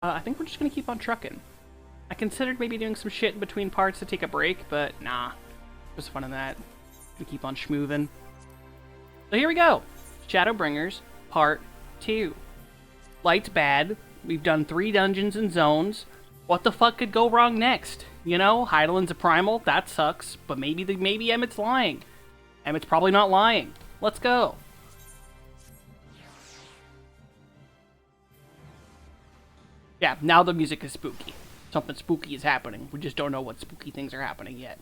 I think we're just gonna keep on trucking. I considered maybe doing some shit in between parts to take a break, but nah. There's fun in that. Gonna keep on schmoovin'. So here we go. Shadowbringers, Part 2. Light's bad. We've done 3 dungeons and zones. What the fuck could go wrong next? You know, Hydaelyn's a primal, that sucks, but maybe Emmett's lying. Emmett's probably not lying. Let's go. Yeah, now the music is spooky. Something spooky is happening. We just don't know what spooky things are happening yet.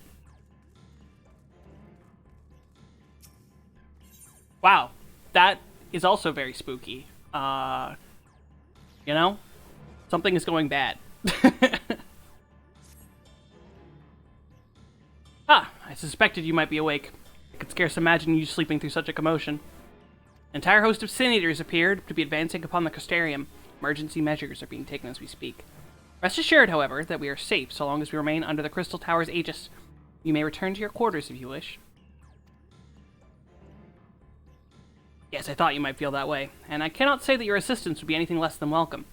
Wow, that is also very spooky. You know? Something is going bad. Ah, I suspected you might be awake. I could scarce imagine you sleeping through such a commotion. An entire host of Sin Eaters appeared to be advancing upon the Crystarium. Emergency measures are being taken as we speak. Rest assured, however, that we are safe so long as we remain under the Crystal Tower's aegis. You may return to your quarters if you wish. Yes, I thought you might feel that way, and I cannot say that your assistance would be anything less than welcome.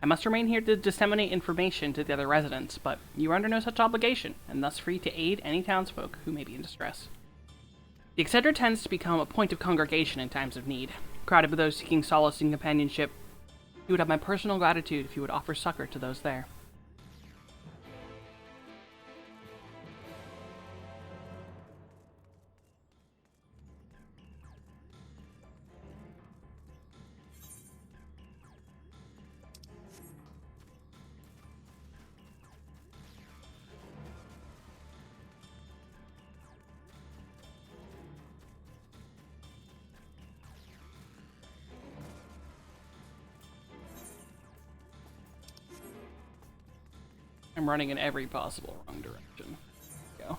I must remain here to disseminate information to the other residents, but you are under no such obligation, and thus free to aid any townsfolk who may be in distress. The XIV tends to become a point of congregation in times of need, crowded with those seeking solace and companionship. You would have my personal gratitude if you would offer succor to those there. I'm running in every possible wrong direction. Go.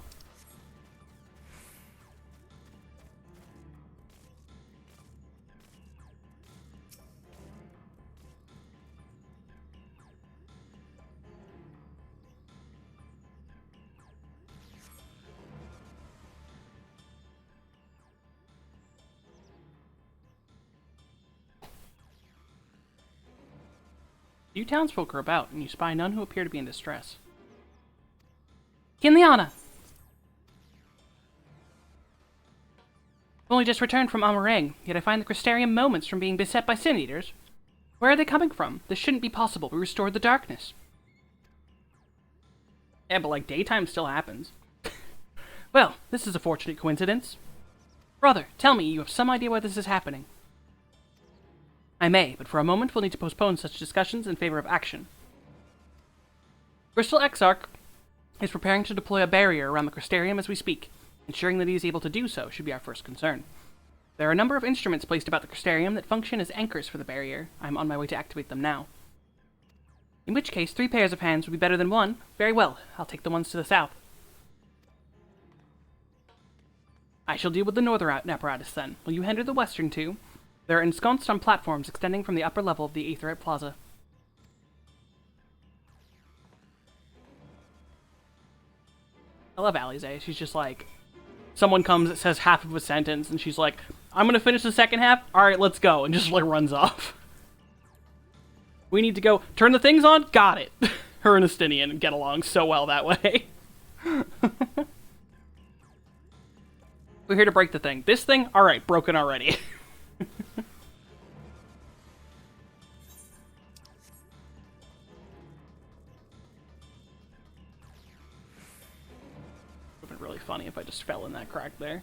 Few townsfolk are about, and you spy none who appear to be in distress. Kinliana! I've only just returned from Amarang, yet I find the Crystarium moments from being beset by Sin Eaters. Where are they coming from? This shouldn't be possible. We restored the darkness. Yeah, but like, daytime still happens. Well, this is a fortunate coincidence. Brother, tell me, you have some idea why this is happening. I may, but for a moment we'll need to postpone such discussions in favor of action. Crystal Exarch is preparing to deploy a barrier around the Crystarium as we speak. Ensuring that he is able to do so should be our first concern. There are a number of instruments placed about the Crystarium that function as anchors for the barrier. I am on my way to activate them now. In which case, 3 pairs of hands would be better than 1. Very well, I'll take the ones to the south. I shall deal with the northern apparatus then. Will you handle the western 2? They're ensconced on platforms extending from the upper level of the Aetherite Plaza. I love Alize. She's just like, someone comes that says half of a sentence, and she's like, I'm gonna finish the second half? Alright, let's go. And just like runs off. We need to go turn the things on? Got it. Her and Estinian get along so well that way. We're here to break the thing. This thing? Alright, broken already. Would have been really funny if I just fell in that crack there.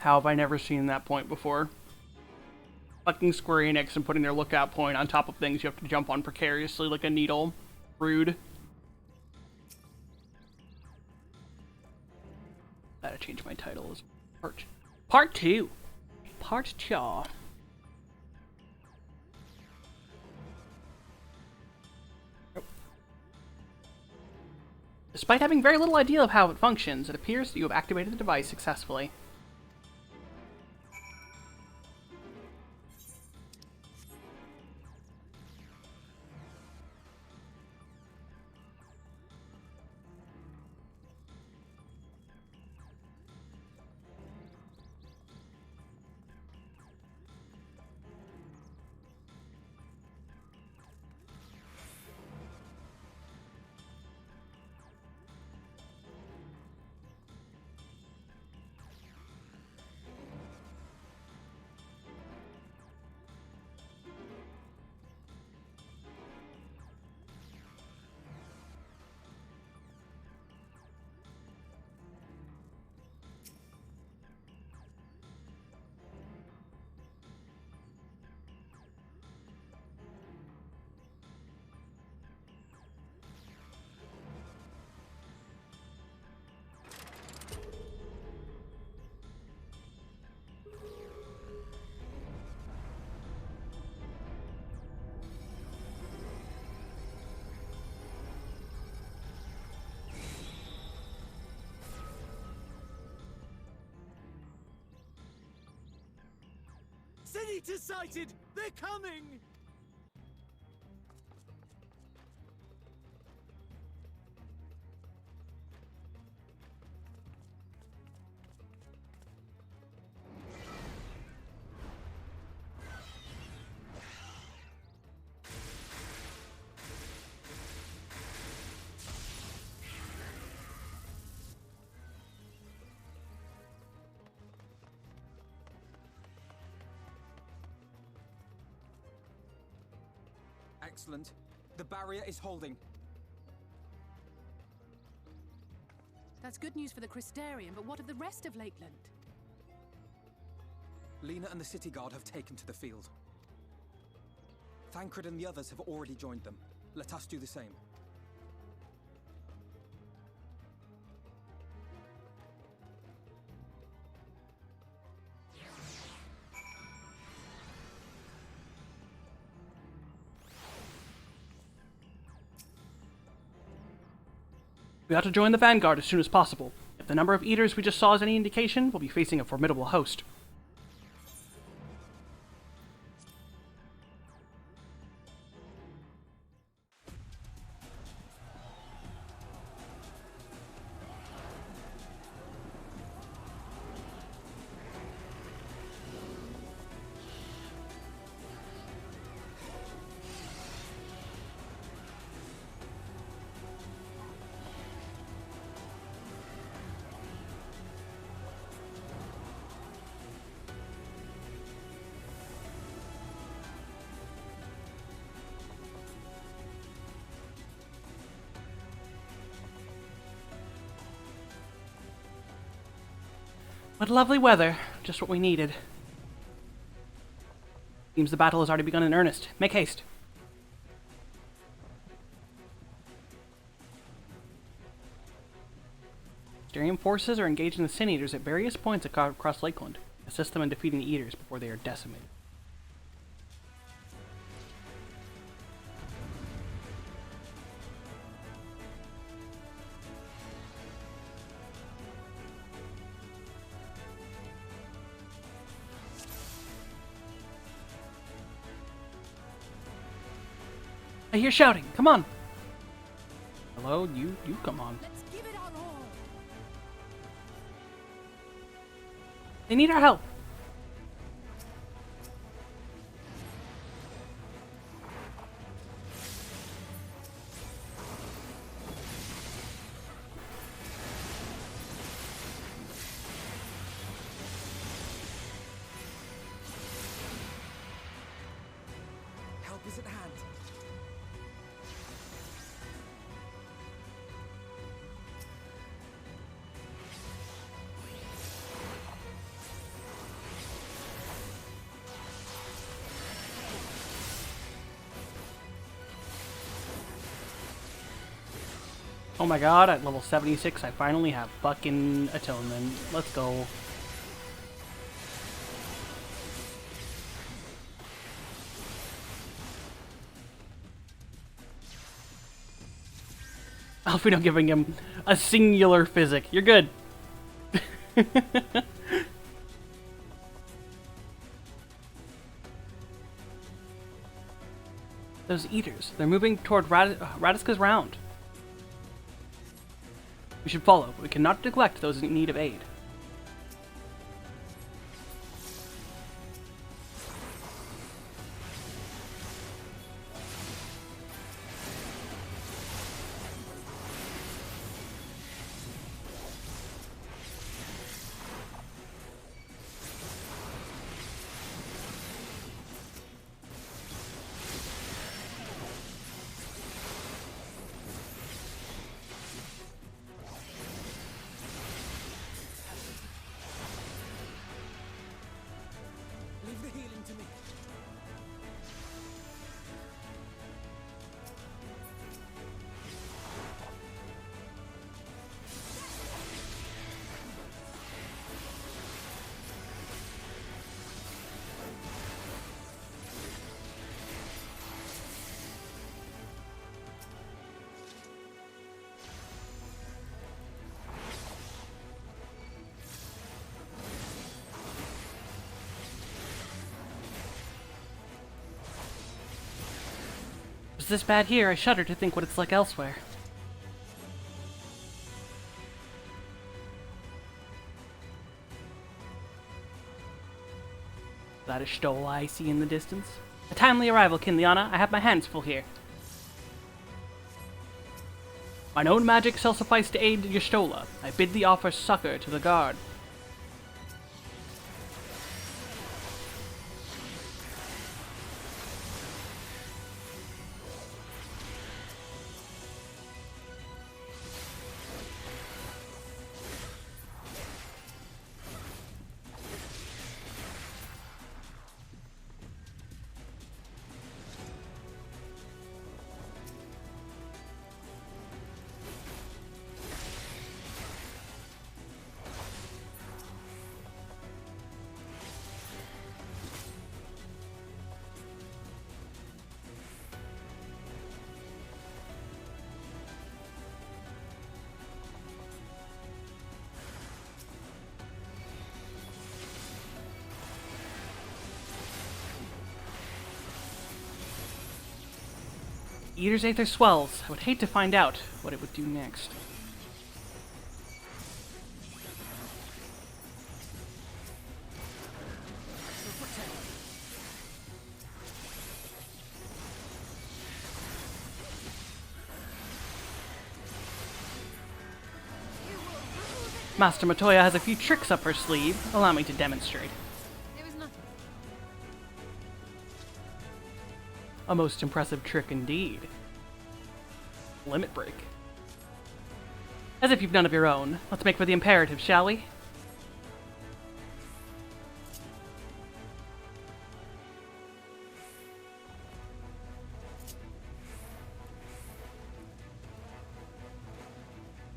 How have I never seen that point before? Fucking Square Enix and putting their lookout point on top of things you have to jump on precariously like a needle. Rude. Gotta change my title as Part 2. Part 2. Despite having very little idea of how it functions, it appears that you have activated the device successfully. Senator sighted! They're coming! Excellent. The barrier is holding. That's good news for the Crystarian, but what of the rest of Lakeland? Lena and the City Guard have taken to the field. Thancred and the others have already joined them. Let us do the same. We ought to join the vanguard as soon as possible. If the number of eaters we just saw is any indication, we'll be facing a formidable host. What lovely weather. Just what we needed. Seems the battle has already begun in earnest. Make haste. Starium forces are engaging the Sin Eaters at various points across Lakeland. Assist them in defeating the Eaters before they are decimated. I hear shouting. Come on. Hello, you come on. Let's give it our all. They need our help. Help is at hand. Oh my god, at level 76 I finally have fucking Atonement. Let's go. Alfredo giving him a singular physic. You're good. Those eaters, they're moving toward Radiska's round. We should follow, but we cannot neglect those in need of aid. Leave the healing to me. If it's this bad here, I shudder to think what it's like elsewhere. Is that a Stola I see in the distance? A timely arrival, Kinliana. I have my hands full here. Mine own magic shall suffice to aid Y'shtola. I bid thee offer succor to the guard. Eaters ate their swells. I would hate to find out what it would do next. Master Matoya has a few tricks up her sleeve. Allow me to demonstrate. It was nothing. A most impressive trick indeed. Limit break. As if you've none of your own. Let's make for the imperative, shall we?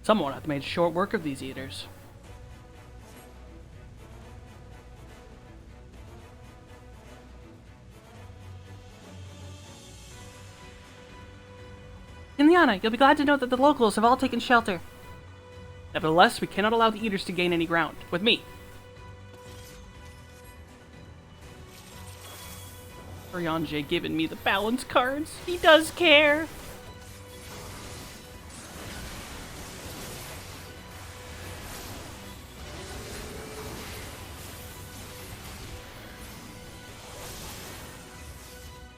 Someone hath made short work of these eaters. Indiana, you'll be glad to know that the locals have all taken shelter. Nevertheless, we cannot allow the eaters to gain any ground. With me. Ryanje giving me the balance cards. He does care.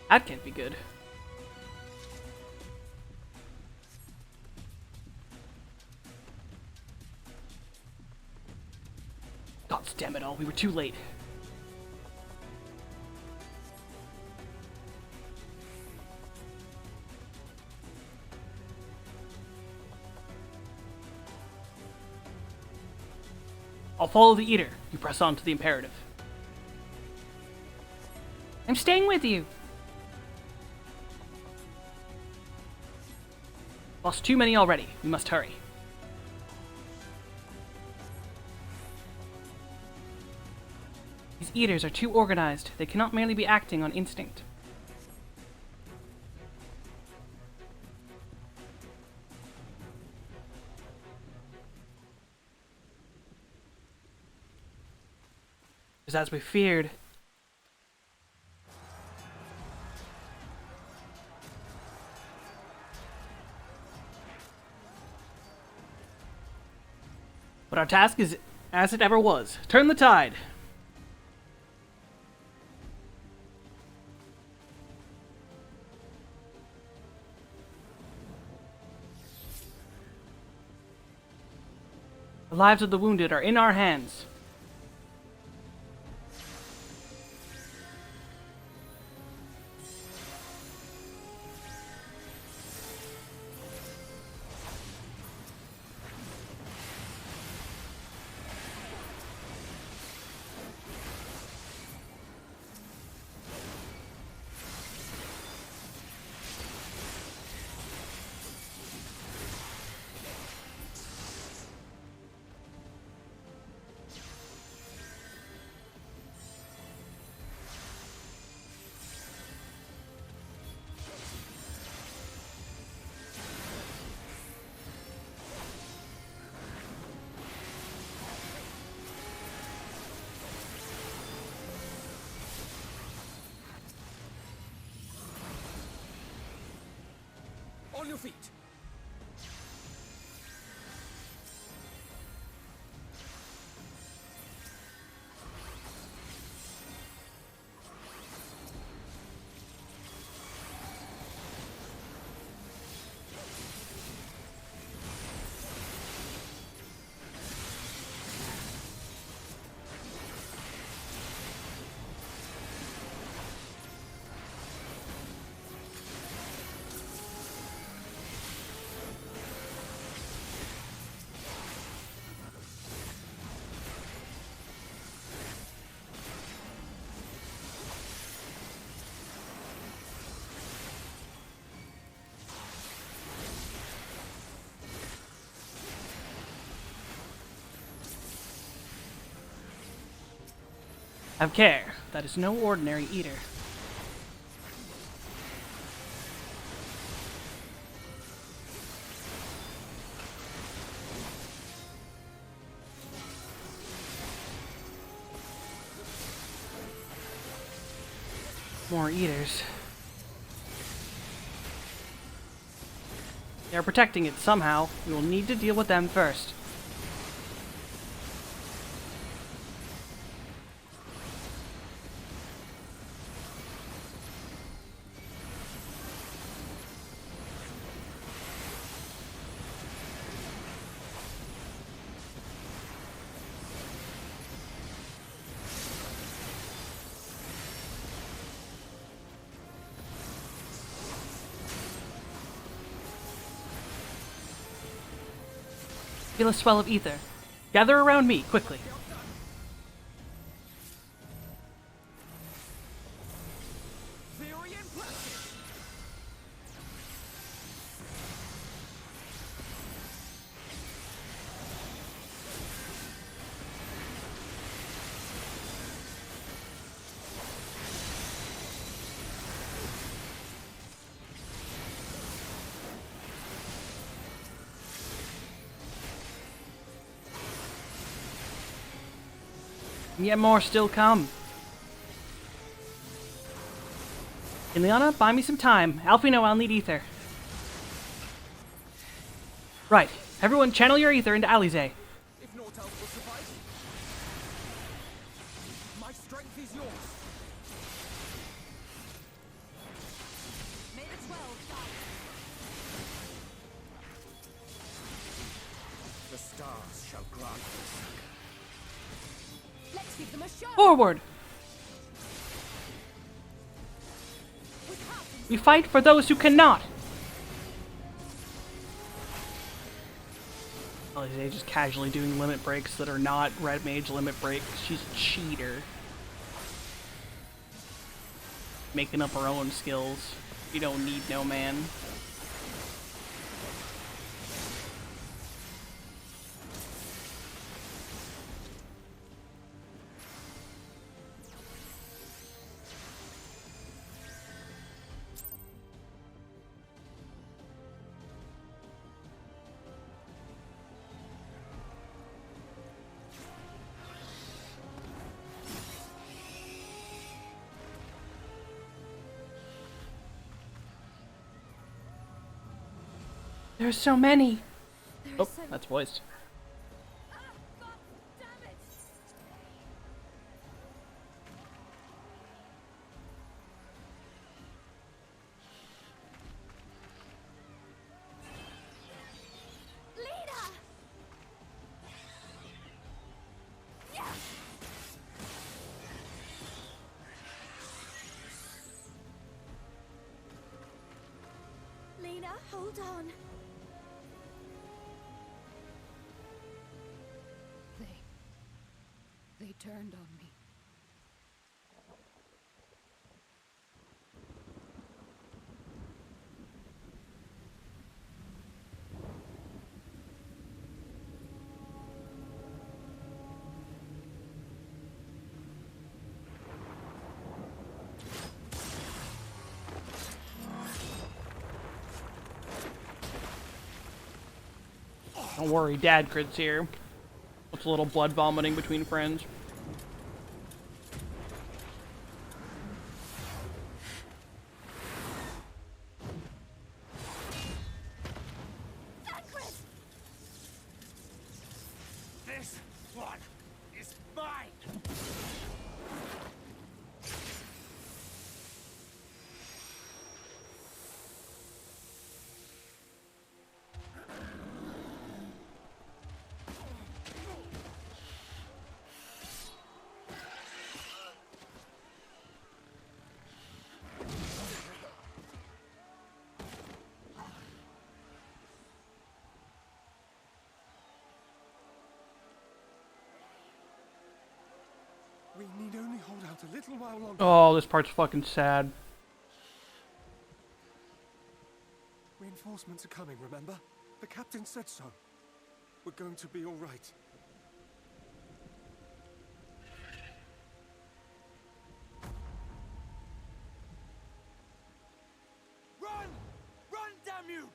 That can't be good. God damn it all, we were too late. I'll follow the eater. You press on to the imperative. I'm staying with you. Lost too many already. We must hurry. These eaters are too organized. They cannot merely be acting on instinct. was as we feared. But our task is as it ever was. Turn the tide. The lives of the wounded are in our hands. On your feet. Have care. That is no ordinary eater. More eaters. They are protecting it somehow. We will need to deal with them first. Feel a swell of ether. Gather around me, quickly. Theory in practice. And yet more still come. Ileana, buy me some time. Alfino, I'll need ether. Right. Everyone channel your ether into Alize. If Nortel will survive, my strength is yours. May the 12 guide. The stars shall grant this. Let's give them a show. Forward! With half We fight for those who cannot! Alize just casually doing limit breaks that are not Red Mage limit breaks. She's a cheater. Making up her own skills. You don't need no man. There's so many. There Oh, is so that's voiced. Ah, God damn it! Lena! Lena, hold on. They turned on me. Don't worry, Dad Crit's here. What's a little blood vomiting between friends? This one is mine! We need only hold out a little while longer. Oh, this part's fucking sad. Reinforcements are coming, remember? The captain said so. We're going to be all right. Run! Run, damn you!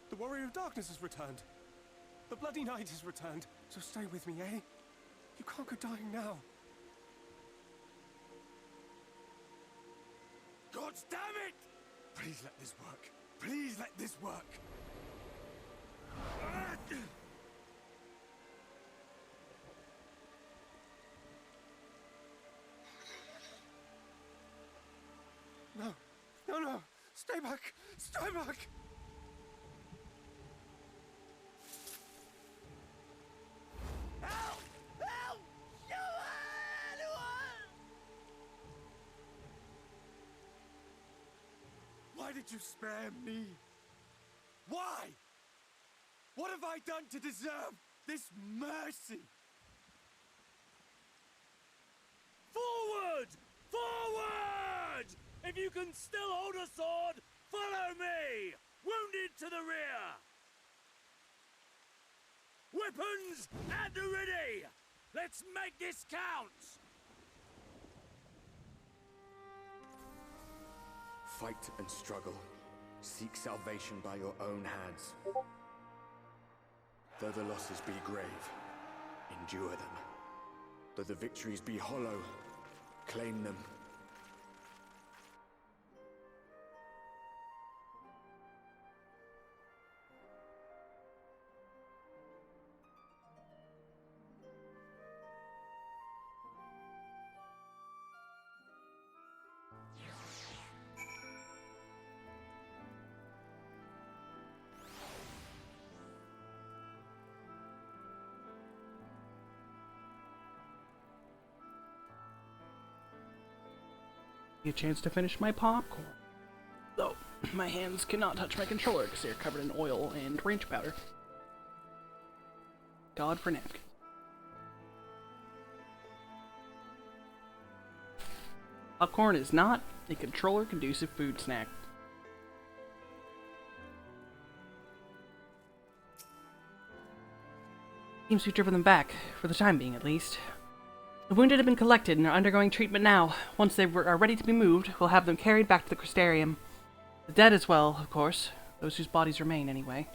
The Warrior of Darkness has returned. The Bloody Knight has returned. So stay with me, eh? You can't go dying now. God damn it! Please let this work. Please let this work. No, no, no. Stay back. Stay back. Help! Help! Anyone! Why did you spare me? Why? What have I done to deserve this mercy? Forward! Forward! If you can still hold a sword, follow me! Wounded to the rear! Weapons at the ready! Let's make this count! Fight and struggle. Seek salvation by your own hands. Though the losses be grave, endure them. Though the victories be hollow, claim them. A chance to finish my popcorn. Though, my hands cannot touch my controller because they're covered in oil and ranch powder. God for napkins. Popcorn is not a controller-conducive food snack. Seems we've driven them back, for the time being at least. The wounded have been collected and are undergoing treatment now. Once they are ready to be moved, we'll have them carried back to the Crystarium. The dead as well, of course. Those whose bodies remain, anyway.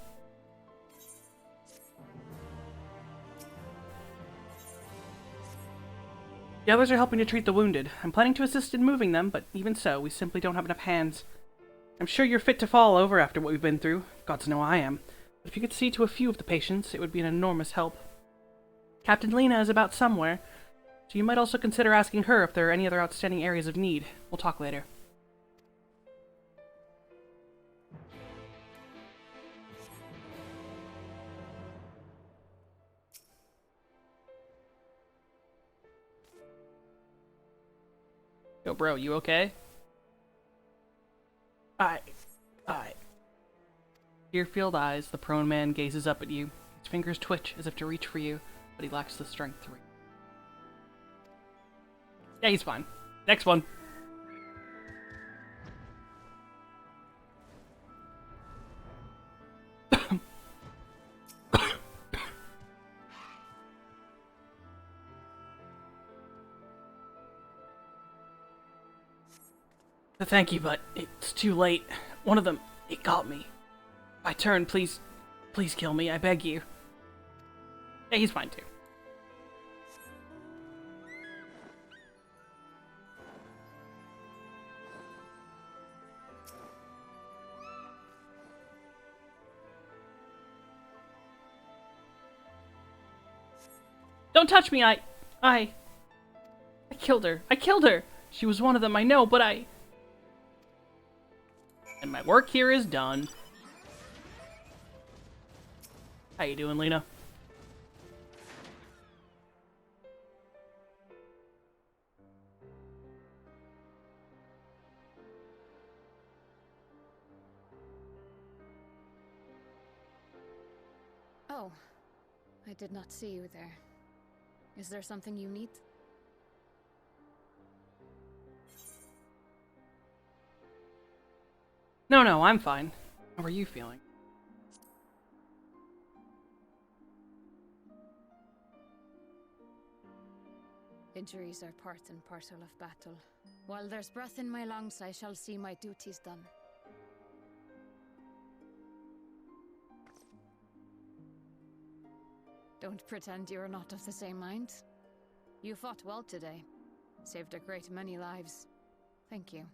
The others are helping to treat the wounded. I'm planning to assist in moving them, but even so, we simply don't have enough hands. I'm sure you're fit to fall over after what we've been through. Gods know I am. But if you could see to a few of the patients, it would be an enormous help. Captain Lena is about somewhere, so you might also consider asking her if there are any other outstanding areas of need. We'll talk later. Yo, bro, you okay? Aye. Tear-filled eyes, the prone man gazes up at you. His fingers twitch as if to reach for you, but he lacks the strength to reach. Yeah, he's fine. Next one. Thank you, but it's too late. One of them, it got me. If I turn, please kill me, I beg you. Yeah, he's fine too. Don't touch me, I killed her. I killed her! She was one of them, I know, but And my work here is done. How you doing, Lena? Oh, I did not see you there. Is there something you need? No, I'm fine. How are you feeling? Injuries are part and parcel of battle. While there's breath in my lungs, I shall see my duties done. Don't pretend you're not of the same mind. You fought well today. Saved a great many lives. Thank you.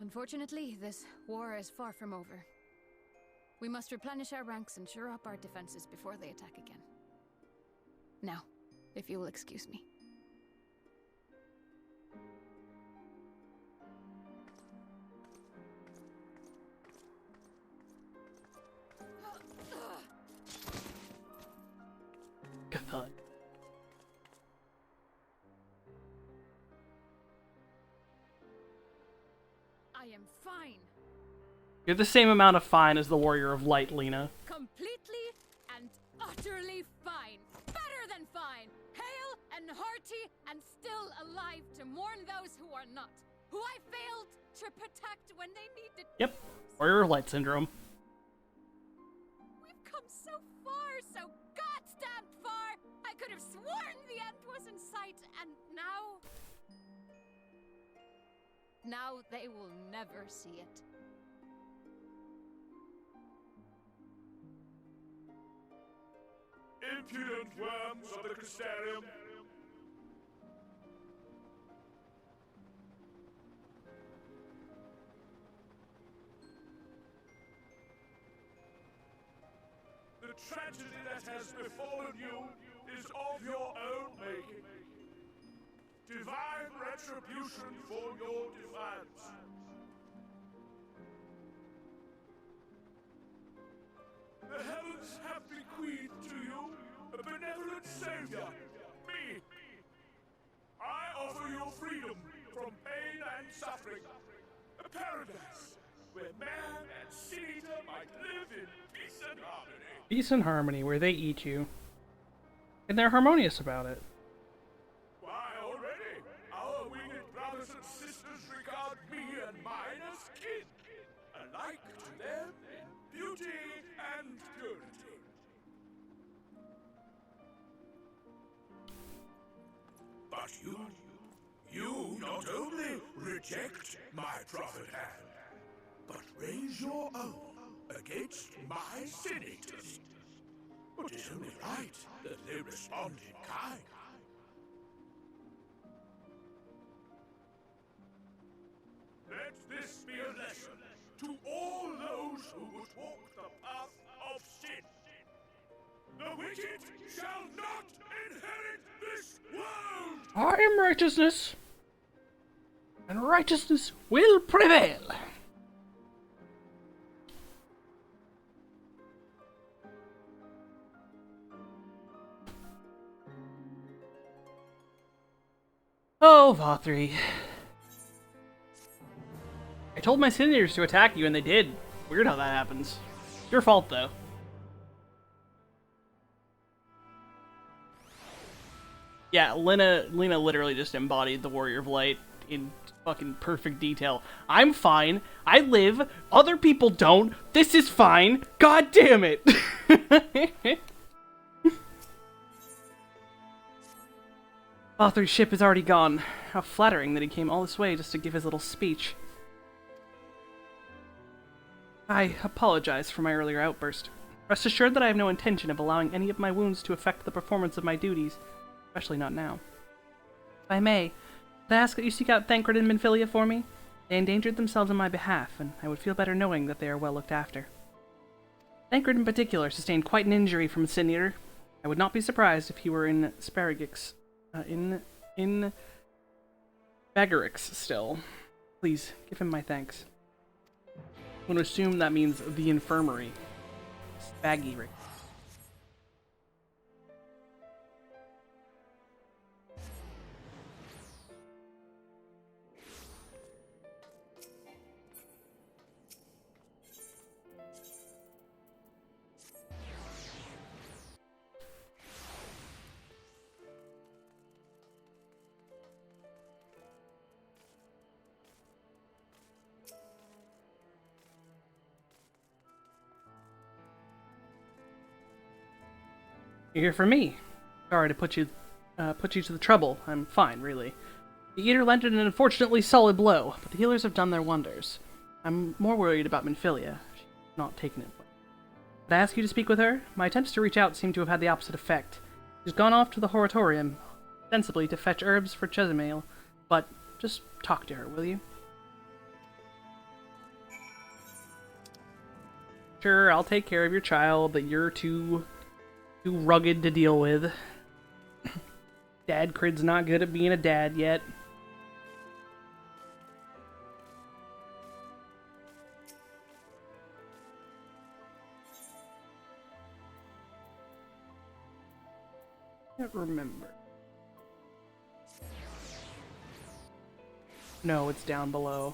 Unfortunately, this war is far from over. We must replenish our ranks and shore up our defenses before they attack again. Now, if you will excuse me. Good thought. I am fine. You're the same amount of fine as the Warrior of Light, Lena. Completely and utterly fine. Better than fine. Hale and hearty and still alive to mourn those who are not. Who I failed to protect when they needed. Yep. Warrior of Light syndrome. We've come so far, so goddamn far. I could have sworn the end was in sight, and now... Now they will never see it. Impudent worms of the Crystarium! The tragedy that has befallen you is of your own making. Divine retribution for your defiance. The heavens have bequeathed to you a benevolent savior, me. I offer you freedom from pain and suffering, a paradise where man and sin-eater might live in peace and harmony. Peace and harmony, where they eat you. And they're harmonious about it. Why, already, our winged brothers and sisters regard me and mine as kin, alike to them in beauty and purity. But you not only reject my prophet hand, but raise your own against my sin-eaters. But it's only right that they respond in kind. Then Let this be a lesson to all those who would walk the path of sin. The wicked shall not inherit this world! I am righteousness, and righteousness will prevail. Oh, Vothri. I told my senators to attack you, and they did. Weird how that happens. Your fault, though. Yeah, Lena literally just embodied the Warrior of Light in fucking perfect detail. I'm fine. I live. Other people don't. This is fine. God damn it. Arthur's ship is already gone. How flattering that he came all this way just to give his little speech. I apologize for my earlier outburst. Rest assured that I have no intention of allowing any of my wounds to affect the performance of my duties, especially not now. If I may, I ask that you seek out Thancred and Minfilia for me? They endangered themselves on my behalf, and I would feel better knowing that they are well looked after. Thancred in particular sustained quite an injury from Sin Eater. I would not be surprised if he were in Sparagix. In Bagarix still. Please, give him my thanks. I'm going to assume that means the infirmary. Spagirix. You're here for me. Sorry to put you to the trouble. I'm fine, really. The Eater landed an unfortunately solid blow, but the healers have done their wonders. I'm more worried about Minfilia. She's not taken it. Did I ask you to speak with her? My attempts to reach out seem to have had the opposite effect. She's gone off to the Horatorium, ostensibly to fetch herbs for Chesamael, but just talk to her, will you? Sure, I'll take care of your child that you're too rugged to deal with. Dad Crid's not good at being a dad yet. Can't remember. No, it's down below.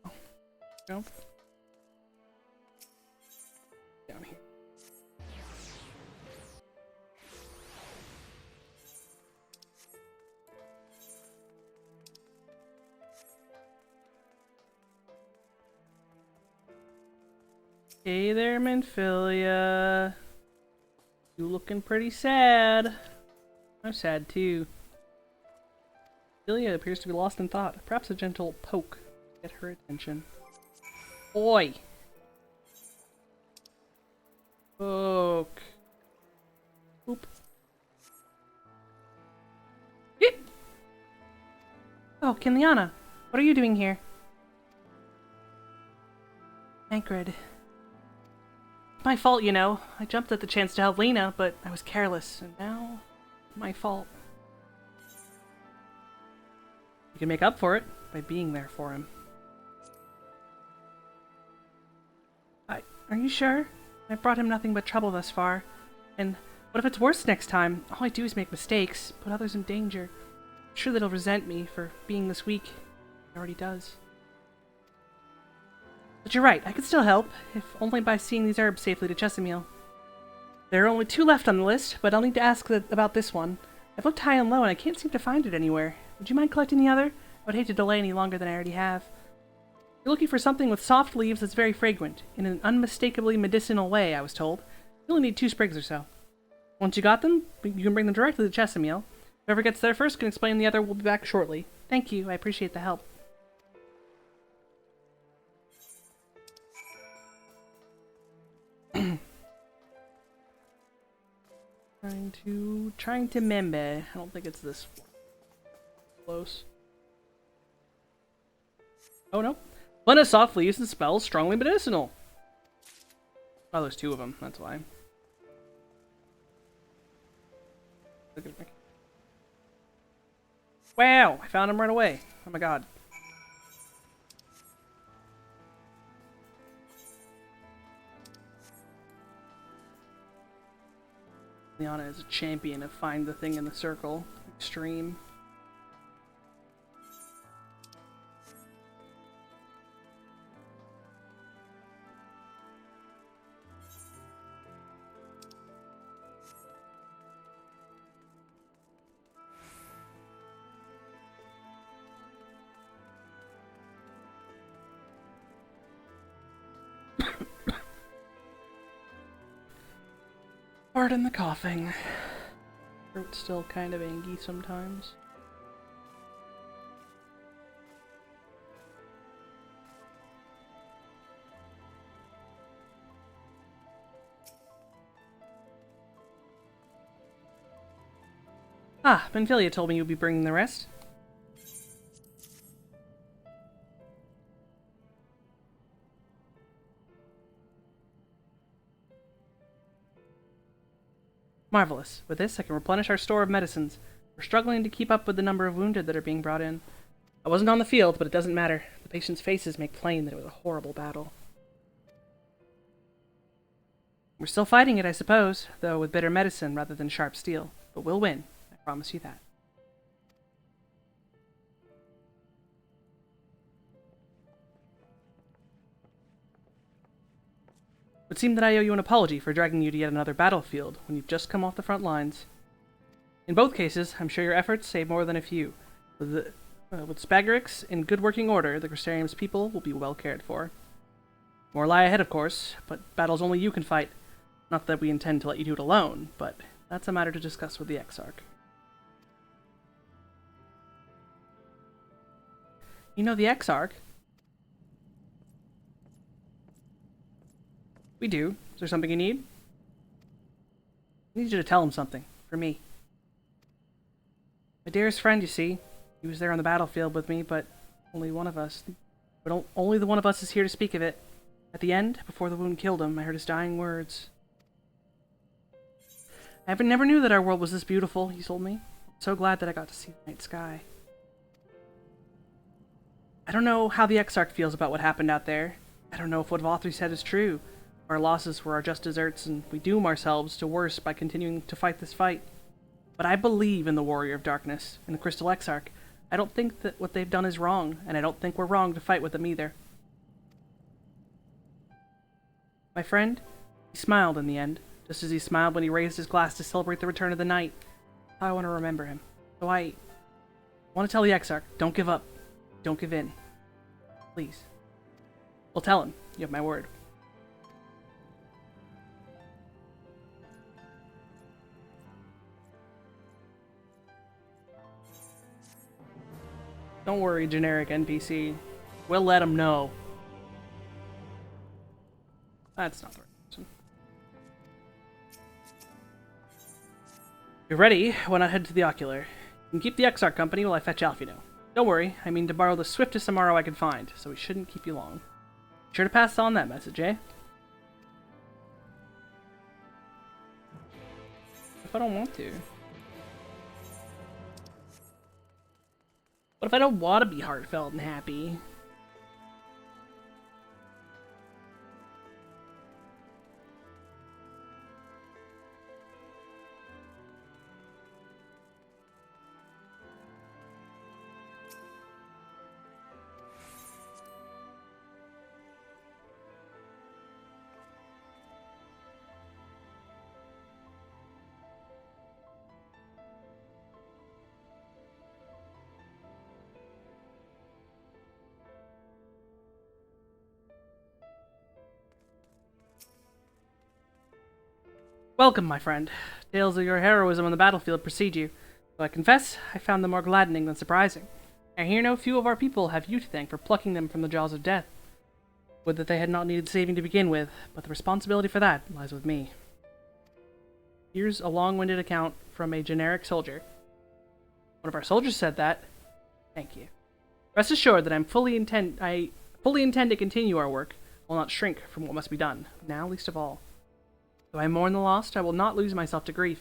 Oh. No. Down here. Hey there, Minfilia. You looking pretty sad. I'm sad too. Minfilia appears to be lost in thought. Perhaps a gentle poke to get her attention. Oi! Poke. Oop. Yeet. Oh, Kinliana, what are you doing here? Thancred. My fault, you know. I jumped at the chance to help Lena, but I was careless, and now, my fault. You can make up for it by being there for him. Are you sure? I've brought him nothing but trouble thus far. And what if it's worse next time? All I do is make mistakes, put others in danger. I'm sure that he'll resent me for being this weak. He already does. But you're right, I could still help, if only by seeing these herbs safely to Chesamael. There are only 2 left on the list, but I'll need to ask about this one. I've looked high and low and I can't seem to find it anywhere. Would you mind collecting the other? I would hate to delay any longer than I already have. You're looking for something with soft leaves that's very fragrant, in an unmistakably medicinal way, I was told. You only need 2 sprigs or so. Once you got them, you can bring them directly to Chesamael. Whoever gets there first can explain the other. We'll be back shortly. Thank you, I appreciate the help. Trying to remember. I don't think it's this one. Close. Oh no. Blend of soft leaves and spells strongly medicinal. Oh, there's 2 of them. That's why. Look at me. Wow! I found him right away. Oh my god. Liana is a champion of find the thing in the circle. Extreme. Pardon the coughing. Throat's still kind of angy sometimes. Ah, Benfilia told me you'd be bringing the rest. Marvelous. With this, I can replenish our store of medicines. We're struggling to keep up with the number of wounded that are being brought in. I wasn't on the field, but it doesn't matter. The patients' faces make plain that it was a horrible battle. We're still fighting it, I suppose, though with bitter medicine rather than sharp steel. But we'll win. I promise you that. It would seem that I owe you an apology for dragging you to yet another battlefield when you've just come off the front lines. In both cases, I'm sure your efforts save more than a few. With Spagarix in good working order, the Crystarium's people will be well cared for. More lie ahead, of course, but battles only you can fight. Not that we intend to let you do it alone, but that's a matter to discuss with the Exarch. You know the Exarch? We do. Is there something you need? I need you to tell him something. For me. My dearest friend, you see. He was there on the battlefield with me, but only one of us. But only the one of us is here to speak of it. At the end, before the wound killed him, I heard his dying words. I never knew that our world was this beautiful, he told me. I'm so glad that I got to see the night sky. I don't know how the Exarch feels about what happened out there. I don't know if what Vothri said is true. Our losses were our just deserts, and we doom ourselves to worse by continuing to fight this fight. But I believe in the Warrior of Darkness, in the Crystal Exarch. I don't think that what they've done is wrong, and I don't think we're wrong to fight with them either. My friend, he smiled in the end, just as he smiled when he raised his glass to celebrate the return of the night. I want to remember him. So I want to tell the Exarch, don't give up. Don't give in. Please. Well, tell him. You have my word. Don't worry, generic NPC. We'll let him know. That's not the right person. If you're ready, why not head to the Ocular? You can keep the Exarch company while I fetch Alfino. Don't worry, I mean to borrow the swiftest Amaro I can find, so we shouldn't keep you long. Be sure to pass on that message, eh? If I don't want to. What if I don't want to be heartfelt and happy? Welcome, my friend. Tales of your heroism on the battlefield precede you. Though I confess, I found them more gladdening than surprising. I hear no few of our people have you to thank for plucking them from the jaws of death. Would that they had not needed saving to begin with, but the responsibility for that lies with me. Here's a long-winded account from a generic soldier. One of our soldiers said that. Thank you. Rest assured that I fully intend to continue our work. I will not shrink from what must be done, now least of all. Though I mourn the lost, I will not lose myself to grief,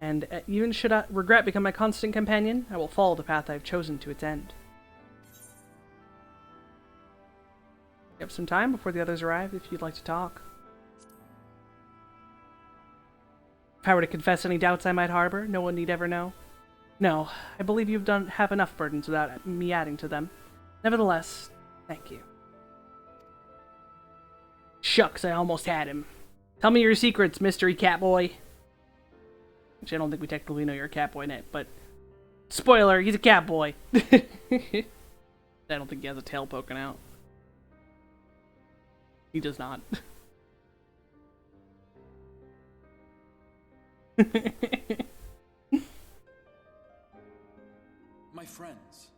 and even should regret become my constant companion, I will follow the path I have chosen to its end. You have some time before the others arrive if you'd like to talk. If I were to confess any doubts I might harbor, no one need ever know. No, I believe you've have enough burdens without me adding to them. Nevertheless, thank you. Shucks, I almost had him. Tell me your secrets, mystery catboy. Actually, I don't think we technically know you're a catboy in it, but... Spoiler, he's a catboy. I don't think he has a tail poking out. He does not. My friends,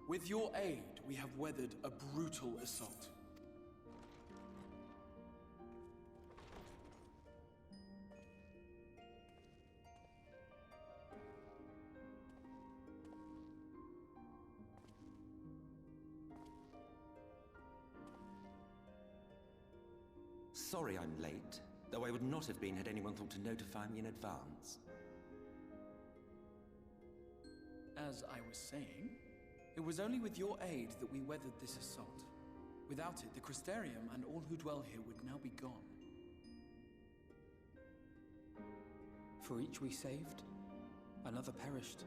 with your aid, we have weathered a brutal assault. Sorry I'm late, though I would not have been had anyone thought to notify me in advance. As I was saying, it was only with your aid that we weathered this assault. Without it, the Crystarium and all who dwell here would now be gone. For each we saved, another perished.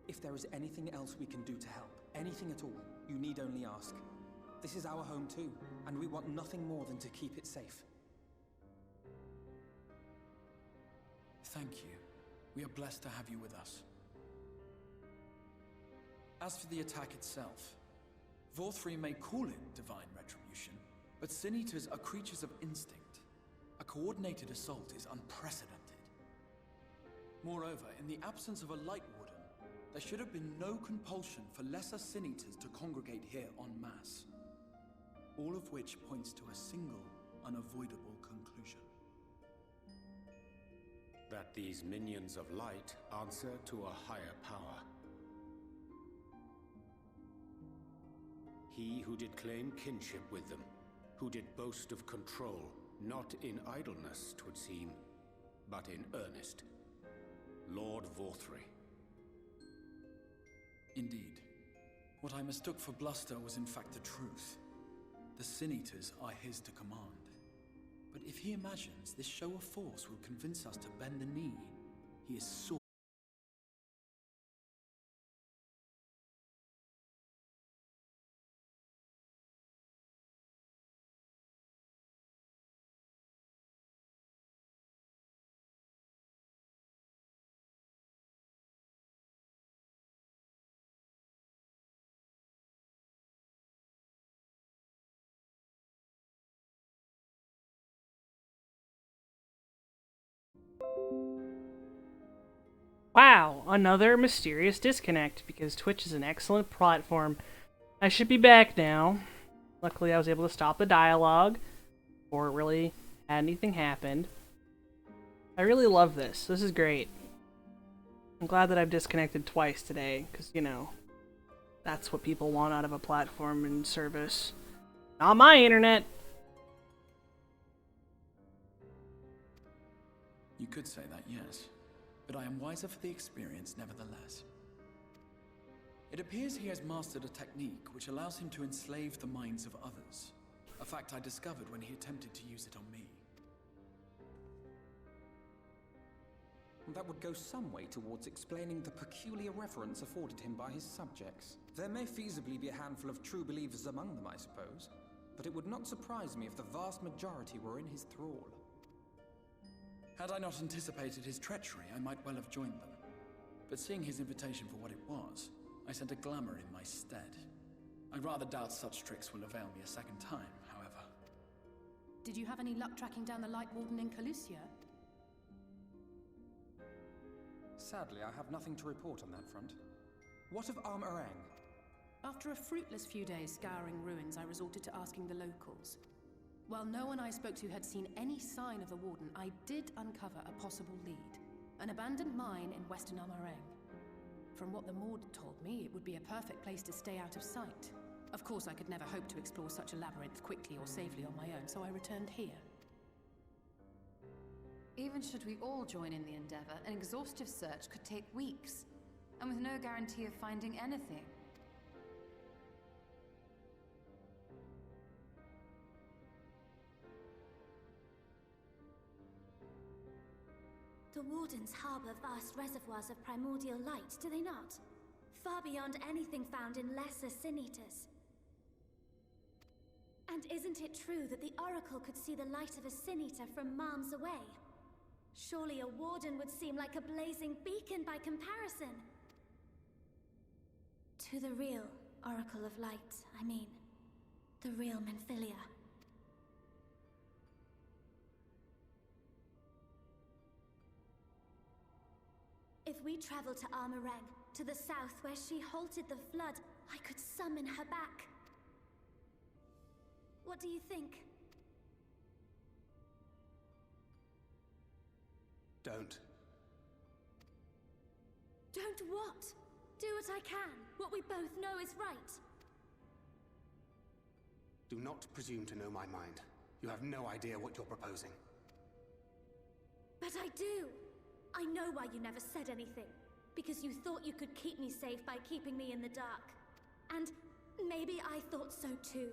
If there is anything else we can do to help, anything at all, you need only ask. This is our home too, and we want nothing more than to keep it safe. Thank you. We are blessed to have you with us. As for the attack itself, Vorthri may call it divine retribution, but Sin Eaters are creatures of instinct. A coordinated assault is unprecedented. Moreover, in the absence of a Light Warden, there should have been no compulsion for lesser Sin Eaters to congregate here en masse. All of which points to a single, unavoidable conclusion. That these minions of light answer to a higher power. He who did claim kinship with them, who did boast of control, not in idleness, 'twould seem, but in earnest. Lord Vorthri. Indeed. What I mistook for bluster was in fact the truth. The Sin Eaters are his to command. But if he imagines this show of force will convince us to bend the knee, he is sore. Wow, another mysterious disconnect, because Twitch is an excellent platform. I should be back now. Luckily, I was able to stop the dialogue before it really had anything happened. I really love this. This is great. I'm glad that I've disconnected twice today, because, you know, that's what people want out of a platform and service. Not my internet! You could say that, yes. But I am wiser for the experience nevertheless. It appears he has mastered a technique which allows him to enslave the minds of others. A fact I discovered when he attempted to use it on me. That would go some way towards explaining the peculiar reverence afforded him by his subjects. There may feasibly be a handful of true believers among them, I suppose, but it would not surprise me if the vast majority were in his thrall. Had I not anticipated his treachery, I might well have joined them. But seeing his invitation for what it was, I sent a glamour in my stead. I rather doubt such tricks will avail me a second time, however. Did you have any luck tracking down the Light Warden in Calusia? Sadly, I have nothing to report on that front. What of Armorang? After a fruitless few days scouring ruins, I resorted to asking the locals. While no one I spoke to had seen any sign of the Warden, I did uncover a possible lead. An abandoned mine in western Armorang. From what the Maud told me, it would be a perfect place to stay out of sight. Of course, I could never hope to explore such a labyrinth quickly or safely on my own, so I returned here. Even should we all join in the endeavor, an exhaustive search could take weeks, and with no guarantee of finding anything. The Wardens harbor vast reservoirs of primordial light, do they not? Far beyond anything found in lesser sin-eaters. And isn't it true that the Oracle could see the light of a sin-eater from miles away? Surely a Warden would seem like a blazing beacon by comparison. To the real Oracle of Light, I mean. The real Menphilia. If we travel to Armoreng, to the south where she halted the flood, I could summon her back. What do you think? Don't. Don't what? Do what I can. What we both know is right. Do not presume to know my mind. You have no idea what you're proposing. But I do. I know why you never said anything. Because you thought you could keep me safe by keeping me in the dark. And maybe I thought so too.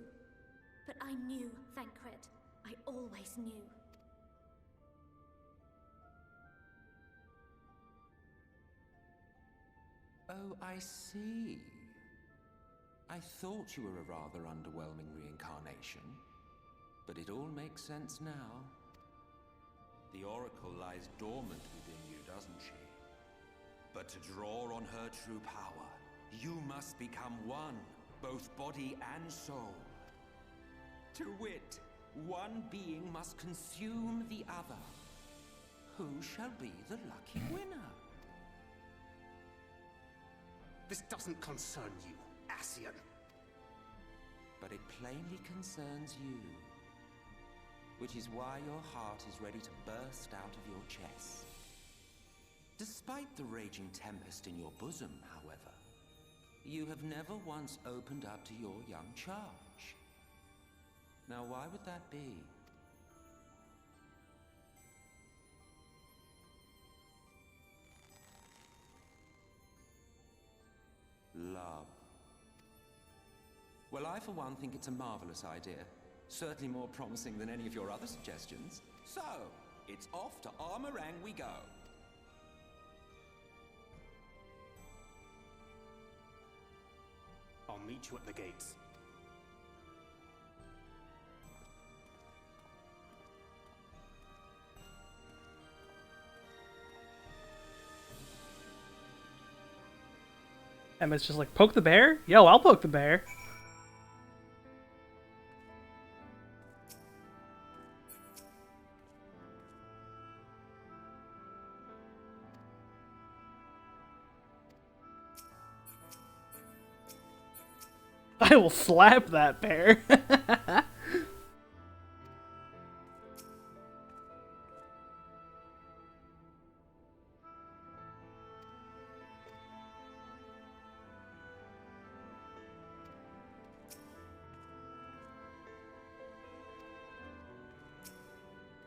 But I knew, Thancred. I always knew. Oh, I see. I thought you were a rather underwhelming reincarnation, but it all makes sense now. The Oracle lies dormant within you, doesn't she? But to draw on her true power, you must become one, both body and soul. To wit, one being must consume the other. Who shall be the lucky winner? This doesn't concern you, Ascian. But it plainly concerns you. Which is why your heart is ready to burst out of your chest. Despite the raging tempest in your bosom, however, you have never once opened up to your young charge. Now, why would that be? Love. Well, I for one think it's a marvelous idea. Certainly more promising than any of your other suggestions. So, it's off to Armoreng we go. I'll meet you at the gates. Emma's just like, poke the bear? Yo, I'll poke the bear. I will slap that bear.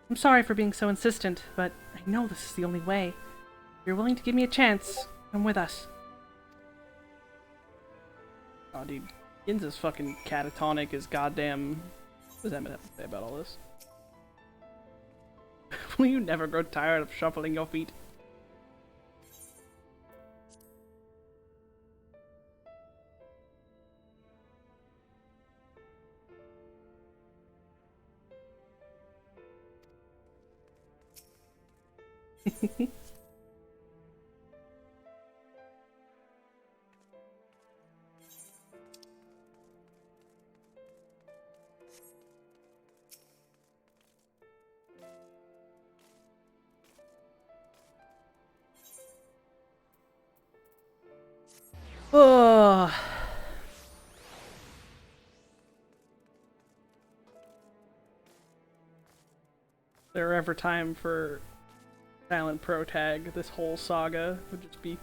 I'm sorry for being so insistent, but I know this is the only way. If you're willing to give me a chance, come with us. Oh, dude. Ginza's fucking catatonic as goddamn... What does Emmett have to say about all this? Will you never grow tired of shuffling your feet? Oh. If there were ever time for silent pro tag, this whole saga would just be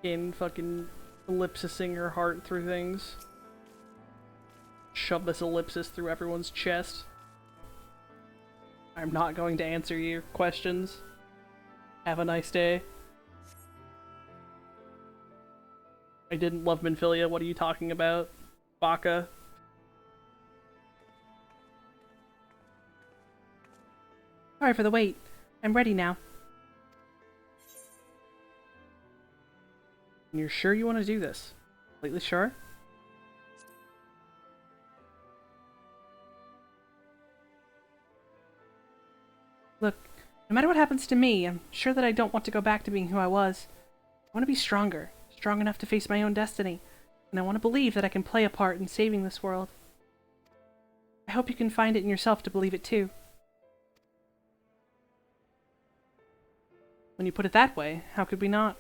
fucking ellipsising her heart through things. Shove this ellipsis through everyone's chest. I'm not going to answer your questions. Have a nice day. I didn't love Minfilia, what are you talking about? Baka? Sorry for the wait. I'm ready now. And you're sure you want to do this? Completely sure? Look, no matter what happens to me, I'm sure that I don't want to go back to being who I was. I want to be stronger, strong enough to face my own destiny, and I want to believe that I can play a part in saving this world. I hope you can find it in yourself to believe it too. When you put it that way, how could we not?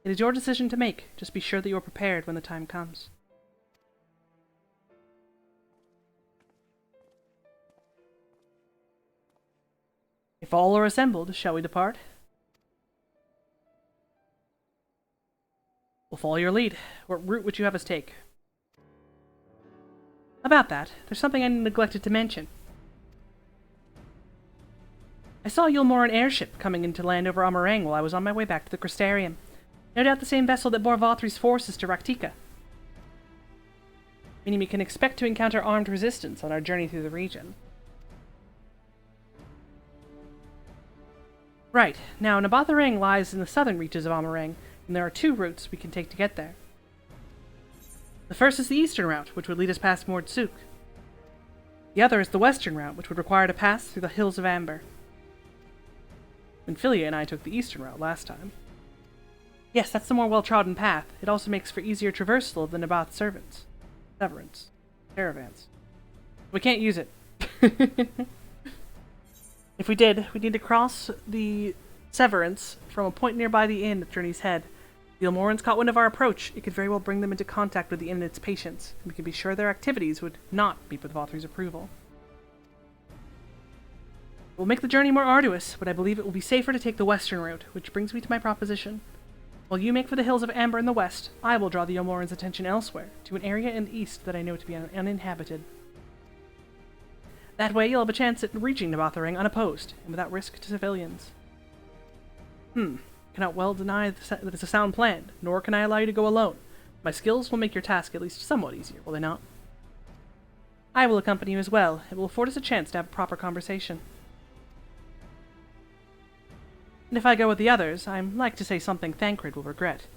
It is your decision to make. Just be sure that you are prepared when the time comes. If all are assembled, shall we depart? We'll follow your lead. What route would you have us take? About that, there's something I neglected to mention. I saw a Yulmoran airship coming into land over Amarang while I was on my way back to the Crystarium. No doubt the same vessel that bore Valtry's forces to Raktika. Meaning we can expect to encounter armed resistance on our journey through the region. Right, now Nabatharang lies in the southern reaches of Amarang, and there are two routes we can take to get there. The first is the eastern route, which would lead us past Mordsuk. The other is the western route, which would require to pass through the Hills of Amber. Minfilia and I took the eastern route last time. Yes, that's the more well-trodden path. It also makes for easier traversal of the Nabath caravans. We can't use it. If we did, we'd need to cross the Severance from a point nearby the inn at Journey's Head. The Ilmorans caught wind of our approach. It could very well bring them into contact with the inn and its patients, and we can be sure their activities would not meet with Valtry's approval. It will make the journey more arduous, but I believe it will be safer to take the western route, which brings me to my proposition. While you make for the Hills of Amber in the west, I will draw the Ilmorans' attention elsewhere, to an area in the east that I know to be uninhabited. That way you'll have a chance at reaching Nabatharang unopposed, and without risk to civilians. Cannot well deny that it's a sound plan, nor can I allow you to go alone. My skills will make your task at least somewhat easier, will they not? I will accompany you as well. It will afford us a chance to have a proper conversation. And if I go with the others, I'm like to say something Thancred will regret.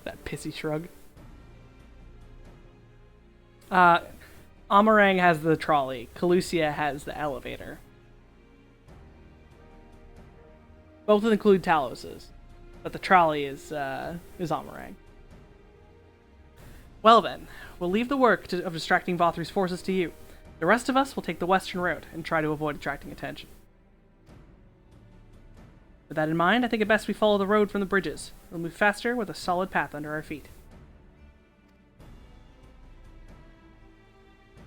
That pissy shrug. Amarang has the trolley. Calusia has the elevator. Both include Talos's, but the trolley is Amarang. Well then, we'll leave the work of distracting Valtry's forces to you. The rest of us will take the western route and try to avoid attracting attention. With that in mind, I think it best we follow the road from the bridges. We'll move faster with a solid path under our feet.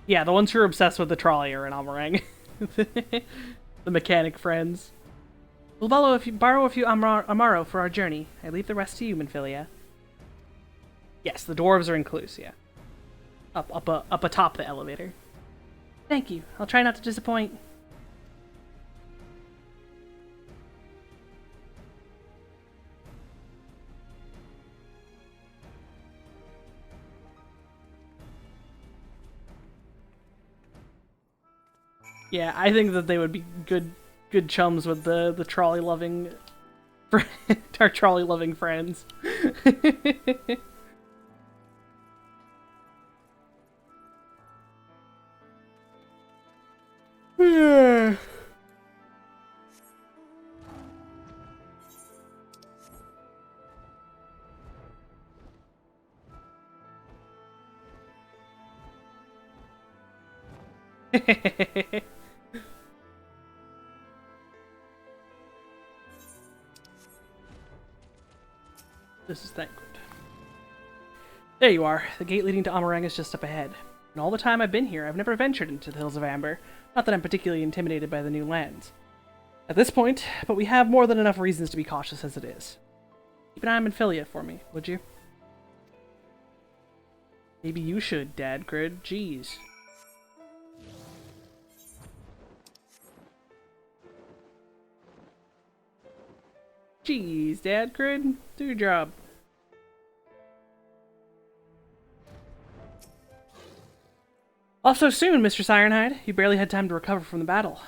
Yeah, the ones who are obsessed with the trolley are in Amarang. The mechanic friends. We'll borrow a few Amaro for our journey. I leave the rest to you, Minfilia. Yes, the dwarves are in Calusia. Up atop the elevator. Thank you. I'll try not to disappoint. Yeah, I think that they would be good chums with the trolley loving our trolley loving friends. Yeah. This is Thancred. There you are. The gate leading to Amarang is just up ahead. In all the time I've been here, I've never ventured into the Hills of Amber. Not that I'm particularly intimidated by the new lands at this point, but we have more than enough reasons to be cautious as it is. Keep an eye on Minfilia for me, would you? Maybe you should, Dad Grid. Jeez. Jeez, Dad Grid. Do your job. Off so soon, Mistress Ironhide. You barely had time to recover from the battle.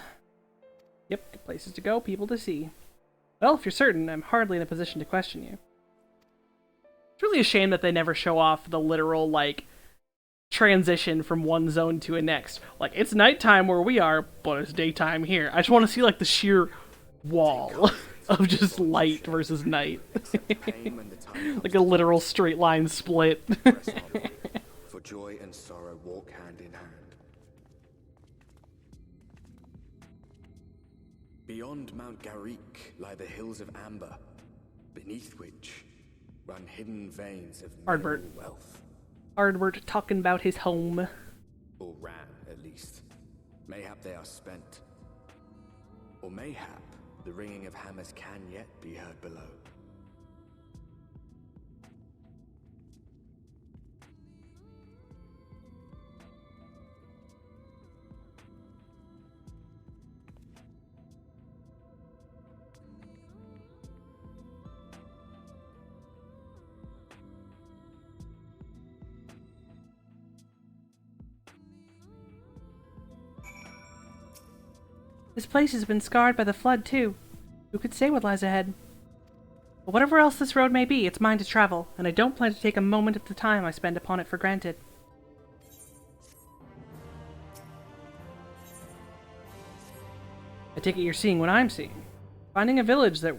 Yep, good places to go, people to see. Well, if you're certain, I'm hardly in a position to question you. It's really a shame that they never show off the literal, like, transition from one zone to a next. Like, it's nighttime where we are, but it's daytime here. I just want to see, like, the sheer wall of just light versus night. Like a literal straight line split. For joy and sorrow walk hand in hand. Beyond Mount Garik lie the Hills of Amber, beneath which run hidden veins of mineral wealth. Ardbert talking about his home. Or ran, at least. Mayhap they are spent. Or mayhap the ringing of hammers can yet be heard below. This place has been scarred by the flood, too. Who could say what lies ahead? But whatever else this road may be, it's mine to travel, and I don't plan to take a moment of the time I spend upon it for granted. I take it you're seeing what I'm seeing. Finding a village that,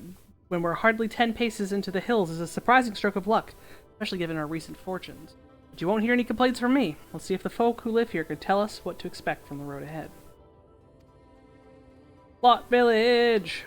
when we're hardly 10 paces into the hills, is a surprising stroke of luck, especially given our recent fortunes. But you won't hear any complaints from me. Let's see if the folk who live here could tell us what to expect from the road ahead. Plot Village!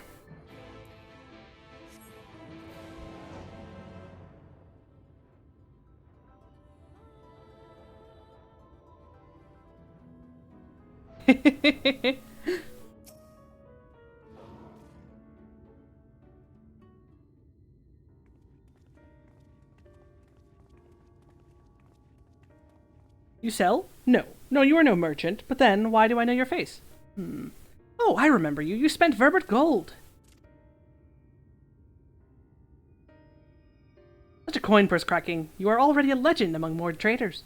You sell? No. No, you are no merchant. But then, why do I know your face? Oh, I remember you. You spent Verbert gold. Such a coin purse cracking. You are already a legend among more traders.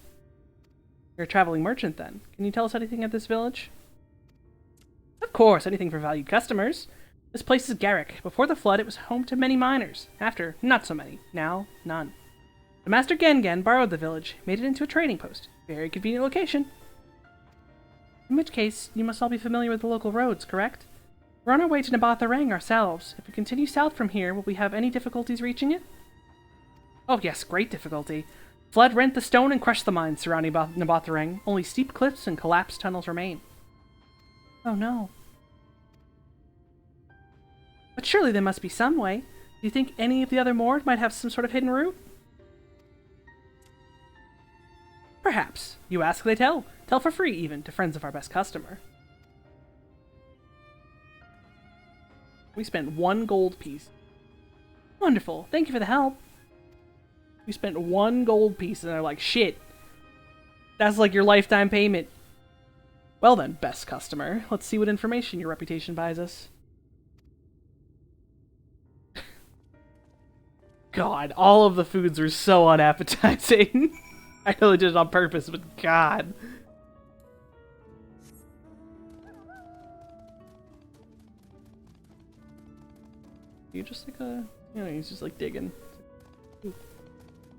You're a traveling merchant, then. Can you tell us anything of this village? Of course, anything for valued customers. This place is Garrick. Before the flood, it was home to many miners. After, not so many. Now, none. The Master Gengan borrowed the village, made it into a trading post. Very convenient location. In which case, you must all be familiar with the local roads, correct? We're on our way to Nabatharang ourselves. If we continue south from here, will we have any difficulties reaching it? Oh yes, great difficulty. Flood rent the stone and crushed the mines surrounding Nabatharang. Only steep cliffs and collapsed tunnels remain. Oh no. But surely there must be some way. Do you think any of the other Mord might have some sort of hidden route? Perhaps. You ask, they tell. Tell for free, even, to friends of our best customer. We spent 1 gold piece. Wonderful. Thank you for the help. We spent 1 gold piece, and they're like, shit. That's like your lifetime payment. Well then, best customer. Let's see what information your reputation buys us. God, all of the foods are so unappetizing. I know they did it on purpose, but God. You just like a... You know, he's just like digging. Ooh.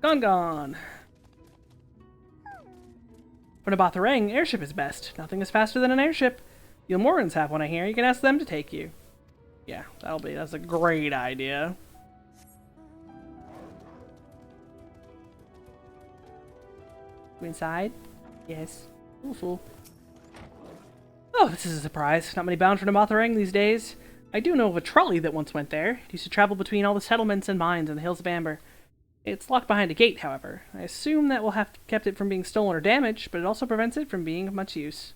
Gone! For Nabatharang, airship is best. Nothing is faster than an airship. The Ilmorans have one, I hear. You can ask them to take you. Yeah, that's a great idea. Go inside? Yes. Fool. Oh, this is a surprise. Not many bound for Nabatharang these days. I do know of a trolley that once went there. It used to travel between all the settlements and mines in the Hills of Amber. It's locked behind a gate, however. I assume that will have kept it from being stolen or damaged, but it also prevents it from being of much use.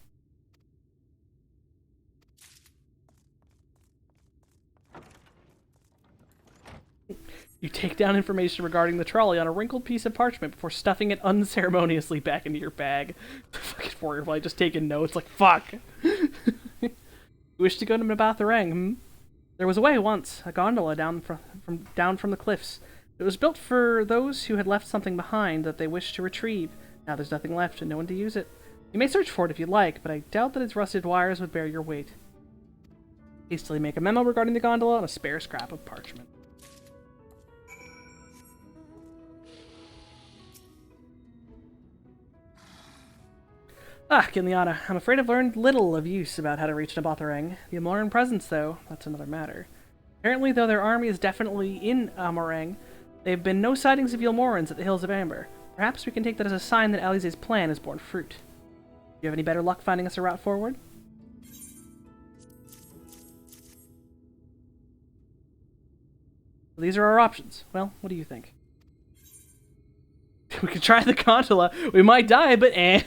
You take down information regarding the trolley on a wrinkled piece of parchment before stuffing it unceremoniously back into your bag. The fucking warrior while just taking notes, like, fuck! You wish to go to Nabatharang, hmm? There was a way once, a gondola down from the cliffs. It was built for those who had left something behind that they wished to retrieve. Now there's nothing left and no one to use it. You may search for it if you like, but I doubt that its rusted wires would bear your weight. Hastily make a memo regarding the gondola on a spare scrap of parchment. Ah, Kinliana, I'm afraid I've learned little of use about how to reach Nabatharang. The Amoran presence, though, that's another matter. Apparently, though their army is definitely in Amarang, there have been no sightings of Yulmorans at the Hills of Amber. Perhaps we can take that as a sign that Alize's plan has borne fruit. Do you have any better luck finding us a route forward? These are our options. Well, what do you think? We could try the gondola. We might die, but eh.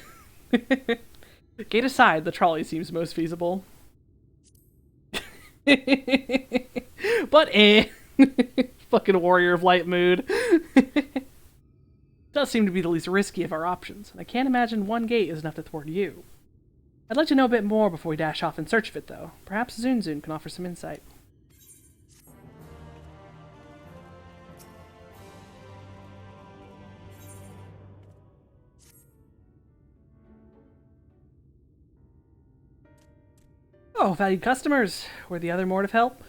Gate aside, the trolley seems most feasible. But eh. Fucking warrior of light mood. Does seem to be the least risky of our options, and I can't imagine one gate is enough to thwart you. I'd like to know a bit more before we dash off in search of it, though. Perhaps Zunzun can offer some insight. Oh, valued customers! Were the other more of help?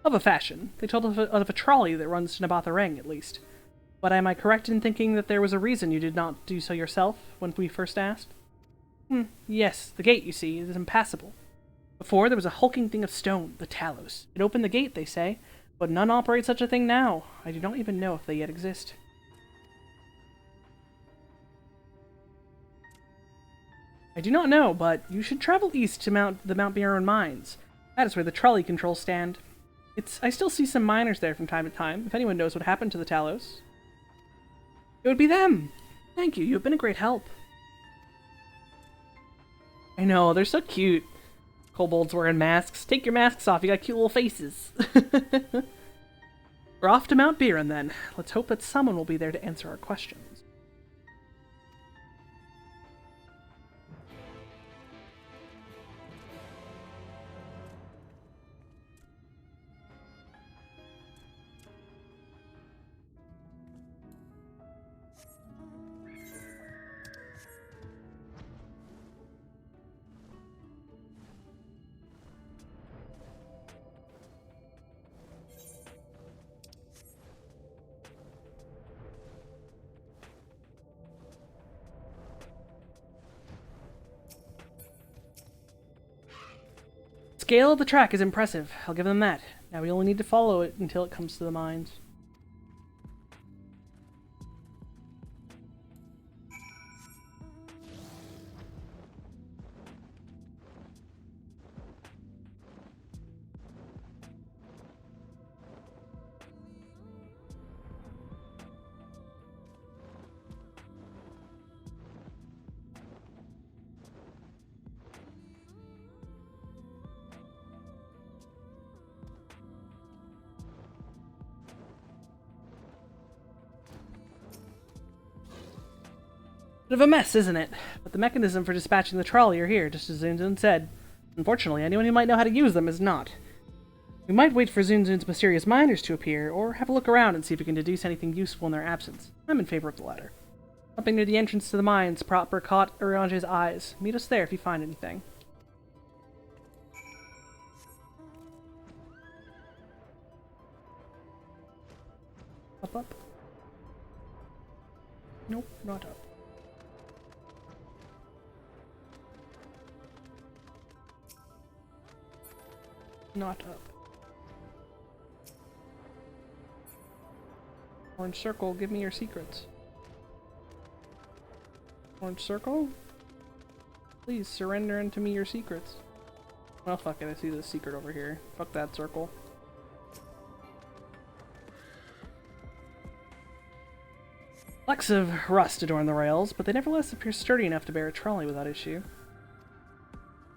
Of a fashion. They told of a trolley that runs to Nabatharang, at least. But am I correct in thinking that there was a reason you did not do so yourself, when we first asked? Yes, the gate, you see, is impassable. Before, there was a hulking thing of stone, the Talos. It opened the gate, they say, but none operate such a thing now. I do not even know if they yet exist. I do not know, but you should travel east to the Mount Buren mines. That is where the trolley controls stand. I still see some miners there from time to time, if anyone knows what happened to the Talos. It would be them! Thank you, you have been a great help. I know, they're so cute. Kobolds wearing masks. Take your masks off, you got cute little faces. We're off to Mount Buren then. Let's hope that someone will be there to answer our questions. Scale of the track is impressive, I'll give them that. Now we only need to follow it until it comes to the mines. Bit of a mess, isn't it? But the mechanism for dispatching the trolley are here, just as Zunzun said. Unfortunately, anyone who might know how to use them is not. We might wait for Zunzun's mysterious miners to appear, or have a look around and see if we can deduce anything useful in their absence. I'm in favor of the latter. Something near the entrance to the mines proper caught Uriange's eyes. Meet us there if you find anything. Up. Nope, not up. Not up. Orange circle, give me your secrets. Orange circle? Please surrender unto me your secrets. Well, fuck it. I see the secret over here. Fuck that circle. Flecks of rust adorn the rails, but they nevertheless appear sturdy enough to bear a trolley without issue.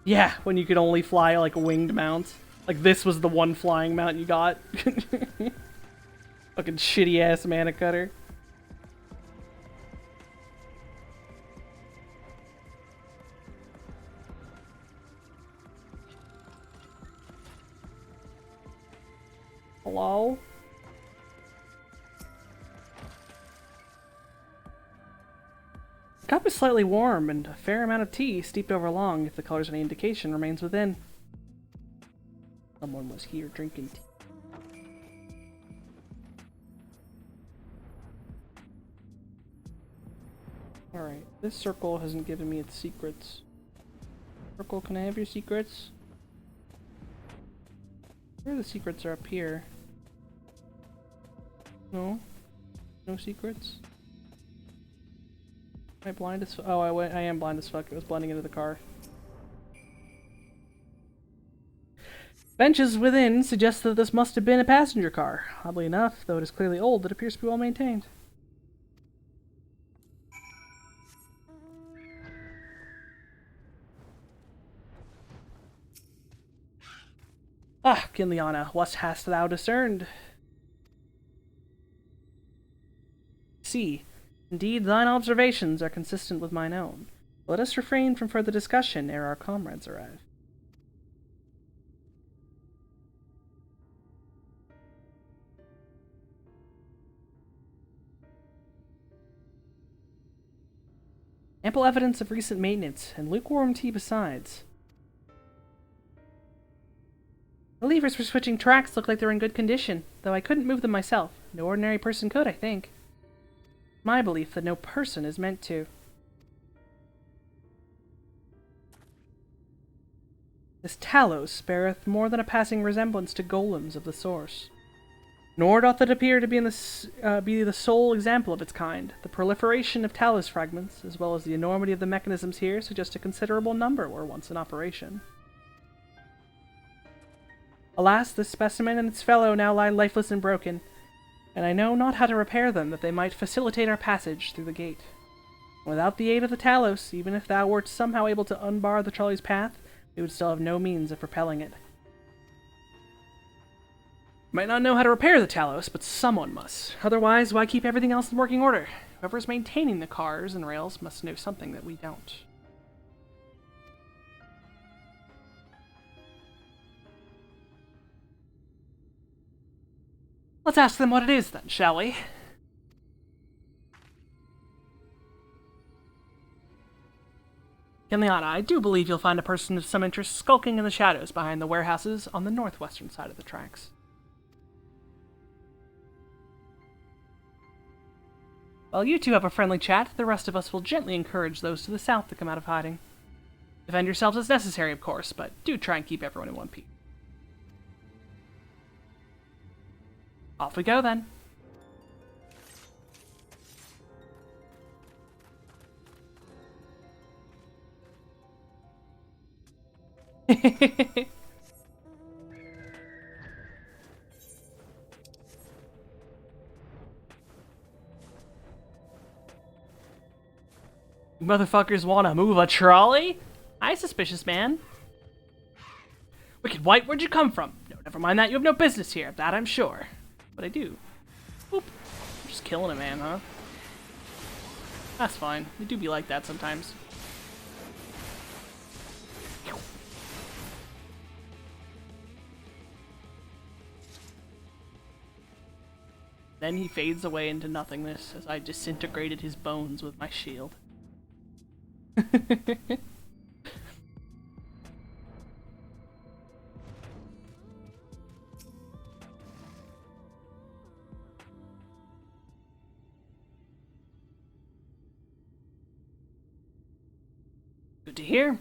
Yeah, when you could only fly like winged mounts. Like this was the one flying mount you got. Fucking shitty ass mana cutter. Hello? The cup is slightly warm, and a fair amount of tea, steeped over long, if the color's any indication, remains within. Someone was here drinking tea. Alright, this circle hasn't given me its secrets. Circle, can I have your secrets? Where the secrets are up here. No? No secrets? Am I blind as fuck? Oh, I am blind as fuck. It was blending into the car. Benches within suggest that this must have been a passenger car. Oddly enough, though it is clearly old, it appears to be well maintained. Ah, Kinliana, what hast thou discerned? See, indeed thine observations are consistent with mine own. Let us refrain from further discussion ere our comrades arrive. Ample evidence of recent maintenance, and lukewarm tea besides. The levers for switching tracks look like they're in good condition, though I couldn't move them myself. No ordinary person could, I think. My belief that no person is meant to. This Talos beareth more than a passing resemblance to golems of the source. Nor doth it appear to be the sole example of its kind. The proliferation of Talos fragments, as well as the enormity of the mechanisms here, suggest a considerable number were once in operation. Alas, this specimen and its fellow now lie lifeless and broken, and I know not how to repair them that they might facilitate our passage through the gate. Without the aid of the Talos, even if thou wert somehow able to unbar the trolley's path, we would still have no means of propelling it. Might not know how to repair the Talos, but someone must. Otherwise, why keep everything else in working order? Whoever's maintaining the cars and rails must know something that we don't. Let's ask them what it is then, shall we? Kinliana, I do believe you'll find a person of some interest skulking in the shadows behind the warehouses on the northwestern side of the tracks. While you two have a friendly chat, the rest of us will gently encourage those to the south to come out of hiding. Defend yourselves as necessary, of course, but do try and keep everyone in one piece. Off we go, then. Motherfuckers wanna move a trolley? Hi, suspicious man. Wicked White, where'd you come from? No, never mind that, you have no business here, that I'm sure. But I do. Boop. I'm just killing a man, huh? That's fine. They do be like that sometimes. Then he fades away into nothingness as I disintegrated his bones with my shield. Good to hear.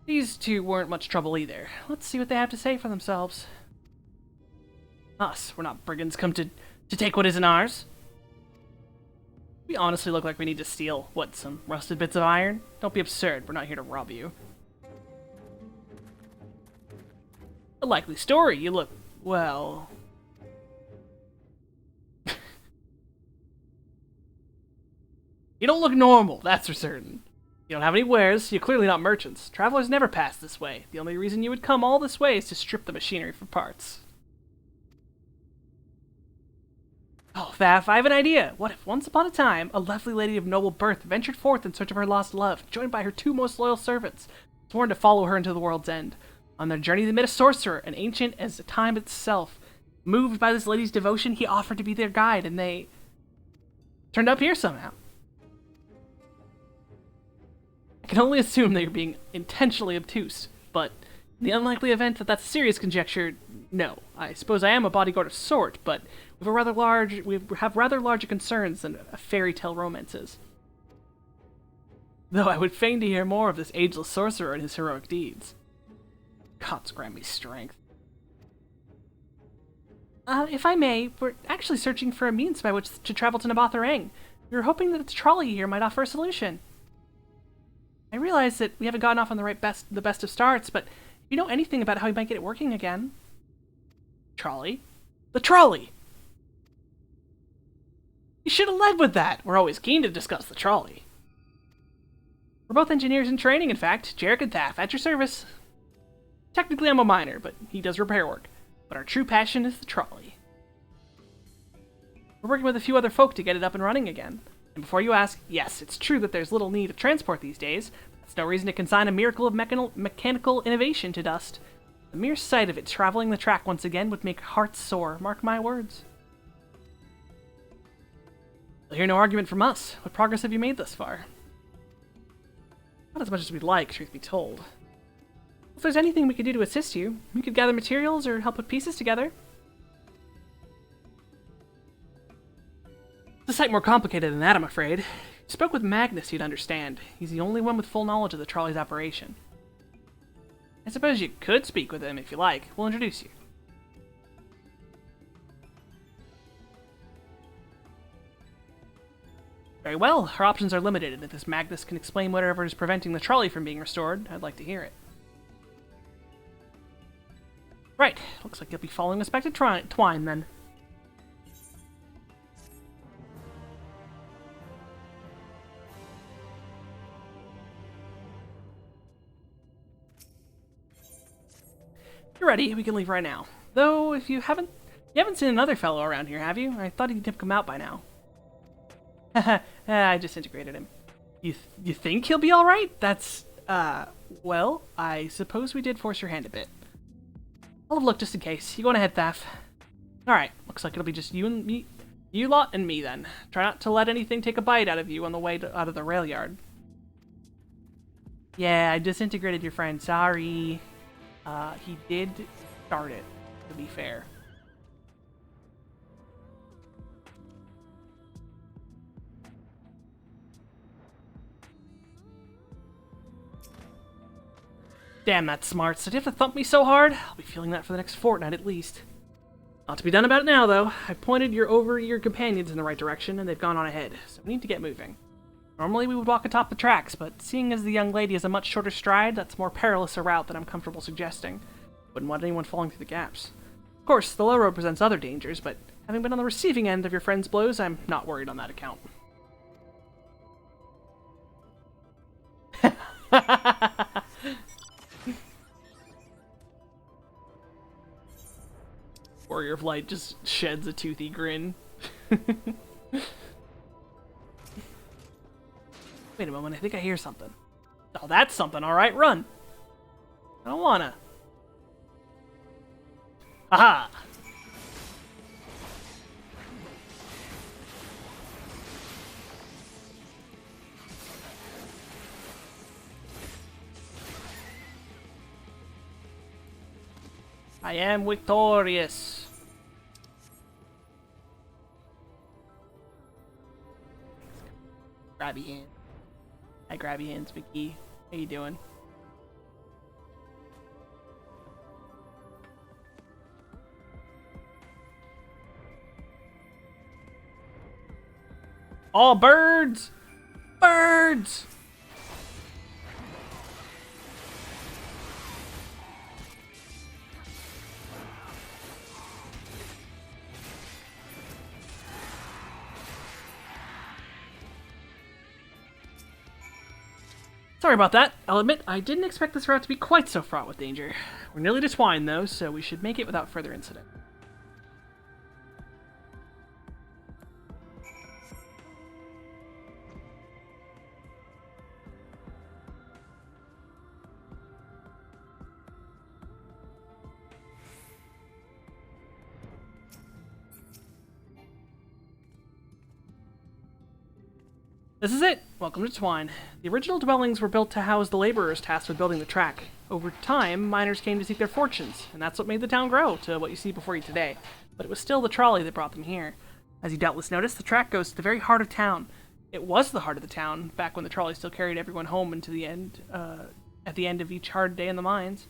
These two weren't much trouble either. Let's see what they have to say for themselves. Us, we're not brigands come to take what isn't ours. We honestly look like we need to steal, what, some rusted bits of iron? Don't be absurd, we're not here to rob you. likely story. You look, well... You don't look normal, that's for certain. You don't have any wares, you're clearly not merchants. Travelers never pass this way. The only reason you would come all this way is to strip the machinery for parts. Oh, Thaf, I have an idea. What if once upon a time, a lovely lady of noble birth ventured forth in search of her lost love, joined by her 2 most loyal servants, sworn to follow her into the world's end. On their journey they met a sorcerer, an ancient as time itself. Moved by this lady's devotion, he offered to be their guide, and they... turned up here somehow. I can only assume that you're being intentionally obtuse, but in the unlikely event that that's a serious conjecture, no. I suppose I am a bodyguard of sort, but we have rather larger concerns than fairy tale romances. Though I would fain to hear more of this ageless sorcerer and his heroic deeds. Gods grant me strength. If I may, we're actually searching for a means by which to travel to Nabatharang. We were hoping that the trolley here might offer a solution. I realize that we haven't gotten off on the best of starts, but if you know anything about how we might get it working again... Trolley? The trolley! You should have led with that! We're always keen to discuss the trolley. We're both engineers in training, in fact. Jarek and Thaf, at your service. Technically I'm a miner, but he does repair work. But our true passion is the trolley. We're working with a few other folk to get it up and running again. And before you ask, yes, it's true that there's little need of transport these days. That's no reason to consign a miracle of mechanical innovation to dust. The mere sight of it traveling the track once again would make hearts sore, mark my words. You'll hear no argument from us. What progress have you made thus far? Not as much as we'd like, truth be told. If there's anything we could do to assist you, we could gather materials or help put pieces together. It's a sight more complicated than that, I'm afraid. If you spoke with Magnus, you'd understand. He's the only one with full knowledge of the trolley's operation. I suppose you could speak with him if you like. We'll introduce you. Very well. Our options are limited, and if this Magnus can explain whatever is preventing the trolley from being restored, I'd like to hear it. Right. Looks like you'll be following us back to Twine, then. If you're ready, we can leave right now. Though, if you haven't seen another fellow around here, have you? I thought he'd have come out by now. Haha, I disintegrated him. You think he'll be alright? That's, well, I suppose we did force your hand a bit. I'll have a look just in case. You go on ahead, Thaf. Alright, looks like it'll be just you lot and me then. Try not to let anything take a bite out of you on the way out of the rail yard. Yeah, I disintegrated your friend, sorry. He did start it, to be fair. Damn, that's smart. So do you have to thump me so hard? I'll be feeling that for the next fortnight at least. Not to be done about it now, though. I pointed your over-eager companions in the right direction, and they've gone on ahead, so we need to get moving. Normally we would walk atop the tracks, but seeing as the young lady has a much shorter stride, that's more perilous a route than I'm comfortable suggesting. Wouldn't want anyone falling through the gaps. Of course, the low road presents other dangers, but having been on the receiving end of your friend's blows, I'm not worried on that account. Warrior of Light just sheds a toothy grin. Wait a moment, I think I hear something. Oh, that's something, alright, run! I don't wanna. Aha! I am victorious. Grabby hand. Hi, grabby hands, Vicky. How you doing? All birds! Birds! Sorry about that. I'll admit, I didn't expect this route to be quite so fraught with danger. We're nearly to Twine, though, so we should make it without further incident. This is it! Welcome to Twine. The original dwellings were built to house the laborers tasked with building the track. Over time, miners came to seek their fortunes, and that's what made the town grow to what you see before you today. But it was still the trolley that brought them here. As you doubtless noticed, the track goes to the very heart of town. It was the heart of the town, back when the trolley still carried everyone home into the end, at the end of each hard day in the mines.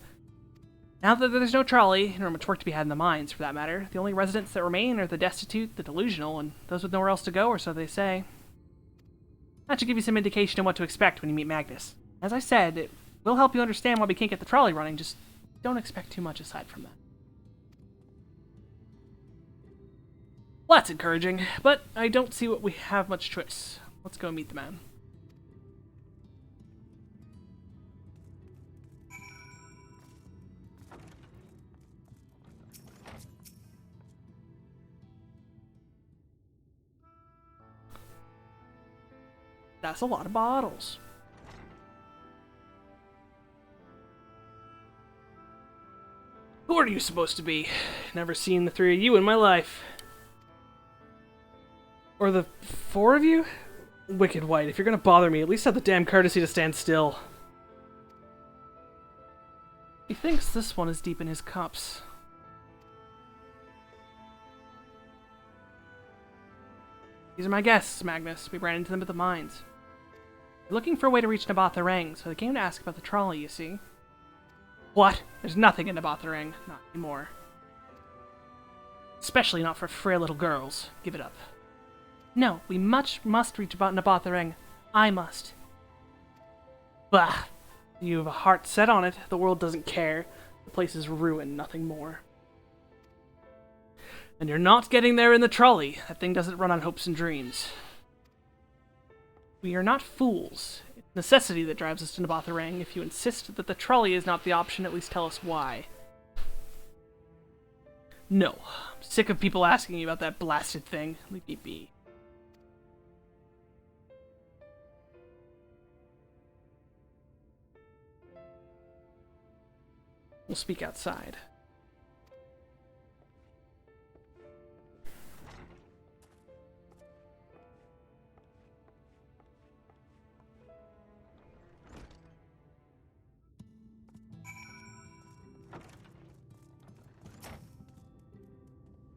Now that there's no trolley, nor much work to be had in the mines, for that matter, the only residents that remain are the destitute, the delusional, and those with nowhere else to go, or so they say. That should give you some indication of what to expect when you meet Magnus. As I said, it will help you understand why we can't get the trolley running, just don't expect too much aside from that. Well, that's encouraging, but I don't see what we have much choice. Let's go meet the man. That's a lot of bottles. Who are you supposed to be? Never seen the three of you in my life. Or the four of you? Wicked White, if you're gonna bother me, at least have the damn courtesy to stand still. He thinks this one is deep in his cups. These are my guests, Magnus. We ran into them at the mines. We're looking for a way to reach Nabatharang, so they came to ask about the trolley, you see. What? There's nothing in Nabatharang. Not anymore. Especially not for frail little girls. Give it up. No, we must reach about Nabatharang. I must. Bah! You have a heart set on it. The world doesn't care. The place is ruined, nothing more. And you're not getting there in the trolley. That thing doesn't run on hopes and dreams. We are not fools. It's necessity that drives us to Nabatharang. If you insist that the trolley is not the option, at least tell us why. No. I'm sick of people asking me about that blasted thing. Leave me be. We'll speak outside.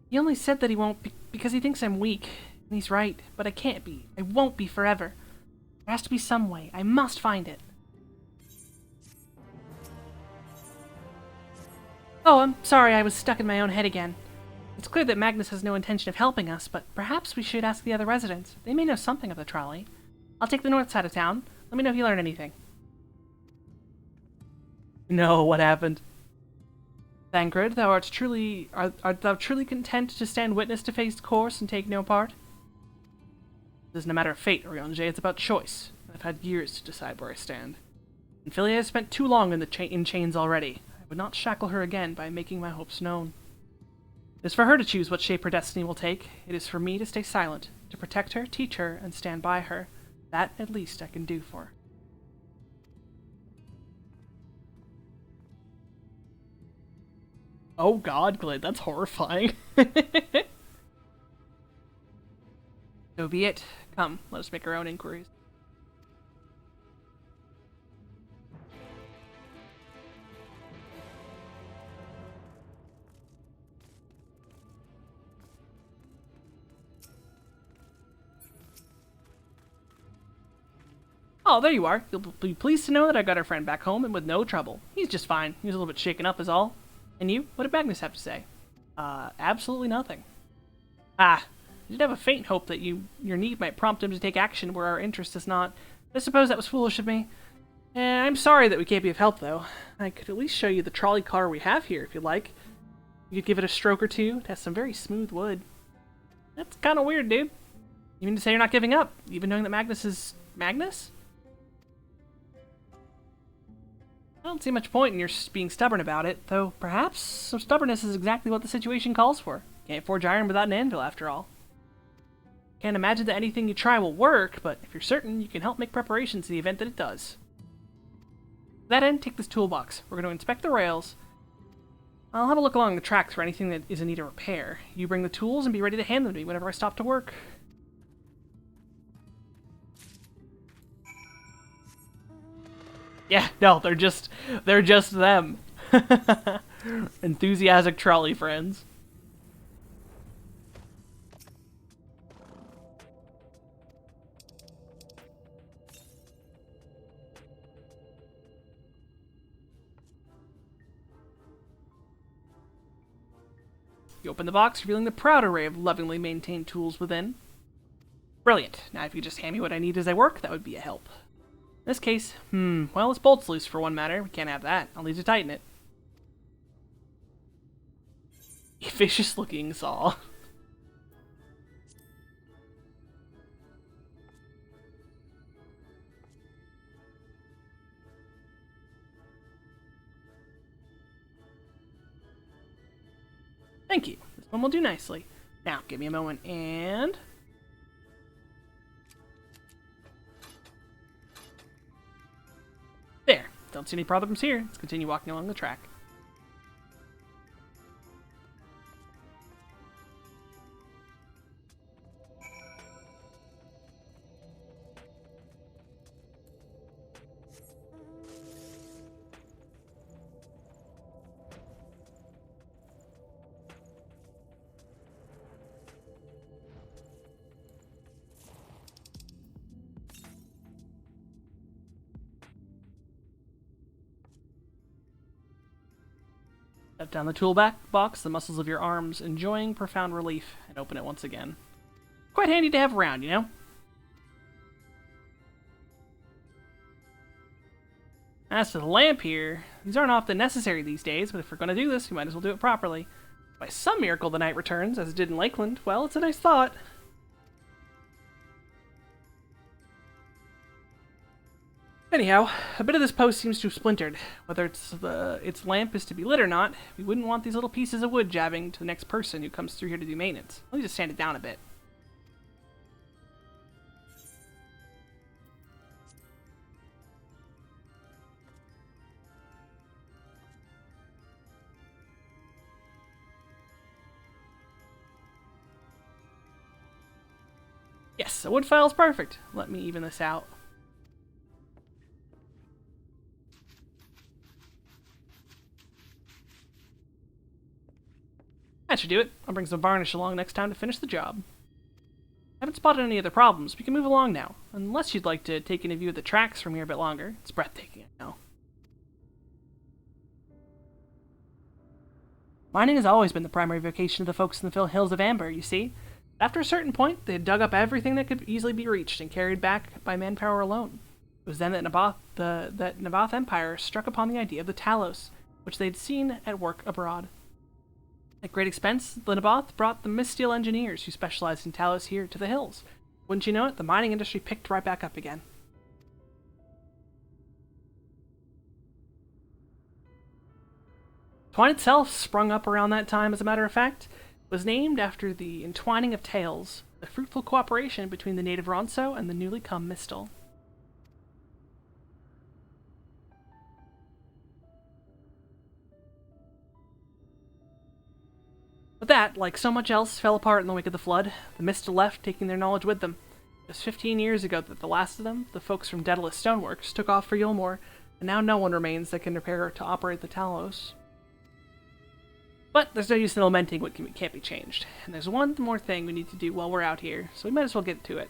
He only said that he won't because he thinks I'm weak. And he's right, but I can't be. I won't be forever. There has to be some way. I must find it. Oh, I'm sorry, I was stuck in my own head again. It's clear that Magnus has no intention of helping us, but perhaps we should ask the other residents. They may know something of the trolley. I'll take the north side of town. Let me know if you learn anything. No, what happened? Thancred, art thou truly content to stand witness to fate's course and take no part? It isn't a matter of fate, Orionje, it's about choice. I've had years to decide where I stand. And Philia has spent too long in chains already. I would not shackle her again by making my hopes known. It is for her to choose what shape her destiny will take. It is for me to stay silent, to protect her, teach her, and stand by her. That, at least, I can do for her. Oh god, Glade, that's horrifying. So be it. Come, let us make our own inquiries. Oh, there you are. You'll be pleased to know that I got our friend back home and with no trouble. He's just fine. He was a little bit shaken up is all. And you? What did Magnus have to say? Absolutely nothing. Ah, I did have a faint hope that your need might prompt him to take action where our interest is not. I suppose that was foolish of me. I'm sorry that we can't be of help, though. I could at least show you the trolley car we have here, if you'd like. You could give it a stroke or two. It has some very smooth wood. That's kind of weird, dude. You mean to say you're not giving up, even knowing that Magnus is... Magnus? I don't see much point in your being stubborn about it, though perhaps some stubbornness is exactly what the situation calls for. Can't forge iron without an anvil, after all. Can't imagine that anything you try will work, but if you're certain, you can help make preparations in the event that it does. To that end, take this toolbox. We're going to inspect the rails. I'll have a look along the tracks for anything that is in need of repair. You bring the tools and be ready to hand them to me whenever I stop to work. Yeah, no, they're just them. Enthusiastic trolley friends. You open the box, revealing the proud array of lovingly maintained tools within. Brilliant. Now if you just hand me what I need as I work, that would be a help. In this case, well, this bolt's loose for one matter. We can't have that. I'll need to tighten it. A vicious-looking saw. Thank you. This one will do nicely. Now, give me a moment and... There. Don't see any problems here. Let's continue walking along the track. Set down the tool box, the muscles of your arms enjoying profound relief, and open it once again. Quite handy to have around, you know? As for the lamp here, these aren't often necessary these days, but if we're going to do this, we might as well do it properly. By some miracle the night returns, as it did in Lakeland, well, it's a nice thought. Anyhow, a bit of this post seems to have splintered. Whether its lamp is to be lit or not, we wouldn't want these little pieces of wood jabbing to the next person who comes through here to do maintenance. Let me just sand it down a bit. Yes, a wood file's perfect. Let me even this out. That should do it. I'll bring some varnish along next time to finish the job. Haven't spotted any other problems. We can move along now. Unless you'd like to take in a view of the tracks from here a bit longer. It's breathtaking, I know. Mining has always been the primary vocation of the folks in the hills of Amber, you see. After a certain point, they had dug up everything that could easily be reached and carried back by manpower alone. It was then that the Naboth Empire struck upon the idea of the Talos, which they'd seen at work abroad. At great expense, the Naboth brought the Misteel engineers who specialized in Talos here to the hills. Wouldn't you know it, the mining industry picked right back up again. Twine itself sprung up around that time, as a matter of fact. It was named after the entwining of tales, the fruitful cooperation between the native Ronso and the newly come Misteel. But that, like so much else, fell apart in the wake of the flood. The Misteel left, taking their knowledge with them. It was 15 years ago that the last of them, the folks from Daedalus Stoneworks, took off for Yulmore, and now no one remains that can repair to operate the Talos. But there's no use in lamenting what can't be changed. And there's one more thing we need to do while we're out here, so we might as well get to it.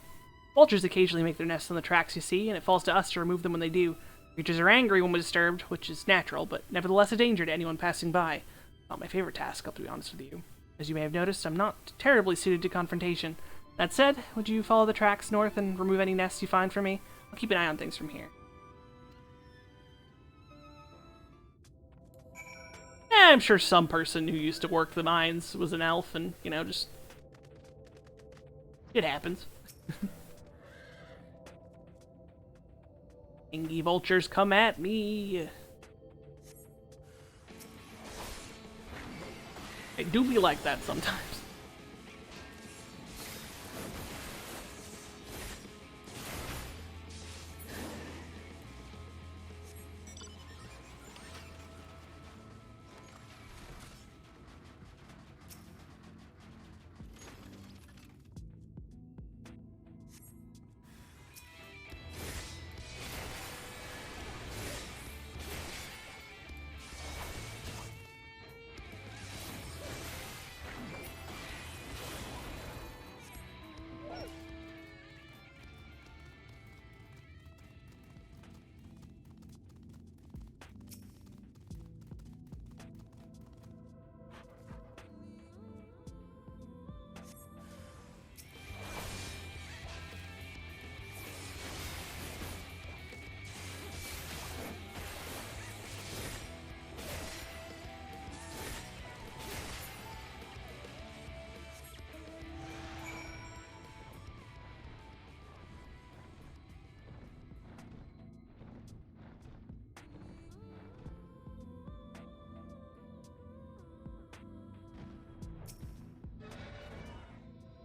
Vultures occasionally make their nests on the tracks, you see, and it falls to us to remove them when they do. Creatures are angry when we're disturbed, which is natural, but nevertheless a danger to anyone passing by. Not my favorite task, I'll be honest with you. As you may have noticed, I'm not terribly suited to confrontation. That said, would you follow the tracks north and remove any nests you find for me? I'll keep an eye on things from here. I'm sure some person who used to work the mines was an elf and, you know, just... It happens. Angy vultures come at me. It do be like that sometimes.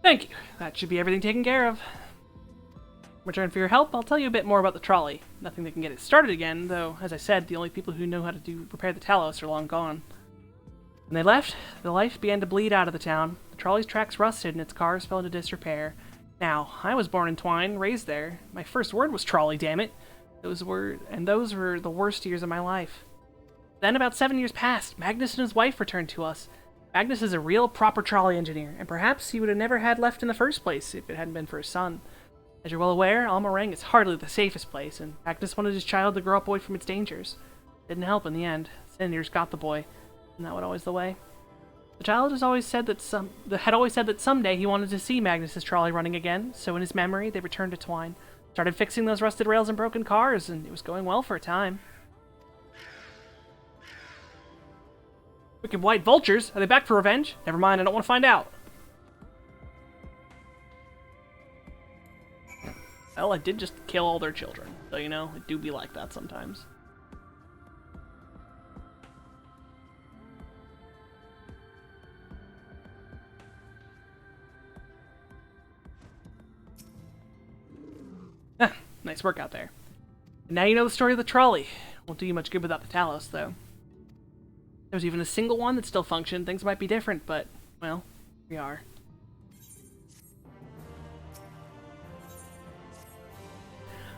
Thank you. That should be everything taken care of. In return for your help, I'll tell you a bit more about the trolley. Nothing that can get it started again, though, as I said, the only people who know how to repair the Talos are long gone. When they left, the life began to bleed out of the town. The trolley's tracks rusted and its cars fell into disrepair. Now, I was born in Twine, raised there. My first word was trolley, damn it. Those were the worst years of my life. Then, about 7 years passed. Magnus and his wife returned to us. Magnus is a real proper trolley engineer, and perhaps he would have never had left in the first place if it hadn't been for his son. As you're well aware, Almarang is hardly the safest place, and Magnus wanted his child to grow up away from its dangers. Didn't help in the end. Senators got the boy. Isn't that always the way? The child had always said that someday he wanted to see Magnus's trolley running again, so in his memory they returned to Twine, started fixing those rusted rails and broken cars, and it was going well for a time. Wicked white vultures? Are they back for revenge? Never mind, I don't want to find out. Well, I did just kill all their children, so you know, it do be like that sometimes. Ah, nice work out there. And now you know the story of the trolley. Won't do you much good without the Talos, though. If there's even a single one that still functioned, things might be different, but, well, we are.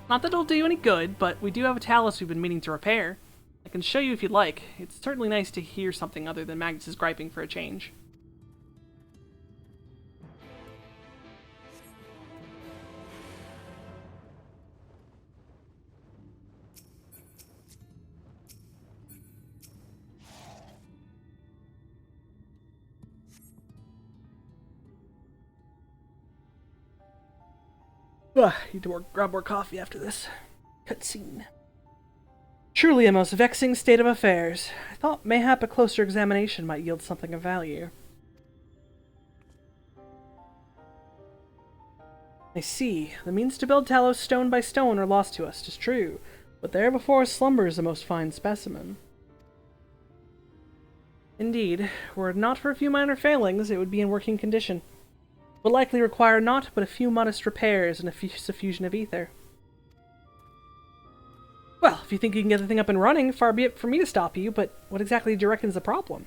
Not that it'll do you any good, but we do have a Talos we've been meaning to repair. I can show you if you'd like. It's certainly nice to hear something other than Magnus's griping for a change. Need to grab more coffee after this cutscene. Truly a most vexing state of affairs. I thought mayhap a closer examination might yield something of value. I see. The means to build Talos stone by stone are lost to us, 'tis true, but there before us slumbers a most fine specimen. Indeed, were it not for a few minor failings, it would be in working condition. Would likely require naught but a few modest repairs and a suffusion of ether. Well, if you think you can get the thing up and running, far be it for me to stop you, but what exactly do you reckon is the problem?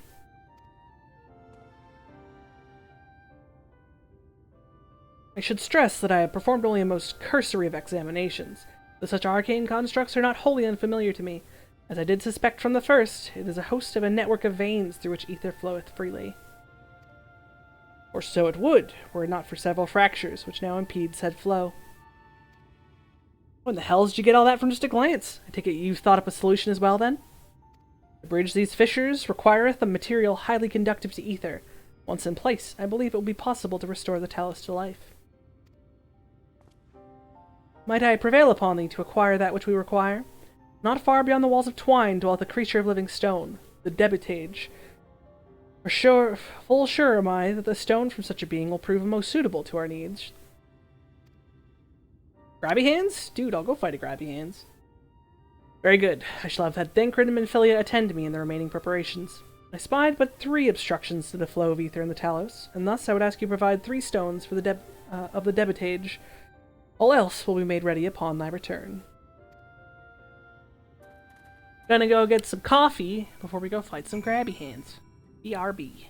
I should stress that I have performed only a most cursory of examinations, though such arcane constructs are not wholly unfamiliar to me. As I did suspect from the first, it is a host of a network of veins through which ether floweth freely. Or so it would, were it not for several fractures, which now impede said flow. When the hell did you get all that from just a glance? I take it you've thought up a solution as well, then? To bridge these fissures requireth a material highly conductive to ether. Once in place, I believe it will be possible to restore the Talos to life. Might I prevail upon thee to acquire that which we require? Not far beyond the walls of Twine dwelleth a creature of living stone, the Debitage. Full sure am I that the stone from such a being will prove most suitable to our needs. Grabby hands? Dude, I'll go fight a grabby hands. Very good. I shall have had Thancred and Minfilia attend to me in the remaining preparations. I spied but 3 obstructions to the flow of ether in the Talos, and thus I would ask you to provide 3 stones for the of the debitage. All else will be made ready upon thy return. Gonna go get some coffee before we go fight some grabby hands. BRB.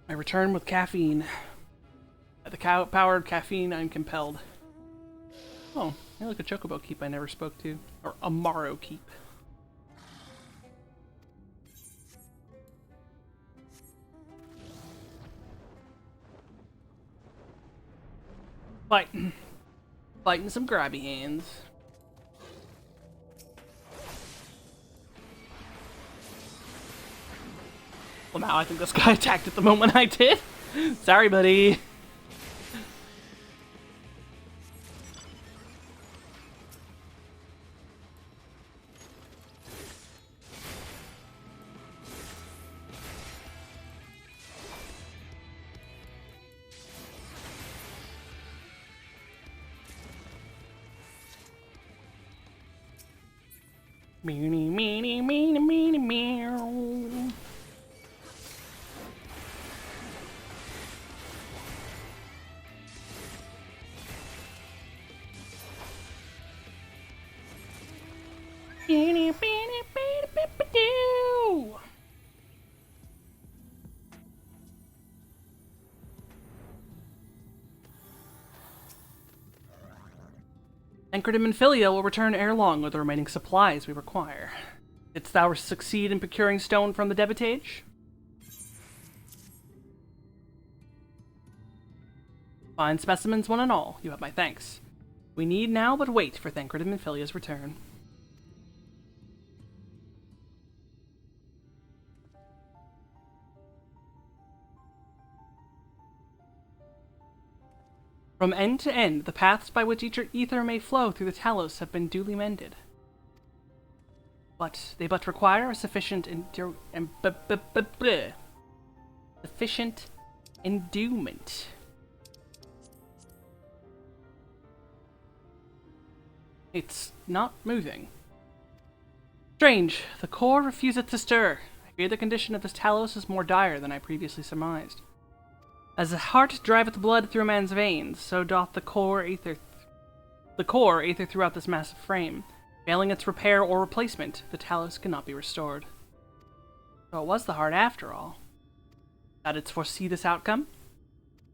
I return with caffeine. At the power of caffeine, I'm compelled. Oh, hey, look, a chocobo keep I never spoke to. Or Amaro keep. Fighting. Fighting some grabby hands. Well, now I think this guy attacked at the moment I did. Sorry, buddy. Meanie, meanie, meanie, meanie, meow. Tancredum and Philia will return ere long with the remaining supplies we require. Didst thou succeed in procuring stone from the Debitage? Fine specimens, one and all. You have my thanks. We need now but wait for Tancredum and Philia's return. From end to end, the paths by which ether may flow through the Talos have been duly mended. But they require a sufficient sufficient endowment. It's not moving. Strange, the core refuseth to stir. I fear the condition of this Talos is more dire than I previously surmised. As the heart driveth blood through a man's veins, so doth the core aether throughout this massive frame. Failing its repair or replacement, the Talos cannot be restored. So it was the heart after all. Thou didst foresee this outcome?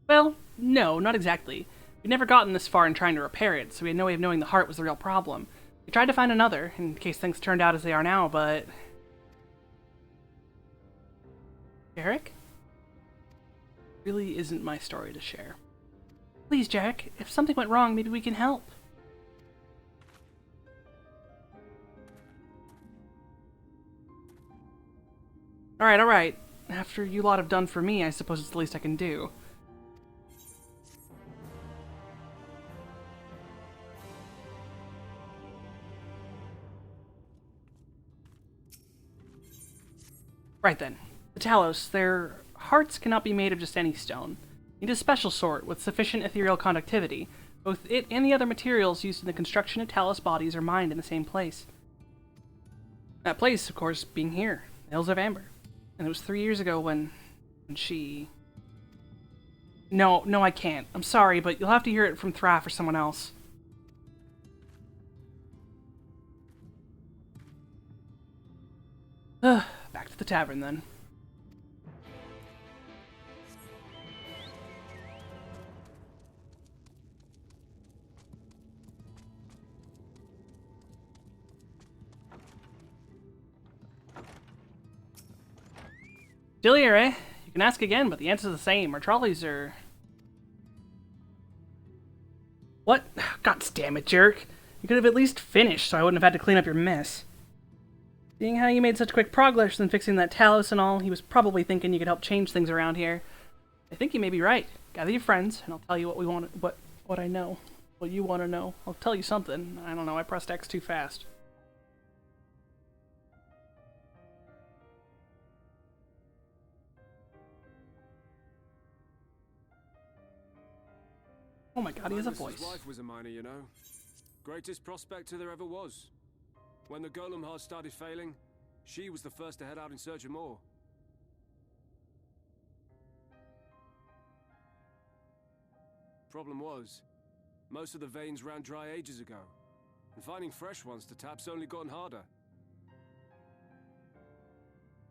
Well, no, not exactly. We'd never gotten this far in trying to repair it, so we had no way of knowing the heart was the real problem. We tried to find another, in case things turned out as they are now, but... Jarek? Really isn't my story to share. Please, Jarek, if something went wrong, maybe we can help. Alright. After you lot have done for me, I suppose it's the least I can do. Right then. The Talos, their hearts cannot be made of just any stone. Need a special sort with sufficient ethereal conductivity. Both it and the other materials used in the construction of Talos bodies are mined in the same place. That place, of course, being here, the Hills of Amber. And it was 3 years ago when she... No, I can't. I'm sorry, but you'll have to hear it from Thraff or someone else. Back to the tavern, then. Still here, eh? You can ask again, but the answer's the same. Our trolleys are... What? God damn it, jerk. You could have at least finished, so I wouldn't have had to clean up your mess. Seeing how you made such quick progress in fixing that Talos and all, he was probably thinking you could help change things around here. I think you may be right. Gather your friends, and I'll tell you what we want. What I know. What you want to know. I'll tell you something. I don't know. I pressed X too fast. Oh my god, he has a voice. Magnus's wife was a miner, you know. Greatest prospector there ever was. When the golem heart started failing, she was the first to head out in search of more. Problem was, most of the veins ran dry ages ago, and finding fresh ones to tap's only gotten harder.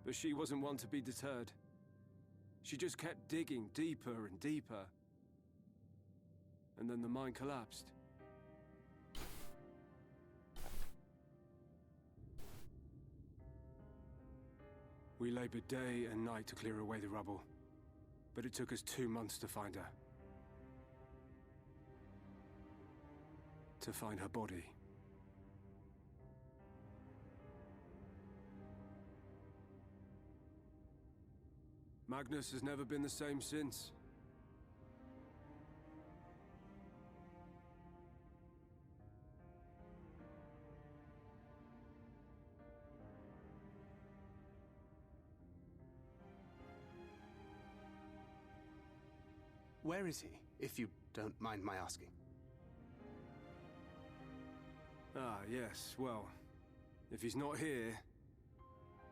But she wasn't one to be deterred. She just kept digging deeper and deeper. And then the mine collapsed. We labored day and night to clear away the rubble, but it took us 2 months to find her. To find her body. Magnus has never been the same since. Where is he, if you don't mind my asking? Ah, yes, well, if he's not here,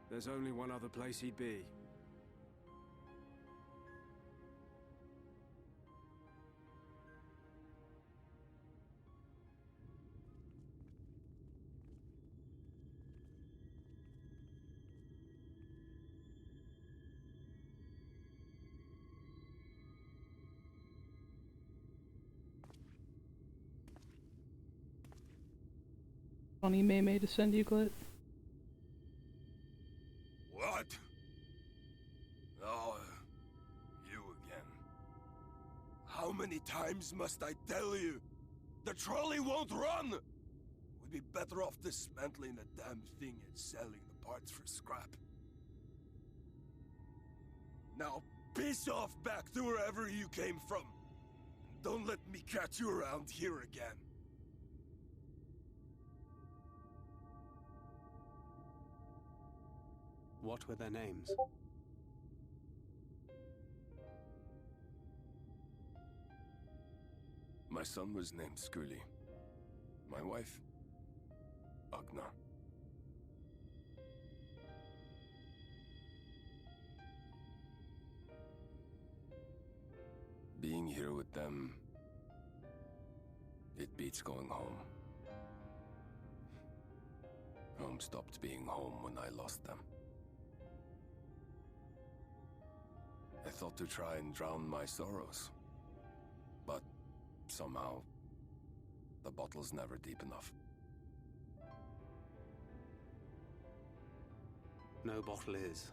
there's only one other place he'd be. Funny May to send you, Glit. What? Oh, you again. How many times must I tell you? The trolley won't run! We'd be better off dismantling the damn thing and selling the parts for scrap. Now, piss off back to wherever you came from. Don't let me catch you around here again. What were their names? My son was named Skuli. My wife, Agna. Being here with them, it beats going home. Home stopped being home when I lost them. I thought to try and drown my sorrows, but somehow the bottle's never deep enough. No bottle is.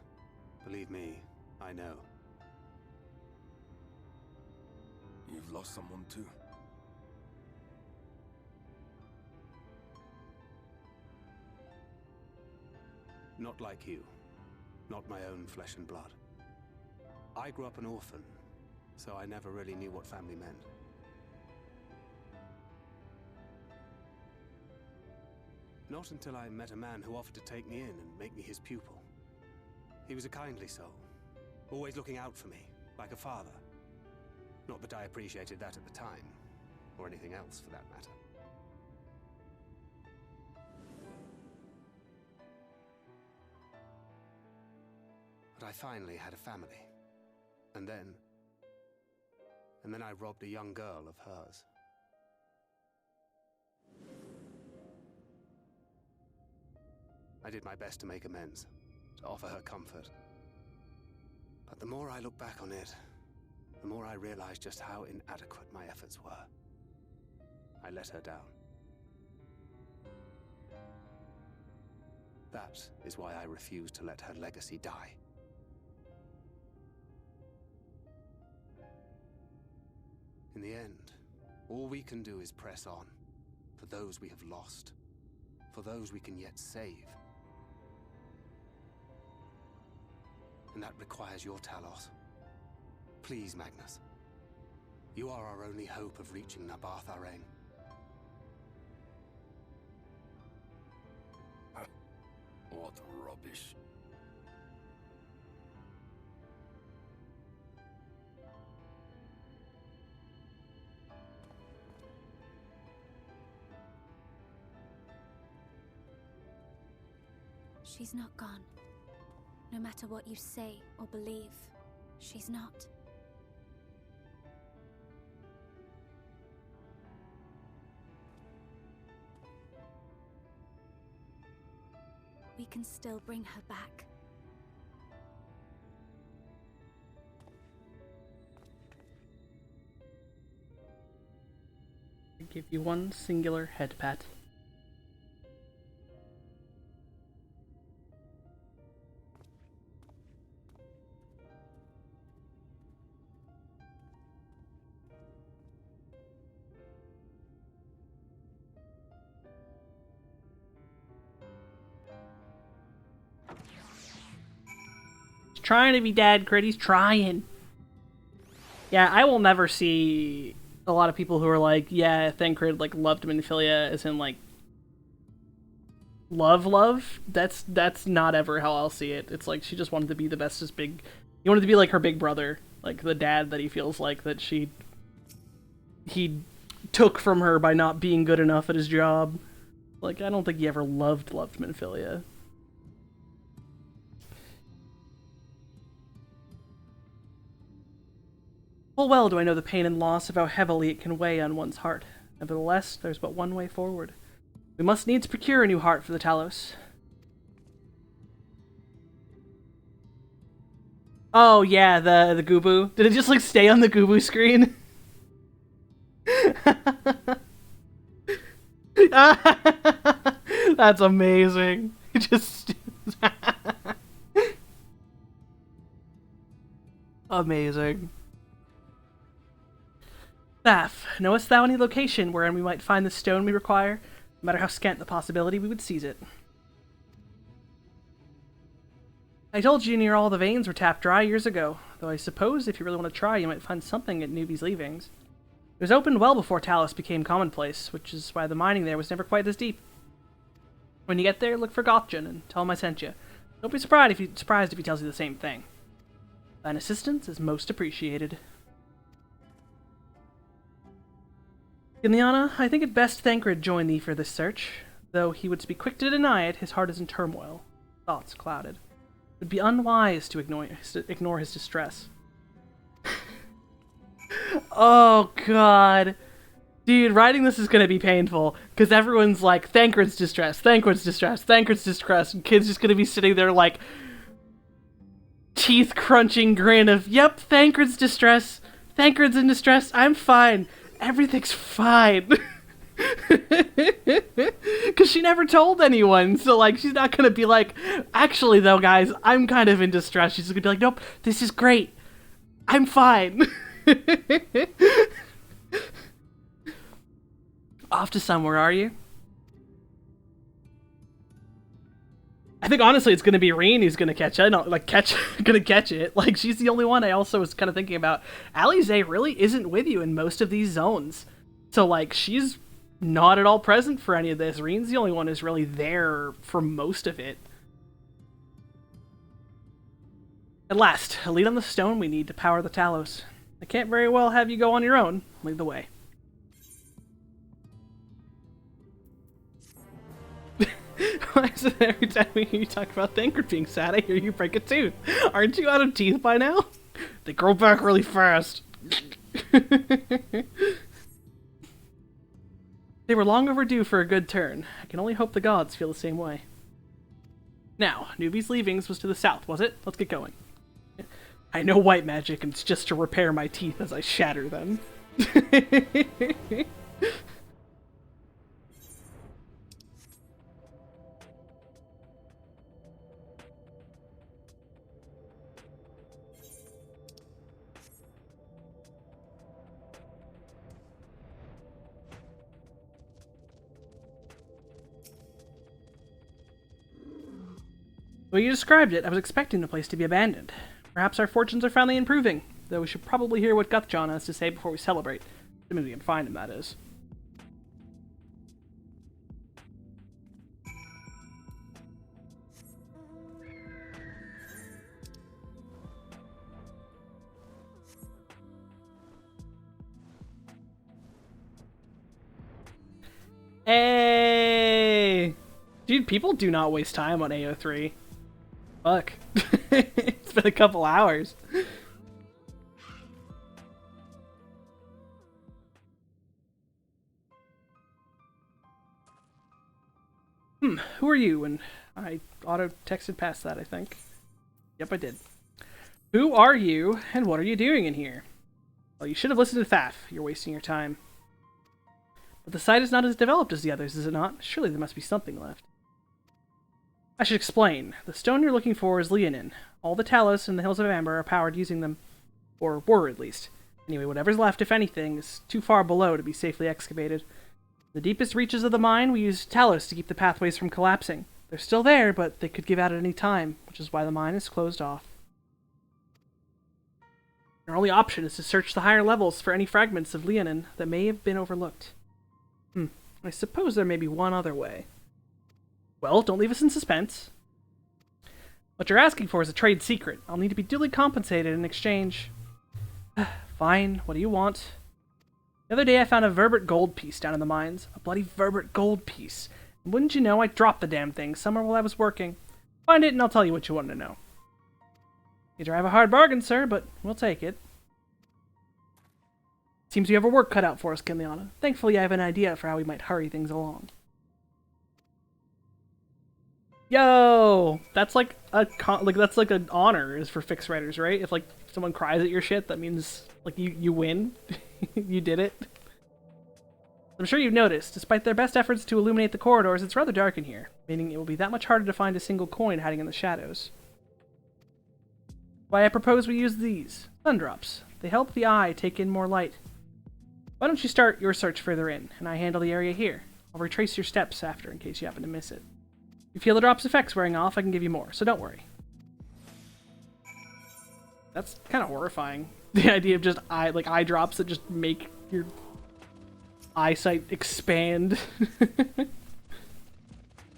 Believe me, I know. You've lost someone too. Not like you. Not my own flesh and blood. I grew up an orphan, so I never really knew what family meant. Not until I met a man who offered to take me in and make me his pupil. He was a kindly soul, always looking out for me, like a father. Not that I appreciated that at the time, or anything else for that matter. But I finally had a family. And then I robbed a young girl of hers. I did my best to make amends, to offer her comfort. But the more I look back on it, the more I realize just how inadequate my efforts were. I let her down. That is why I refuse to let her legacy die. In the end, all we can do is press on, for those we have lost, for those we can yet save. And that requires your Talos. Please, Magnus. You are our only hope of reaching Nabarth Arang. What rubbish. She's not gone. No matter what you say or believe, she's not. We can still bring her back. I give you one singular head pat. Trying to be dad, Crit. He's trying. Yeah, I will never see a lot of people who are like, yeah, Thancred like loved Minfilia as in like love. That's not ever how I'll see it. It's like she just wanted to be the bestest big. He wanted to be like her big brother, like the dad that he feels like that he took from her by not being good enough at his job. Like I don't think he ever loved Minfilia. Full well do I know the pain and loss of how heavily it can weigh on one's heart. Nevertheless, there's but one way forward. We must needs procure a new heart for the Talos. Oh yeah, the Gubu. Did it just like stay on the Gubu screen? That's amazing. Just amazing. Thaf, knowest thou any location wherein we might find the stone we require? No matter how scant the possibility, we would seize it. I told you near all the veins were tapped dry years ago, though I suppose if you really want to try, you might find something at Newbie's leavings. It was opened well before Talos became commonplace, which is why the mining there was never quite this deep. When you get there, look for Gothjan and tell him I sent you. Don't be surprised if he tells you the same thing. Thine assistance is most appreciated. Gilliana, I think it best Thancred join thee for this search. Though he would be quick to deny it, his heart is in turmoil. Thoughts clouded. It would be unwise to ignore his distress. Oh, God. Dude, writing this is gonna be painful, because everyone's like, Thancred's distress, Thancred's distress, Thancred's distress, and kid's just gonna be sitting there like, teeth-crunching grin of, yep, Thancred's distress, Thancred's in distress, I'm fine, everything's fine. Because she never told anyone, so like, she's not gonna be like, actually though, guys, I'm kind of in distress. She's gonna be like, nope, this is great, I'm fine. Off to somewhere, are you? I think honestly it's gonna be Reen who's gonna catch it. Gonna catch it. Like, she's the only one I also was kind of thinking about. Alize really isn't with you in most of these zones. So like, she's not at all present for any of this. Reen's the only one who's really there for most of it. At last, a lead on the stone we need to power the Talos. I can't very well have you go on your own. Lead the way. Why is it every time you talk about Thancred being sad, I hear you break a tooth? Aren't you out of teeth by now? They grow back really fast. They were long overdue for a good turn. I can only hope the gods feel the same way. Now, Newbie's leavings was to the south, was it? Let's get going. I know white magic, and it's just to repair my teeth as I shatter them. The way you described it, I was expecting the place to be abandoned. Perhaps our fortunes are finally improving, though we should probably hear what Gothjan has to say before we celebrate. Assuming we can find him, that is. Hey! Dude, people do not waste time on AO3. Fuck. It's been a couple hours. Who are you? And I auto-texted past that, I think. Yep, I did. Who are you, and what are you doing in here? Well, you should have listened to Thaf. You're wasting your time. But the site is not as developed as the others, is it not? Surely there must be something left. I should explain. The stone you're looking for is Leonin. All the Talos in the Hills of Amber are powered using them. Or were, at least. Anyway, whatever's left, if anything, is too far below to be safely excavated. The deepest reaches of the mine, we use Talos to keep the pathways from collapsing. They're still there, but they could give out at any time, which is why the mine is closed off. Our only option is to search the higher levels for any fragments of Leonin that may have been overlooked. I suppose there may be one other way. Well, don't leave us in suspense. What you're asking for is a trade secret. I'll need to be duly compensated in exchange. Fine, what do you want? The other day I found a Verbert gold piece down in the mines. A bloody Verbert gold piece. And wouldn't you know, I dropped the damn thing somewhere while I was working. Find it and I'll tell you what you want to know. You drive a hard bargain, sir, but we'll take it. Seems you have our work cut out for us, Kinliana. Thankfully, I have an idea for how we might hurry things along. Yo, that's like that's like an honor is for fixed writers, right? If like someone cries at your shit, that means like you win, you did it. I'm sure you've noticed, despite their best efforts to illuminate the corridors, it's rather dark in here, meaning it will be that much harder to find a single coin hiding in the shadows. Why I propose we use these. Sundrops. They help the eye take in more light. Why don't you start your search further in, and I handle the area here. I'll retrace your steps after, in case you happen to miss it. If you feel the drop's effects wearing off, I can give you more, so don't worry. That's kind of horrifying. The idea of just eye drops that just make your eyesight expand.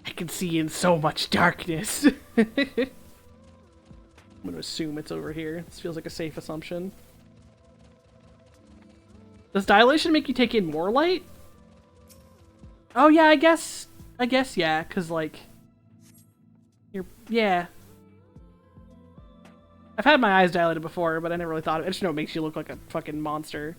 I can see in so much darkness. I'm gonna assume it's over here. This feels like a safe assumption. Does dilation make you take in more light? Oh yeah, I guess yeah, cause like yeah. I've had my eyes dilated before, but I never really thought of it. I just know it makes you look like a fucking monster.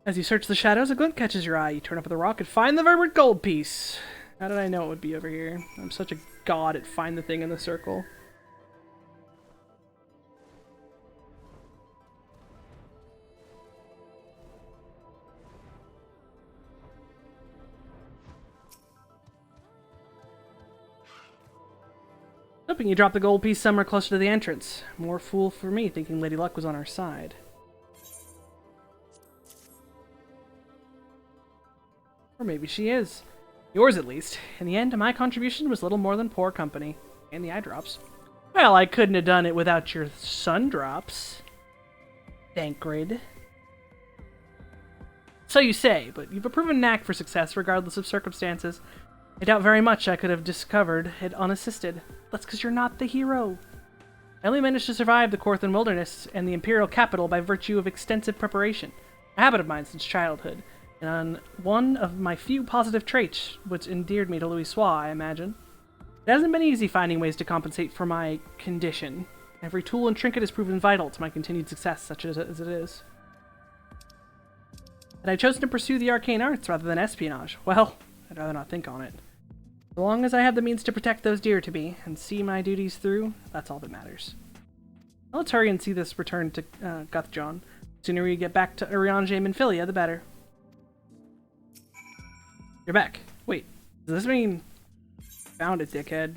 As you search the shadows, a glint catches your eye. You turn up at the rock and find the vibrant gold piece. How did I know it would be over here? I'm such a god at find the thing in the circle. Hoping you dropped the gold piece somewhere closer to the entrance. More fool for me thinking Lady Luck was on our side. Or maybe she is. Yours, at least. In the end, my contribution was little more than poor company. And the eye drops. Well, I couldn't have done it without your sun drops. Thancred. So you say, but you've a proven knack for success regardless of circumstances. I doubt very much I could have discovered it unassisted. That's because you're not the hero. I only managed to survive the Korthan wilderness and the Imperial capital by virtue of extensive preparation. A habit of mine since childhood. And on one of my few positive traits, which endeared me to Louisoix, I imagine. It hasn't been easy finding ways to compensate for my condition. Every tool and trinket has proven vital to my continued success, such as it is. Had I chosen to pursue the arcane arts rather than espionage, well, I'd rather not think on it. As long as I have the means to protect those dear to me, and see my duties through, that's all that matters. Now let's hurry and see this return to Guthjon. The sooner we get back to Urianger Minfilia, the better. You're back. Wait, does this mean... Found it, dickhead.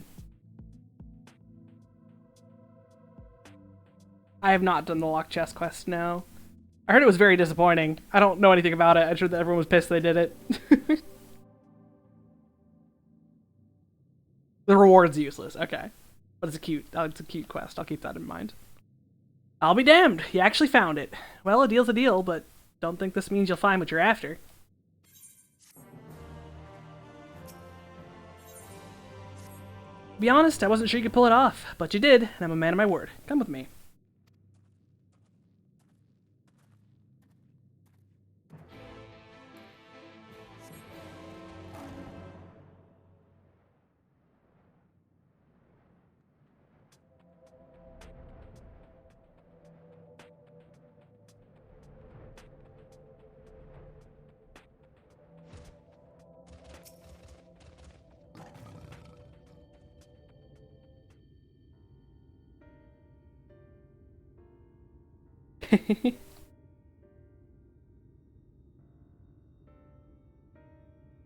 I have not done the lock chest quest now. I heard it was very disappointing. I don't know anything about it. I heard that everyone was pissed they did it. The reward's useless. Okay. But it's a cute quest. I'll keep that in mind. I'll be damned. You actually found it. Well, a deal's a deal, but don't think this means you'll find what you're after. To be honest, I wasn't sure you could pull it off, but you did, and I'm a man of my word. Come with me.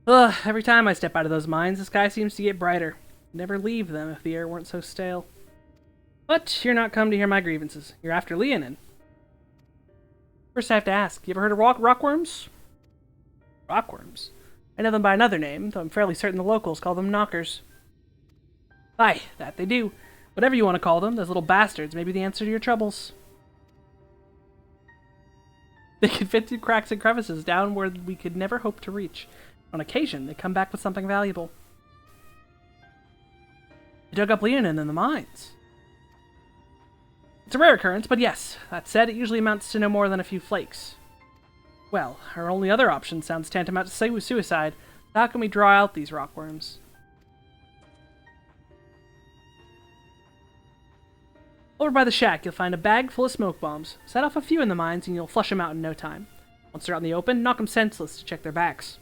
Ugh, every time I step out of those mines, the sky seems to get brighter. I'd never leave them if the air weren't so stale. But you're not come to hear my grievances. You're after Leonin. First I have to ask, you ever heard of rockworms? Rockworms? I know them by another name, though I'm fairly certain the locals call them knockers. Aye, that they do. Whatever you want to call them, those little bastards may be the answer to your troubles. They can fit through cracks and crevices down where we could never hope to reach. On occasion, they come back with something valuable. They dug up Leonin in the mines. It's a rare occurrence, but yes. That said, it usually amounts to no more than a few flakes. Well, our only other option sounds tantamount to suicide. How can we draw out these rockworms? Over by the shack, you'll find a bag full of smoke bombs. Set off a few in the mines and you'll flush them out in no time. Once they're out in the open, knock them senseless to check their backs.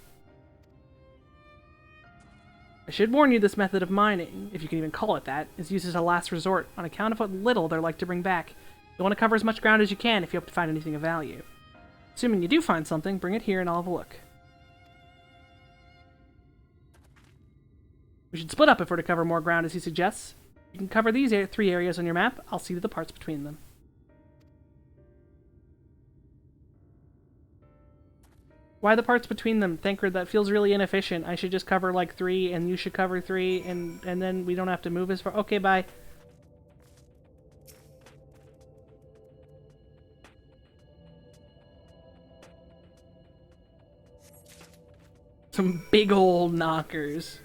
I should warn you, this method of mining, if you can even call it that, is used as a last resort on account of what little they're like to bring back. You'll want to cover as much ground as you can if you hope to find anything of value. Assuming you do find something, bring it here and I'll have a look. We should split up if we're to cover more ground as he suggests. You can cover these 3 areas on your map. I'll see to the parts between them. Why the parts between them? Thancred, that feels really inefficient. I should just cover like 3 and you should cover 3 and then we don't have to move as far. Okay, bye. Some big old knockers.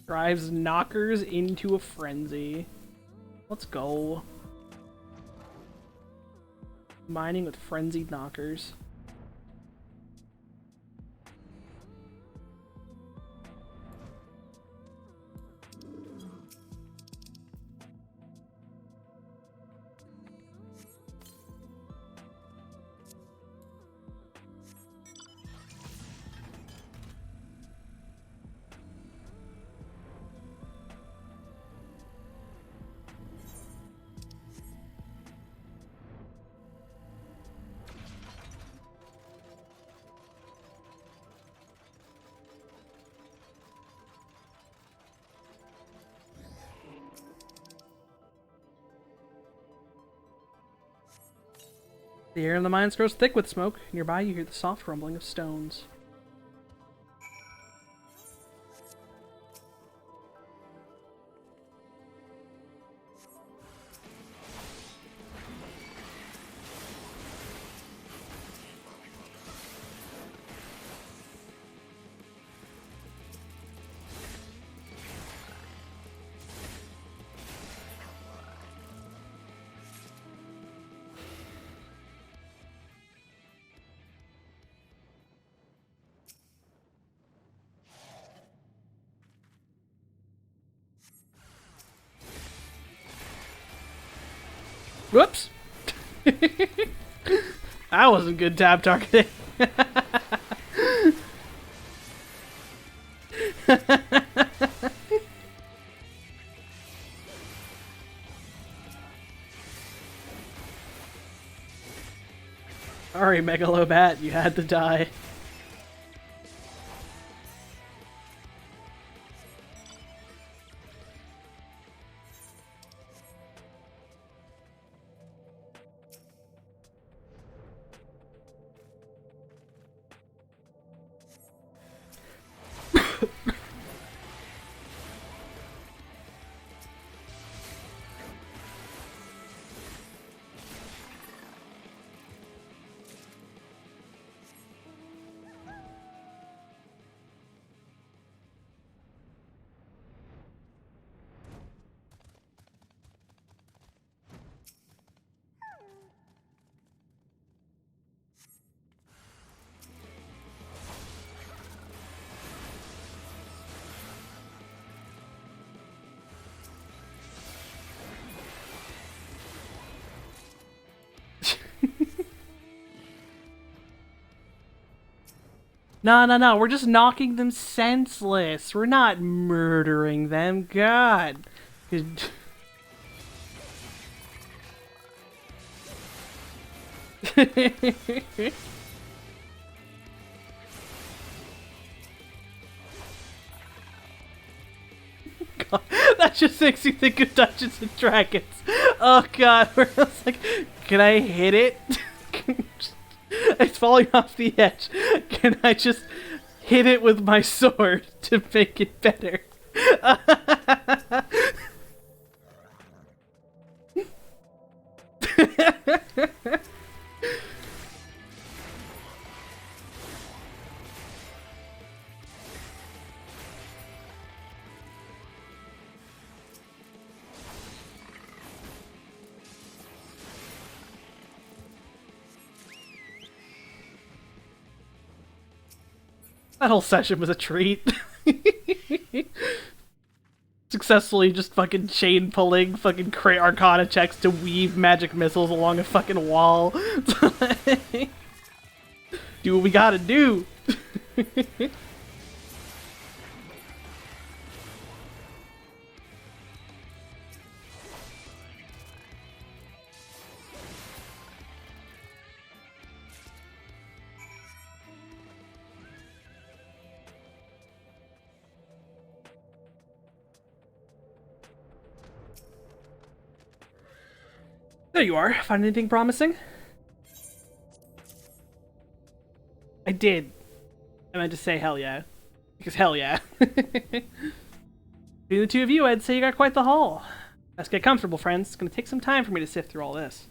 Drives knockers into a frenzy. Let's go. Mining with frenzied knockers. The air in the mines grows thick with smoke. Nearby you hear the soft rumbling of stones. Whoops! That wasn't good tab targeting. Sorry, Megalobat, you had to die. No, we're just knocking them senseless. We're not murdering them. God. God, that just makes you think of Dungeons and Dragons. Oh God, where I was like, can I hit it? It's falling off the edge. Can I just hit it with my sword to make it better? That whole session was a treat. It's successfully just fucking chain pulling fucking Arcana checks to weave magic missiles along a fucking wall. Do what we gotta do. There you are. Find anything promising? I did. I meant to say hell yeah. Because hell yeah. Between the two of you, I'd say you got quite the haul. Let's get comfortable, friends. It's gonna take some time for me to sift through all this.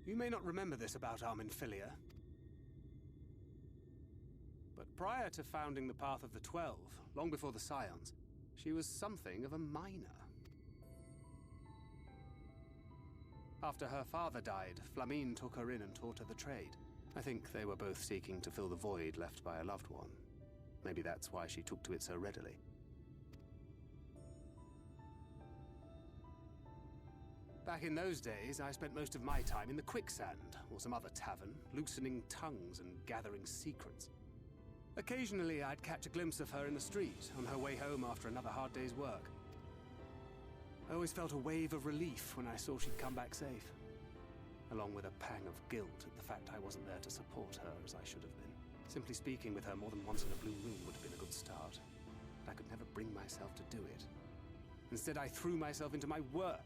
You may not remember this about Arminfilia, but prior to founding the Path of the 12, long before the Scions, she was something of a miner. After her father died, Flamine took her in and taught her the trade. I think they were both seeking to fill the void left by a loved one. Maybe that's why she took to it so readily. Back in those days, I spent most of my time in the Quicksand, or some other tavern, loosening tongues and gathering secrets. Occasionally, I'd catch a glimpse of her in the street, on her way home after another hard day's work. I always felt a wave of relief when I saw she'd come back safe, along with a pang of guilt at the fact I wasn't there to support her as I should have been. Simply speaking with her more than once in a blue moon would have been a good start, but I could never bring myself to do it. Instead, I threw myself into my work,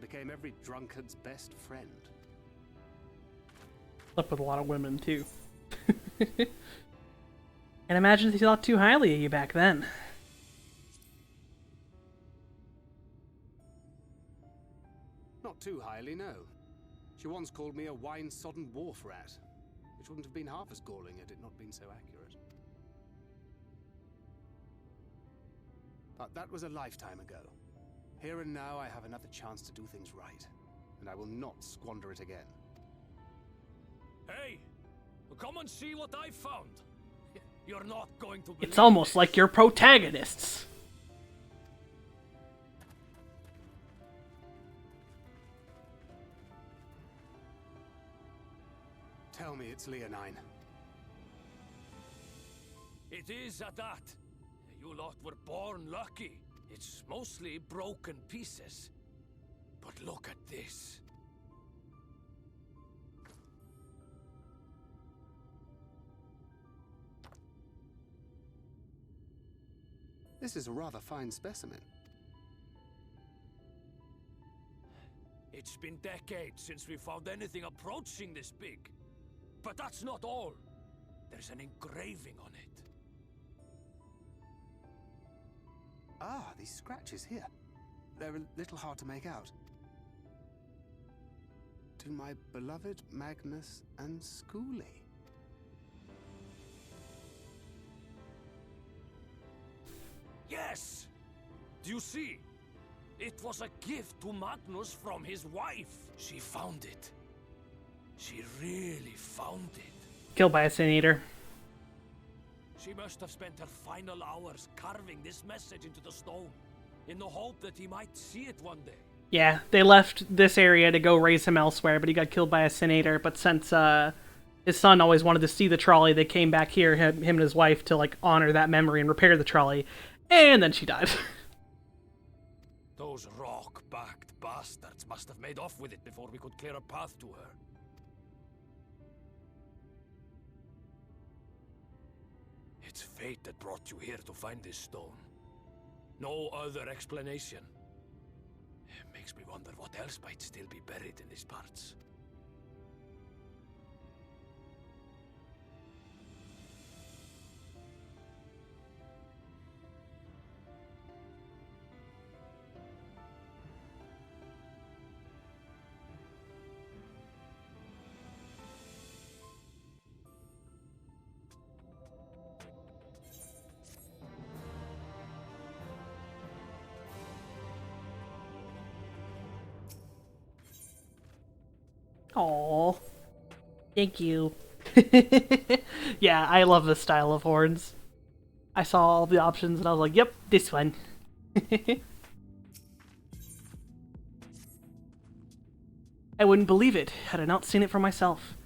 became every drunkard's best friend. Slept with a lot of women, too. And imagine they thought too highly of you back then. Not too highly, no. She once called me a wine-sodden wharf rat, which wouldn't have been half as galling had it not been so accurate. But that was a lifetime ago. Here and now, I have another chance to do things right, and I will not squander it again. Hey, come and see what I found. You're not going to believe It's almost like you're protagonists. Tell me it's Leonine. It is at that. You lot were born lucky. It's mostly broken pieces. But look at this. This is a rather fine specimen. It's been decades since we found anything approaching this big. But that's not all. There's an engraving on it. Ah, these scratches here. They're a little hard to make out. To my beloved Magnus and Schoolie. Yes! Do you see? It was a gift to Magnus from his wife. She found it. She really found it. Killed by a Sin Eater. She must have spent her final hours carving this message into the stone, in the hope that he might see it one day. Yeah, they left this area to go raise him elsewhere, but he got killed by a Sin Eater. But since his son always wanted to see the trolley, they came back here, him and his wife, to like honor that memory and repair the trolley. And then she died. Those rock-backed bastards must have made off with it before we could clear a path to her. It's fate that brought you here to find this stone. No other explanation. It makes me wonder what else might still be buried in these parts. Aww. Thank you. Yeah, I love this style of horns. I saw all the options and I was like, yep, this one. I wouldn't believe it had I not seen it for myself.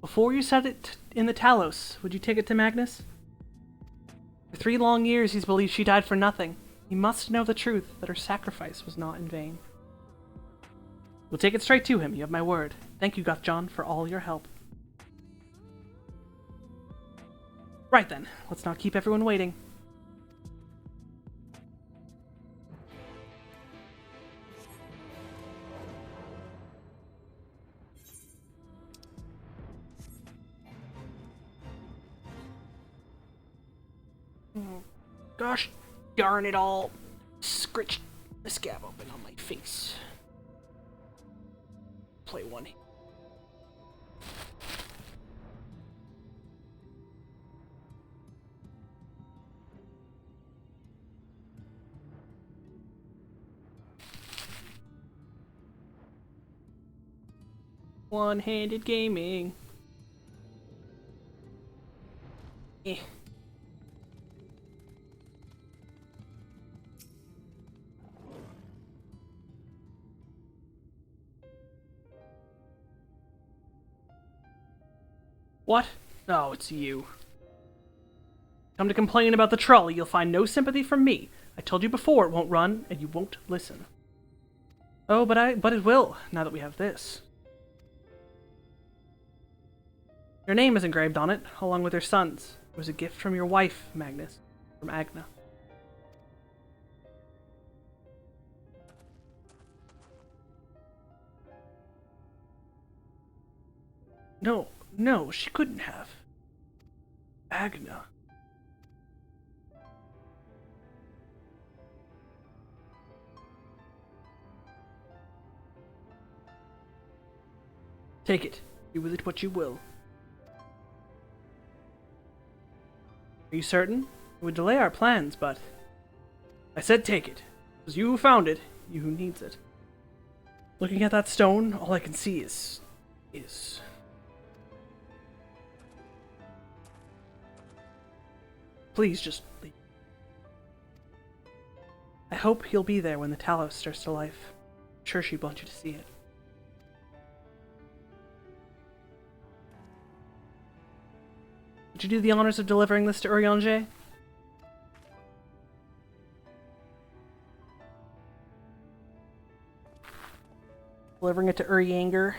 Before you set it in the Talos, would you take it to Magnus? For 3 long years he's believed she died for nothing. He must know the truth, that her sacrifice was not in vain. We'll take it straight to him, you have my word. Thank you, Gothjon, for all your help. Right then, let's not keep everyone waiting. Gosh darn it all. Scritched the scab open on my face. Play one. One-handed gaming. Eh. What? Oh, it's you. Come to complain about the trolley, you'll find no sympathy from me. I told you before it won't run, and you won't listen. Oh, but it will, now that we have this. Your name is engraved on it, along with your son's. It was a gift from your wife, Magnus. From Agna. No, she couldn't have. Agna. Take it. Do with it what you will. Are you certain? It would delay our plans, but... I said take it. It was you who found it, you who needs it. Looking at that stone, all I can see is... Please, just leave. I hope he'll be there when the Talos starts to life. I'm sure she'd want you to see it. Would you do the honors of delivering this to Urianger? Delivering it to Urianger.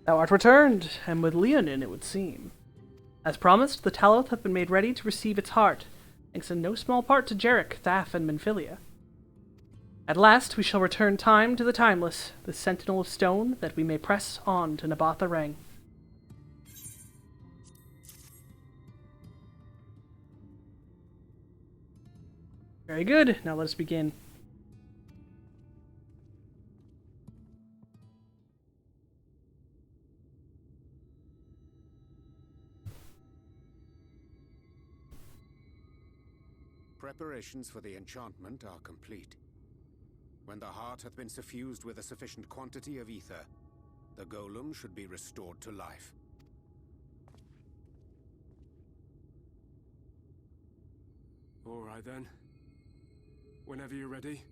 Thou art returned, and with Leonin, it would seem. As promised, the Taloth have been made ready to receive its heart, thanks in no small part to Jarek, Thaf, and Minfilia. At last we shall return time to the timeless, the sentinel of stone, that we may press on to Nabatha Rang. Very good, now let us begin. Preparations for the enchantment are complete. When the heart hath been suffused with a sufficient quantity of ether, the golem should be restored to life. All right then. Whenever you're ready.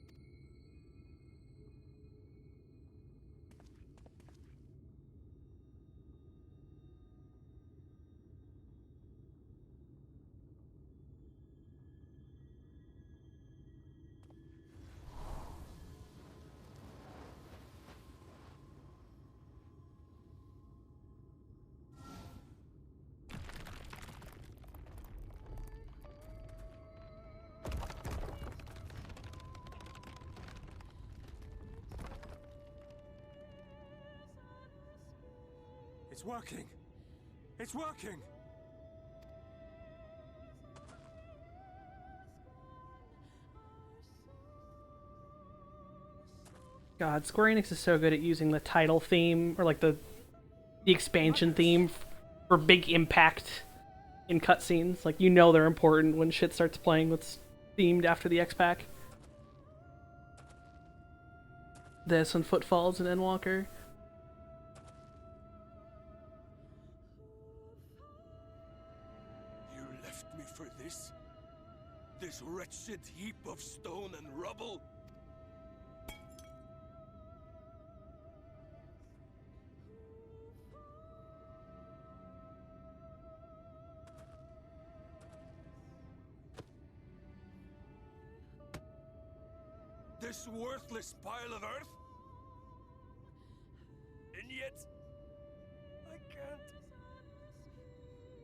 It's working! It's working! God, Square Enix is so good at using the title theme, or like the the expansion theme for big impact in cutscenes. Like, you know they're important when shit starts playing what's themed after the X-Pack. This and Footfalls and Endwalker. You left me for this? This wretched heap of stone and rubble? This worthless pile of earth? And yet,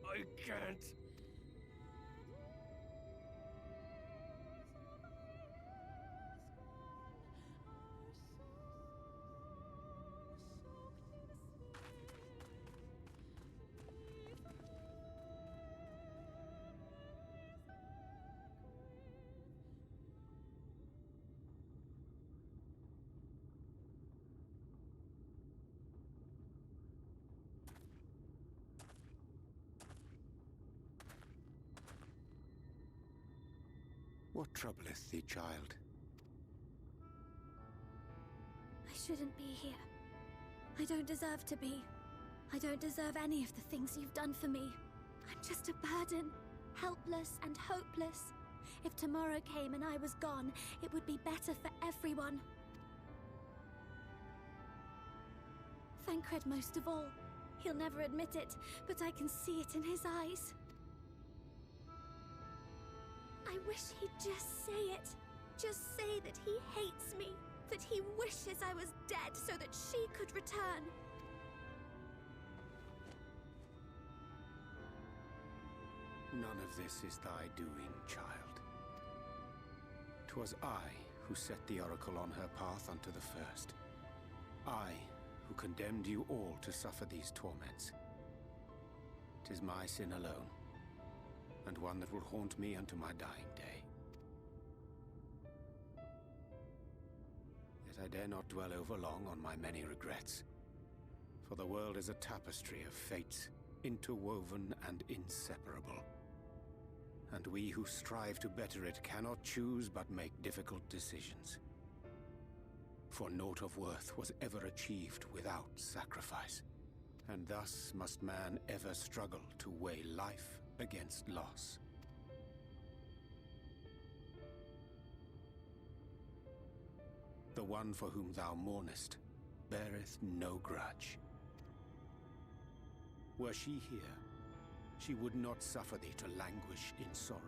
I can't. What troubleth thee, child? I shouldn't be here. I don't deserve to be. I don't deserve any of the things you've done for me. I'm just a burden, helpless and hopeless. If tomorrow came and I was gone, it would be better for everyone. Thancred most of all. He'll never admit it, but I can see it in his eyes. I wish he'd just say it. Just say that he hates me, that he wishes I was dead so that she could return. None of this is thy doing, child. 'Twas I who set the Oracle on her path unto the first. I who condemned you all to suffer these torments. 'Tis my sin alone, and one that will haunt me unto my dying day. Yet I dare not dwell over long on my many regrets, for the world is a tapestry of fates, interwoven and inseparable. And we who strive to better it cannot choose but make difficult decisions. For naught of worth was ever achieved without sacrifice, and thus must man ever struggle to weigh life against loss. The one for whom thou mournest beareth no grudge. Were she here, she would not suffer thee to languish in sorrow.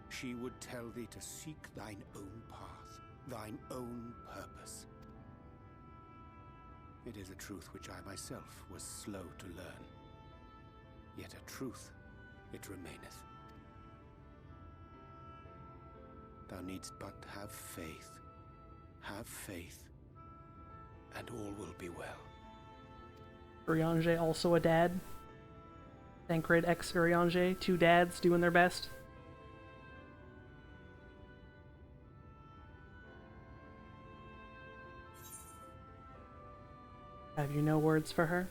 She would tell thee to seek thine own path, thine own purpose. It is a truth which I myself was slow to learn. Yet a truth it remaineth. Thou needst but have faith. Have faith, and all will be well. Urianger also a dad. Thancred X Urianger, two dads doing their best. Have you no words for her?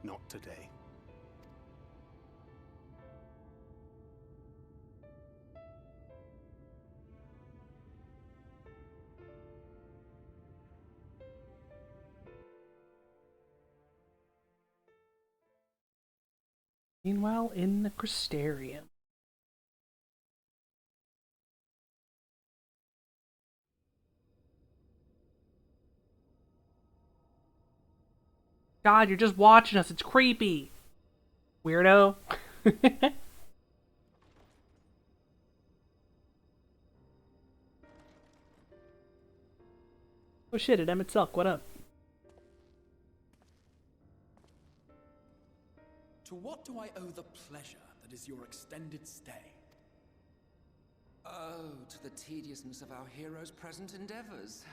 Not today. Meanwhile, in the Crystarium. God, you're just watching us. It's creepy. Weirdo. Oh shit, it Emmett Silk. What up? To what do I owe the pleasure that is your extended stay? Oh, to the tediousness of our hero's present endeavors.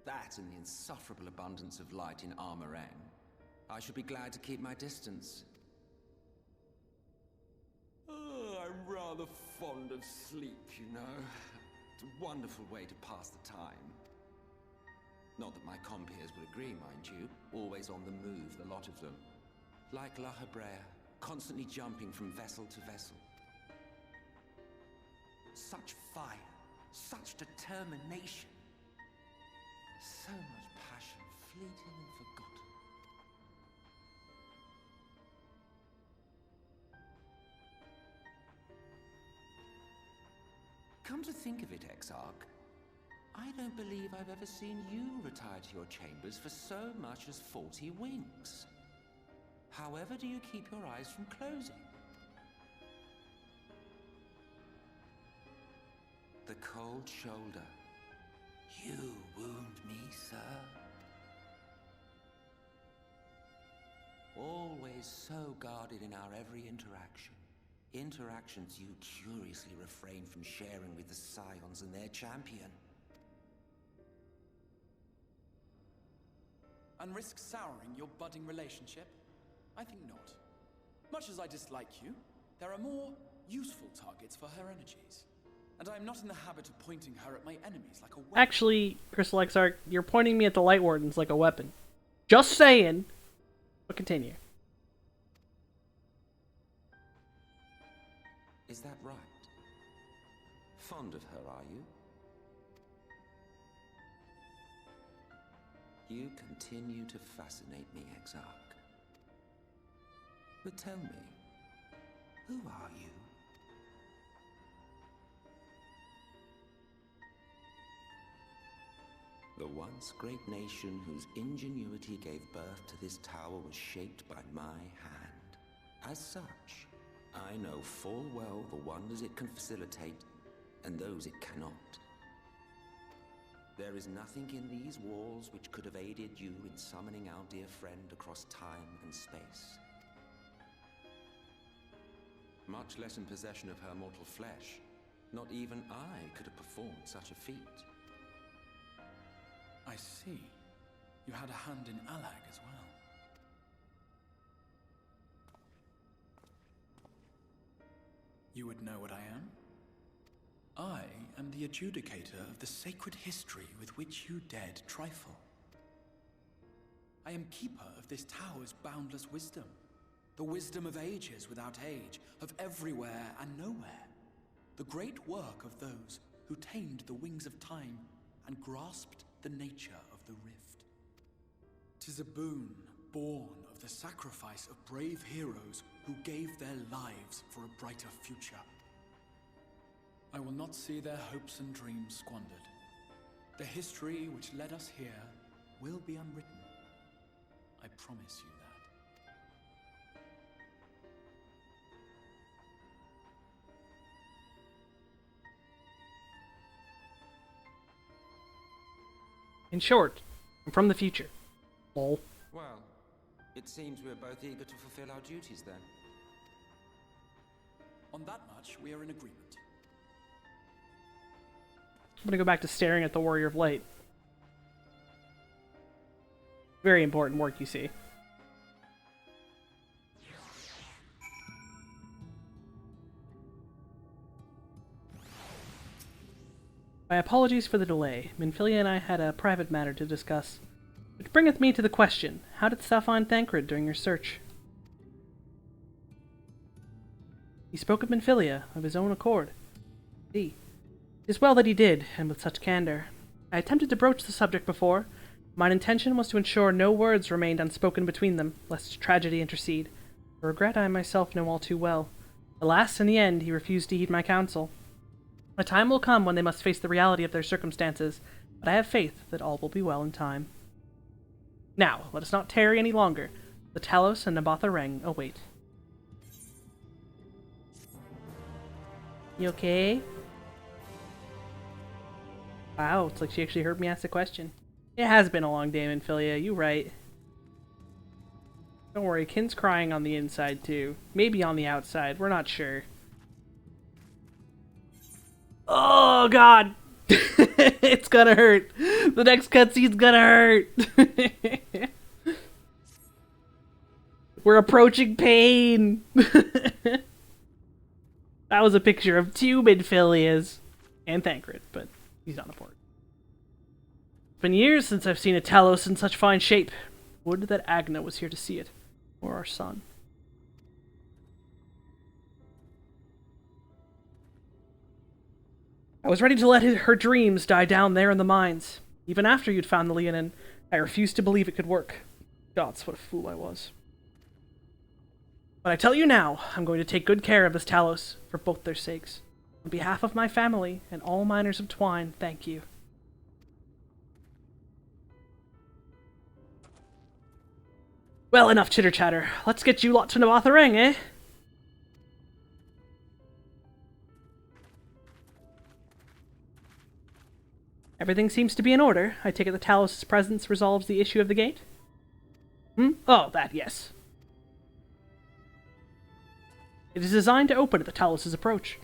That and the insufferable abundance of light in Armorang. I should be glad to keep my distance. Oh, I'm rather fond of sleep, you know. It's a wonderful way to pass the time. Not that my compeers would agree, mind you. Always on the move, the lot of them. Like La Hebrea, constantly jumping from vessel to vessel. Such fire, such determination. So much passion, fleeting and forgotten. Come to think of it, Exarch, I don't believe I've ever seen you retire to your chambers for so much as 40 winks. However do you keep your eyes from closing? The cold shoulder. You wound me, sir. Always so guarded in our every interaction. Interactions you curiously refrain from sharing with the Scions and their champion. And risk souring your budding relationship? I think not. Much as I dislike you, there are more useful targets for her energies. And I'm not in the habit of pointing her at my enemies like a weapon. Actually, Crystal Exarch, you're pointing me at the Light Wardens like a weapon. Just saying. But continue. Is that right? Fond of her, are you? You continue to fascinate me, Exarch. But tell me, who are you? The once great nation whose ingenuity gave birth to this tower was shaped by my hand. As such, I know full well the wonders it can facilitate and those it cannot. There is nothing in these walls which could have aided you in summoning our dear friend across time and space. Much less in possession of her mortal flesh. Not even I could have performed such a feat. I see. You had a hand in Alag as well. You would know what I am? I am the adjudicator of the sacred history with which you dared trifle. I am keeper of this tower's boundless wisdom. The wisdom of ages without age, of everywhere and nowhere. The great work of those who tamed the wings of time and grasped the nature of the rift. 'Tis a boon born of the sacrifice of brave heroes who gave their lives for a brighter future. I will not see their hopes and dreams squandered. The history which led us here will be unwritten. I promise you that. In short, I'm from the future. Lol. Well, it seems we're both eager to fulfill our duties then. On that much, we are in agreement. I'm gonna go back to staring at the Warrior of Light. Very important work, you see. My apologies for the delay. Minfilia and I had a private matter to discuss. Which bringeth me to the question, how didst thou find Thancred during your search? He spoke of Minfilia, of his own accord. See, it is well that he did, and with such candor. I attempted to broach the subject before. Mine intention was to ensure no words remained unspoken between them, lest tragedy intercede. A regret I myself know all too well. Alas, in the end, he refused to heed my counsel. A time will come when they must face the reality of their circumstances, but I have faith that all will be well in time. Now, let us not tarry any longer. The Talos and Nabatha Reng await. You okay? Wow, it's like she actually heard me ask the question. It has been a long day, Minfilia, you right. Don't worry, Kin's crying on the inside too. Maybe on the outside, we're not sure. Oh god! It's gonna hurt! The next cutscene's gonna hurt! We're approaching pain! That was a picture of 2 Minfilias. And Thancred, but he's not important. It's been years since I've seen a Talos in such fine shape. Would that Agna was here to see it. Or our son. I was ready to let her dreams die down there in the mines. Even after you'd found the Leonin, I refused to believe it could work. Gods, what a fool I was. But I tell you now, I'm going to take good care of this Talos, for both their sakes. On behalf of my family and all miners of Twine, thank you. Well, enough chitter-chatter. Let's get you lot to Navatharang, eh? Everything seems to be in order. I take it the Talos' presence resolves the issue of the gate? Oh, that, yes. It is designed to open at the Talos' approach.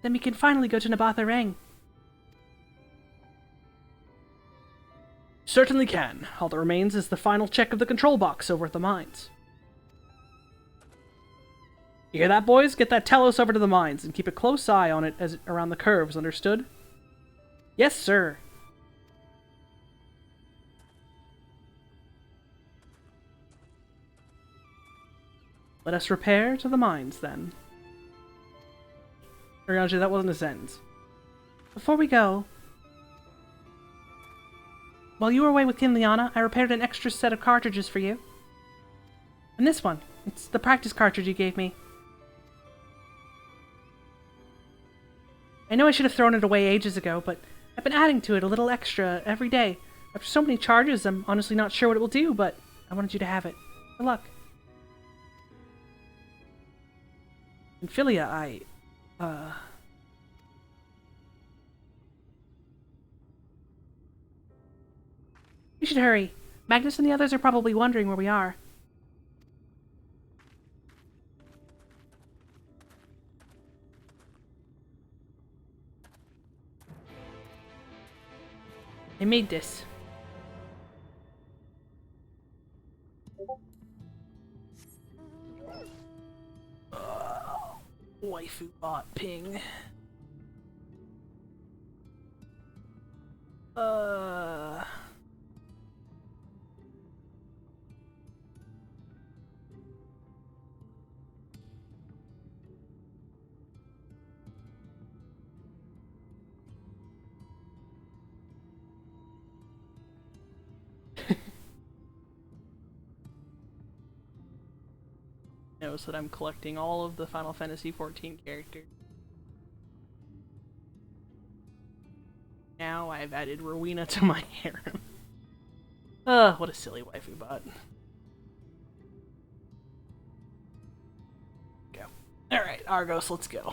Then we can finally go to Navatharang. Certainly can. All that remains is the final check of the control box over at the mines. You hear that, boys? Get that Talos over to the mines and keep a close eye on it as around the curves, understood? Yes, sir. Let us repair to the mines, then. Arianji, that wasn't a sentence. Before we go... While you were away with Kin Liana, I repaired an extra set of cartridges for you. And this one. It's the practice cartridge you gave me. I know I should have thrown it away ages ago, but I've been adding to it a little extra every day. After so many charges, I'm honestly not sure what it will do, but I wanted you to have it. Good luck. And Philia, We should hurry. Magnus and the others are probably wondering where we are. I made this. Waifu bot ping. Notice that I'm collecting all of the Final Fantasy XIV characters. Now I've added Rowena to my harem. What a silly waifu bot. Go. Alright, Argos, let's go.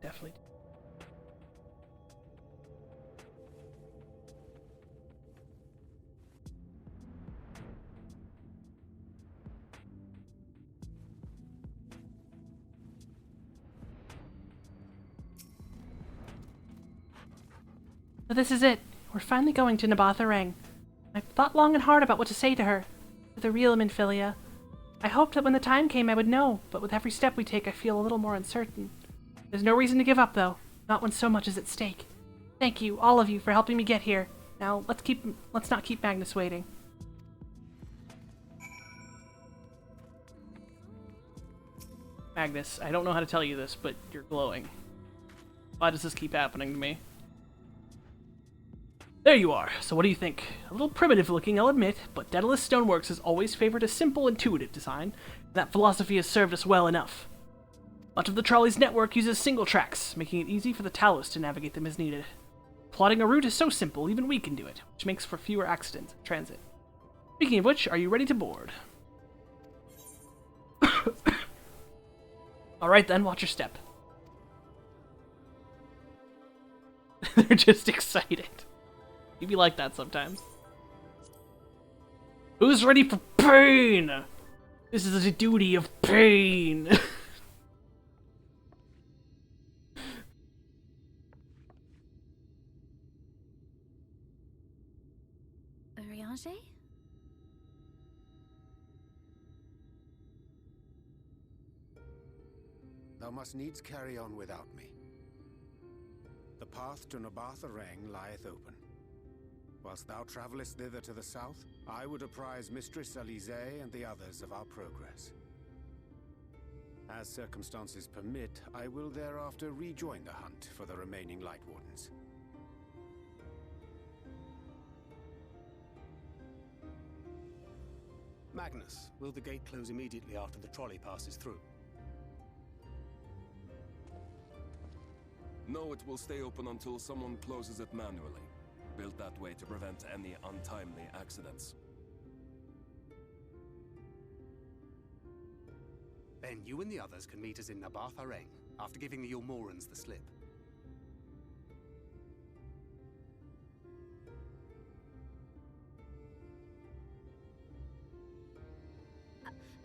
Definitely. So this is it. We're finally going to Navatharang. I've thought long and hard about what to say to her. To the real Minfilia. I hoped that when the time came I would know, but with every step we take I feel a little more uncertain. There's no reason to give up, though. Not when so much is at stake. Thank you, all of you, for helping me get here. Now, let's not keep Magnus waiting. Magnus, I don't know how to tell you this, but you're glowing. Why does this keep happening to me? There you are. So what do you think? A little primitive looking, I'll admit, but Daedalus Stoneworks has always favored a simple, intuitive design. That philosophy has served us well enough. Much of the trolley's network uses single tracks, making it easy for the Talos to navigate them as needed. Plotting a route is so simple, even we can do it, which makes for fewer accidents in transit. Speaking of which, are you ready to board? Alright then, watch your step. They're just excited. You be like that sometimes. Who's ready for pain? This is a duty of pain. Arianger? Thou must needs carry on without me. The path to Nabartha Reng lieth open. Whilst thou travellest thither to the south, I would apprise Mistress Alize and the others of our progress. As circumstances permit, I will thereafter rejoin the hunt for the remaining Light Wardens. Magnus, will the gate close immediately after the trolley passes through? No, it will stay open until someone closes it manually. Built that way to prevent any untimely accidents. Then you and the others can meet us in Nabartha Reng, after giving the Yulmorans the slip.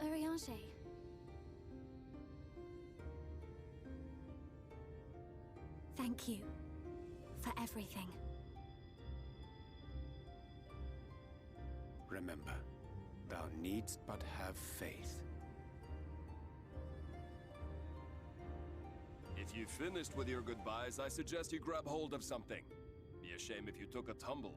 Arianger. Thank you for everything. Remember, thou needst but have faith. If you've finished with your goodbyes, I suggest you grab hold of something. Be a shame if you took a tumble.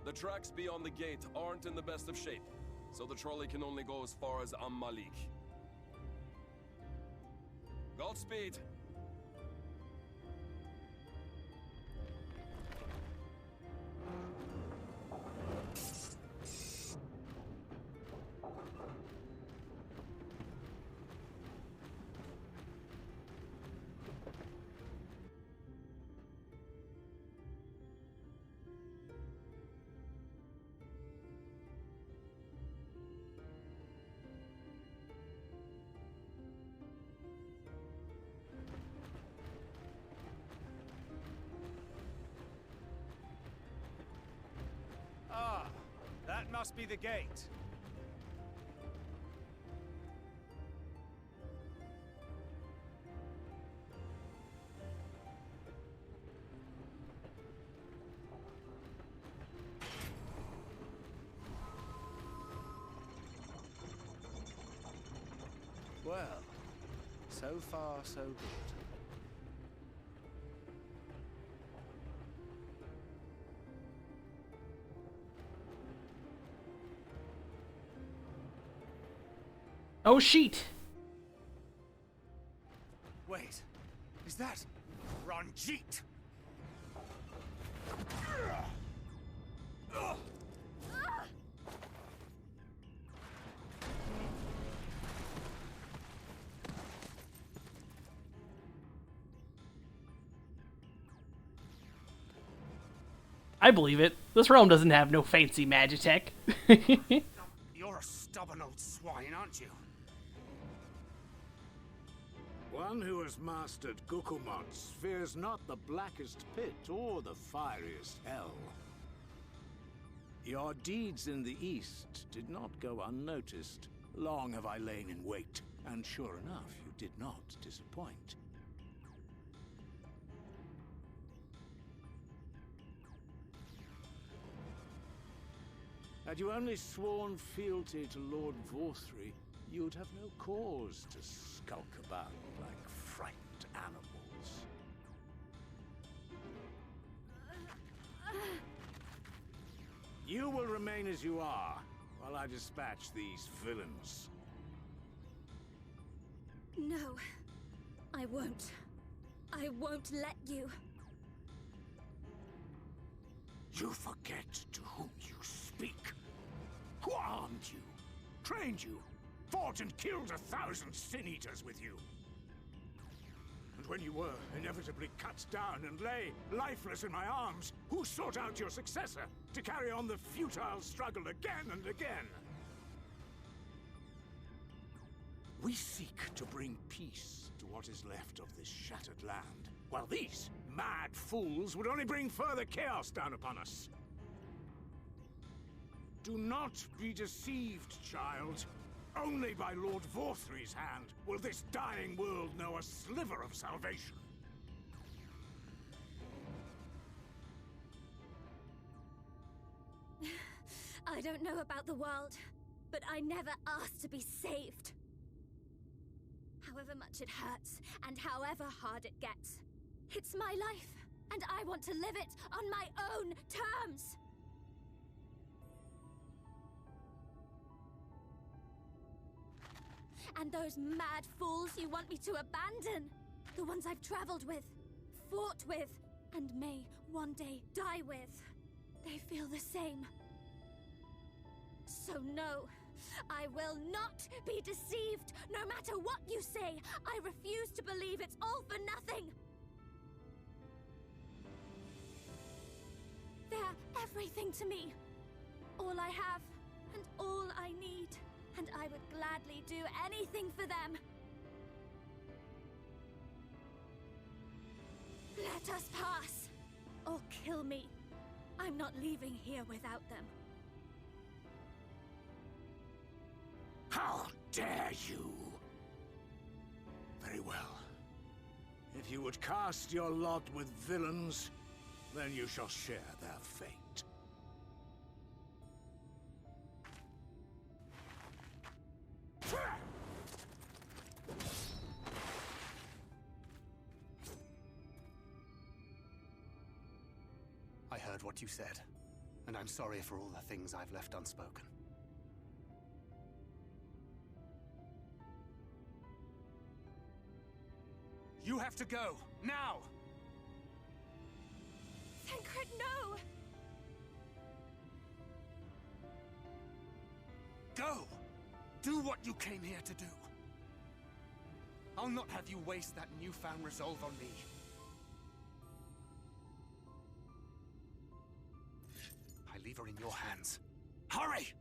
The tracks beyond the gate aren't in the best of shape, so the trolley can only go as far as Malik. Godspeed! That must be the gate. Well, so far so good. Oh, sheet! Wait, is that Ranjit? I believe it. This realm doesn't have no fancy magitech. You're a stubborn old swine, aren't you? One who has mastered Gukumots fears not the blackest pit or the fieriest hell. Your deeds in the east did not go unnoticed. Long have I lain in wait, and sure enough, you did not disappoint. Had you only sworn fealty to Lord Vorthry, you'd have no cause to skulk about like frightened animals. You will remain as you are, while I dispatch these villains. No, I won't. I won't let you. You forget to whom you speak. Who armed you, trained you, fought and killed 1,000 sin-eaters with you? And when you were inevitably cut down and lay lifeless in my arms, who sought out your successor to carry on the futile struggle again and again? We seek to bring peace to what is left of this shattered land, while these mad fools would only bring further chaos down upon us. Do not be deceived, child. Only by Lord Vorthry's hand will this dying world know a sliver of salvation. I don't know about the world, but I never asked to be saved. However much it hurts, and however hard it gets, it's my life, and I want to live it on my own terms! And those mad fools you want me to abandon, the ones I've traveled with, fought with, and may one day die with, they feel the same. So no, I will not be deceived, no matter what you say. I refuse to believe it's all for nothing. They're everything to me. All I have, and all I need. And I would gladly do anything for them. Let us pass, or kill me. I'm not leaving here without them. How dare you! Very well. If you would cast your lot with villains, then you shall share their fate. I heard what you said, and I'm sorry for all the things I've left unspoken. You have to go, now! Thancred, no! Go! Do what you came here to do. I'll not have you waste that newfound resolve on me. I leave her in your hands. Hurry!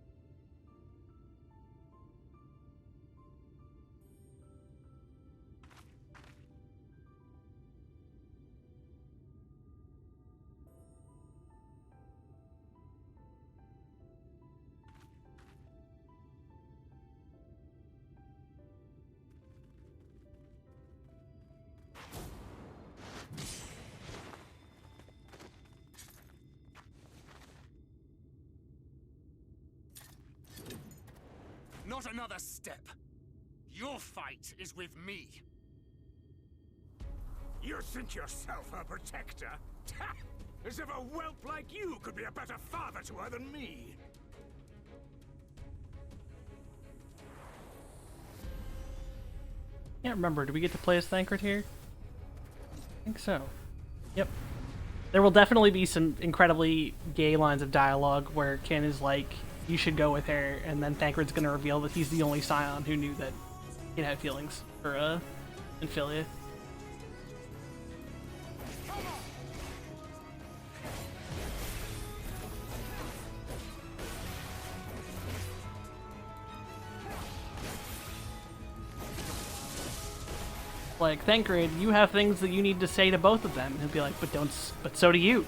Not another step. Your fight is with me. You think yourself her protector? As if a whelp like you could be a better father to her than me. Can't remember. Do we get to play as Thancred here? I think so. Yep. There will definitely be some incredibly gay lines of dialogue where Ken is like, you should go with her, and then Thancred's gonna reveal that he's the only Scion who knew that he had feelings for Infilia. Like, Thancred, you have things that you need to say to both of them. And he'll be like, but so do you.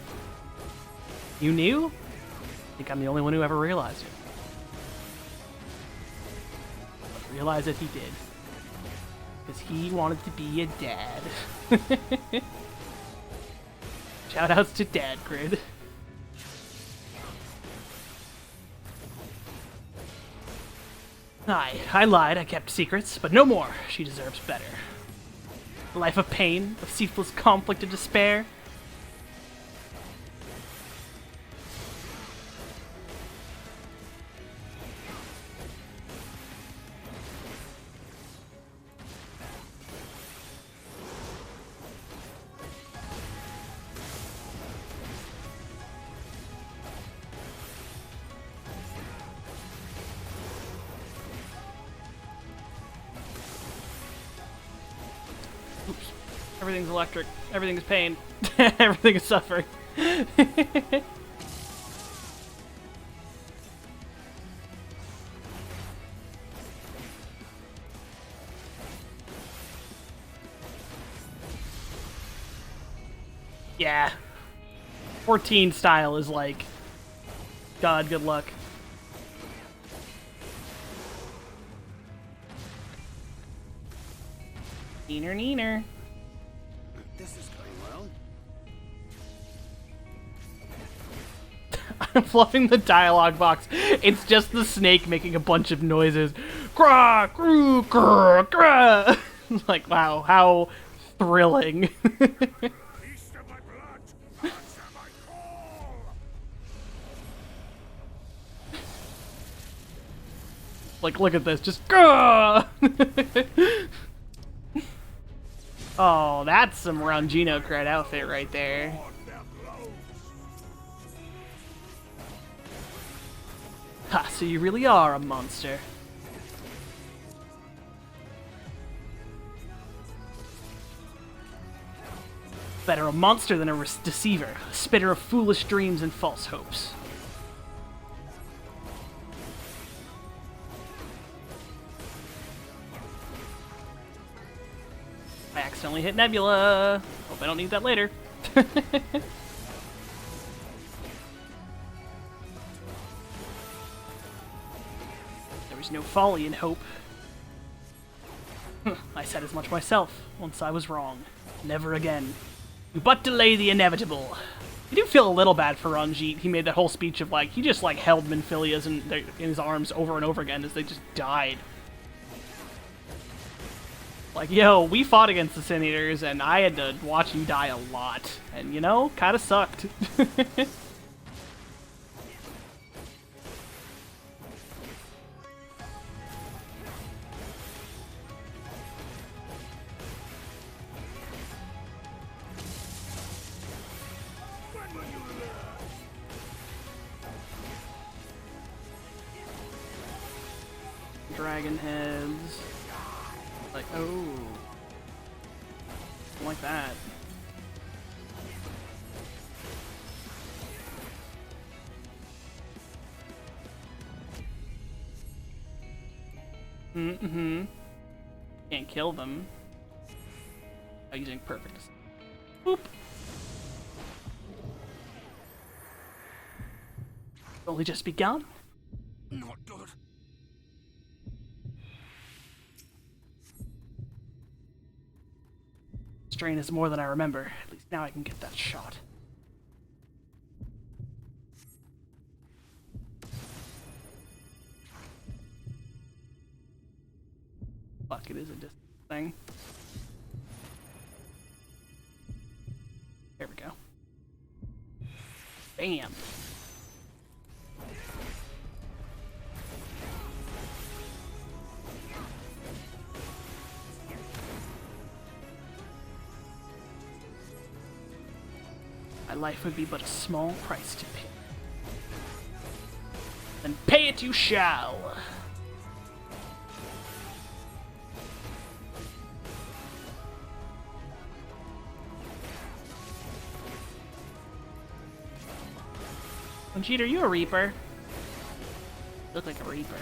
You knew? I think I'm the only one who ever realized it. But realize that he did. Because he wanted to be a dad. Shoutouts to Dadgrid. I lied, I kept secrets, but no more. She deserves better. A life of pain, of ceaseless conflict and despair. Everything's electric. Everything's pain. Everything is suffering. Yeah. 14 style is like, God, good luck. Neener, neener. This is going well. I'm loving the dialogue box. It's just the snake making a bunch of noises. Grah, groo, grah, grah. Like, wow, how thrilling. Like, look at this, just grah. Oh, that's some Rongino cred outfit right there. Ha, so you really are a monster. Better a monster than a deceiver, a spitter of foolish dreams and false hopes. I accidentally hit Nebula. Hope I don't need that later. There was no folly in hope. I said as much myself, once I was wrong. Never again. But delay the inevitable. I do feel a little bad for Ranjit. He made that whole speech of like, he just like held Minphilias in his arms over and over again as they just died. Like, yo, we fought against the Sin Eaters, and I had to watch you die a lot. And, you know, kinda sucked. Dragon heads. Like, oh. Don't like that. Mm-hmm. Can't kill them. By using perfect. Boop. Only just begun? Not good. Strain is more than I remember. At least now I can get that shot. Fuck, it is a distance thing. There we go. Bam! My life would be but a small price to pay. Then pay it you shall! Ranjit, are you a Reaper? You look like a Reaper.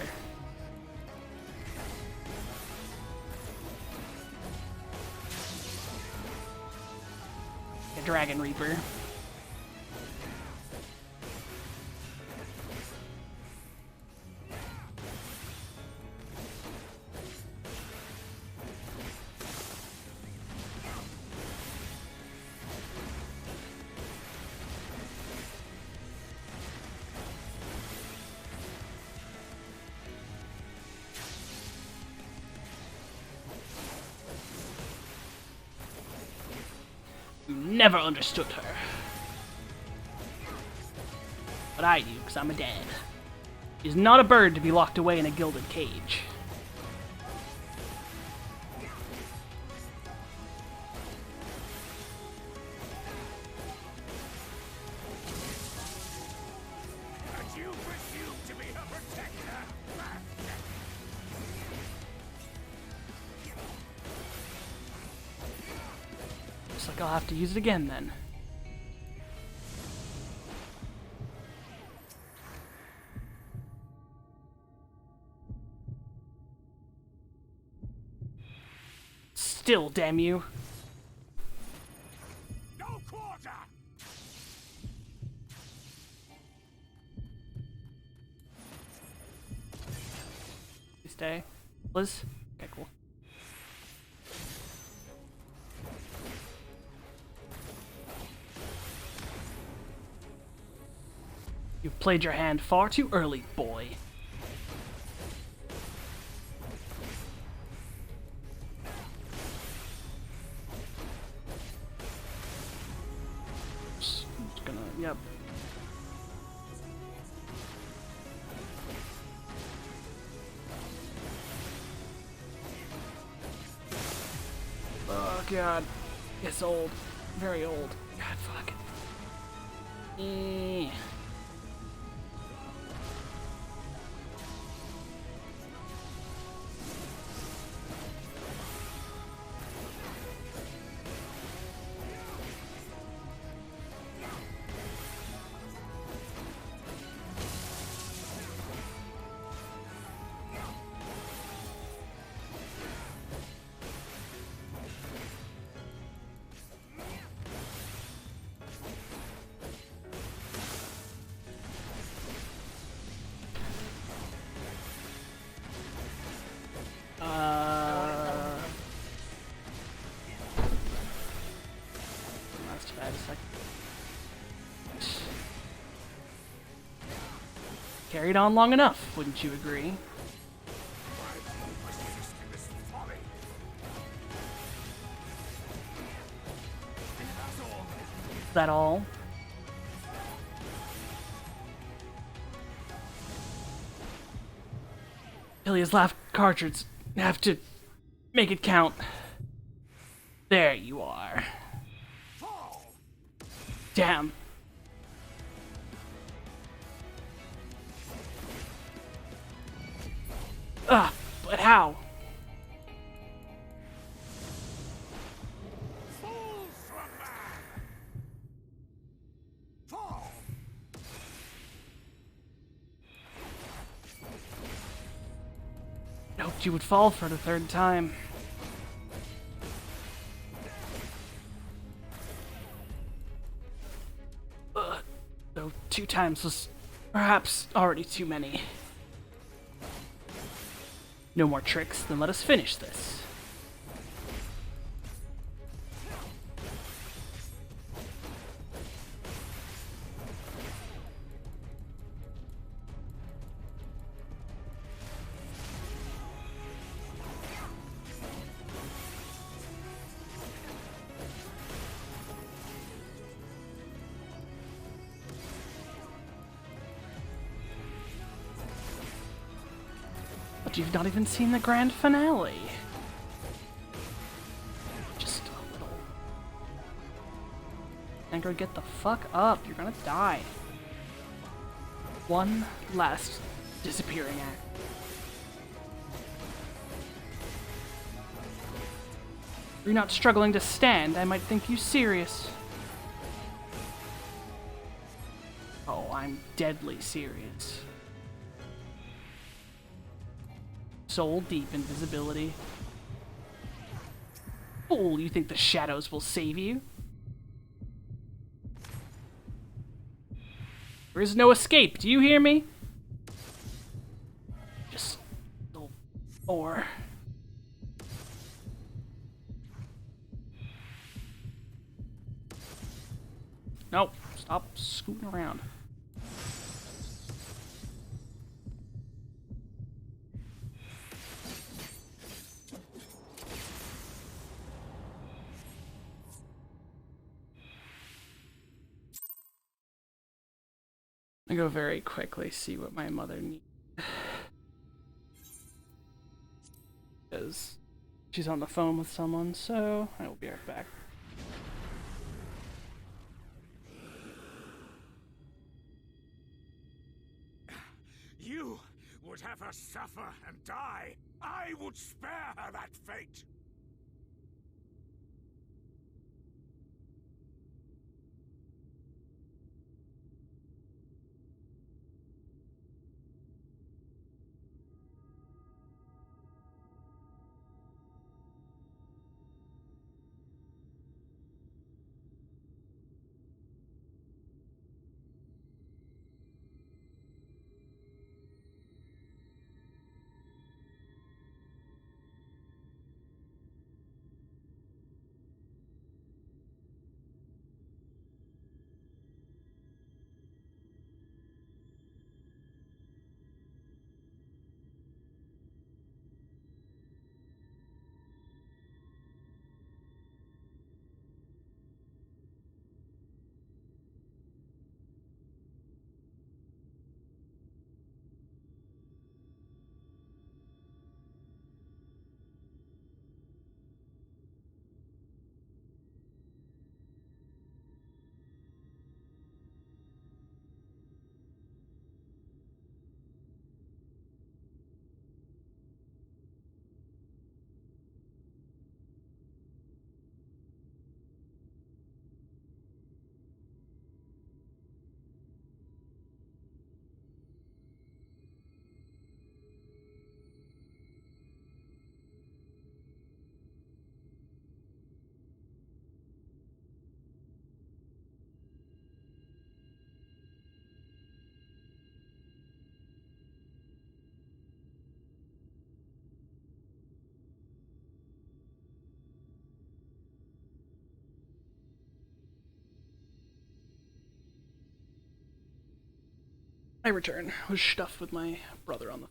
A Dragon Reaper. Never understood her. But I do, because I'm a dad. She's not a bird to be locked away in a gilded cage. And you presume to be her protector? Looks like I'll have to use it again then. Still, damn you. No quarter! stay. Liz? Okay, cool. You've played your hand far too early, boy. Just gonna, yep. Oh god. It's old. Very old. God, fuck. That's too bad. Carried on long enough, wouldn't you agree? Is that all? Ilya's last cartridge. Have to make it count. There you are. Damn. Ugh, but how? I hoped you would fall for the third time. Though 2 times was perhaps already too many. No more tricks, then let us finish this. But you've not even seen the grand finale. Just a little. Angro, get the fuck up. You're gonna die. One last disappearing act. If you're not struggling to stand, I might think you serious. Oh, I'm deadly serious. Soul deep invisibility. Fool, you think the shadows will save you? There is no escape, do you hear me? Just a little more. Nope, stop scooting around. I go very quickly, see what my mother needs. Because she's on the phone with someone, so I will be right back. You would have her suffer and die. I would spare her that fate. I return. I was stuffed with my brother on the...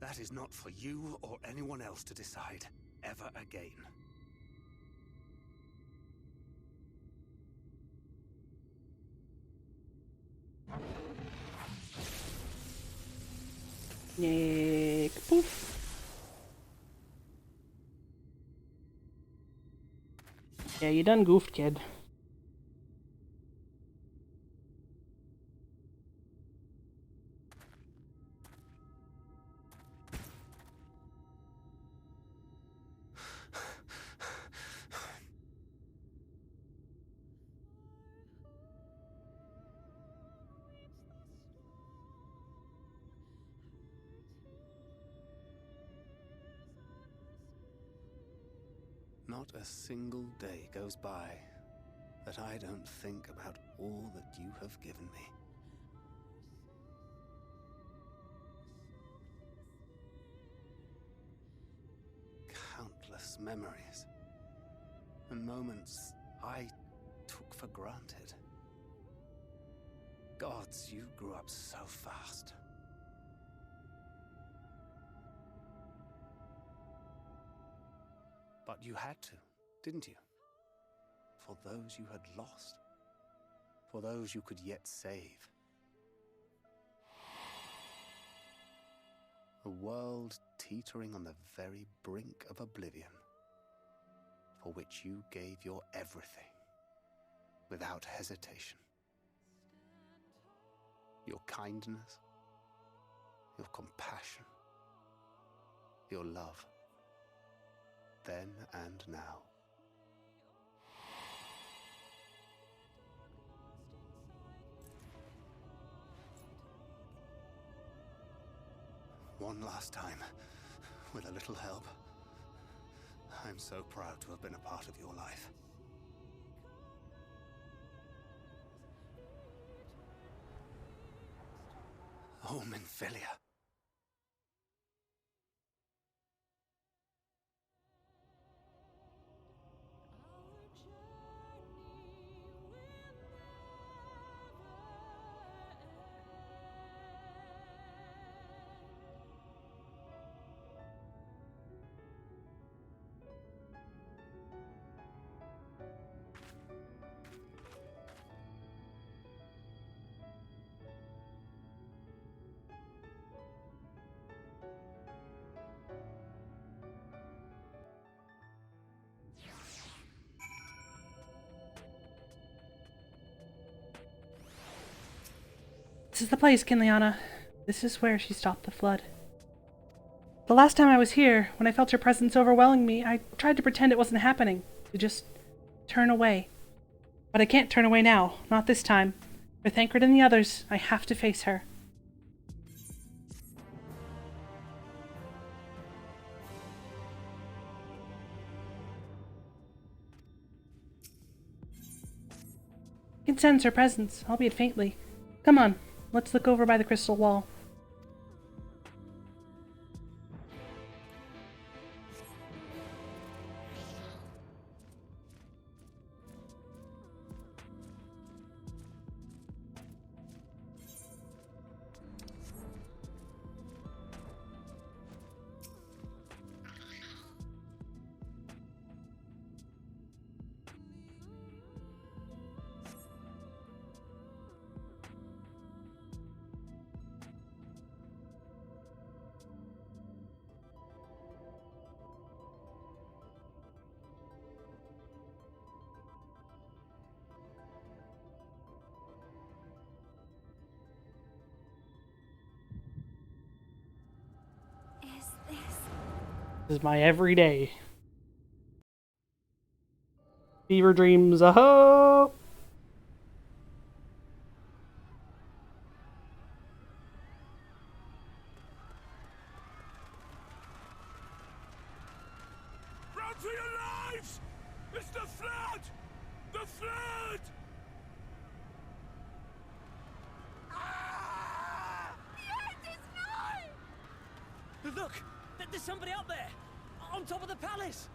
That is not for you or anyone else to decide ever again. Nick, poof. Yeah, you done goofed, kid. Not a single day goes by that I don't think about all that you have given me. Countless memories and moments I took for granted. Gods, you grew up so fast. But you had to, didn't you? For those you had lost. For those you could yet save. A world teetering on the very brink of oblivion, for which you gave your everything, without hesitation. Your kindness, your compassion, your love, then and now. One last time, with a little help. I'm so proud to have been a part of your life. Oh, Minfilia. This is the place, Kinliana. This is where she stopped the flood. The last time I was here, when I felt her presence overwhelming me, I tried to pretend it wasn't happening, to just turn away. But I can't turn away now, not this time. With Thancred and the others, I have to face her. I can sense her presence, albeit faintly. Come on, let's look over by the crystal wall. This is my everyday. Fever dreams, aho! Run for your lives! It's the flood! The flood! Look! There's somebody up there! On top of the palace!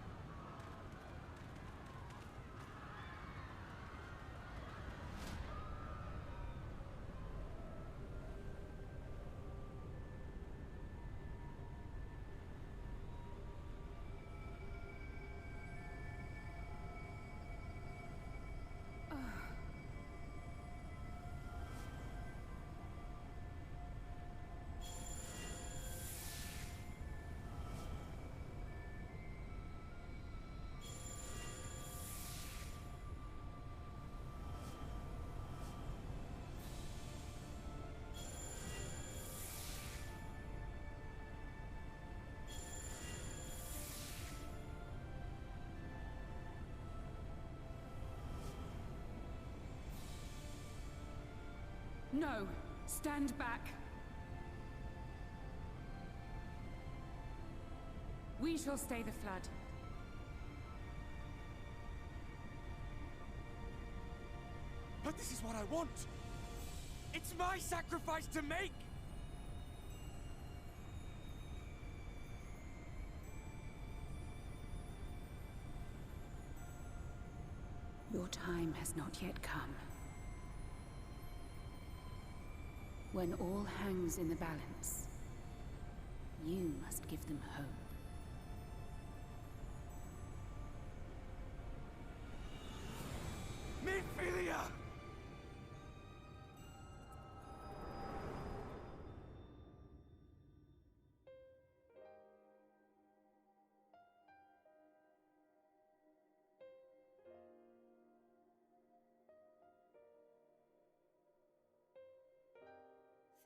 No. Stand back. We shall stay the flood. But this is what I want! It's my sacrifice to make! Your time has not yet come. When all hangs in the balance, you must give them hope. Minfilia!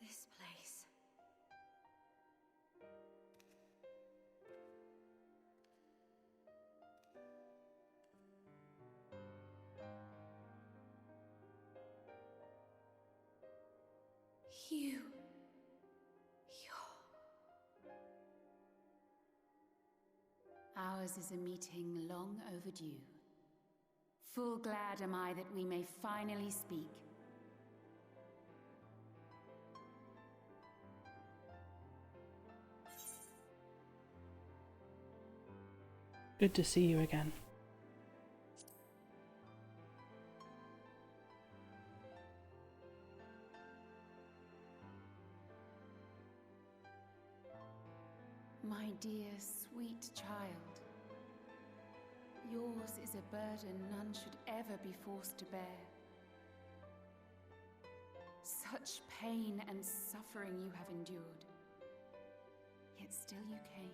This place. You. Ours is a meeting long overdue. Full glad am I that we may finally speak. Good to see you again. My dear, sweet child. Yours is a burden none should ever be forced to bear. Such pain and suffering you have endured. Yet still you came.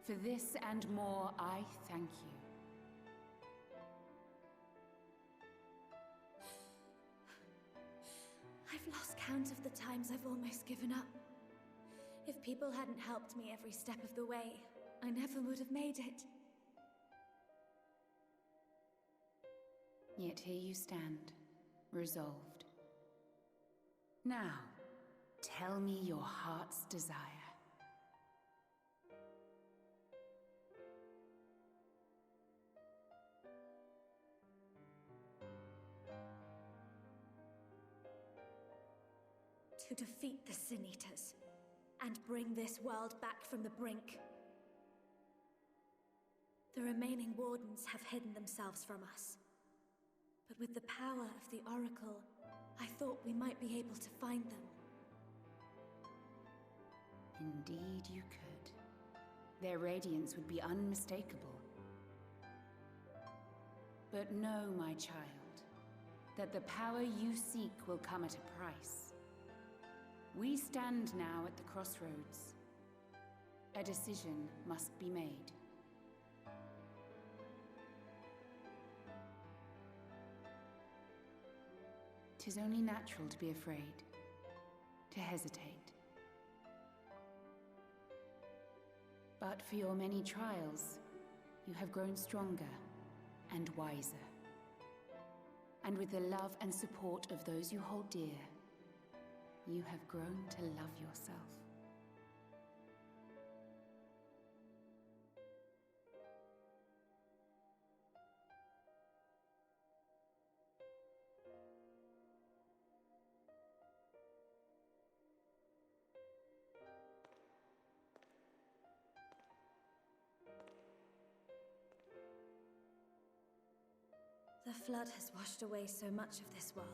For this and more, I thank you. I've lost count of the times I've almost given up. If people hadn't helped me every step of the way, I never would have made it. Yet here you stand, resolved. Now, tell me your heart's desire. To defeat the Sin Eaters, and bring this world back from the brink. The remaining Wardens have hidden themselves from us. But with the power of the Oracle, I thought we might be able to find them. Indeed you could. Their radiance would be unmistakable. But know, my child, that the power you seek will come at a price. We stand now at the crossroads. A decision must be made. "'Tis only natural to be afraid, to hesitate. But for your many trials, you have grown stronger and wiser. And with the love and support of those you hold dear, you have grown to love yourself. The flood has washed away so much of this world.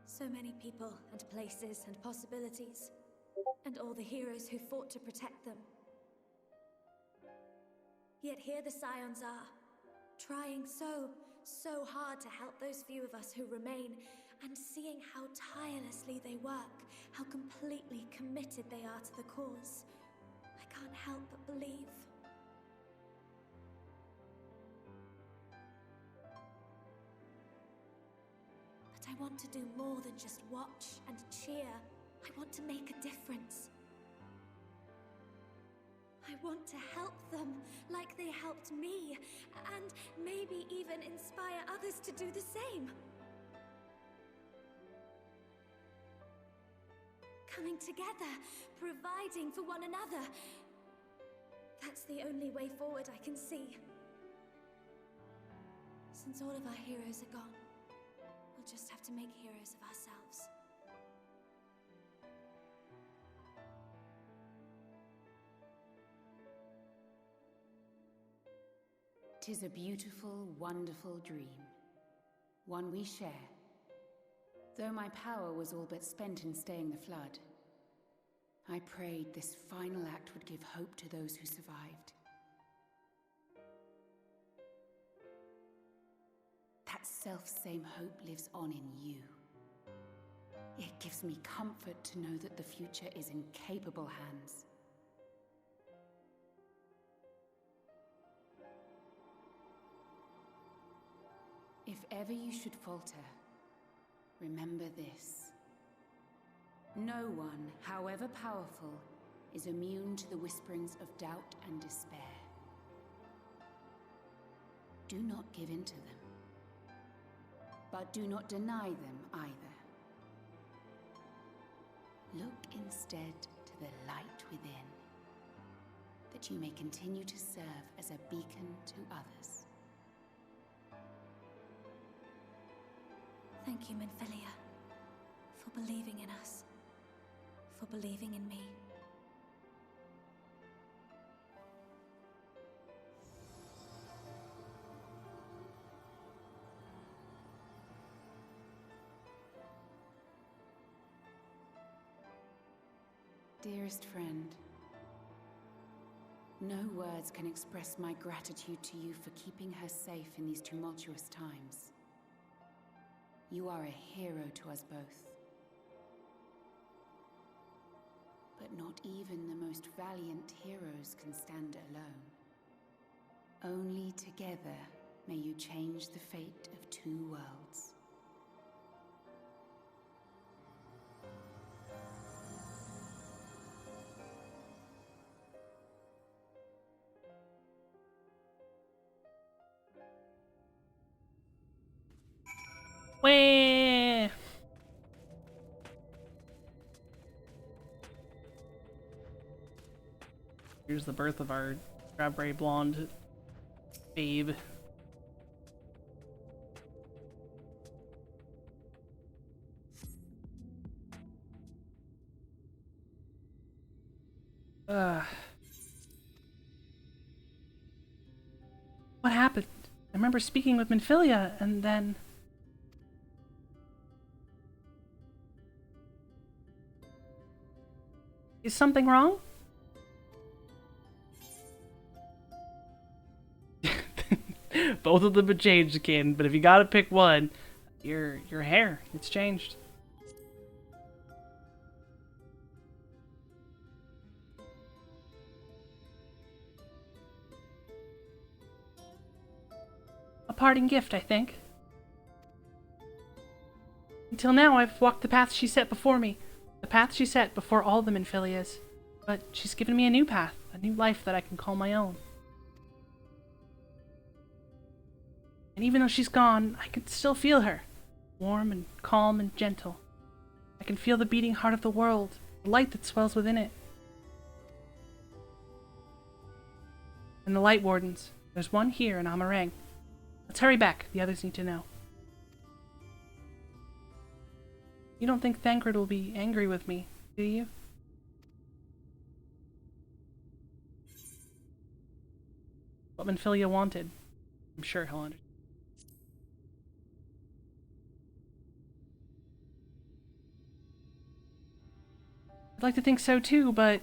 So many people and places and possibilities, and all the heroes who fought to protect them. Yet here the Scions are, trying so hard to help those few of us who remain, and seeing how tirelessly they work, how completely committed they are to the cause. I can't help but believe. But I want to do more than just watch and cheer. I want to make a difference. I want to help them like they helped me, and maybe even inspire others to do the same. coming together, providing for one another. That's the only way forward I can see. Since all of our heroes are gone, we'll just have to make heroes of ourselves. 'Tis a beautiful, wonderful dream. One we share. Though my power was all but spent in staying the flood, I prayed this final act would give hope to those who survived. That self-same hope lives on in you. It gives me comfort to know that the future is in capable hands. If ever you should falter, remember this. No one, however powerful, is immune to the whisperings of doubt and despair. Do not give in to them, but do not deny them either. Look instead to the light within, that you may continue to serve as a beacon to others. Thank you, Minfilia, for believing in us, for believing in me. Dearest friend, no words can express my gratitude to you for keeping her safe in these tumultuous times. You are a hero to us both. But not even the most valiant heroes can stand alone. Only together may you change the fate of two worlds. Wah! Here's the birth of our strawberry blonde babe. What happened? I remember speaking with Minfilia, and then... Is something wrong? Both of them have changed again, but if you gotta pick one, your hair, it's changed. A parting gift, I think. Until now, I've walked the path she set before me. The path she set before all the Minfilias. But she's given me a new path, a new life that I can call my own. And even though she's gone, I can still feel her. Warm and calm and gentle. I can feel the beating heart of the world, the light that swells within it. And the Light Wardens. There's one here in Amarang. Let's hurry back. The others need to know. You don't think Thancred will be angry with me, do you? What Minfilia wanted. I'm sure he'll understand. I'd like to think so too, but...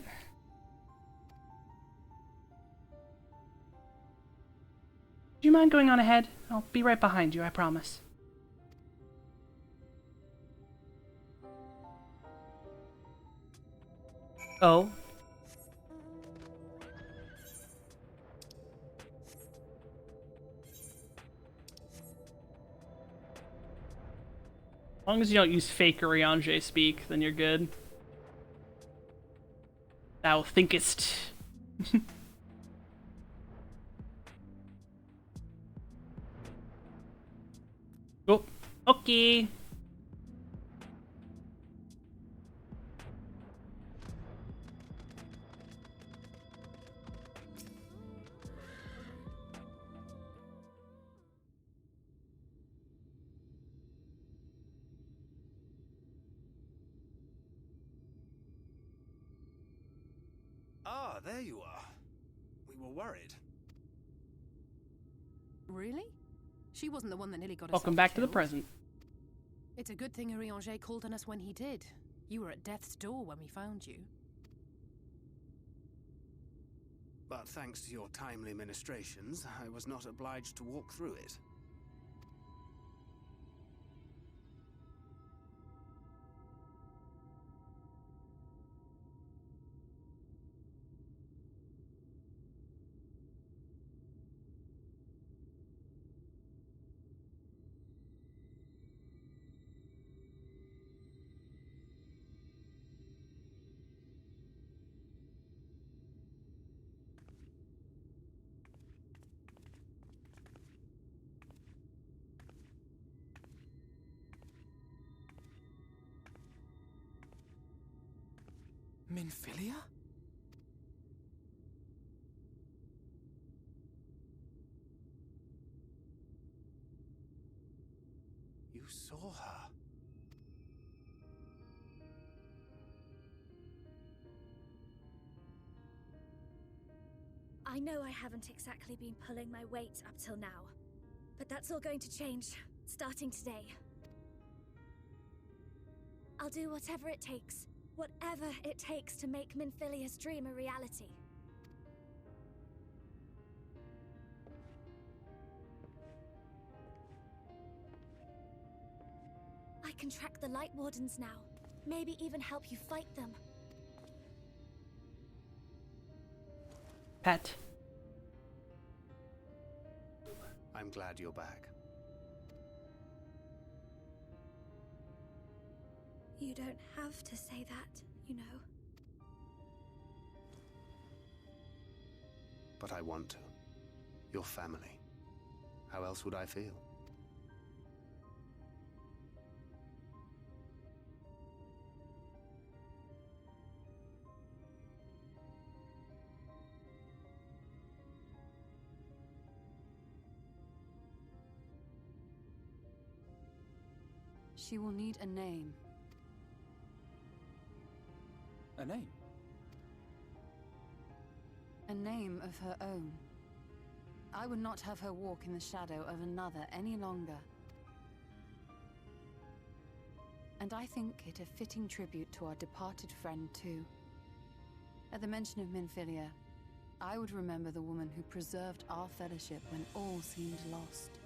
Do you mind going on ahead? I'll be right behind you, I promise. Oh. As long as you don't use fake Oriange speak, then you're good. Thou thinkest. Oh, okay. there you are. We were worried. Really? She wasn't the one that nearly got us. Welcome back to the present. It's a good thing Urianger called on us when he did. You were at death's door when we found you. But thanks to your timely ministrations, I was not obliged to walk through it. Minfilia? You saw her. I know I haven't exactly been pulling my weight up till now, but that's all going to change, starting today. I'll do whatever it takes to make Minfilia's dream a reality. I can track the Light Wardens now, maybe even help you fight them. Pet. I'm glad you're back. You don't have to say that, you know. But I want to. Your family. How else would I feel? She will need a name. A name? A name of her own. I would not have her walk in the shadow of another any longer. And I think it a fitting tribute to our departed friend, too. At the mention of Minfilia, I would remember the woman who preserved our fellowship when all seemed lost.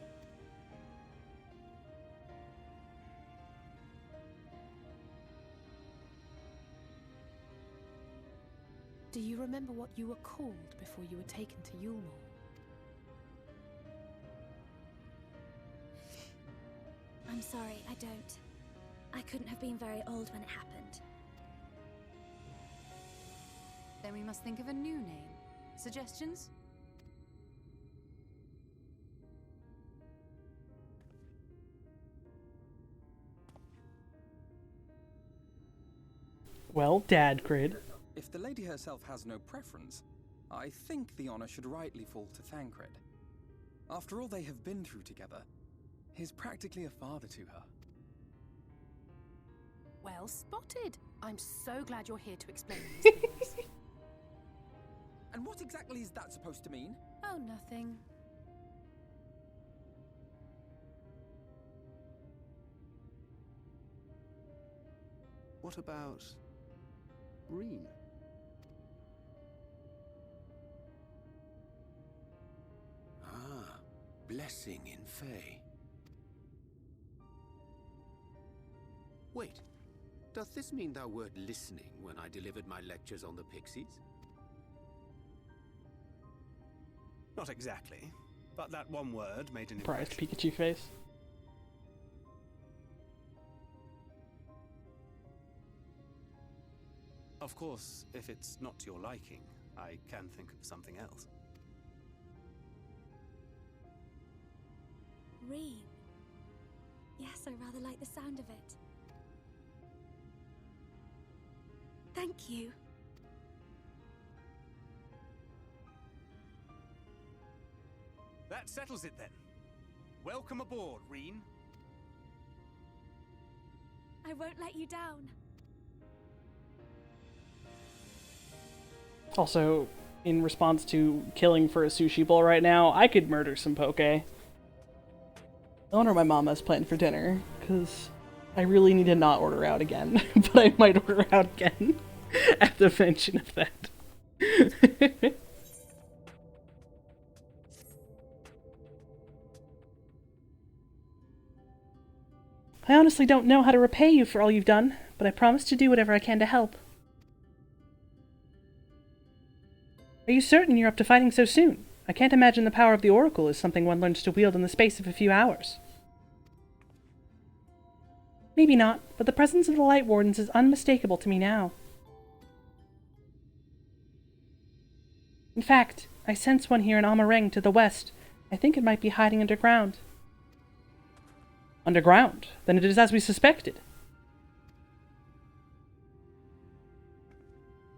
Do you remember what you were called before you were taken to Yulmore? I'm sorry, I don't. I couldn't have been very old when it happened. Then we must think of a new name. Suggestions? Well, Dad Grid. If the lady herself has no preference, I think the honor should rightly fall to Thancred. After all they have been through together, he's practically a father to her. Well spotted. I'm so glad you're here to explain these things. And what exactly is that supposed to mean? Oh, nothing. What about Reen? Ah, blessing in Fae. Wait, doth this mean thou wert listening when I delivered my lectures on the Pixies? Not exactly, but that one word made an Surprised impression. Pikachu face. Of course, if it's not to your liking, I can think of something else. Reen. Yes, I rather like the sound of it. Thank you. That settles it then. Welcome aboard, Reen. I won't let you down. Also, in response to killing for a sushi bowl right now, I could murder some poke. I wonder what my mom has planned for dinner, because I really need to not order out again, but I might order out again at the mention of that. I honestly don't know how to repay you for all you've done, but I promise to do whatever I can to help. Are you certain you're up to fighting so soon? I can't imagine the power of the Oracle is something one learns to wield in the space of a few hours. Maybe not, but the presence of the Light Wardens is unmistakable to me now. In fact, I sense one here in Amareng to the west. I think it might be hiding underground. Underground? Then it is as we suspected.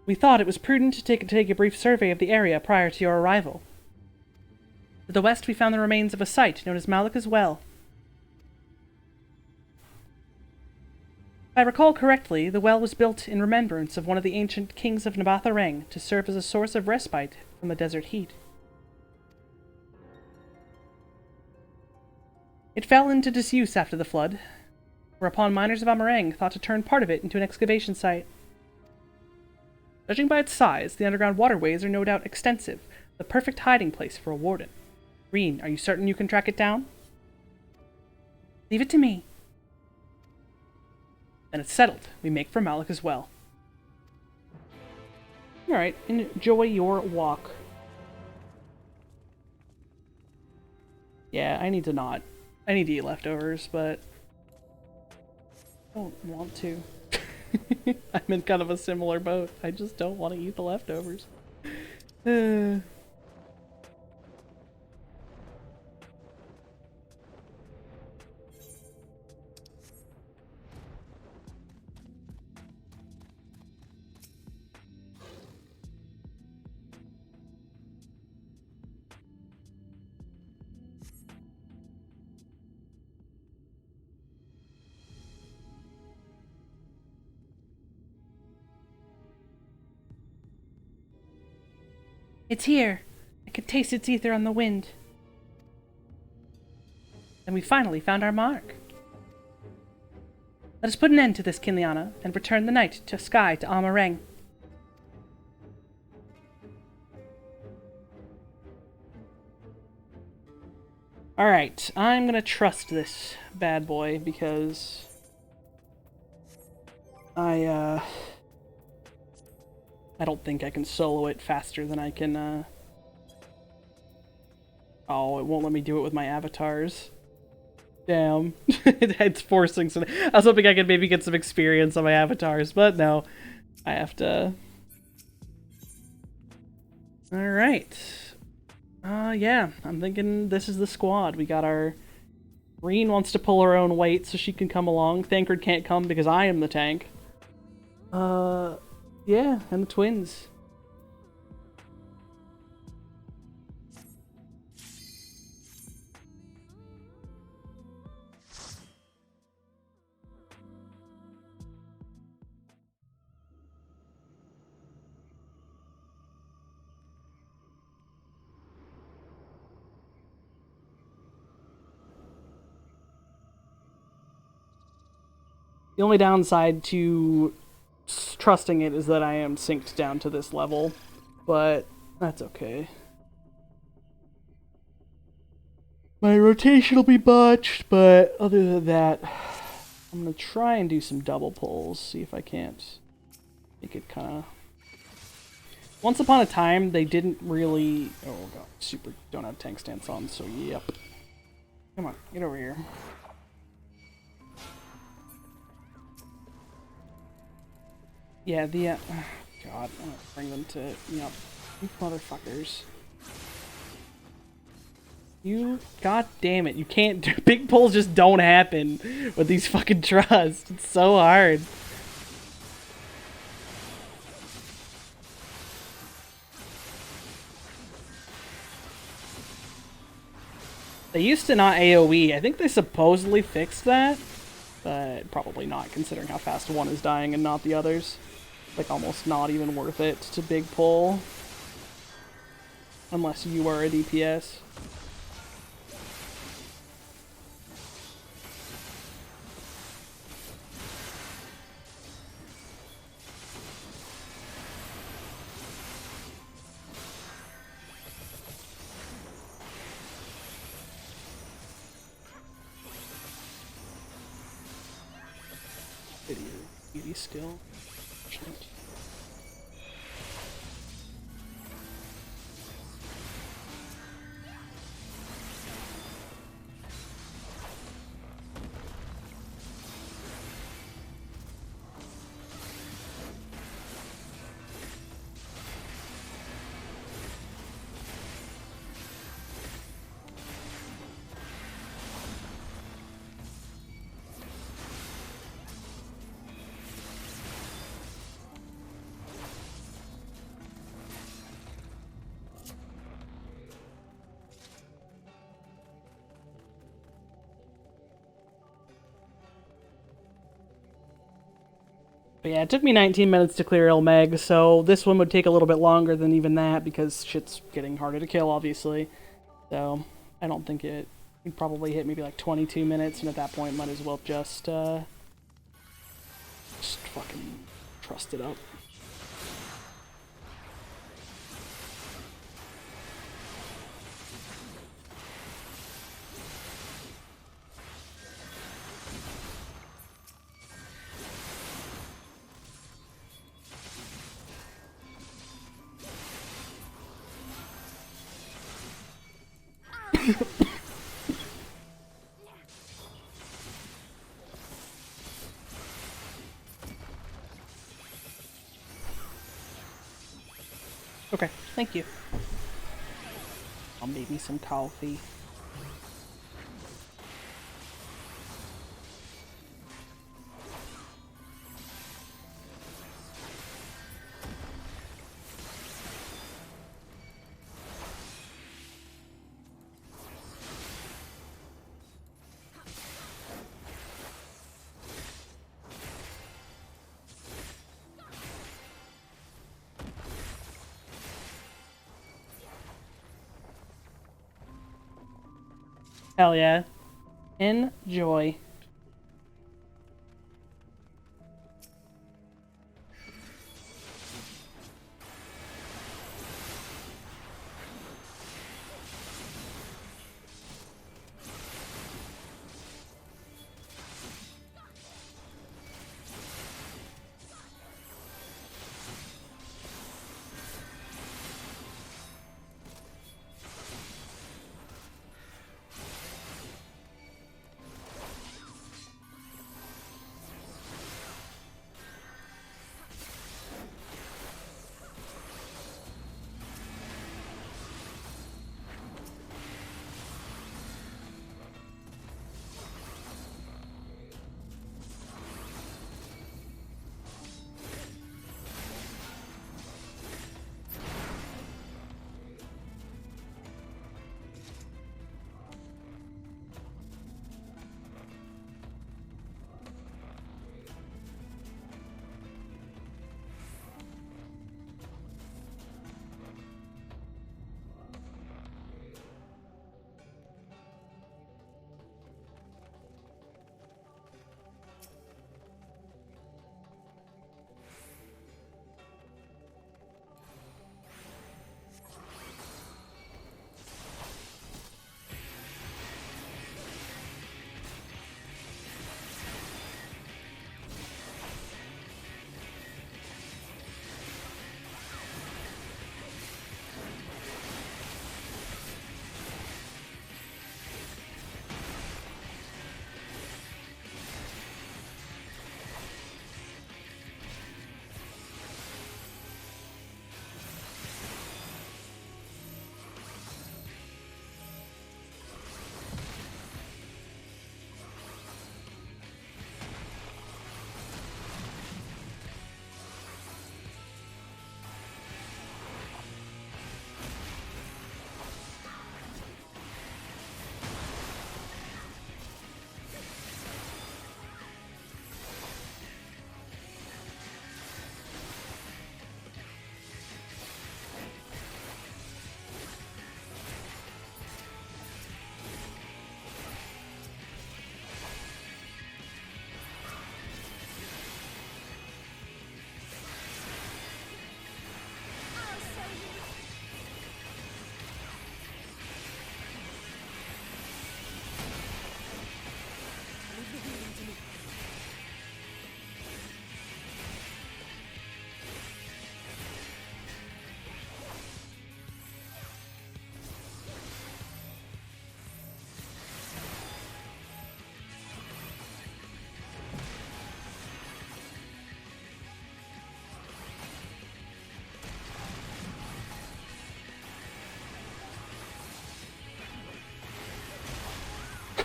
We thought it was prudent to take a brief survey of the area prior to your arrival. To the west we found the remains of a site known as Malika's Well. If I recall correctly, the well was built in remembrance of one of the ancient kings of Nabatha-Reng to serve as a source of respite from the desert heat. It fell into disuse after the flood, whereupon miners of Amareng thought to turn part of it into an excavation site. Judging by its size, the underground waterways are no doubt extensive, the perfect hiding place for a warden. Reen, are you certain you can track it down? Leave it to me. Then it's settled. We make for Malika's Well. Alright, enjoy your walk. Yeah, I need to eat leftovers, but I don't want to. I'm in kind of a similar boat. I just don't want to eat the leftovers. It's here. I could taste its ether on the wind. Then we finally found our mark. Let us put an end to this, Kinliana, and return the night to sky to Amareng. Alright, I'm gonna trust this bad boy because I don't think I can solo it faster than I can, Oh, it won't let me do it with my avatars. Damn. It's forcing some... I was hoping I could maybe get some experience on my avatars, but no. I have to... Alright. Yeah. I'm thinking this is the squad. We got our... Reen wants to pull her own weight so she can come along. Thancred can't come because I am the tank. Yeah, and the twins. The only downside to trusting it is that I am synced down to this level, but that's okay. My rotation will be botched, but other than that, I'm gonna try and do some double pulls, see if I can't make it kinda... Once upon a time, they didn't really... Oh god, super don't have tank stance on, so yep. Come on, get over here. Yeah, the, God, I'm gonna bring them to, yep, you motherfuckers. You, god damn it, you can't do, big pulls just don't happen with these fucking trusts. It's so hard. They used to not AoE. I think they supposedly fixed that, but probably not considering how fast one is dying and not the others. like almost not even worth it to big pull. Unless you are a DPS. Beauty skill. But yeah, it took me 19 minutes to clear Il Meg, so this one would take a little bit longer than even that because shit's getting harder to kill, obviously. So I don't think it would probably hit maybe like 22 minutes, and at that point might as well just fucking trust it up. Okay, thank you. I'll make me some coffee. Hell yeah. Enjoy.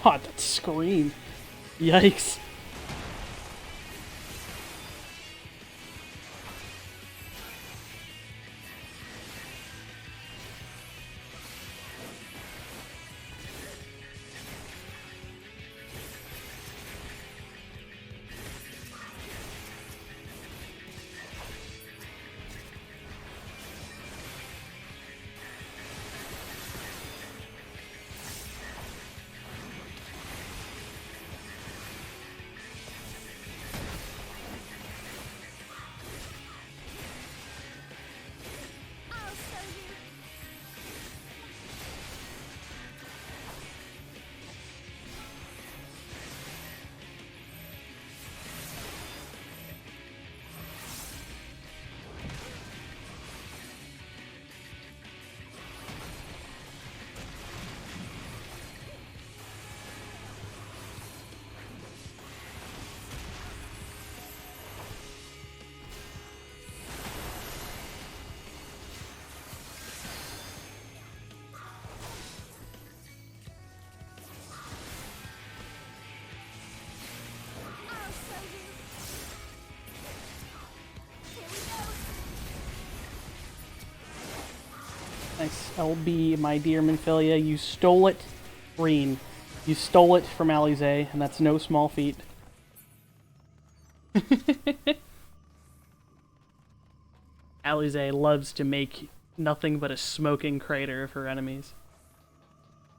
God, that scream. Yikes. Nice LB, my dear Minfilia. You stole it, Green. You stole it from Alize, and that's no small feat. Alize loves to make nothing but a smoking crater of her enemies.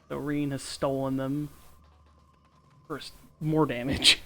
So Reen has stolen them for more damage.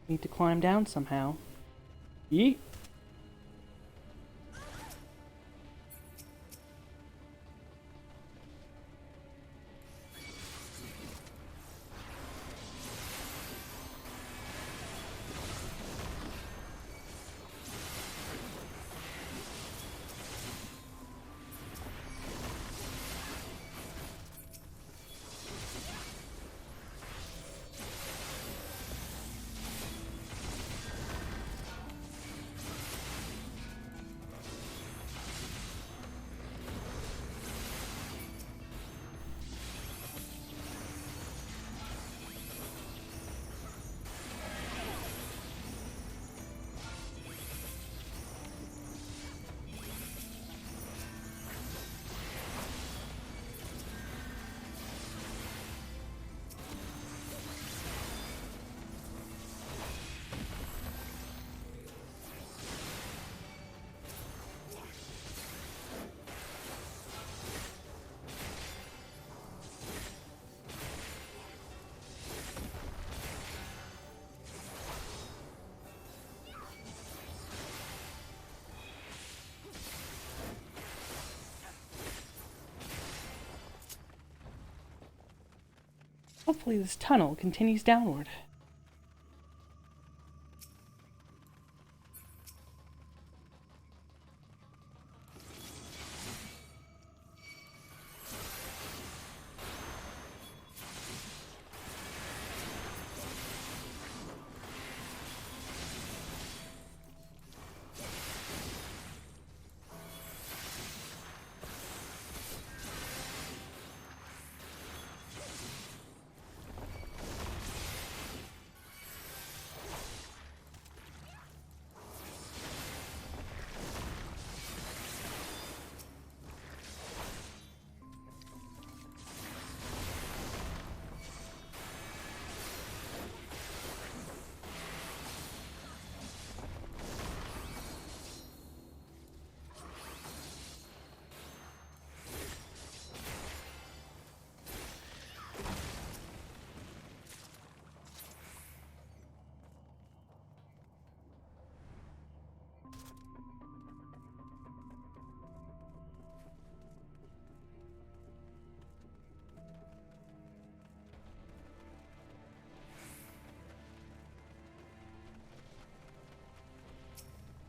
Need to climb down somehow. Yeet. Hopefully this tunnel continues downward.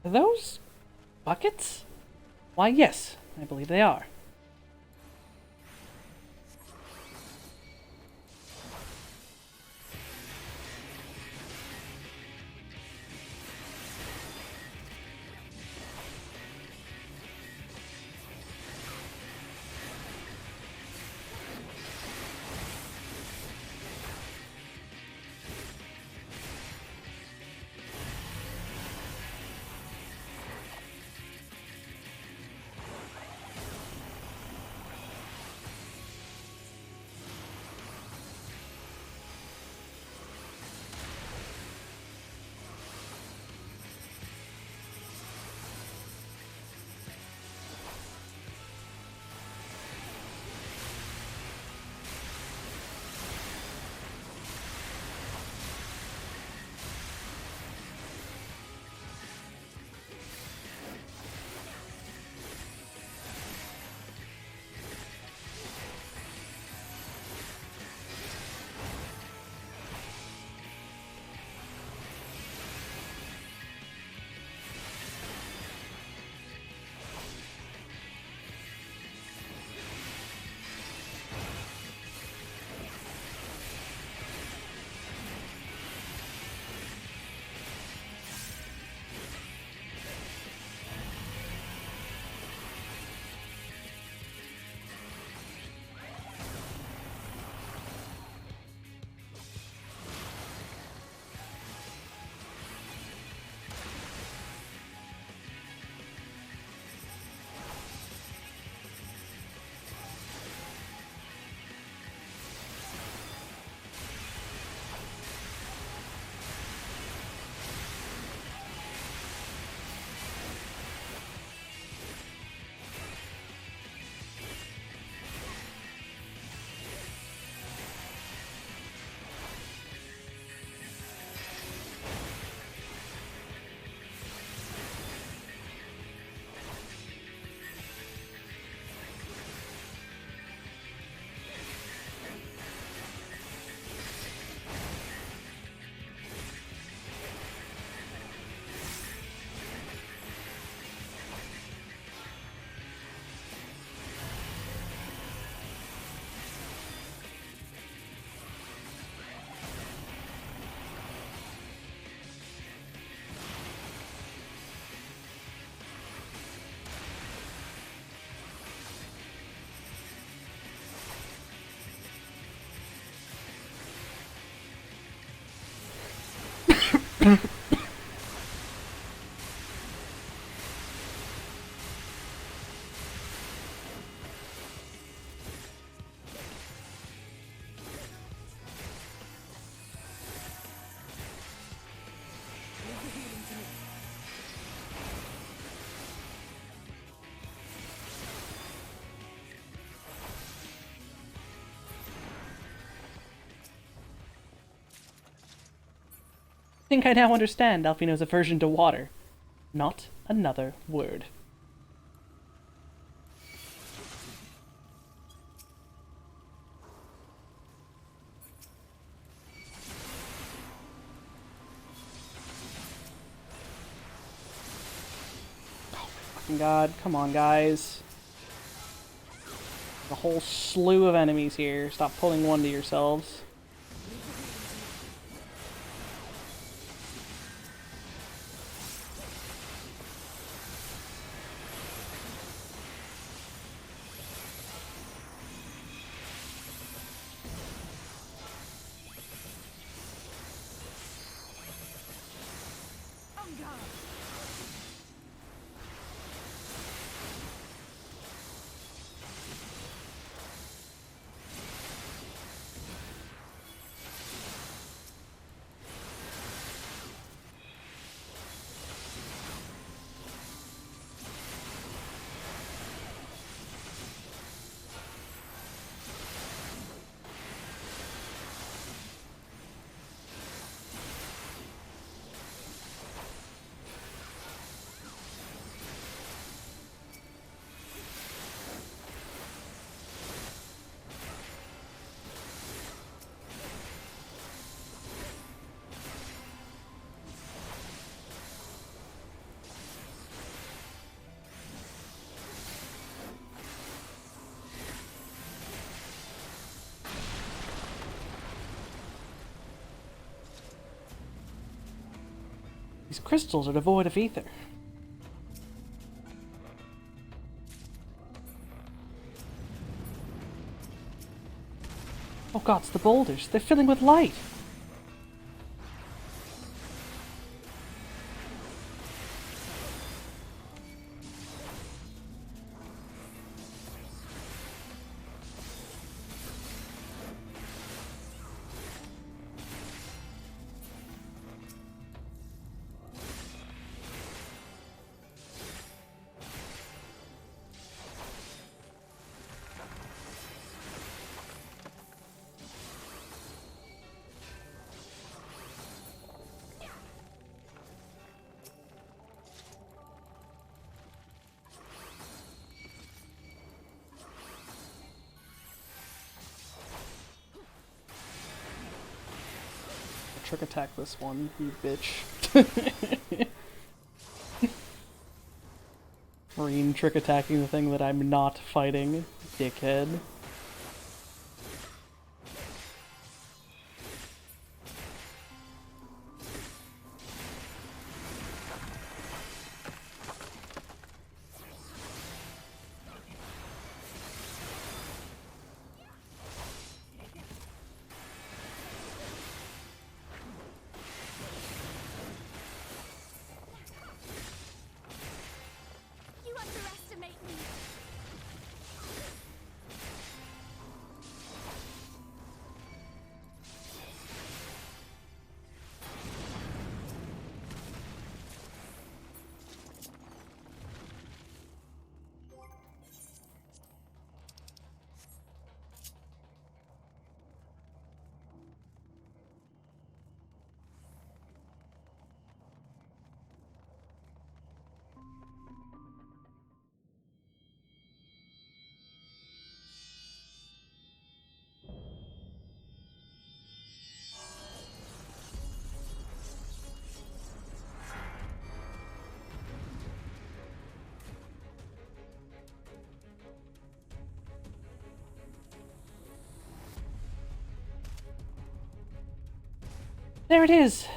Are those buckets? Why, yes, I believe they are. I think I now understand Alfino's aversion to water. Not another word. Oh, fucking God. Come on, guys. A whole slew of enemies here. Stop pulling one to yourselves. These crystals are devoid of ether. Oh god, it's the boulders. They're filling with light. Trick attack this one, you bitch. Marine trick attacking the thing that I'm not fighting, dickhead. There it is!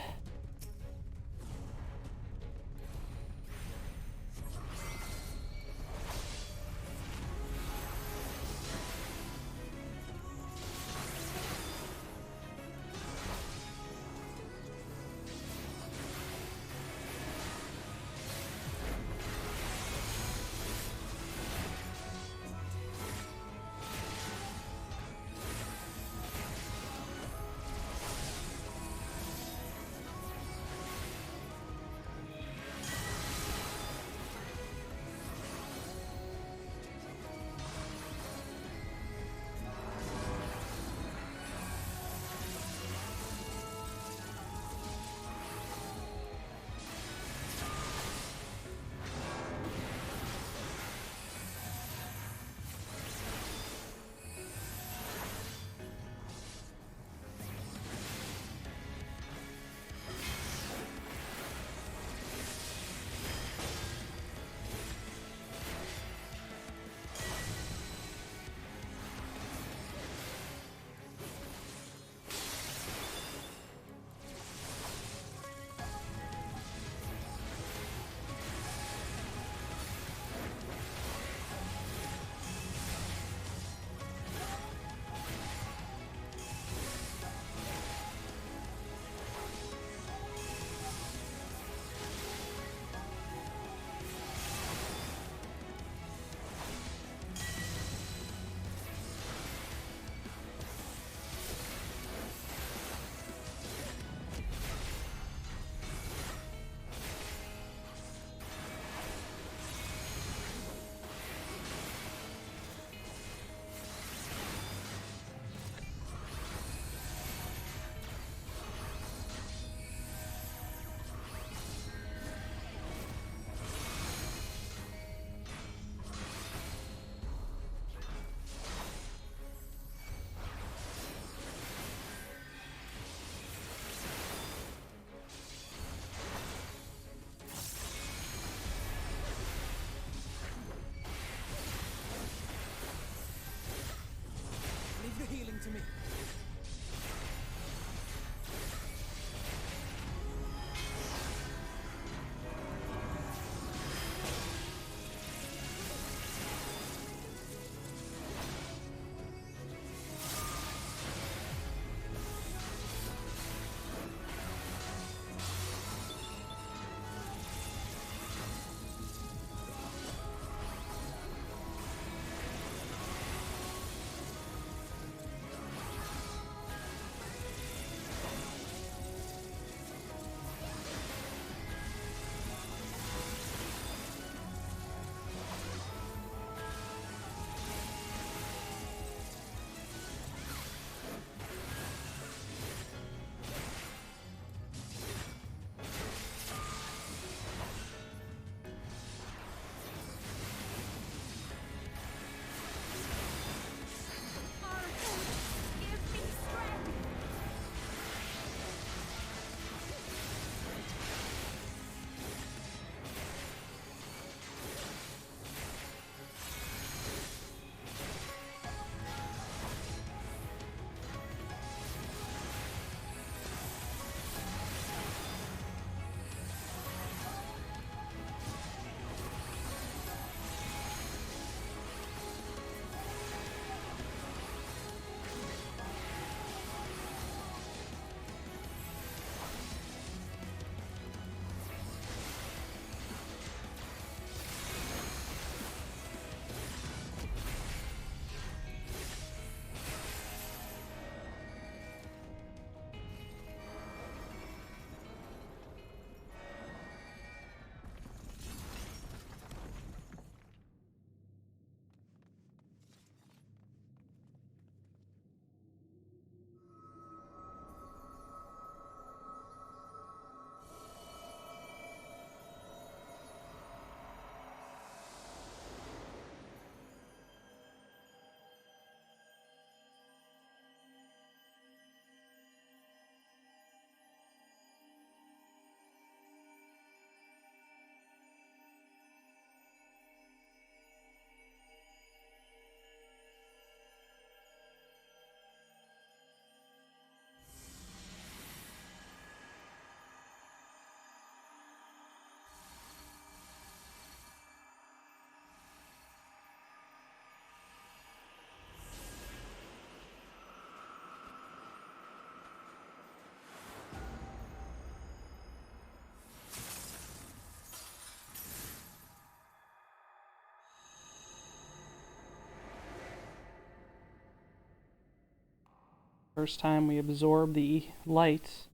First time we absorb the light,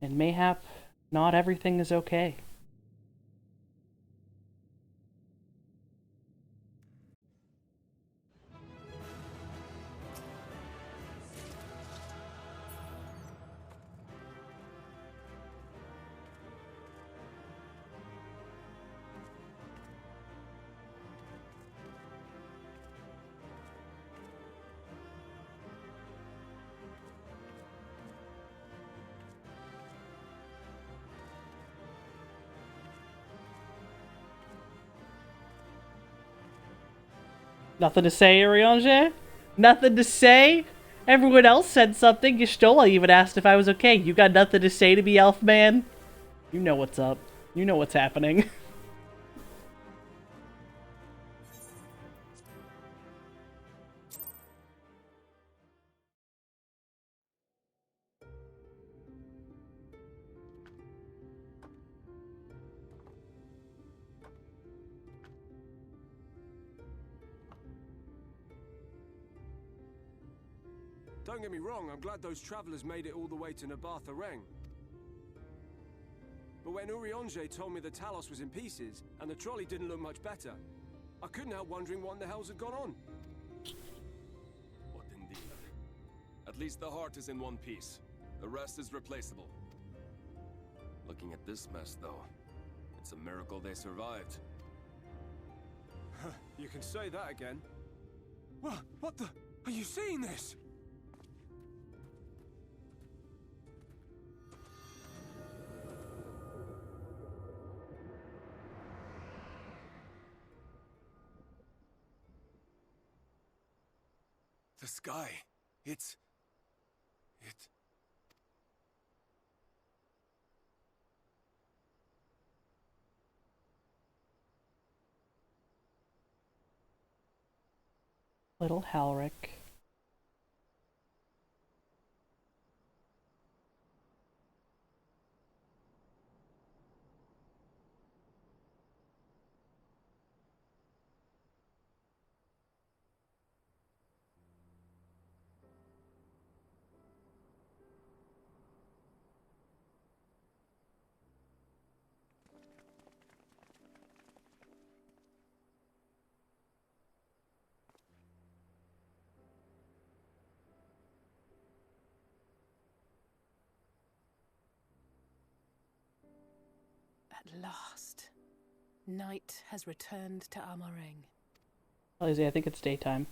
and mayhap not everything is okay. Nothing to say, Urianger? Nothing to say? Everyone else said something. Y'shtola even asked if I was okay. You got nothing to say to me, Elfman? You know what's up. You know what's happening. Don't get me wrong, I'm glad those travelers made it all the way to Nabartha Reng. But when Urianger told me the Talos was in pieces, and the trolley didn't look much better, I couldn't help wondering what in the hell's had gone on. What indeed? At least the heart is in one piece. The rest is replaceable. Looking at this mess, though, it's a miracle they survived. You can say that again. What the? Are you seeing this? The sky, it... Little Halric. At last, night has returned to Amareng. Lizzie, I think it's daytime.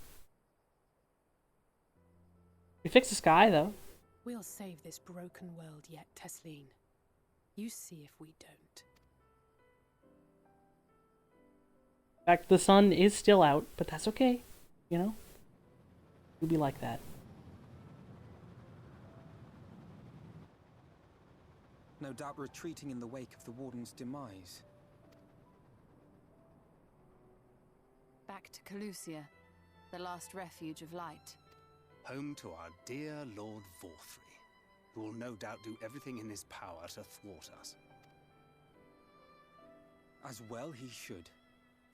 We fixed the sky, though. We'll save this broken world yet, Tesleen. You see if we don't. In fact, the sun is still out, but that's okay. You know? We'll be like that. No doubt retreating in the wake of the Warden's demise. Back to Calusia, the last refuge of light. Home to our dear Lord Vorfrey, who will no doubt do everything in his power to thwart us. As well he should,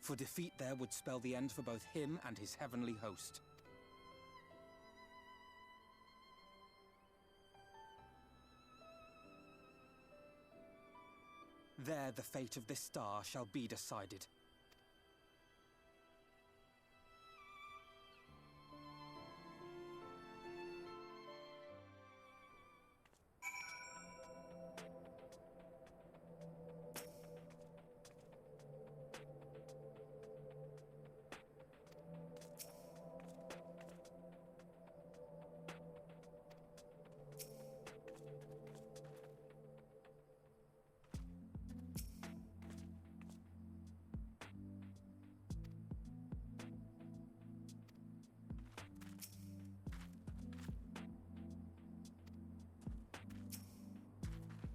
for defeat there would spell the end for both him and his heavenly host. There the fate of this star shall be decided.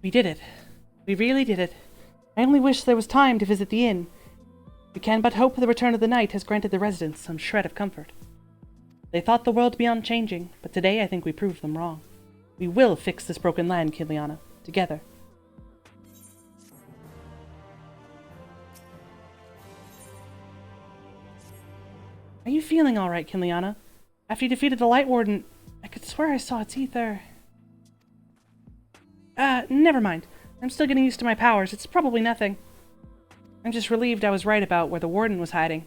We did it. We really did it. I only wish there was time to visit the inn. We can but hope the return of the night has granted the residents some shred of comfort. They thought the world beyond changing, but today I think we proved them wrong. We will fix this broken land, Kiliana, together. Are you feeling alright, Kiliana? After you defeated the Light Warden, I could swear I saw its ether. Never mind. I'm still getting used to my powers. It's probably nothing. I'm just relieved I was right about where the warden was hiding.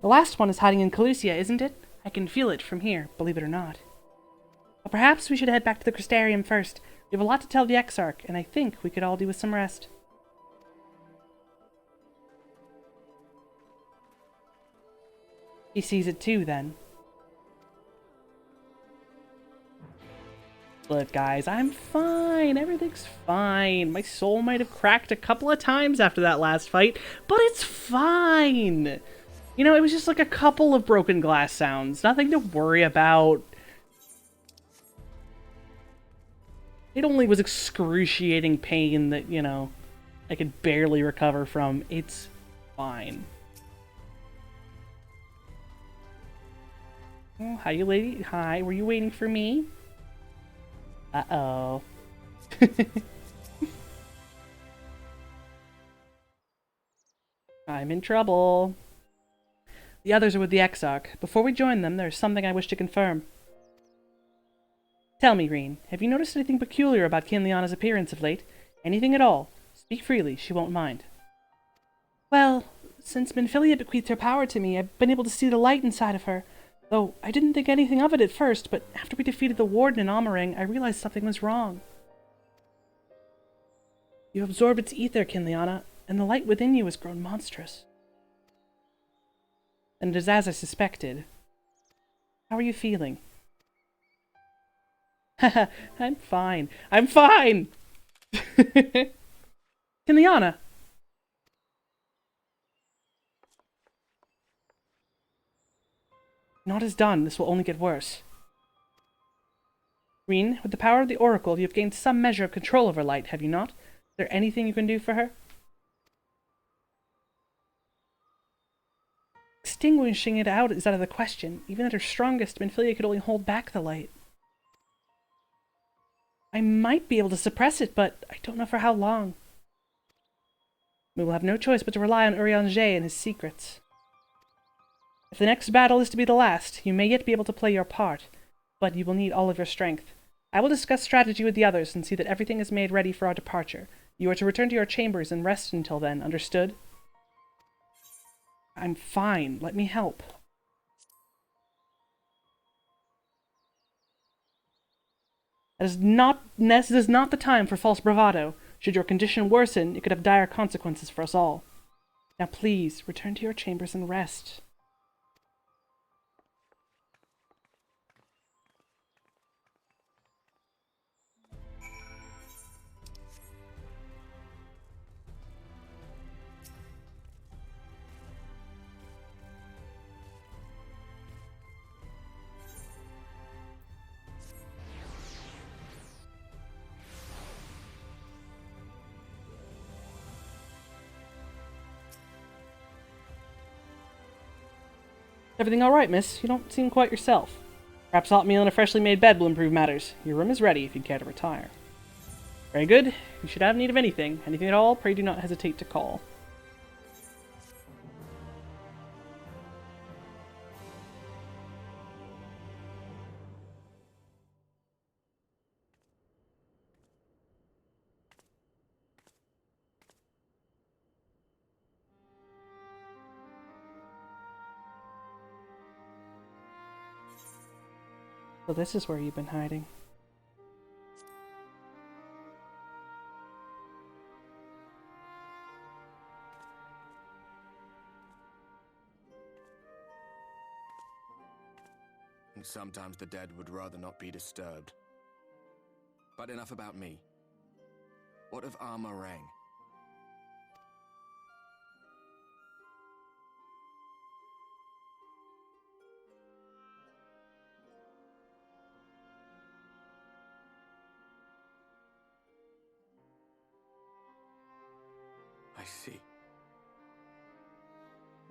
The last one is hiding in Calusia, isn't it? I can feel it from here, believe it or not. But perhaps we should head back to the Crystarium first. We have a lot to tell the Exarch, and I think we could all do with some rest. He sees it too, then. Look, guys, I'm fine. Everything's fine. My soul might have cracked a couple of times after that last fight, but it's fine. You know, it was just like a couple of broken glass sounds. Nothing to worry about. It only was excruciating pain that, you know, I could barely recover from. It's fine. Oh, hi, you lady. Hi, were you waiting for me? Uh-oh. I'm in trouble. The others are with the Exarch. Before we join them, there's something I wish to confirm. Tell me, Reen, have you noticed anything peculiar about Kinliana's appearance of late? Anything at all? Speak freely, she won't mind. Well, since Minfilia bequeathed her power to me, I've been able to see the light inside of her. Though I didn't think anything of it at first, but after we defeated the Warden in Amarang, I realized something was wrong. You absorbed its ether, Kinliana, and the light within you has grown monstrous. And it is as I suspected. How are you feeling? Haha, I'm fine. I'm fine! Kinliana! Naught is done. This will only get worse. Reen, with the power of the Oracle, you have gained some measure of control over light, have you not? Is there anything you can do for her? Extinguishing it out is out of the question. Even at her strongest, Minfilia could only hold back the light. I might be able to suppress it, but I don't know for how long. We will have no choice but to rely on Urianger and his secrets. If the next battle is to be the last, you may yet be able to play your part, but you will need all of your strength. I will discuss strategy with the others and see that everything is made ready for our departure. You are to return to your chambers and rest until then, understood? I'm fine. Let me help. This is not the time for false bravado. Should your condition worsen, it could have dire consequences for us all. Now please, return to your chambers and rest. Everything all right, miss? You don't seem quite yourself. Perhaps hot meal and a freshly made bed will improve matters. Your room is ready if you'd care to retire. Very good. If you should have need of anything at all, pray do not hesitate to call. So this is where you've been hiding. And sometimes the dead would rather not be disturbed. But enough about me. What of Amarang? I see.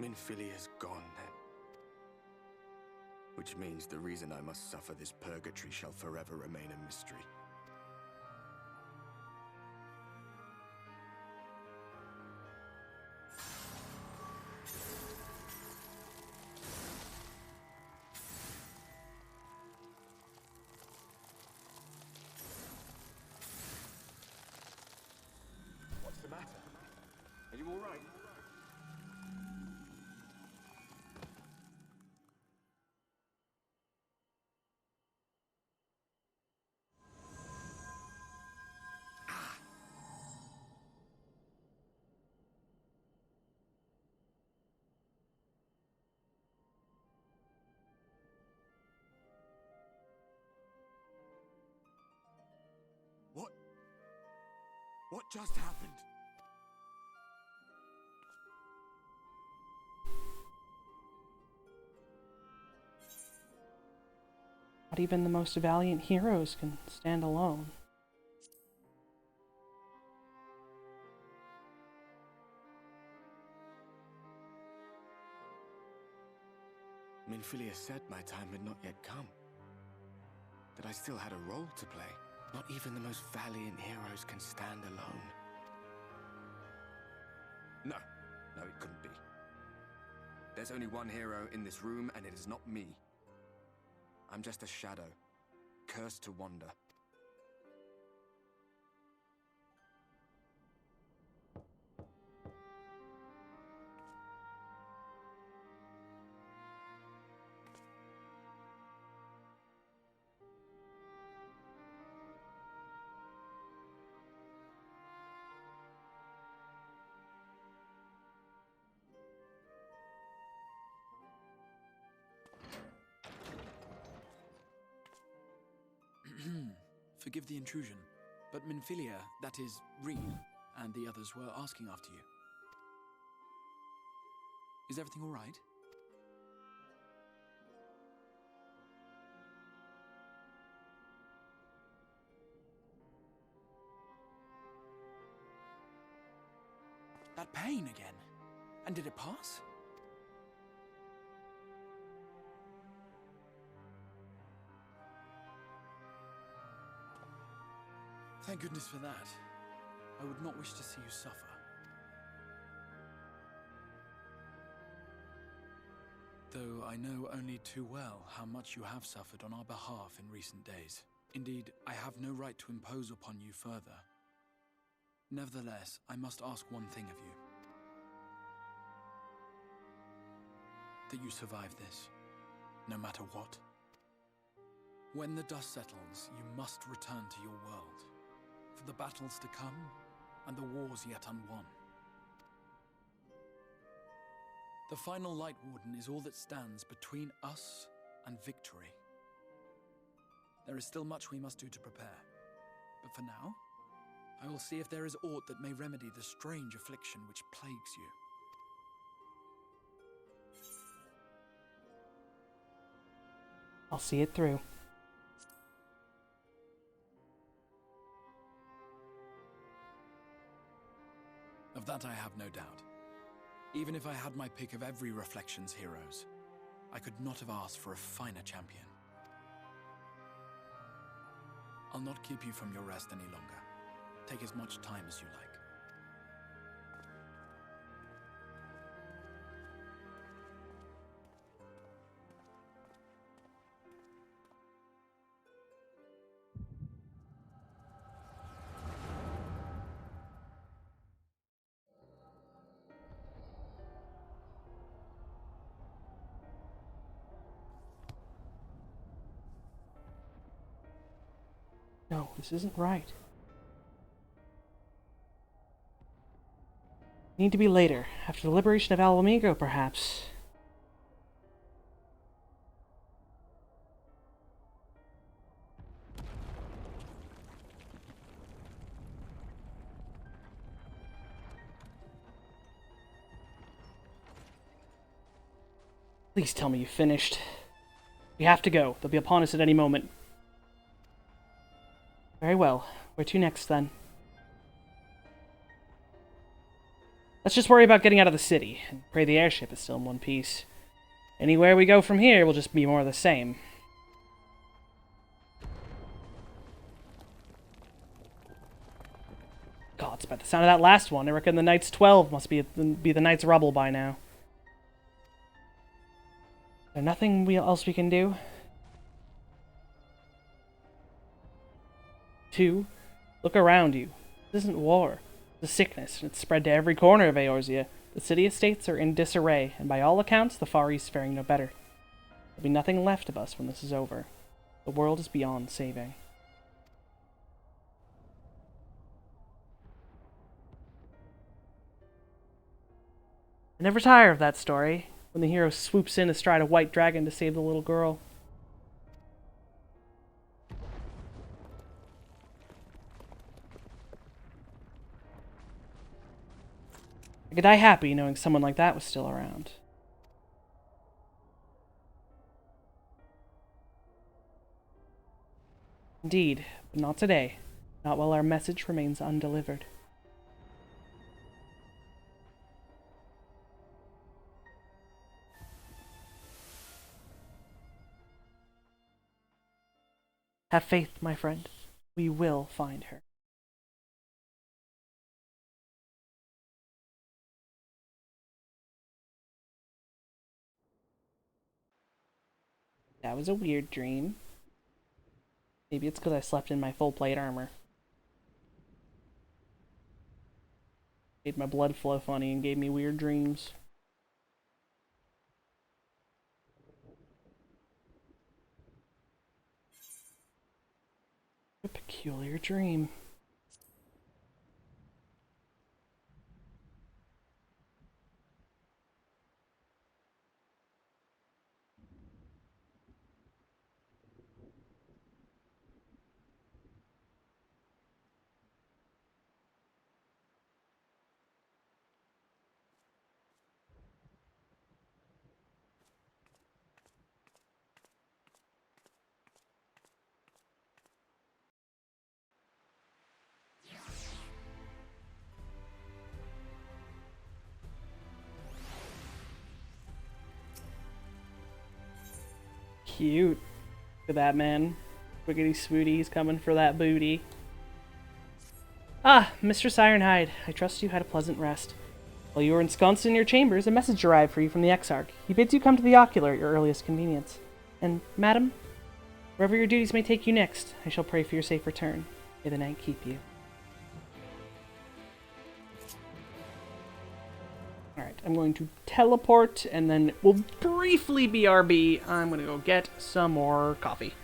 Minfilia's gone then. Which means the reason I must suffer this purgatory shall forever remain a mystery. What just happened? Not even the most valiant heroes can stand alone. Minfilia said my time had not yet come. That I still had a role to play. Not even the most valiant heroes can stand alone. No, it couldn't be. There's only one hero in this room, and it is not me. I'm just a shadow, cursed to wander. Forgive the intrusion, but Minfilia, that is, Reed, and the others were asking after you. Is everything all right? That pain again? And did it pass? Thank goodness for that. I would not wish to see you suffer. Though I know only too well how much you have suffered on our behalf in recent days. Indeed, I have no right to impose upon you further. Nevertheless, I must ask one thing of you. That you survive this, no matter what. When the dust settles, you must return to your world. For the battles to come, and the wars yet unwon. The final Light Warden is all that stands between us and victory. There is still much we must do to prepare, but for now, I will see if there is aught that may remedy the strange affliction which plagues you. I'll see it through. Of that I have no doubt. Even if I had my pick of every Reflections heroes, I could not have asked for a finer champion. I'll not keep you from your rest any longer. Take as much time as you like. No, this isn't right. Need to be later, after the liberation of Alamigo, perhaps. Please tell me you finished. We have to go. They'll be upon us at any moment. Very well. Where to next, then? Let's just worry about getting out of the city, and pray the airship is still in one piece. Anywhere we go from here will just be more of the same. Gods, by the sound of that last one, I reckon the Knight's 12 must be the Knight's rubble by now. Is there nothing else we can do? 2. Look around you. This isn't war. It's a sickness, and it's spread to every corner of Eorzea. The city estates are in disarray, and by all accounts, the Far East is faring no better. There'll be nothing left of us when this is over. The world is beyond saving. I never tire of that story, when the hero swoops in astride a white dragon to save the little girl. I could die happy knowing someone like that was still around. Indeed, but not today. Not while our message remains undelivered. Have faith, my friend. We will find her. That was a weird dream. Maybe it's because I slept in my full plate armor. Made my blood flow funny and gave me weird dreams. A peculiar dream. Cute. Look at that, man. Wiggity swooty, he's coming for that booty. Ah, Mistress Ironhide, I trust you had a pleasant rest. While you were ensconced in your chambers, a message arrived for you from the Exarch. He bids you come to the Ocular at your earliest convenience. And, madam, wherever your duties may take you next, I shall pray for your safe return. May the night keep you. Alright, I'm going to teleport, and then we'll briefly BRB. I'm going to go get some more coffee.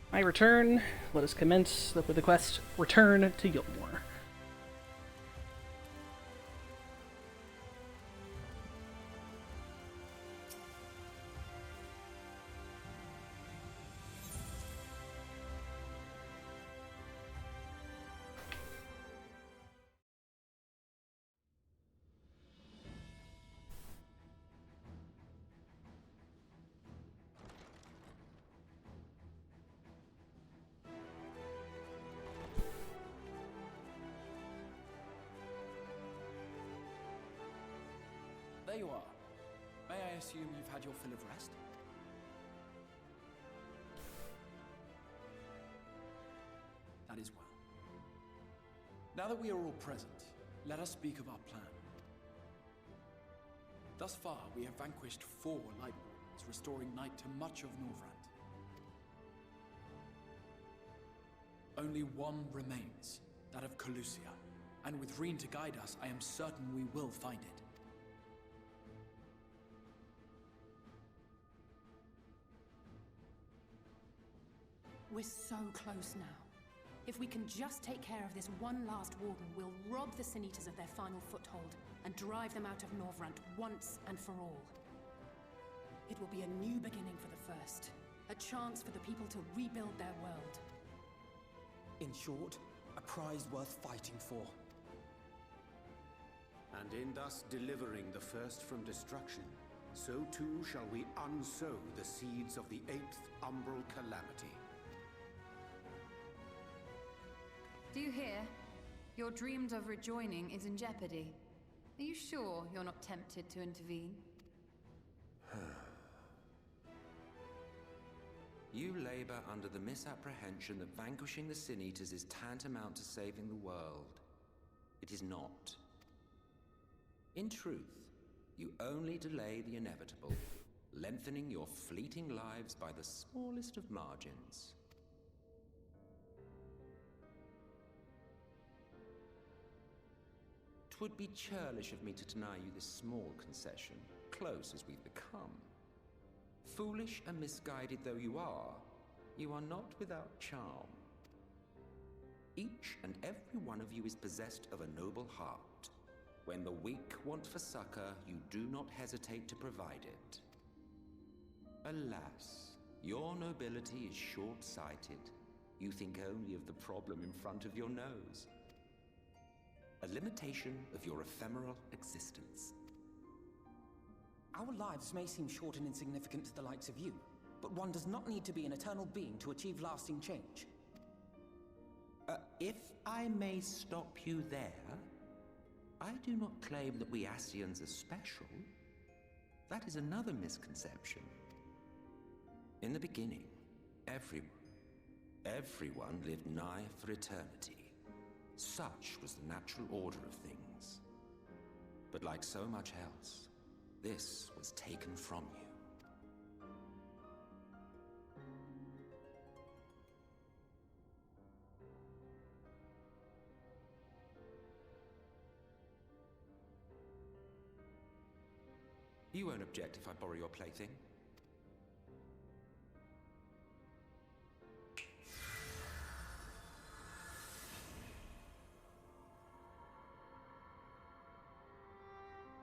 My return. Let us commence with the quest, Return to Gilmore. There you are. May I assume you've had your fill of rest? Now that we are all present, let us speak of our plan. Thus far, we have vanquished 4 Light Wardens, restoring night to much of Norvrand. Only one remains, that of Calusia, and with Reen to guide us, I am certain we will find it. We're so close now. If we can just take care of this one last warden, we'll rob the Sin Eaters of their final foothold and drive them out of Norvrand once and for all. It will be a new beginning for the First, a chance for the people to rebuild their world. In short, a prize worth fighting for. And in thus delivering the First from destruction, so too shall we unsow the seeds of the 8th Umbral Calamity. Do you hear? Your dreamed of rejoining is in jeopardy. Are you sure you're not tempted to intervene? You labor under the misapprehension that vanquishing the Sin Eaters is tantamount to saving the world. It is not. In truth, you only delay the inevitable, lengthening your fleeting lives by the smallest of margins. Twould be churlish of me to deny you this small concession, close as we've become. Foolish and misguided though you are not without charm. Each and every one of you is possessed of a noble heart. When the weak want for succor, you do not hesitate to provide it. Alas, your nobility is short-sighted. You think only of the problem in front of your nose. A limitation of your ephemeral existence. Our lives may seem short and insignificant to the likes of you, but one does not need to be an eternal being to achieve lasting change. If I may stop you there, I do not claim that we Ascians are special. That is another misconception. In the beginning, everyone lived nigh for eternity. Such was the natural order of things. But like so much else, this was taken from you. You won't object if I borrow your plaything?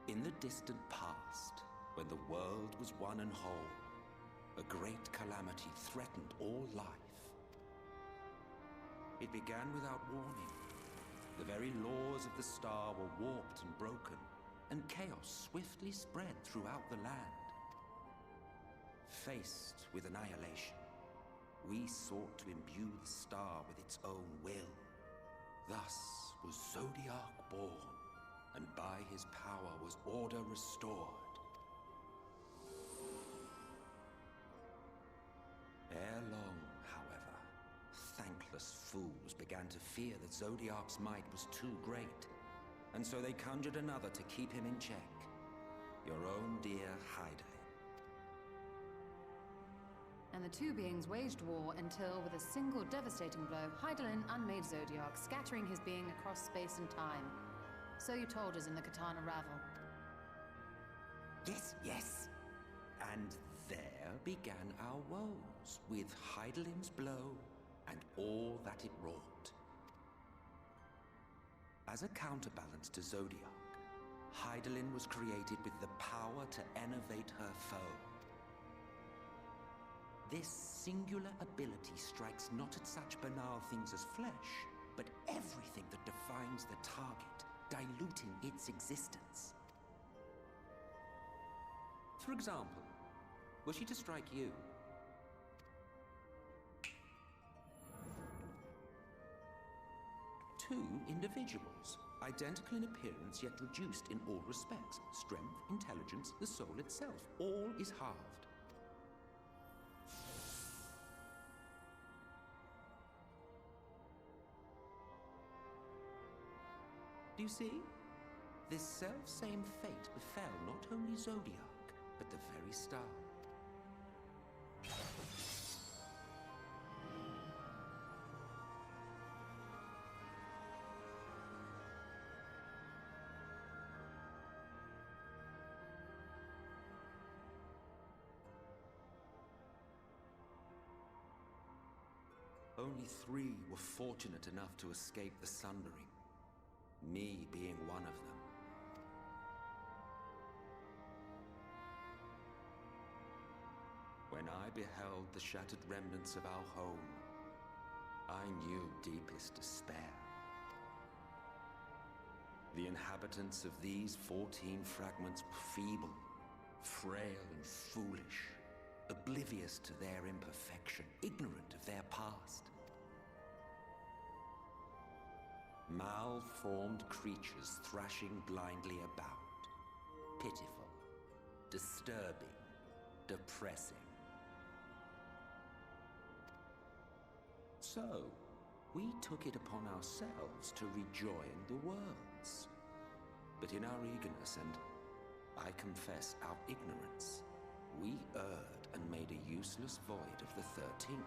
In the distant past, when the world was one and whole, a great calamity threatened all life. It began without warning. The very laws of the star were warped and broken, and chaos swiftly spread throughout the land. Faced with annihilation, we sought to imbue the star with its own will. Thus was Zodiac born, and by his power was order restored. Ere long, however, thankless fools began to fear that Zodiac's might was too great, and so they conjured another to keep him in check. Your own dear Hydaelyn. And the two beings waged war until, with a single devastating blow, Hydaelyn unmade Zodiac, scattering his being across space and time. So you told us in the Katana Ravel. Yes. And there began our woes, with Hydaelyn's blow and all that it wrought. As a counterbalance to Zodiac, Hydaelyn was created with the power to enervate her foe. This singular ability strikes not at such banal things as flesh, but everything that defines the target, diluting its existence. For example, were she to strike you? Two individuals, identical in appearance yet reduced in all respects. Strength, intelligence, the soul itself, all is halved. Do you see? This self-same fate befell not only Zodiac, but the very star. Only 3 were fortunate enough to escape the Sundering, me being one of them. When I beheld the shattered remnants of our home, I knew deepest despair. The inhabitants of these 14 fragments were feeble, frail and foolish, oblivious to their imperfection, ignorant of their past. Malformed creatures thrashing blindly about. Pitiful, disturbing, depressing. So, we took it upon ourselves to rejoin the worlds. But in our eagerness and, I confess, our ignorance, we erred and made a useless void of the 13th.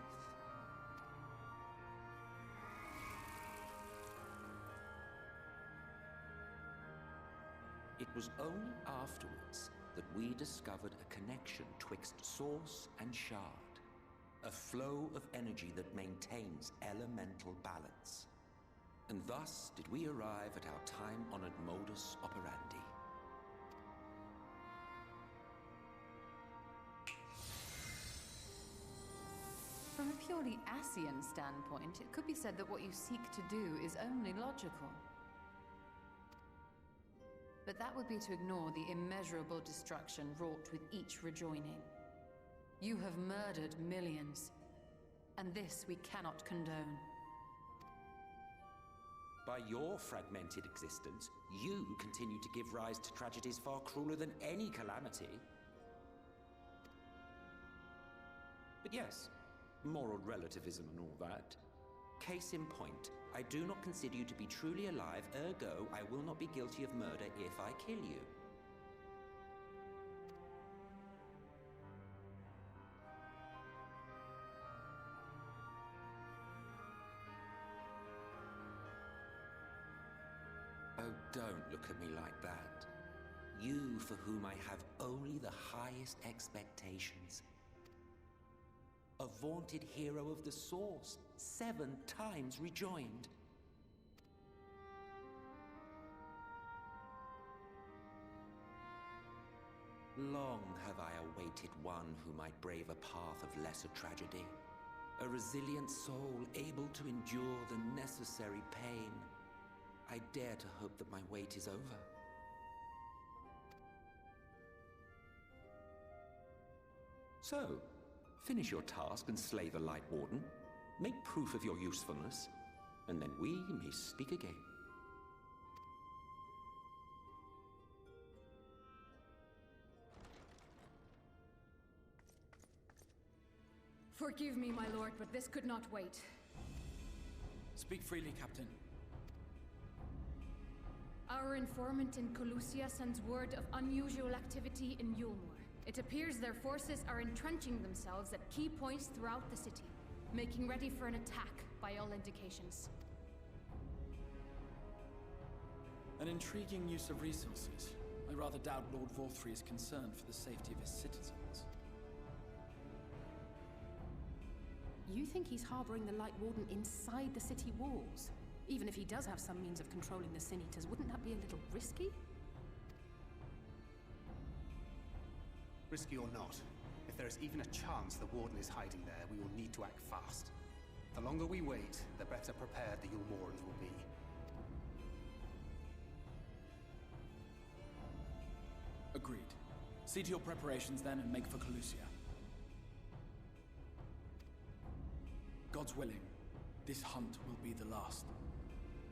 It was only afterwards that we discovered a connection twixt source and shard, a flow of energy that maintains elemental balance. And thus did we arrive at our time-honored modus operandi. From a purely Asian standpoint, it could be said that what you seek to do is only logical. But that would be to ignore the immeasurable destruction wrought with each rejoining. You have murdered millions, and this we cannot condone. By your fragmented existence, you continue to give rise to tragedies far crueler than any calamity. But yes, moral relativism and all that. Case in point, I do not consider you to be truly alive, ergo I will not be guilty of murder if I kill you. Oh, don't look at me like that. You for whom I have only the highest expectations. A vaunted hero of the Source, 7 times rejoined. Long have I awaited one who might brave a path of lesser tragedy. A resilient soul able to endure the necessary pain. I dare to hope that my wait is over. So, finish your task and slay the Light Warden. Make proof of your usefulness, and then we may speak again. Forgive me, my lord, but this could not wait. Speak freely, Captain. Our informant in Colusia sends word of unusual activity in Yulmore. It appears their forces are entrenching themselves at key points throughout the city, making ready for an attack by all indications. An intriguing use of resources. I rather doubt Lord Vorthry is concerned for the safety of his citizens. You think he's harboring the Light Warden inside the city walls? Even if he does have some means of controlling the Sin Eaters, wouldn't that be a little risky? Risky or not, if there is even a chance the Warden is hiding there, we will need to act fast. The longer we wait, the better prepared the Yulmorans will be. Agreed. See to your preparations then and make for Colusia. God's willing, this hunt will be the last.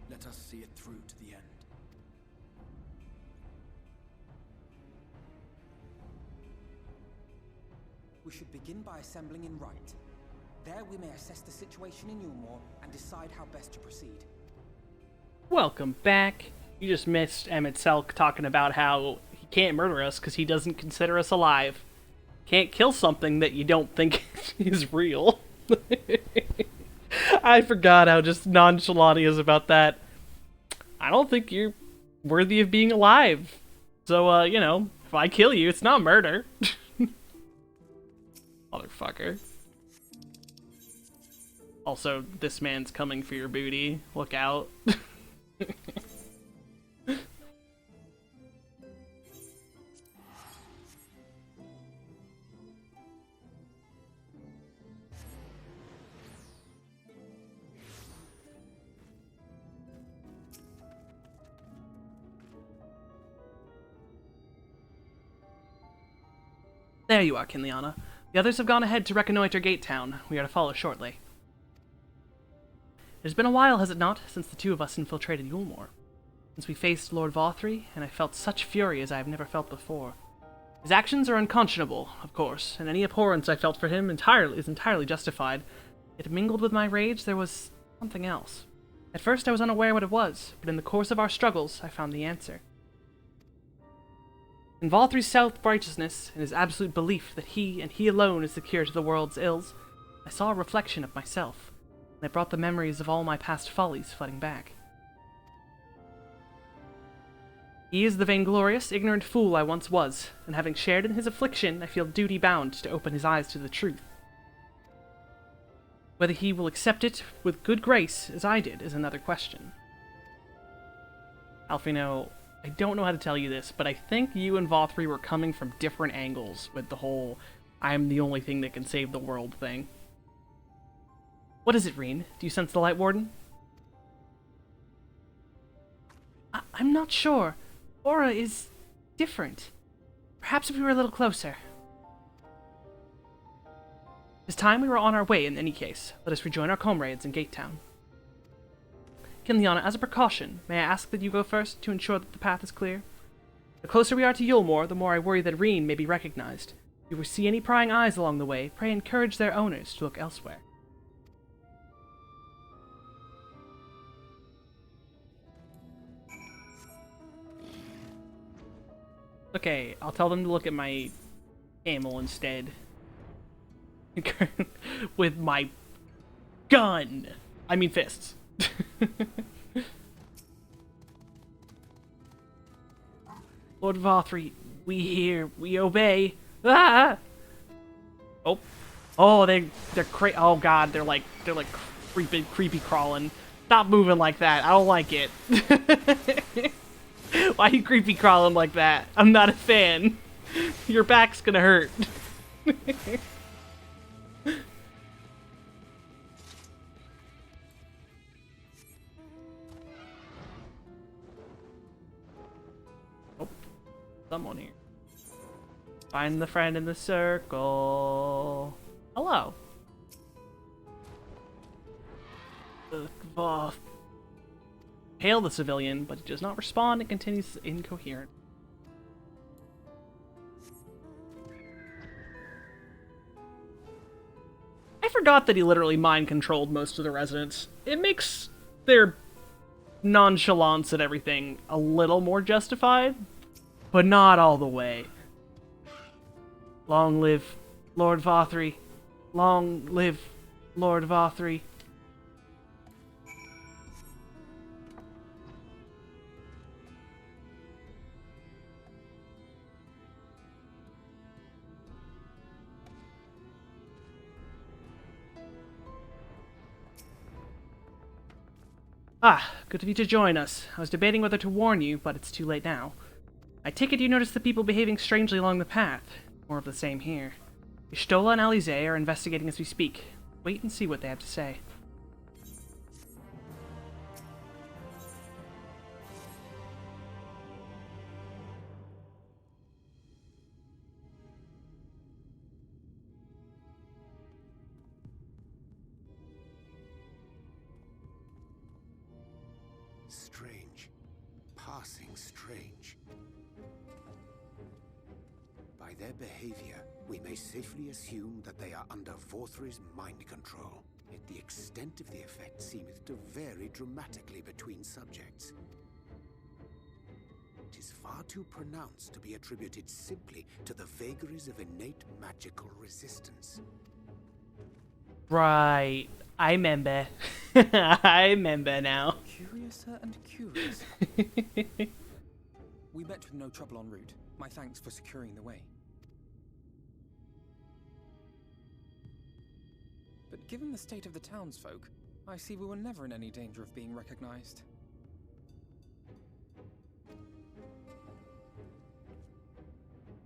Let us see it through to the end. We should begin by assembling in Right. There we may assess the situation in Yulmore and decide how best to proceed. Welcome back. You just missed Emmett Selk talking about how he can't murder us because he doesn't consider us alive. Can't kill something that you don't think is real. I forgot how just nonchalant he is about that. I don't think you're worthy of being alive. So, you know, if I kill you, it's not murder. Motherfucker. Also, this man's coming for your booty. Look out. There you are, Kinliana. The others have gone ahead to reconnoiter Gate Town. We are to follow shortly. It has been a while, has it not, since the two of us infiltrated Yulmore? Since we faced Lord Vothri, and I felt such fury as I have never felt before. His actions are unconscionable, of course, and any abhorrence I felt for him is entirely justified. Yet mingled with my rage, there was something else. At first I was unaware what it was, but in the course of our struggles, I found the answer. In Vothri's self-righteousness and his absolute belief that he, and he alone, is the cure to the world's ills, I saw a reflection of myself, and it brought the memories of all my past follies flooding back. He is the vainglorious, ignorant fool I once was, and having shared in his affliction, I feel duty-bound to open his eyes to the truth. Whether he will accept it with good grace, as I did, is another question. Alfino, I don't know how to tell you this, but I think you and Vothri were coming from different angles with the whole I'm the only thing that can save the world thing. What is it, Reen? Do you sense the Light Warden? I'm not sure. Aura is different. Perhaps if we were a little closer. It's time we were on our way in any case. Let us rejoin our comrades in Gate Town. Kinliana, as a precaution, may I ask that you go first to ensure that the path is clear? The closer we are to Yulmore, the more I worry that Reen may be recognized. If you see any prying eyes along the way, pray encourage their owners to look elsewhere. Okay, I'll tell them to look at my camel instead. With my gun! I mean fists. Lord Vothri, we hear, we obey. Ah! Oh, oh, they're oh god, they're like creepy crawling. Stop moving like that. I don't like it. Why are you creepy crawling like that? I'm not a fan. Your back's gonna hurt. Oh, someone here. Find the friend in the circle. Hello. Hail the civilian, but he does not respond and continues incoherent. I forgot that he literally mind-controlled most of the residents. It makes their nonchalance and everything a little more justified, but not all the way. Long live Lord Vothri. Long live Lord Vothri. Ah, good of you to join us. I was debating whether to warn you, but it's too late now. I take it you noticed the people behaving strangely along the path. More of the same here. Ishtola and Alize are investigating as we speak. Wait and see what they have to say. Strange. Passing strange. By their behavior, we may safely assume that they are under Vothri's mind control. Yet the extent of the effect seemeth to vary dramatically between subjects. effect is far too pronounced to be attributed simply to the vagaries of innate magical resistance. Right. I remember. I remember now. Curiouser and curious. We met with no trouble en route. My thanks for securing the way. But given the state of the townsfolk, I see we were never in any danger of being recognized.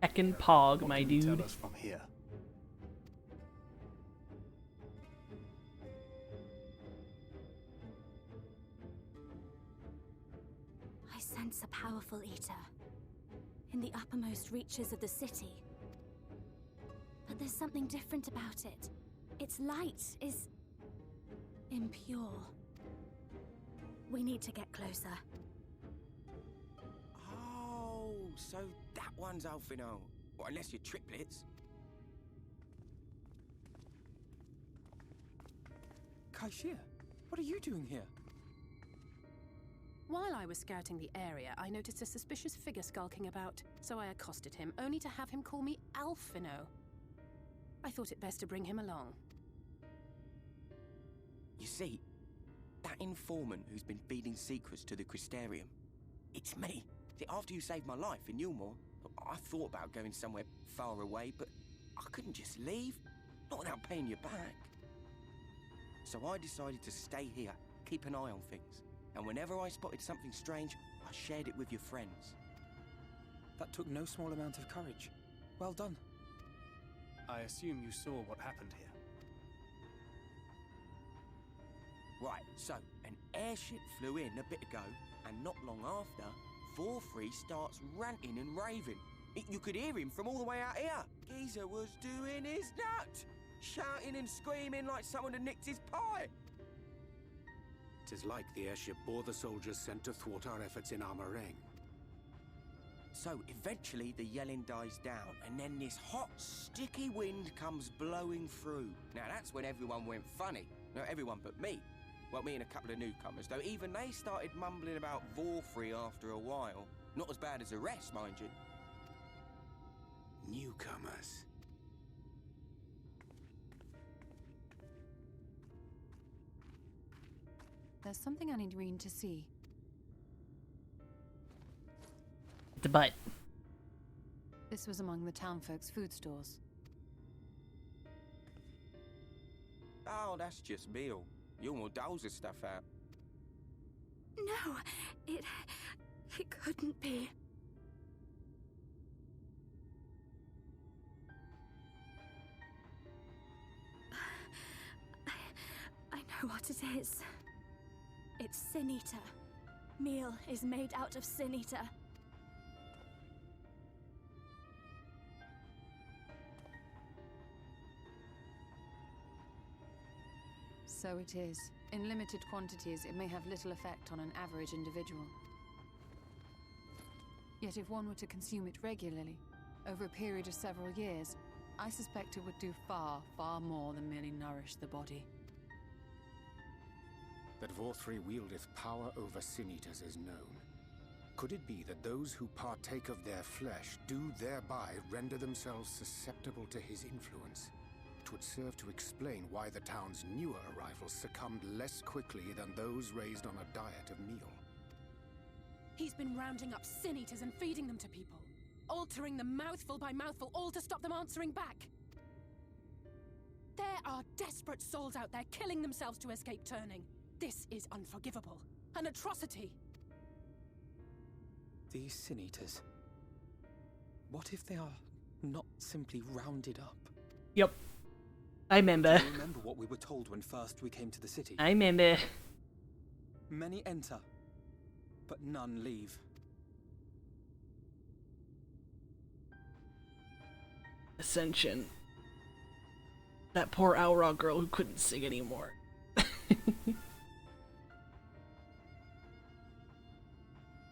Heckin' Pog, my dude. Tell us from here. I sense a powerful eater in the uppermost reaches of the city. But there's something different about it. Its light is impure. We need to get closer. Oh, so that one's Alphino. Well, unless you're triplets. Kaishir, what are you doing here? While I was scouting the area, I noticed a suspicious figure skulking about, so I accosted him, only to have him call me Alphino. I thought it best to bring him along. You see, that informant who's been feeding secrets to the Crystarium, it's me. See, after you saved my life in Yulmore, I thought about going somewhere far away, but I couldn't just leave, not without paying you back. So I decided to stay here, keep an eye on things, and whenever I spotted something strange, I shared it with your friends. That took no small amount of courage. Well done. I assume you saw what happened here. Right, so an airship flew in a bit ago, and not long after, Vorfrey starts ranting and raving. You could hear him from all the way out here. Geezer was doing his nut, shouting and screaming like someone had nicked his pie. 'Tis like the airship bore the soldiers sent to thwart our efforts in Armareng. So eventually the yelling dies down, and then this hot, sticky wind comes blowing through. Now that's when everyone went funny. No, everyone but me. Well, me and a couple of newcomers, though even they started mumbling about Vorfrey after a while. Not as bad as the rest, mind you. Newcomers. There's something I need Reen to see. The butt. This was among the townfolk's food stores. Oh, that's just meal. Yulmore doles his stuff out. No, it couldn't be. I know what it is. It's Sin Eater. Meal is made out of Sin Eater. So it is. In limited quantities, it may have little effect on an average individual. Yet if one were to consume it regularly, over a period of several years, I suspect it would do far, far more than merely nourish the body. That Vorfrey wieldeth power over sin-eaters is known. Could it be that those who partake of their flesh do thereby render themselves susceptible to his influence? It would serve to explain why the town's newer arrivals succumbed less quickly than those raised on a diet of meal. He's been rounding up Sin Eaters and feeding them to people, altering them mouthful by mouthful, all to stop them answering back. There are desperate souls out there killing themselves to escape turning. This is unforgivable. An atrocity. These Sin Eaters. What if they are not simply rounded up? Yep. I remember. Do you remember what we were told when first we came to the city? I remember. Many enter, but none leave. Ascension. That poor Aura girl who couldn't sing anymore.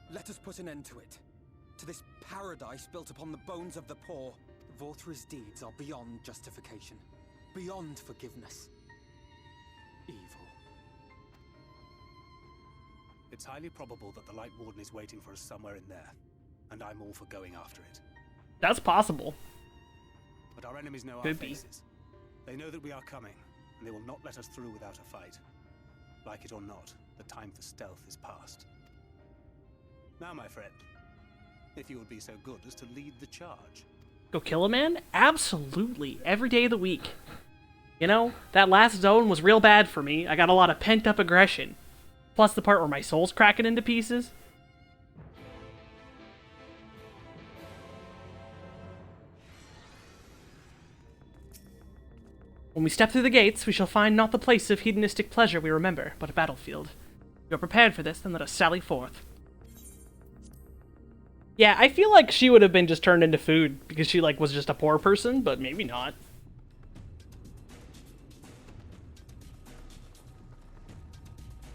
Let us put an end to it. To this paradise built upon the bones of the poor. Vorthr's deeds are beyond justification. Beyond forgiveness. Evil. It's highly probable that the Light Warden is waiting for us somewhere in there. and I'm all for going after it. That's possible. But our enemies know our Could be. faces. They know that we are coming, and they will not let us through without a fight. Like it or not, the time for stealth is past. Now, my friend, if you would be so good as to lead the charge. Go kill a man? Absolutely. Every day of the week. You know, that last zone was real bad for me. I got a lot of pent-up aggression. Plus the part where my soul's cracking into pieces. When we step through the gates, we shall find not the place of hedonistic pleasure we remember, but a battlefield. If you are prepared for this, then let us sally forth. Yeah, I feel like she would have been just turned into food because she, like, was just a poor person, but maybe not.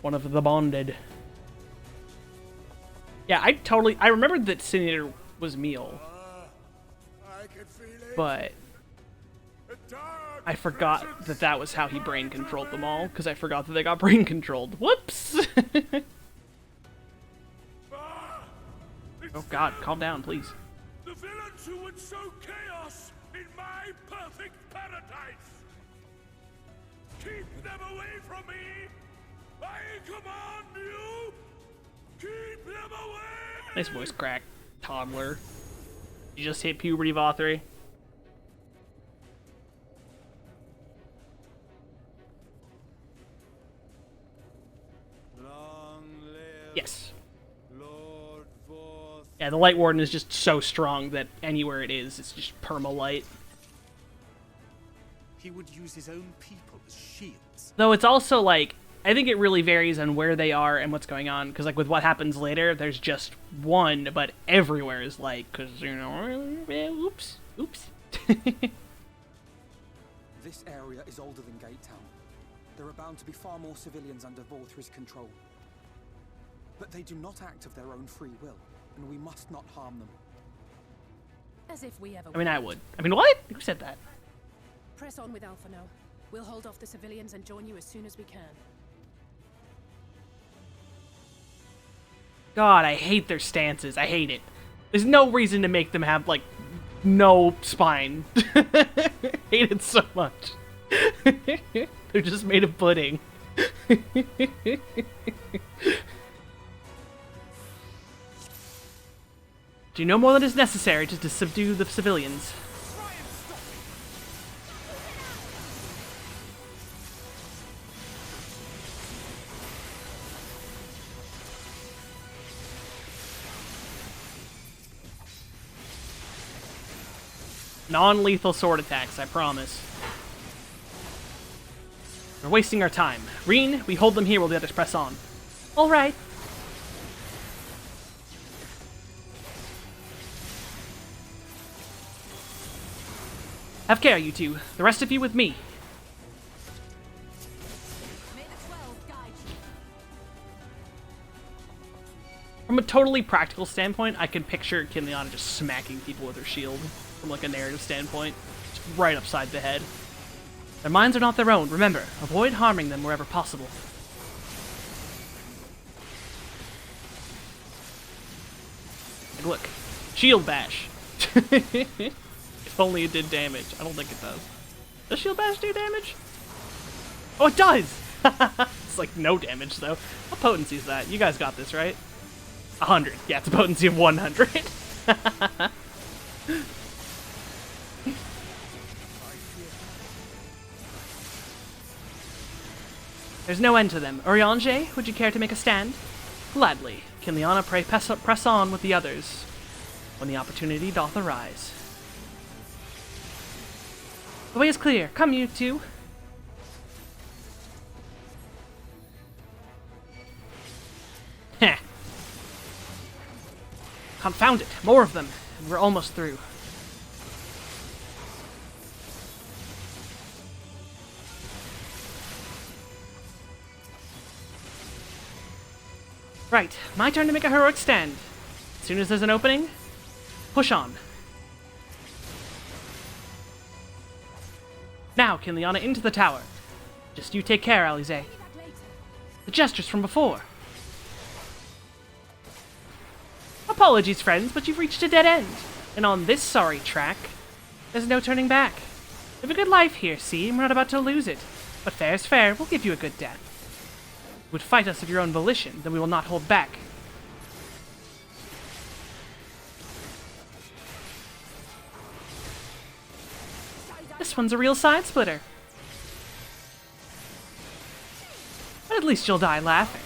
One of the bonded. Yeah, I remembered that Sin Eater was meal. But I forgot that that was how he brain controlled them all, because I forgot that they got brain controlled. Whoops! Oh god, calm down, please. The villains who would sow chaos in my perfect paradise! Keep them away from me! I command you! Keep them away! Nice voice crack, toddler. You just hit puberty, Vothri. Yes. Yeah, the Light Warden is just so strong that anywhere it is, it's just perma-light. He would use his own people as shields. Though it's also, like, I think it really varies on where they are and what's going on, because, like, with what happens later, there's just one, but everywhere is like, because, you know, oops. This area is older than Gate Town. There are bound to be far more civilians under Vorthri's control. But they do not act of their own free will, and we must not harm them. As if we ever I mean, I would. I mean, what? Who said that? Press on with Alphano. We'll hold off the civilians and join you as soon as we can. God, I hate their stances. I hate it. There's no reason to make them have, like, no spine. Hate it so much. They're just made of pudding. Do no more than is necessary to subdue the civilians. Non-lethal sword attacks, I promise. We're wasting our time. Reen, we hold them here while the others press on. All right. Have care, you two. The rest of you with me. From a totally practical standpoint, I can picture Kinliana just smacking people with her shield. From like a narrative standpoint. Just right upside the head. Their minds are not their own. Remember, avoid harming them wherever possible. Like, look. Shield bash. If only it did damage. I don't think it does. Does shield bash do damage? Oh, it does! It's like no damage, though. What potency is that? You guys got this, right? 100. Yeah, it's a potency of 100. There's no end to them. Urianger, would you care to make a stand? Gladly. Kinliana, pray press on with the others when the opportunity doth arise. The way is clear. Come, you two. Heh. Confound it. More of them. And we're almost through. Right. My turn to make a heroic stand. As soon as there's an opening, push on. Now, Kinliana, into the tower. Just you take care, Alize. The gestures from before. A Apologies, friends, but you've reached a dead end. And on this sorry track, there's no turning back. We have a good life here, see? We're not about to lose it. But fair's fair, we'll give you a good death. You would fight us of your own volition, then we will not hold back. This one's a real side splitter. But at least you'll die laughing.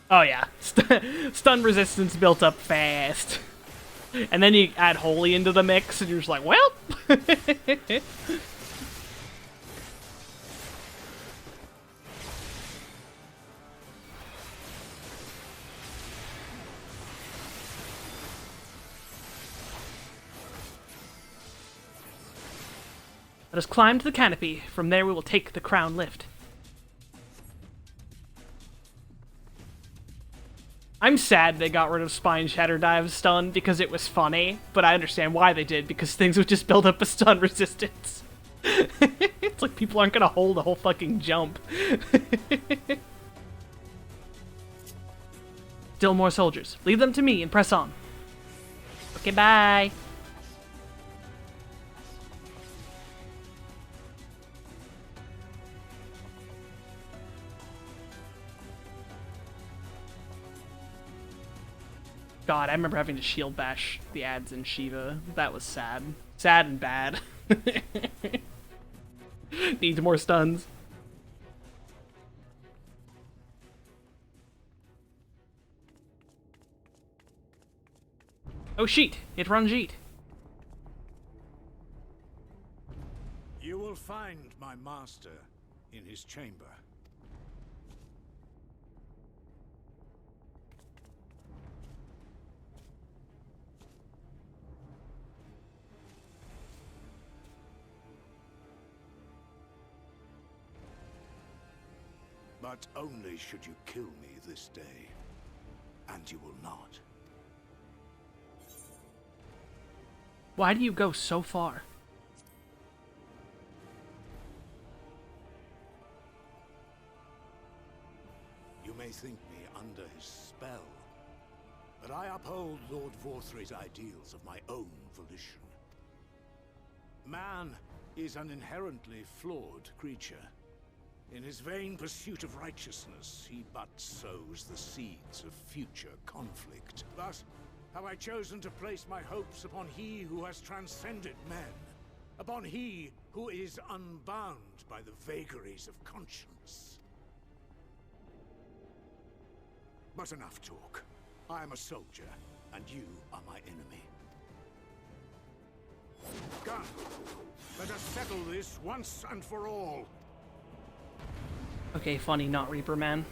Oh yeah, stun resistance built up fast. And then you add Holy into the mix, and you're just like, well. Let us climb to the canopy. From there we will take the crown lift. I'm sad they got rid of Spine Shatter Dive stun because it was funny, but I understand why they did, because things would just build up a stun resistance. It's like people aren't gonna hold a whole fucking jump. Still more soldiers. Leave them to me and press on. Okay, bye. God, I remember having to shield bash the ads in Shiva. That was sad. Sad and bad. Needs more stuns. Oh sheet, it Ranjit. You will find my master in his chamber. But only should you kill me this day. And you will not. Why do you go so far? You may think me under his spell, but I uphold Lord Vorthre's ideals of my own volition. Man is an inherently flawed creature. In his vain pursuit of righteousness, he but sows the seeds of future conflict. Thus, have I chosen to place my hopes upon he who has transcended men, upon he who is unbound by the vagaries of conscience. But enough talk. I am a soldier, and you are my enemy. Come, let us settle this once and for all. Okay, funny, not Reaper Man.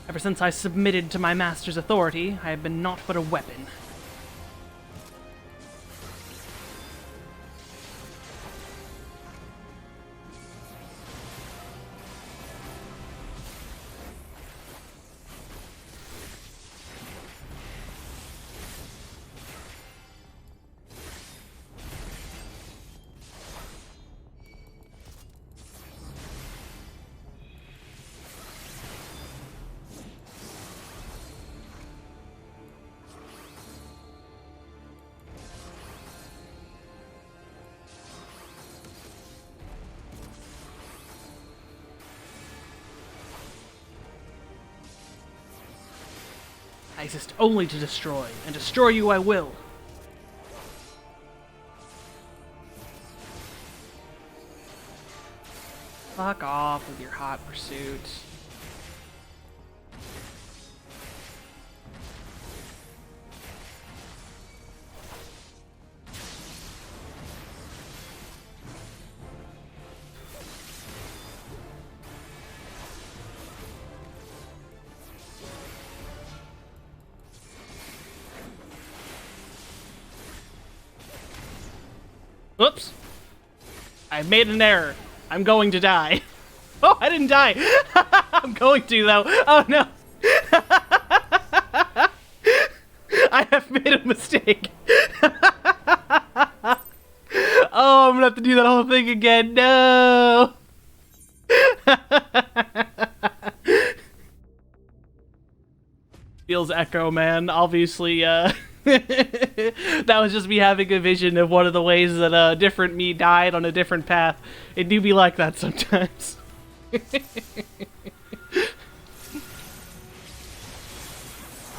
Ever since I submitted to my master's authority, I have been naught but a weapon. I exist only to destroy, and destroy you I will. Fuck off with your hot pursuit. Oops. I made an error. I'm going to die. Oh, I didn't die. I'm going to, though. Oh, no. I have made a mistake. Oh, I'm gonna have to do that whole thing again. No. Feels Echo, man. Obviously, that was just me having a vision of one of the ways that a different me died on a different path. It do be like that sometimes.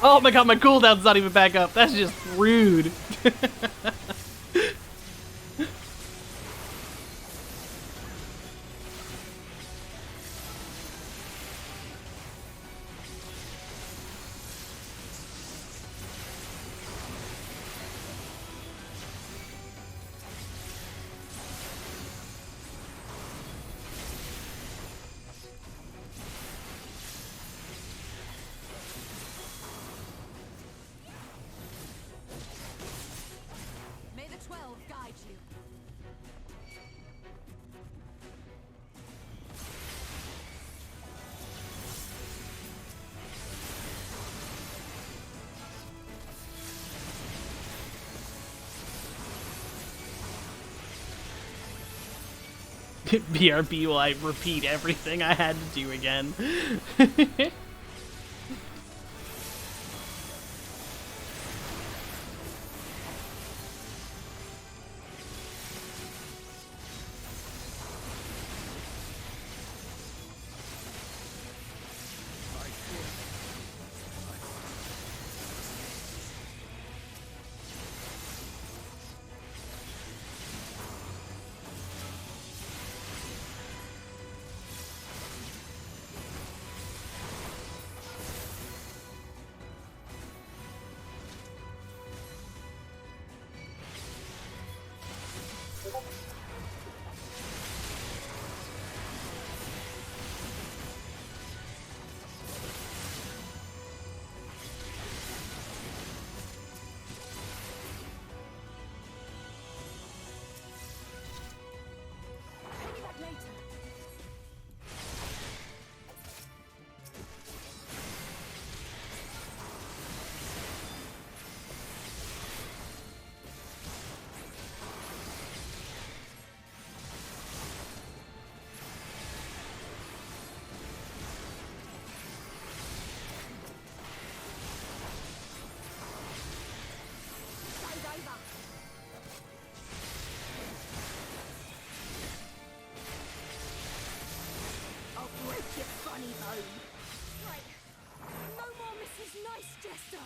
Oh my god, my cooldown's not even back up. That's just rude. May the 12 guide you. BRB will I repeat everything I had to do again. I'll break your funny bone. Right. No more Mrs. Nice Jester.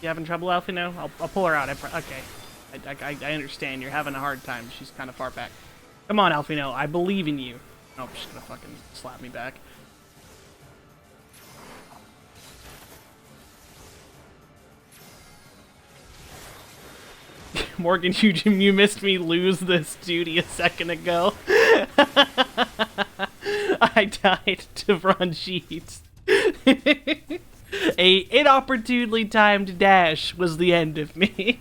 You having trouble, Alfie? No? I'll pull her out. Okay. I understand. You're having a hard time. She's kind of far back. Come on, Alfino. I believe in you. Oh, she's gonna fucking slap me back. Morgan, you missed me lose this duty a second ago. I died to Ranjit. A inopportunely timed dash was the end of me.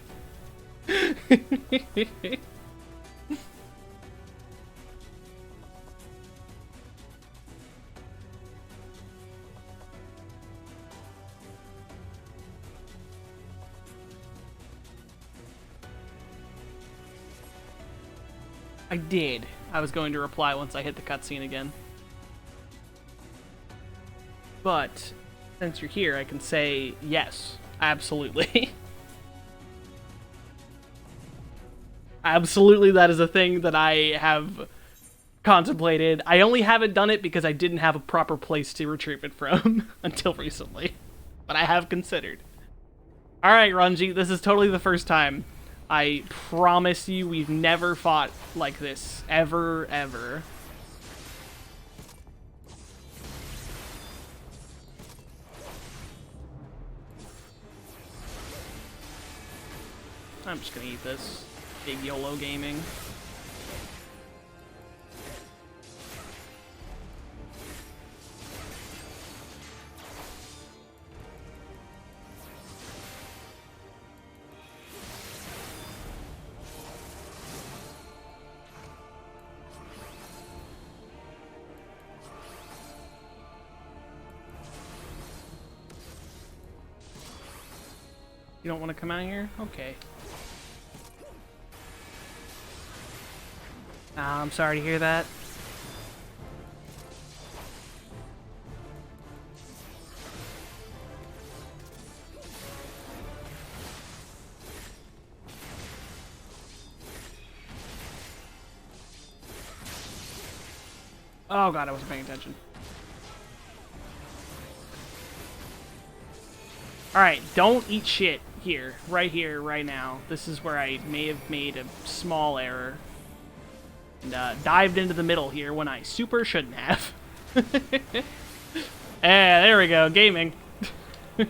I did. I was going to reply once I hit the cutscene again. But since you're here, I can say yes, absolutely. Absolutely, that is a thing that I have contemplated. I only haven't done it because I didn't have a proper place to retrieve it from until recently. But I have considered. Alright, Ranji, this is totally the first time. I promise you we've never fought like this. Ever, ever. I'm just gonna eat this. Big YOLO gaming. You don't want to come out here? Okay. I'm sorry to hear that. Oh god, I wasn't paying attention. Alright, don't eat shit here, right now. This is where I may have made a small error. And dived into the middle here when I super shouldn't have. There we go, gaming. No.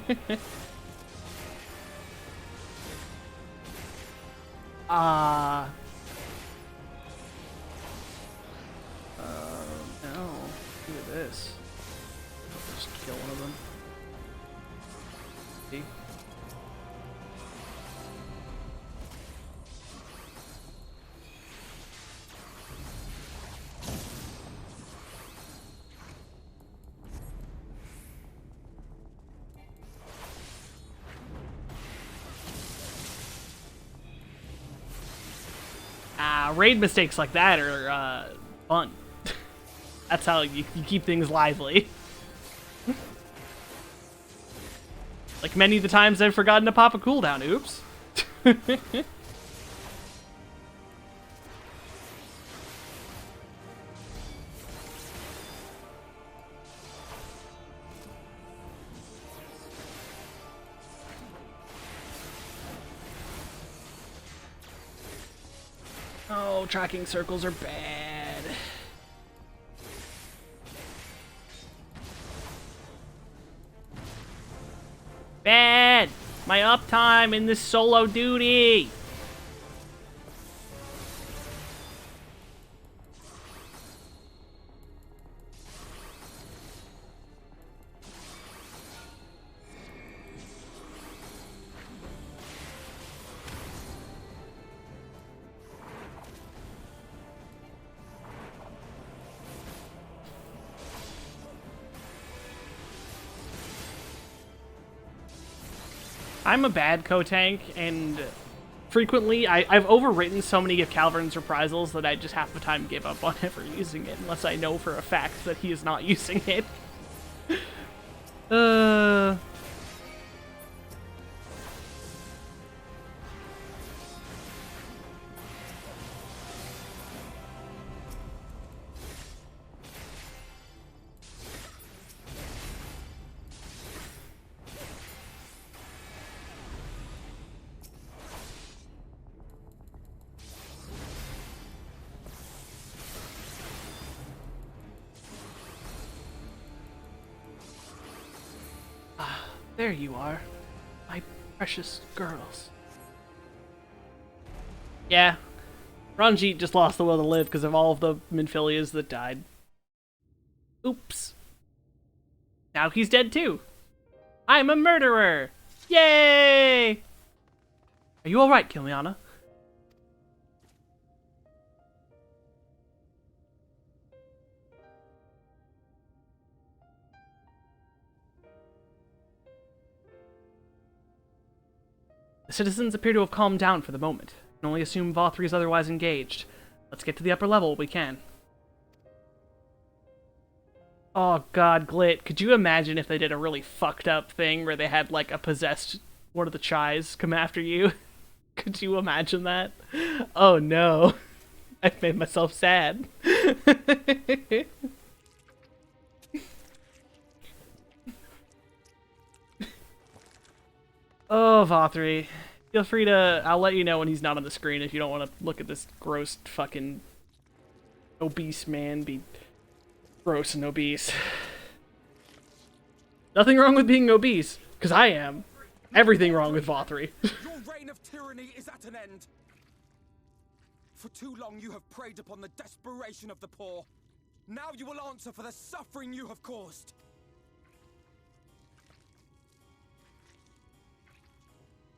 Look at this. Just kill one of them. See? Raid mistakes like that are fun. That's how you keep things lively. Like many of the times I've forgotten to pop a cooldown. Oops. Oh, tracking circles are bad. Bad! My uptime in this solo duty! I'm a bad co-tank, and frequently I've overwritten so many of Calvern's reprisals that I just half the time give up on ever using it, unless I know for a fact that he is not using it. There you are, my precious girls. Yeah, Ranjit just lost the will to live because of all of the Minfilias that died. Oops. Now he's dead too. I'm a murderer! Yay! Are you alright, Kilmiana? The citizens appear to have calmed down for the moment. I can only assume Vothri is otherwise engaged. Let's get to the upper level if we can. Oh god, Glit, could you imagine if they did a really fucked up thing where they had like a possessed one of the Chais come after you? Could you imagine that? Oh no. I've made myself sad. Oh, Vothri. Feel free to... I'll let you know when he's not on the screen if you don't want to look at this gross fucking obese man be gross and obese. Nothing wrong with being obese, because I am. Everything wrong with Vothri. Your reign of tyranny is at an end. For too long you have preyed upon the desperation of the poor. Now you will answer for the suffering you have caused.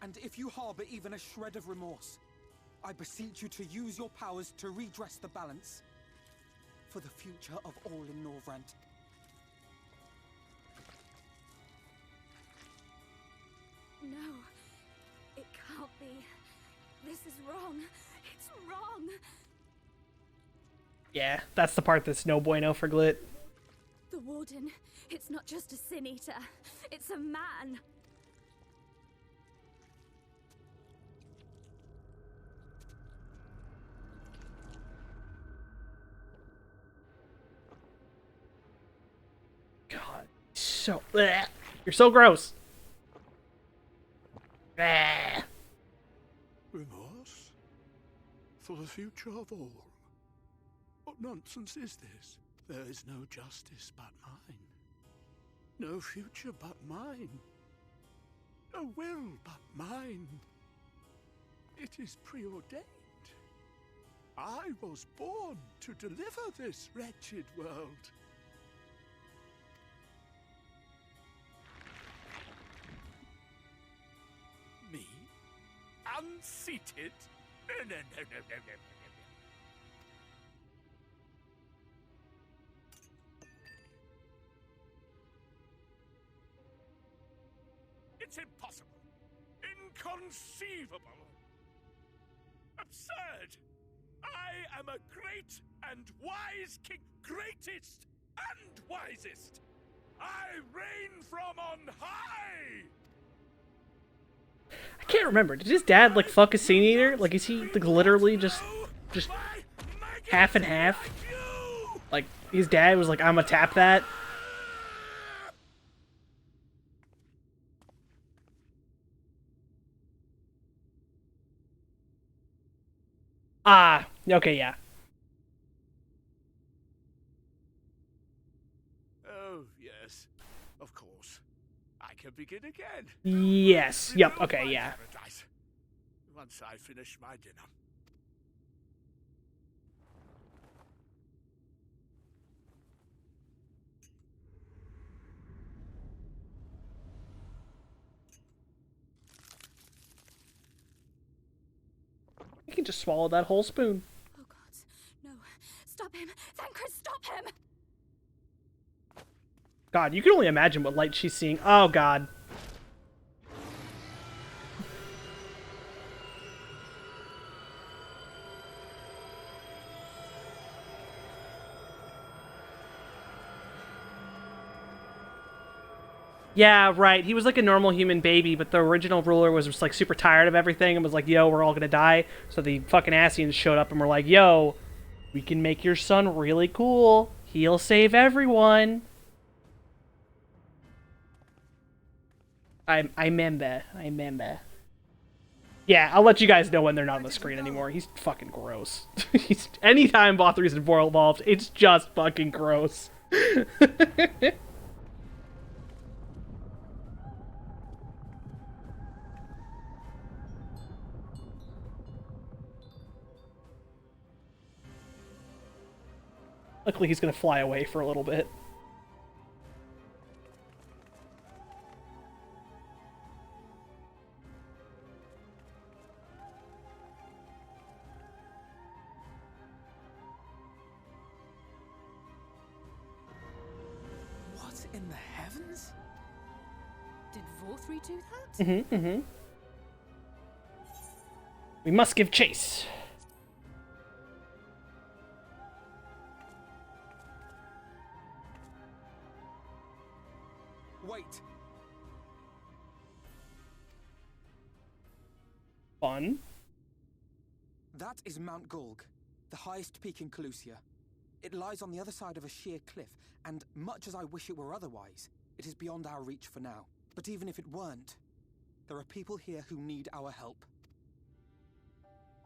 And if you harbor even a shred of remorse, I beseech you to use your powers to redress the balance for the future of all in Norvrant. No, it can't be. This is wrong. It's wrong. Yeah, that's the part that's no bueno for Glit. The Warden, it's not just a Sin Eater. It's a man. God, so... Bleh. You're so gross. Bleh. Remorse? For the future of all? What nonsense is this? There is no justice but mine. No future but mine. No will but mine. It is preordained. I was born to deliver this wretched world. Me? Unseated? No. It's impossible. Inconceivable. Absurd. I am a great and wise king. Greatest and wisest. I reign from on high. I can't remember. Did his dad, like, fuck a Sin Eater? Like, is he, like, literally just half and half? Like, his dad was like, I'ma tap that? Ah, okay, yeah. Oh, yes. Of course. I can begin again. Yes. Yep, okay, My yeah. paradise. Once I finish my dinner. You can just swallow that whole spoon. Oh God, no. Stop him. Thancred, stop him. God, you can only imagine what light she's seeing. Oh, God. Yeah, right. He was like a normal human baby, but the original ruler was just like super tired of everything and was like, yo, we're all gonna die. So the fucking Ascians showed up and were like, yo, we can make your son really cool. He'll save everyone. I remember. Yeah, I'll let you guys know when they're not on the screen anymore. He's fucking gross. Anytime Vothri's involved, it's just fucking gross. Luckily, he's gonna fly away for a little bit. What in the heavens? Did Vorthri do that? Mm-hmm. We must give chase. Wait. Fun. That is Mount Gulg, the highest peak in Calusia. It lies on the other side of a sheer cliff, and much as I wish it were otherwise, it is beyond our reach for now. But even if it weren't, There are people here who need our help.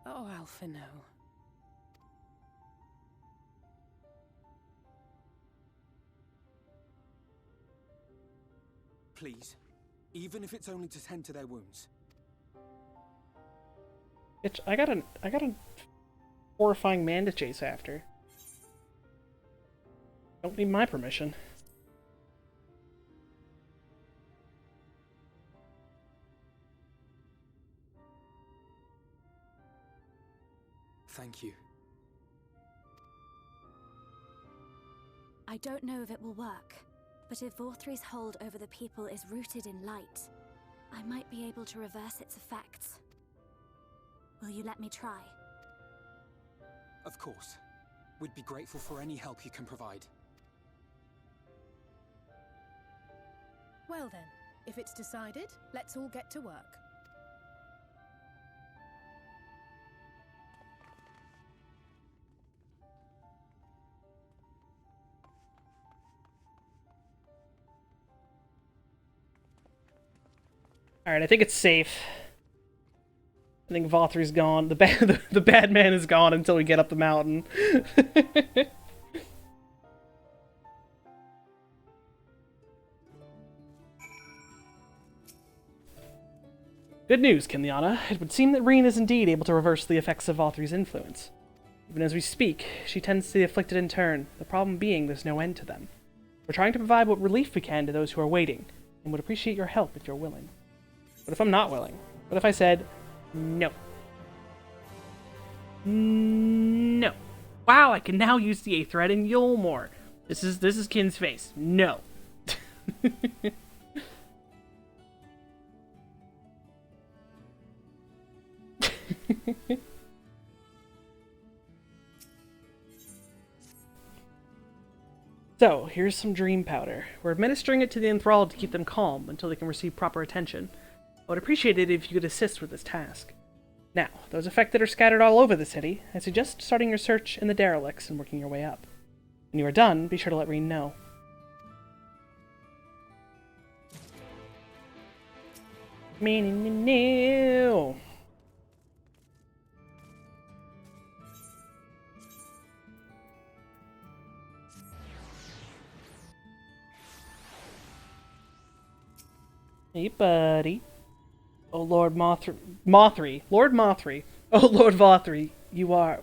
Oh, Alphino. Please, even if it's only to tend to their wounds. Bitch, I got a horrifying man to chase after. Don't need my permission. Thank you. I don't know if it will work, but if Vorthri's hold over the people is rooted in light, I might be able to reverse its effects. Will you let me try? Of course. We'd be grateful for any help you can provide. Well then, if it's decided, let's all get to work. Alright, I think it's safe. I think Vothri's gone. The bad man is gone until we get up the mountain. Good news, Kinliana. It would seem that Reen is indeed able to reverse the effects of Vothri's influence. Even as we speak, she tends to the afflicted in turn, the problem being there's no end to them. We're trying to provide what relief we can to those who are waiting, and would appreciate your help if you're willing. What if I'm not willing? What if I said, no? No. Wow, I can now use the Aethered in Yulmore. This is Kin's face. No. So, here's some dream powder. We're administering it to the enthralled to keep them calm until they can receive proper attention. I would appreciate it if you could assist with this task. Now, those affected are scattered all over the city. I suggest starting your search in the derelicts and working your way up. When you are done, be sure to let Reen know. No. Hey, buddy. Oh, Lord Mothri. Lord Mothri. Oh, Lord Vothri, you are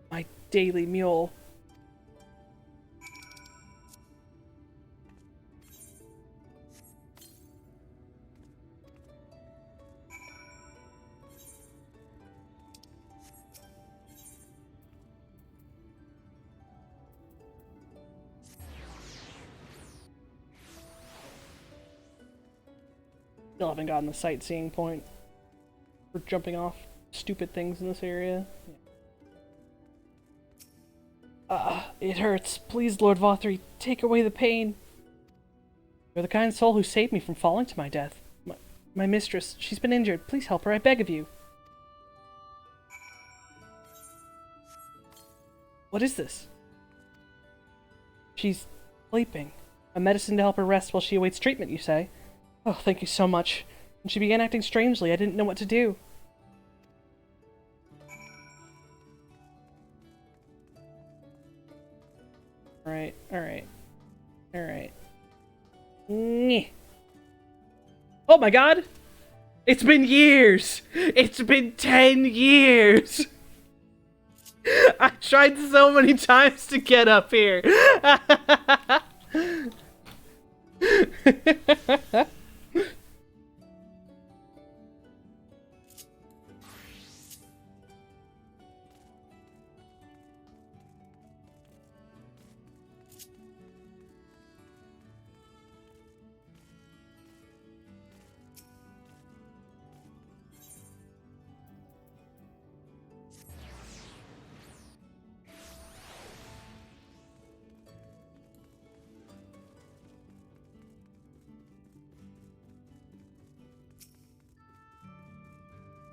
my daily mule. Still haven't gotten the sightseeing point for jumping off stupid things in this area. It hurts. Please, Lord Vothri, take away the pain. You're the kind soul who saved me from falling to my death. My mistress, she's been injured. Please help her, I beg of you. What is this? She's sleeping. A medicine to help her rest while she awaits treatment, you say? Oh, thank you so much. When she began acting strangely, I didn't know what to do. Alright. Oh my god! It's been years! It's been 10 years! I tried so many times to get up here!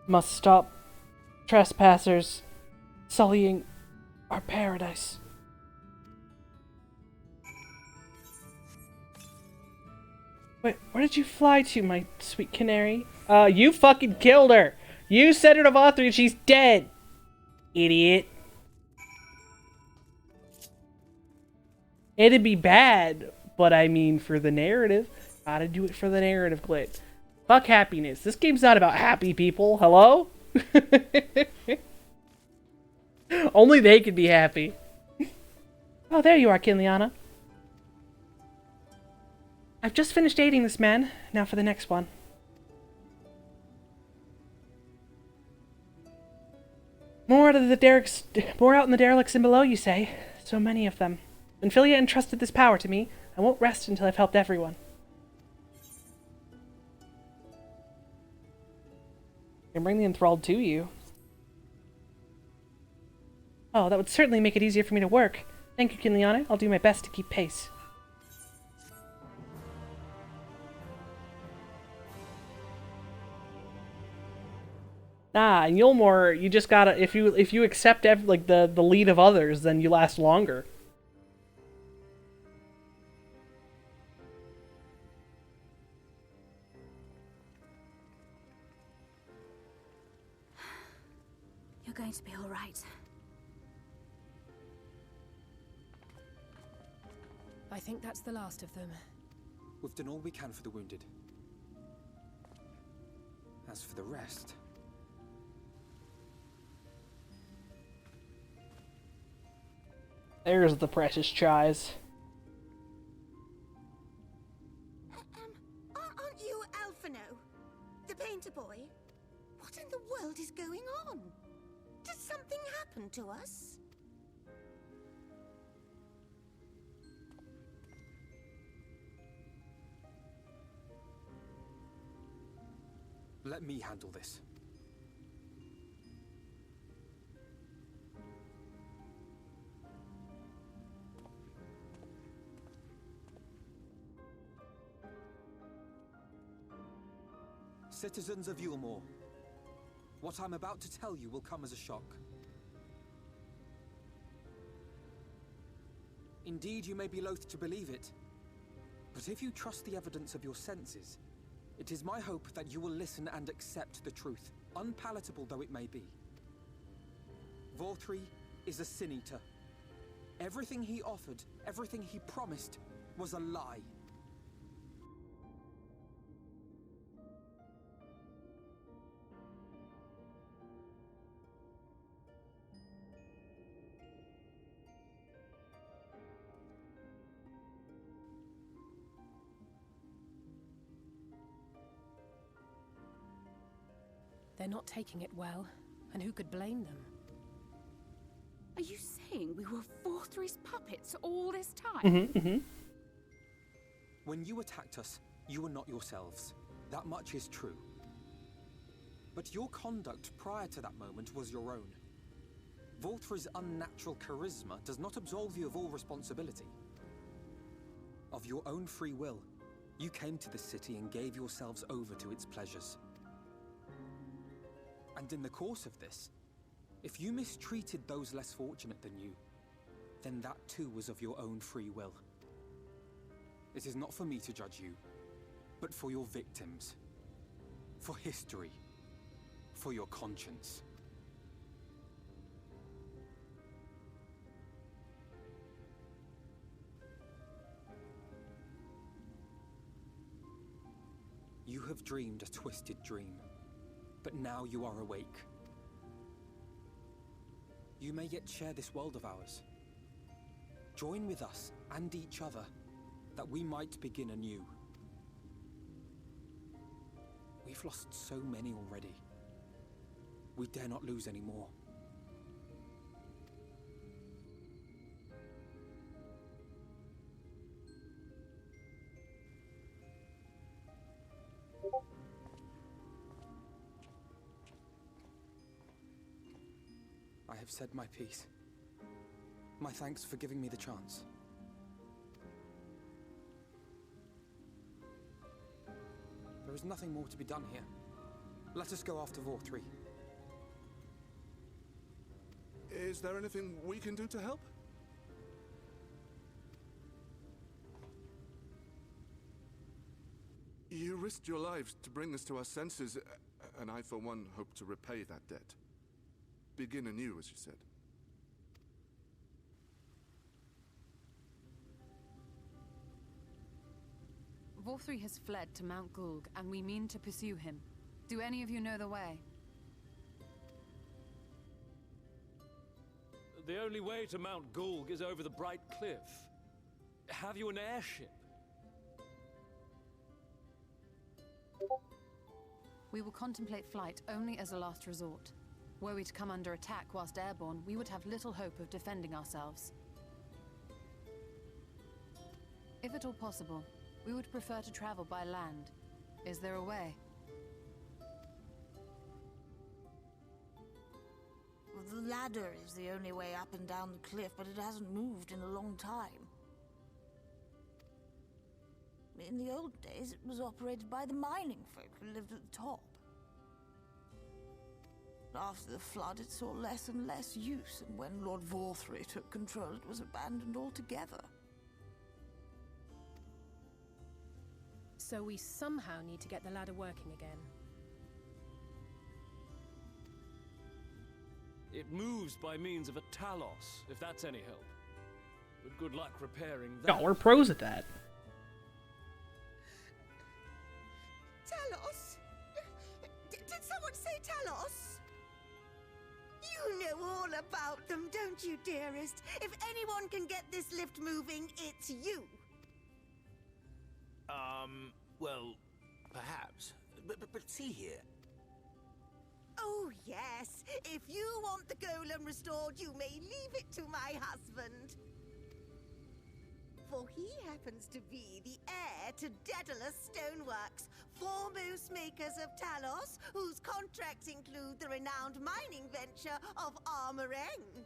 Must stop trespassers sullying our paradise. Wait, where did you fly to, my sweet canary? You fucking killed her. You sent her to Vothri and she's dead. Idiot. It'd be bad, but I mean for the narrative. Gotta do it for the narrative, Glit. Fuck happiness. This game's not about happy people. Hello? Only they could be happy. Oh, there you are, Kinliana. I've just finished dating this man. Now for the next one. More out in the derelicts and below, you say? So many of them. When Philia entrusted this power to me, I won't rest until I've helped everyone. I can bring the enthralled to you. Oh, that would certainly make it easier for me to work. Thank you, Kinliana. I'll do my best to keep pace. Nah, in Yulmore, you just gotta, if you accept like the lead of others, then you last longer. You're going to be all right. I think that's the last of them. We've done all we can for the wounded. As for the rest... There's the precious Chais. Aren't you Alphino? The painter boy? What in the world is going on? Did something happen to us? Let me handle this. Citizens of Yulmore, what I'm about to tell you will come as a shock. Indeed, you may be loath to believe it, but if you trust the evidence of your senses, it is my hope that you will listen and accept the truth, unpalatable though it may be. Vothri is a sin eater. Everything he offered, everything he promised, was a lie. They're not taking it well, and who could blame them? Are you saying we were Vothri's puppets all this time? When you attacked us, you were not yourselves. That much is true. But your conduct prior to that moment was your own. Vothri's unnatural charisma does not absolve you of all responsibility. Of your own free will, you came to this city and gave yourselves over to its pleasures. And in the course of this, if you mistreated those less fortunate than you, then that too was of your own free will. It is not for me to judge you, but for your victims, for history, for your conscience. You have dreamed a twisted dream. But now you are awake. You may yet share this world of ours. Join with us and each other, that we might begin anew. We've lost so many already. We dare not lose any more. I have said my piece. My thanks for giving me the chance. There is nothing more to be done here. Let us go after Vothri. Is there anything we can do to help? You risked your lives to bring us to our senses, and I, for one, hope to repay that debt. Begin anew, as you said. Vorthri has fled to Mount Gulg, and we mean to pursue him. Do any of you know the way? The only way to Mount Gulg is over the Bright Cliff. Have you an airship? We will contemplate flight only as a last resort. Were we to come under attack whilst airborne, we would have little hope of defending ourselves. If at all possible, we would prefer to travel by land. Is there a way? The ladder is the only way up and down the cliff, but it hasn't moved in a long time. In the old days, it was operated by the mining folk who lived at the top. After the flood, it saw less and less use, and when Lord Vorthri took control, it was abandoned altogether. So we somehow need to get the ladder working again. It moves by means of a Talos, if that's any help. But good luck repairing that. Oh, we're pros at that. Talos? Did someone say Talos? You know all about them, don't you, dearest? If anyone can get this lift moving, it's you. Well, perhaps. But see here. Oh, yes. If you want the golem restored, you may leave it to my husband. For he happens to be the heir to Daedalus Stoneworks, foremost makers of Talos, whose contracts include the renowned mining venture of Armoreng.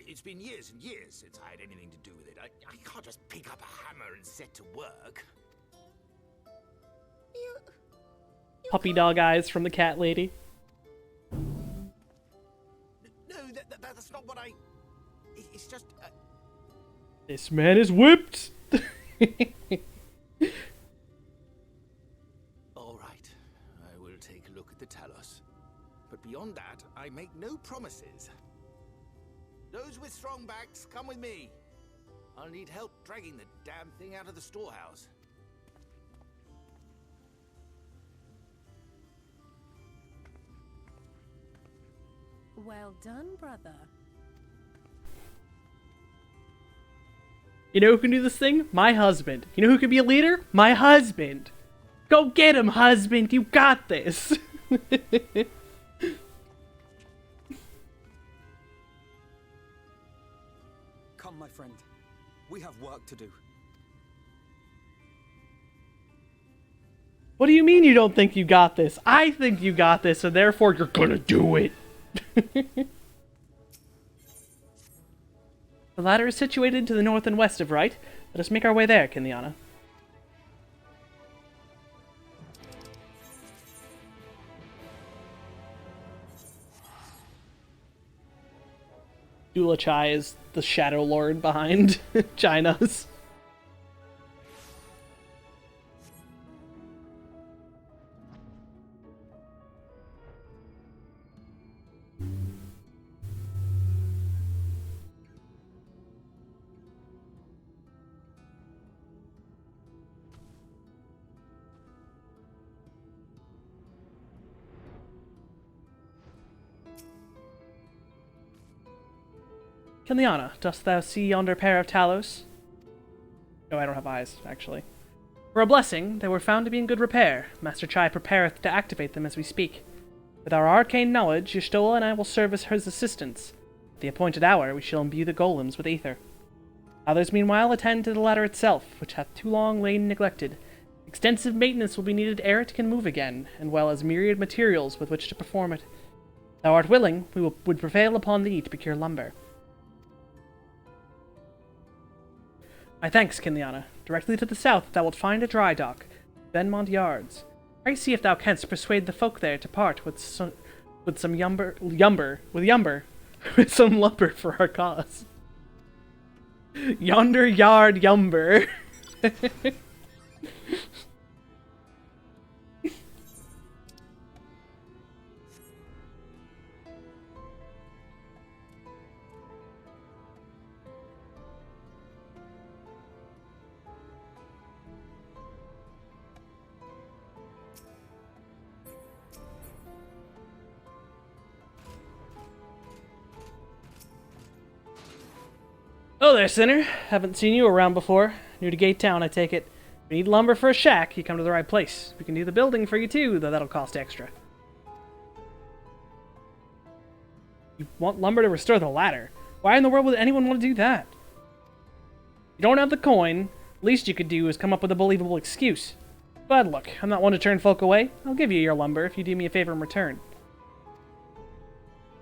It's been years and years since I had anything to do with it. I can't just pick up a hammer and set to work. Puppy dog eyes from the cat lady. No, that's not what I... It's just... This man is whipped! All right, I will take a look at the Talos. But beyond that, I make no promises. Those with strong backs, come with me. I'll need help dragging the damn thing out of the storehouse. Well done, brother. You know who can do this thing? My husband. You know who can be a leader? My husband. Go get him, husband. You got this. Come, my friend. We have work to do. What do you mean you don't think you got this? I think you got this, and therefore you're gonna do it. The ladder is situated to the north and west of Right. Let us make our way there, Kinliana. Dula Chai is the Shadow Lord behind China's. Kinliana, dost thou see yonder pair of Talos? No, I don't have eyes, actually. For a blessing, they were found to be in good repair. Master Chai prepareth to activate them as we speak. With our arcane knowledge, Y'shtola and I will serve as his assistants. At the appointed hour, we shall imbue the golems with aether. Others, meanwhile, attend to the ladder itself, which hath too long lain neglected. Extensive maintenance will be needed ere it can move again, and well as myriad materials with which to perform it. Thou art willing, would prevail upon thee to procure lumber. My thanks, Kinliana. Directly to the south thou wilt find a dry dock, Benmont Yards. Pray see if thou canst persuade the folk there to part with some lumber for our cause. Yonder yard yumber. 'Oh there, sinner. Haven't seen you around before. New to Gate Town, I take it. If you need lumber for a shack, you come to the right place. We can do the building for you too, though that'll cost extra. You want lumber to restore the ladder? Why in the world would anyone want to do that? You don't have the coin. Least you could do is come up with a believable excuse. But look, I'm not one to turn folk away. I'll give you your lumber if you do me a favor in return.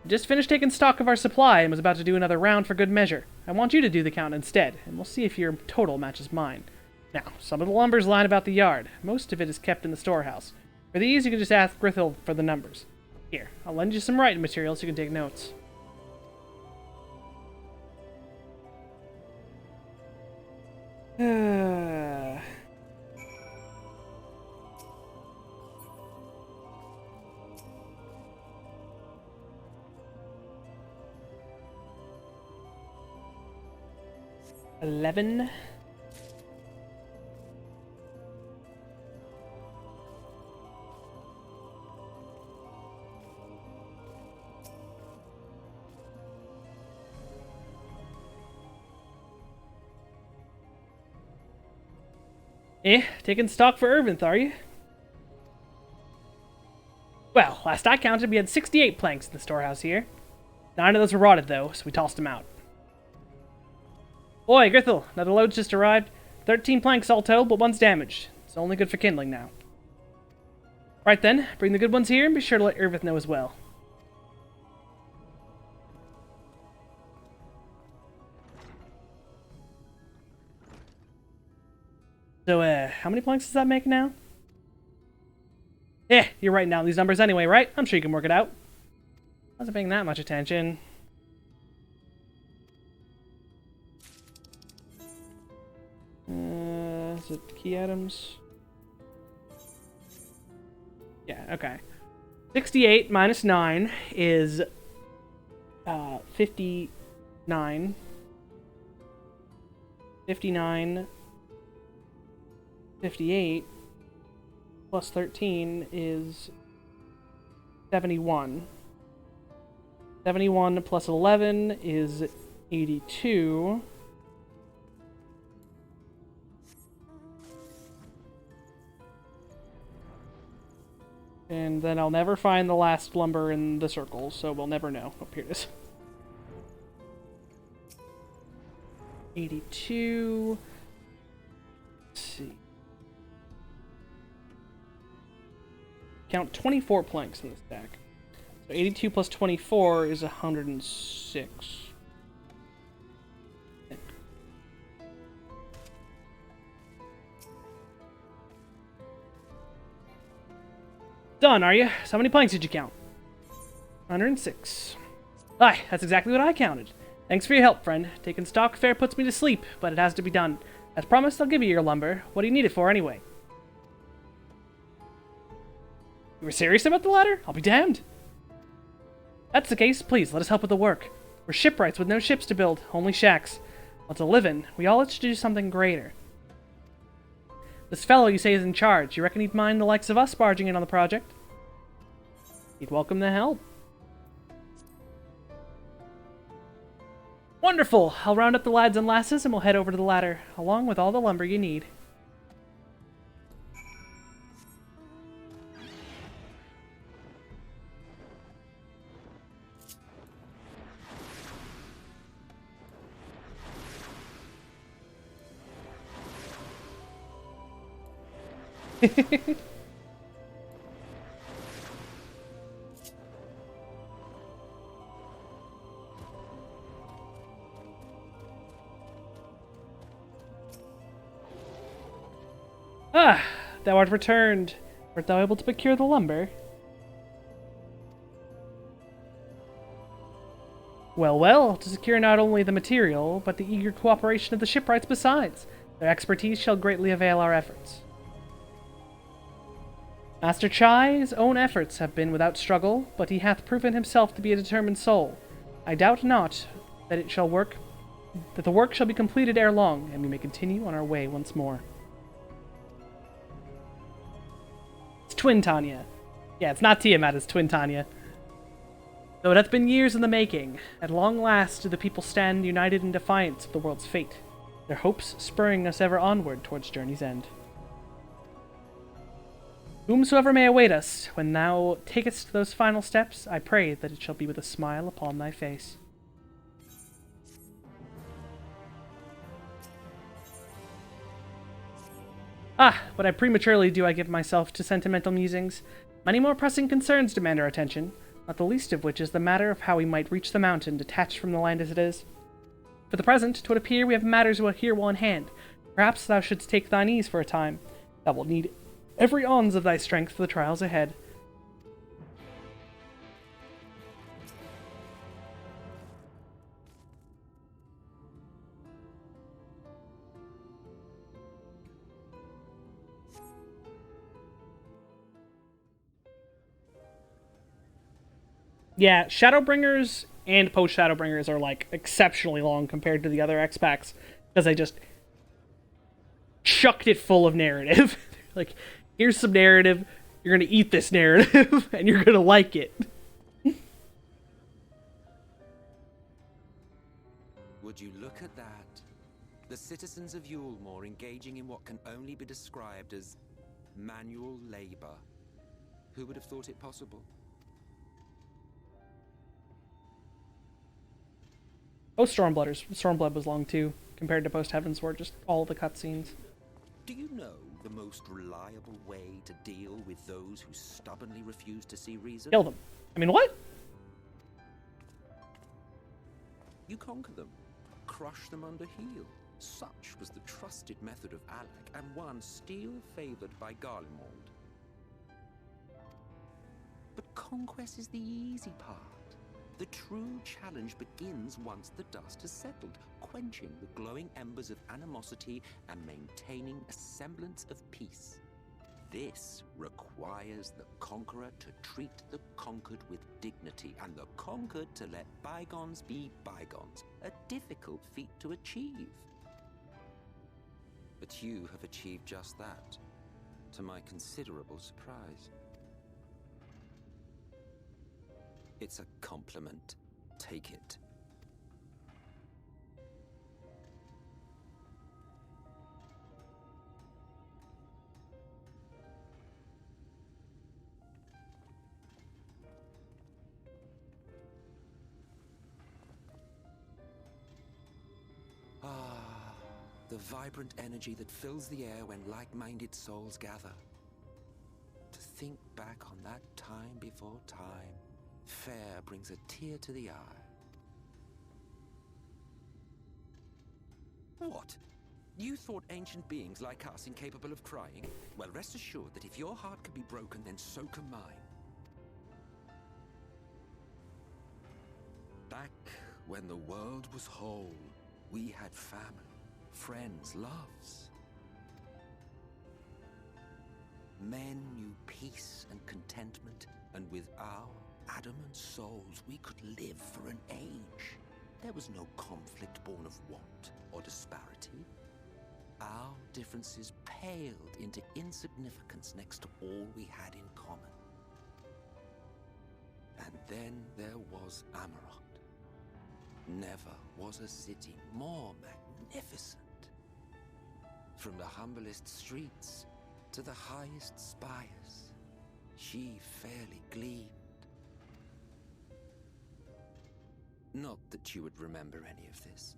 I just finished taking stock of our supply and was about to do another round for good measure. I want you to do the count instead, and we'll see if your total matches mine. Now, some of the lumber's lying about the yard. Most of it is kept in the storehouse. For these, you can just ask Grithil for the numbers. Here, I'll lend you some writing material so you can take notes. $11. Taking stock for Irvinth, are you? Well, last I counted, we had 68 planks in the storehouse here. 9 of those were rotted, though, so we tossed them out. Boy, Grithil, another load's just arrived. 13 planks all told, but one's damaged. It's only good for kindling now. Right then, bring the good ones here and be sure to let Irvith know as well. So, how many planks does that make now? You're writing down these numbers anyway, right? I'm sure you can work it out. I wasn't paying that much attention. Is it key items? Yeah, okay. 68 minus 9 is 59. 59. 58 plus 13 is 71. 71 plus 11 is 82. And then I'll never find the last lumber in the circle, so we'll never know. Oh, here it is. 82. Let's see. Count 24 planks in the stack. So 82 plus 24 is 106. Done, are you? So how many planks did you count? 106. Aye, that's exactly what I counted. Thanks for your help, friend. Taking stock fair puts me to sleep, but it has to be done. As promised, I'll give you your lumber. What do you need it for, anyway? You were serious about the ladder? I'll be damned. That's the case. Please, let us help with the work. We're shipwrights with no ships to build, only shacks. Well, to live in, we all have to do something greater. This fellow you say is in charge. You reckon he'd mind the likes of us barging in on the project? He'd welcome the help. Wonderful! I'll round up the lads and lasses and we'll head over to the ladder, along with all the lumber you need. Ah, thou art returned. Wert thou able to procure the lumber? Well, well, to secure not only the material, but the eager cooperation of the shipwrights besides. Their expertise shall greatly avail our efforts. Master Chai's own efforts have been without struggle, but he hath proven himself to be a determined soul. I doubt not that the work shall be completed ere long, and we may continue on our way once more. It's Twin Tanya. Yeah, it's not Tiamat, it's Twin Tanya. Though it hath been years in the making, at long last do the people stand united in defiance of the world's fate, their hopes spurring us ever onward towards journey's end. Whomsoever may await us, when thou takest those final steps, I pray that it shall be with a smile upon thy face. Ah, but I prematurely do I give myself to sentimental musings. Many more pressing concerns demand our attention, not the least of which is the matter of how we might reach the mountain detached from the land as it is. For the present, 'twould appear we have matters here well in hand. Perhaps thou shouldst take thine ease for a time. Thou wilt need every ounce of thy strength for the trials ahead. Yeah, Shadowbringers and post-Shadowbringers are, like, exceptionally long compared to the other X packs, because I just chucked it full of narrative. Like, here's some narrative, you're gonna eat this narrative, and you're gonna like it. Would you look at that? The citizens of Yulmore engaging in what can only be described as manual labor. Who would have thought it possible? Stormblood was long too, compared to Post Heavensward, just all the cutscenes. Do you know the most reliable way to deal with those who stubbornly refuse to see reason? Kill them. I mean, what? You conquer them, crush them under heel. Such was the trusted method of Alec, and one still favored by Garlemald. But conquest is the easy part. The true challenge begins once the dust has settled, quenching the glowing embers of animosity and maintaining a semblance of peace. This requires the conqueror to treat the conquered with dignity, and the conquered to let bygones be bygones, a difficult feat to achieve. But you have achieved just that, to my considerable surprise. It's a compliment. Take it. The vibrant energy that fills the air when like-minded souls gather. To think back on that time before time, fair brings a tear to the eye. What? You thought ancient beings like us incapable of crying? Well, rest assured that if your heart can be broken, then so can mine. Back when the world was whole, we had family, friends, loves. Men knew peace and contentment, and with our adamant souls, we could live for an age. There was no conflict born of want or disparity. Our differences paled into insignificance next to all we had in common. And then there was Amarok. Never was a city more magnificent. From the humblest streets to the highest spires, she fairly gleamed. Not that you would remember any of this.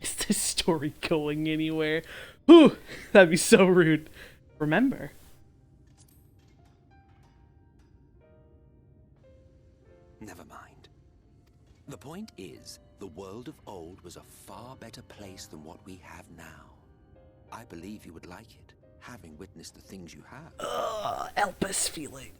Is this story going anywhere? Whew, that'd be so rude. Remember? Never mind. The point is, the world of old was a far better place than what we have now. I believe you would like it, having witnessed the things you have. Elpis feeling.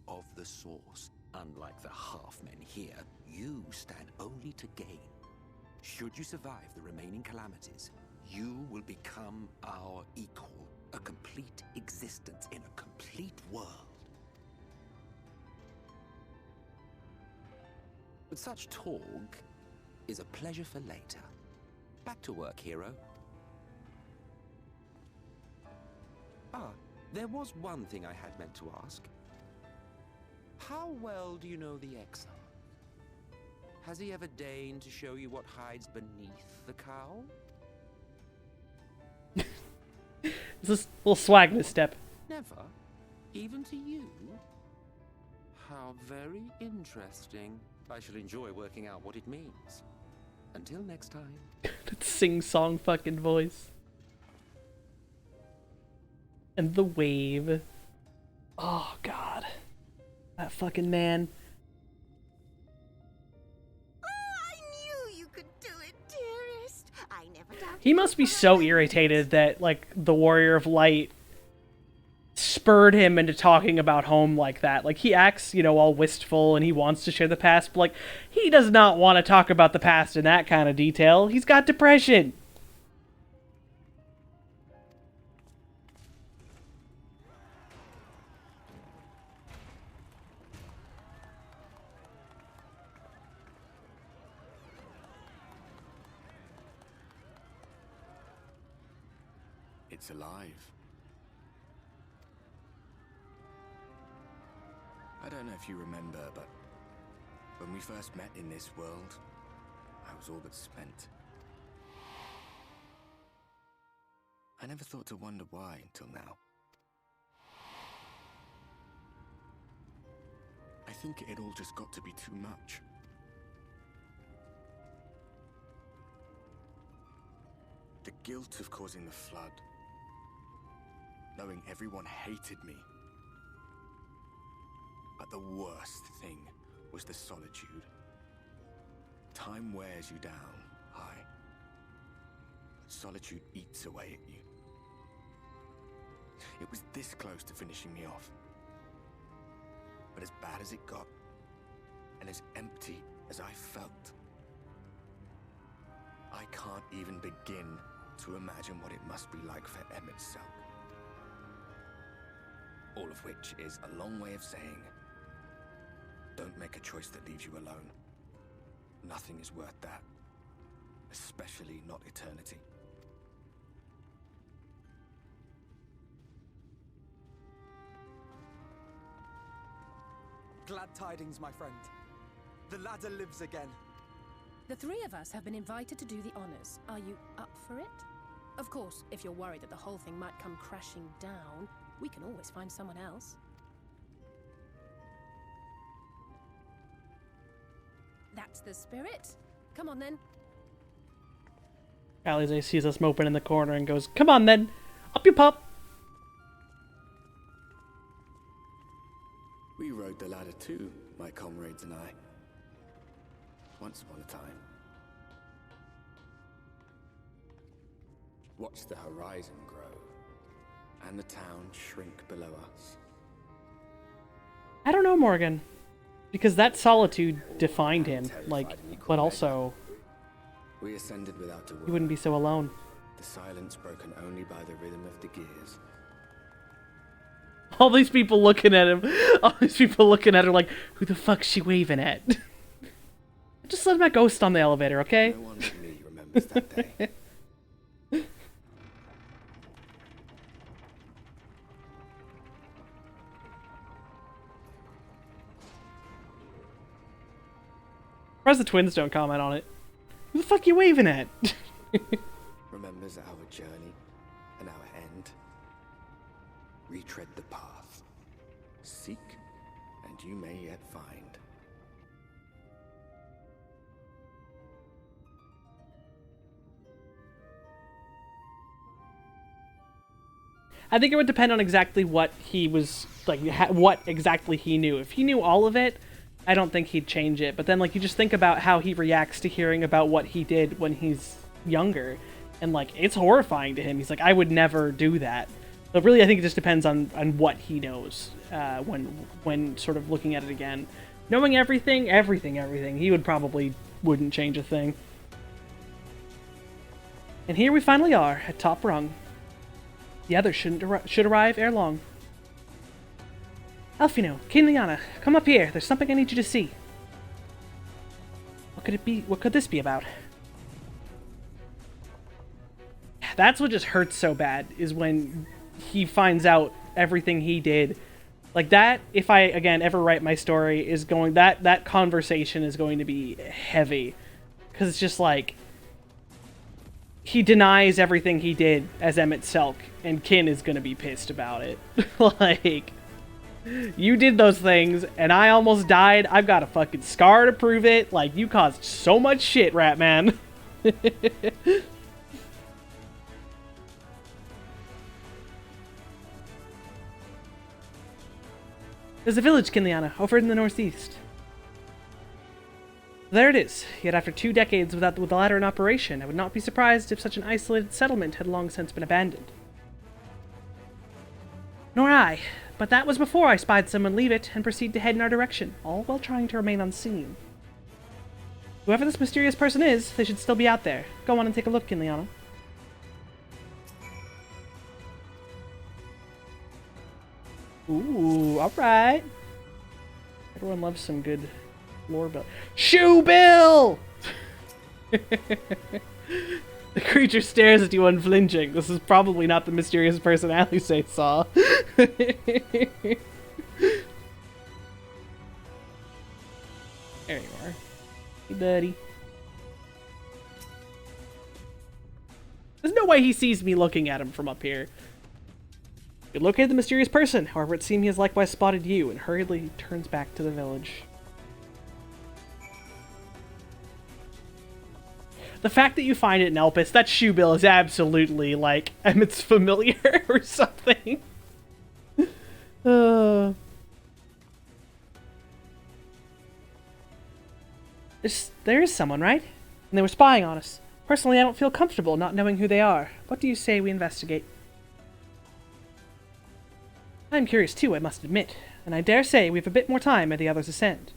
of the Source. Unlike the half-men here, you stand only to gain. Should you survive the remaining calamities, you will become our equal. A complete existence in a complete world. But such talk is a pleasure for later. Back to work, hero. Ah, there was one thing I had meant to ask. How well do you know the XIV? Has he ever deigned to show you what hides beneath the cowl? This is a little swag misstep. Never? Even to you? How very interesting. I shall enjoy working out what it means. Until next time. That sing-song fucking voice. And the wave. Oh, God. That fucking man. He must be so irritated that, like, the Warrior of Light spurred him into talking about home like that. Like, he acts, you know, all wistful and he wants to share the past, but, like, he does not want to talk about the past in that kind of detail. He's got depression. It's alive. I don't know if you remember, but when we first met in this world, I was all but spent. I never thought to wonder why until now. I think it all just got to be too much. The guilt of causing the flood. Knowing everyone hated me. But the worst thing was the solitude. Time wears you down, aye. But solitude eats away at you. It was this close to finishing me off. But as bad as it got, and as empty as I felt, I can't even begin to imagine what it must be like for Emmett's self. All of which is a long way of saying, don't make a choice that leaves you alone. Nothing is worth that. Especially not eternity. Glad tidings, my friend. The ladder lives again. The three of us have been invited to do the honors. Are you up for it? Of course, if you're worried that the whole thing might come crashing down, we can always find someone else. That's the spirit. Come on then. Alize sees us moping in the corner and goes, "Come on then, up you pop." We rode the ladder too, my comrades and I. Once upon a time. Watched the horizon grow, and the town shrink below us. I don't know, Morgan. Because that solitude defined him, like, but also we ascended without a word. He wouldn't be so alone. The silence broken only by the rhythm of the gears. All these people looking at him, all these people looking at her like, who the fuck's she waving at? Just let my ghost on the elevator, okay? No one but me remembers that day. Whereas the twins don't comment on it. Who the fuck you waving at? Remembers our journey and our end. Retread the path. Seek, and you may yet find. I think it would depend on exactly what he was, like, what exactly he knew. If he knew all of it, I don't think he'd change it. But then, like, you just think about how he reacts to hearing about what he did when he's younger. And, like, it's horrifying to him. He's like, I would never do that. So really, I think it just depends on what he knows when sort of looking at it again. Knowing everything, he wouldn't change a thing. And here we finally are, at top rung. The others should arrive ere long. Alfino, King Liana, come up here. There's something I need you to see. What could it be? What could this be about? That's what just hurts so bad, is when he finds out everything he did. Like that, if I, again, ever write my story, is going... That conversation is going to be heavy. Because it's just like... He denies everything he did as Emmett Selk, and Kin is going to be pissed about it. Like... You did those things, and I almost died. I've got a fucking scar to prove it. Like, you caused so much shit, Ratman. There's a village, Kinliana, over in the northeast. There it is. Yet after 2 decades with the latter in operation, I would not be surprised if such an isolated settlement had long since been abandoned. Nor I. But that was before I spied someone leave it and proceed to head in our direction, all while trying to remain unseen. Whoever this mysterious person is, they should still be out there. Go on and take a look, Kinliana. Ooh, alright. Everyone loves some good lore build. Shoe Bill! The creature stares at you unflinching. This is probably not the mysterious person Alice saw. There you are. Hey, buddy. There's no way he sees me looking at him from up here. You located the mysterious person. However, it seems he has likewise spotted you and hurriedly turns back to the village. The fact that you find it in Elpis, that shoe bill is absolutely, like, Emmett's familiar or something. There is someone, right? And they were spying on us. Personally, I don't feel comfortable not knowing who they are. What do you say we investigate? I'm curious too, I must admit, and I dare say we have a bit more time ere the others ascend.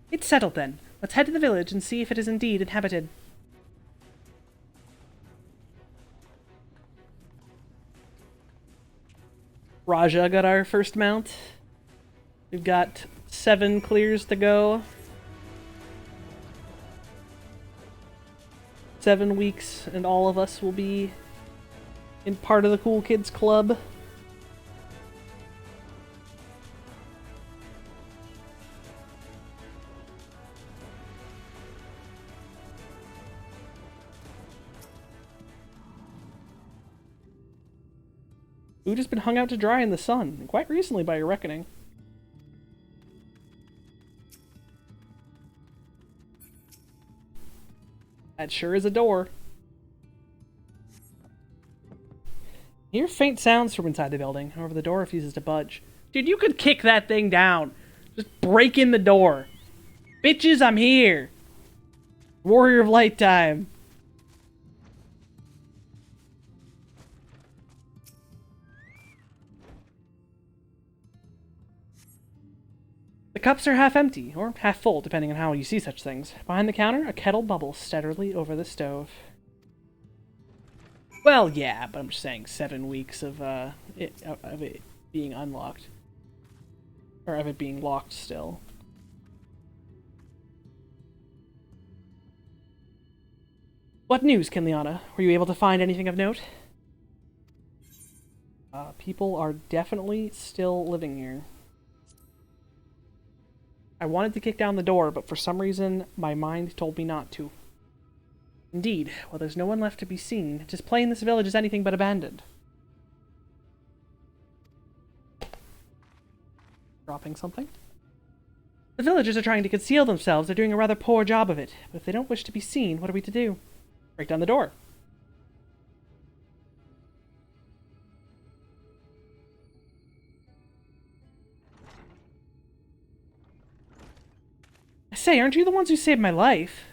It's settled then. Let's head to the village and see if it is indeed inhabited. Raja got our first mount. We've got 7 clears to go. 7 weeks and all of us will be in part of the Cool Kids Club. Food has been hung out to dry in the sun, and quite recently by your reckoning. That sure is a door. You hear faint sounds from inside the building, however the door refuses to budge. Dude, you could kick that thing down. Just break in the door. Bitches, I'm here. Warrior of Light time. The cups are half empty, or half full, depending on how you see such things. Behind the counter, a kettle bubbles steadily over the stove. Well, yeah, but I'm just saying 7 weeks of it being unlocked. Or of it being locked still. What news, Kinliana? Were you able to find anything of note? People are definitely still living here. I wanted to kick down the door, but for some reason, my mind told me not to. Indeed, while there's no one left to be seen, it is plain this village is anything but abandoned. Dropping something? The villagers are trying to conceal themselves. They're doing a rather poor job of it. But if they don't wish to be seen, what are we to do? Break down the door. I say, aren't you the ones who saved my life?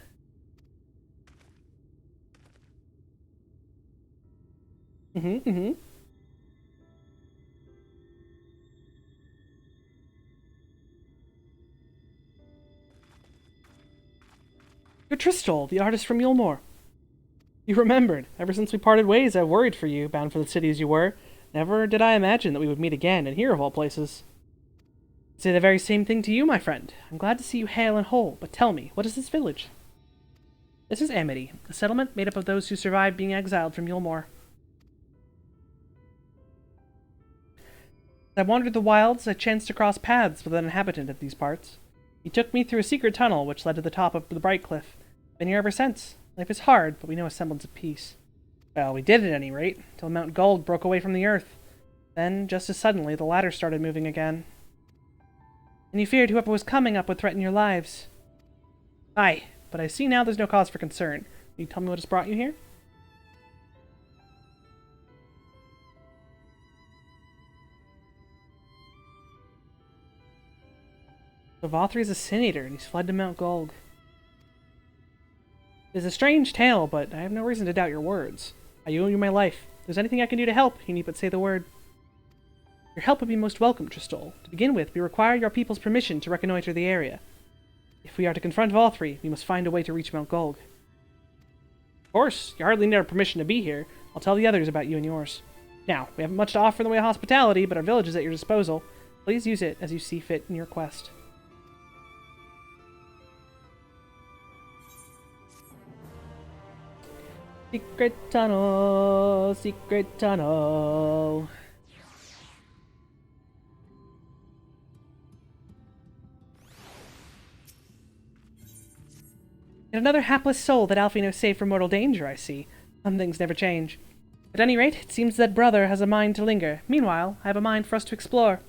Mm-hmm, mm-hmm. You're Tristol, the artist from Yulmore. You remembered. Ever since we parted ways, I worried for you, bound for the city as you were. Never did I imagine that we would meet again, and here of all places. I say the very same thing to you, my friend. I'm glad to see you hale and whole, but tell me, what is this village? This is Amity, a settlement made up of those who survived being exiled from Yulmore. As I wandered the wilds, I chanced to cross paths with an inhabitant of these parts. He took me through a secret tunnel which led to the top of the Bright Cliff. Been here ever since. Life is hard, but we know a semblance of peace. Well, we did at any rate, till Mount Gold broke away from the earth. Then, just as suddenly, the ladder started moving again. And you feared whoever was coming up would threaten your lives. Aye, but I see now there's no cause for concern. Will you tell me what has brought you here? So Vothri is a Sin Eater, and he's fled to Mount Golg. It is a strange tale, but I have no reason to doubt your words. I owe you my life. If there's anything I can do to help, you need but say the word. Your help would be most welcome, Tristol. To begin with, we require your people's permission to reconnoiter the area. If we are to confront Vothri, we must find a way to reach Mount Golg. Of course, you hardly need our permission to be here. I'll tell the others about you and yours. Now, we haven't much to offer in the way of hospitality, but our village is at your disposal. Please use it as you see fit in your quest. Secret tunnel, secret tunnel. Yet another hapless soul that Alfino saved from mortal danger, I see. Some things never change. At any rate, it seems that brother has a mind to linger. Meanwhile, I have a mind for us to explore.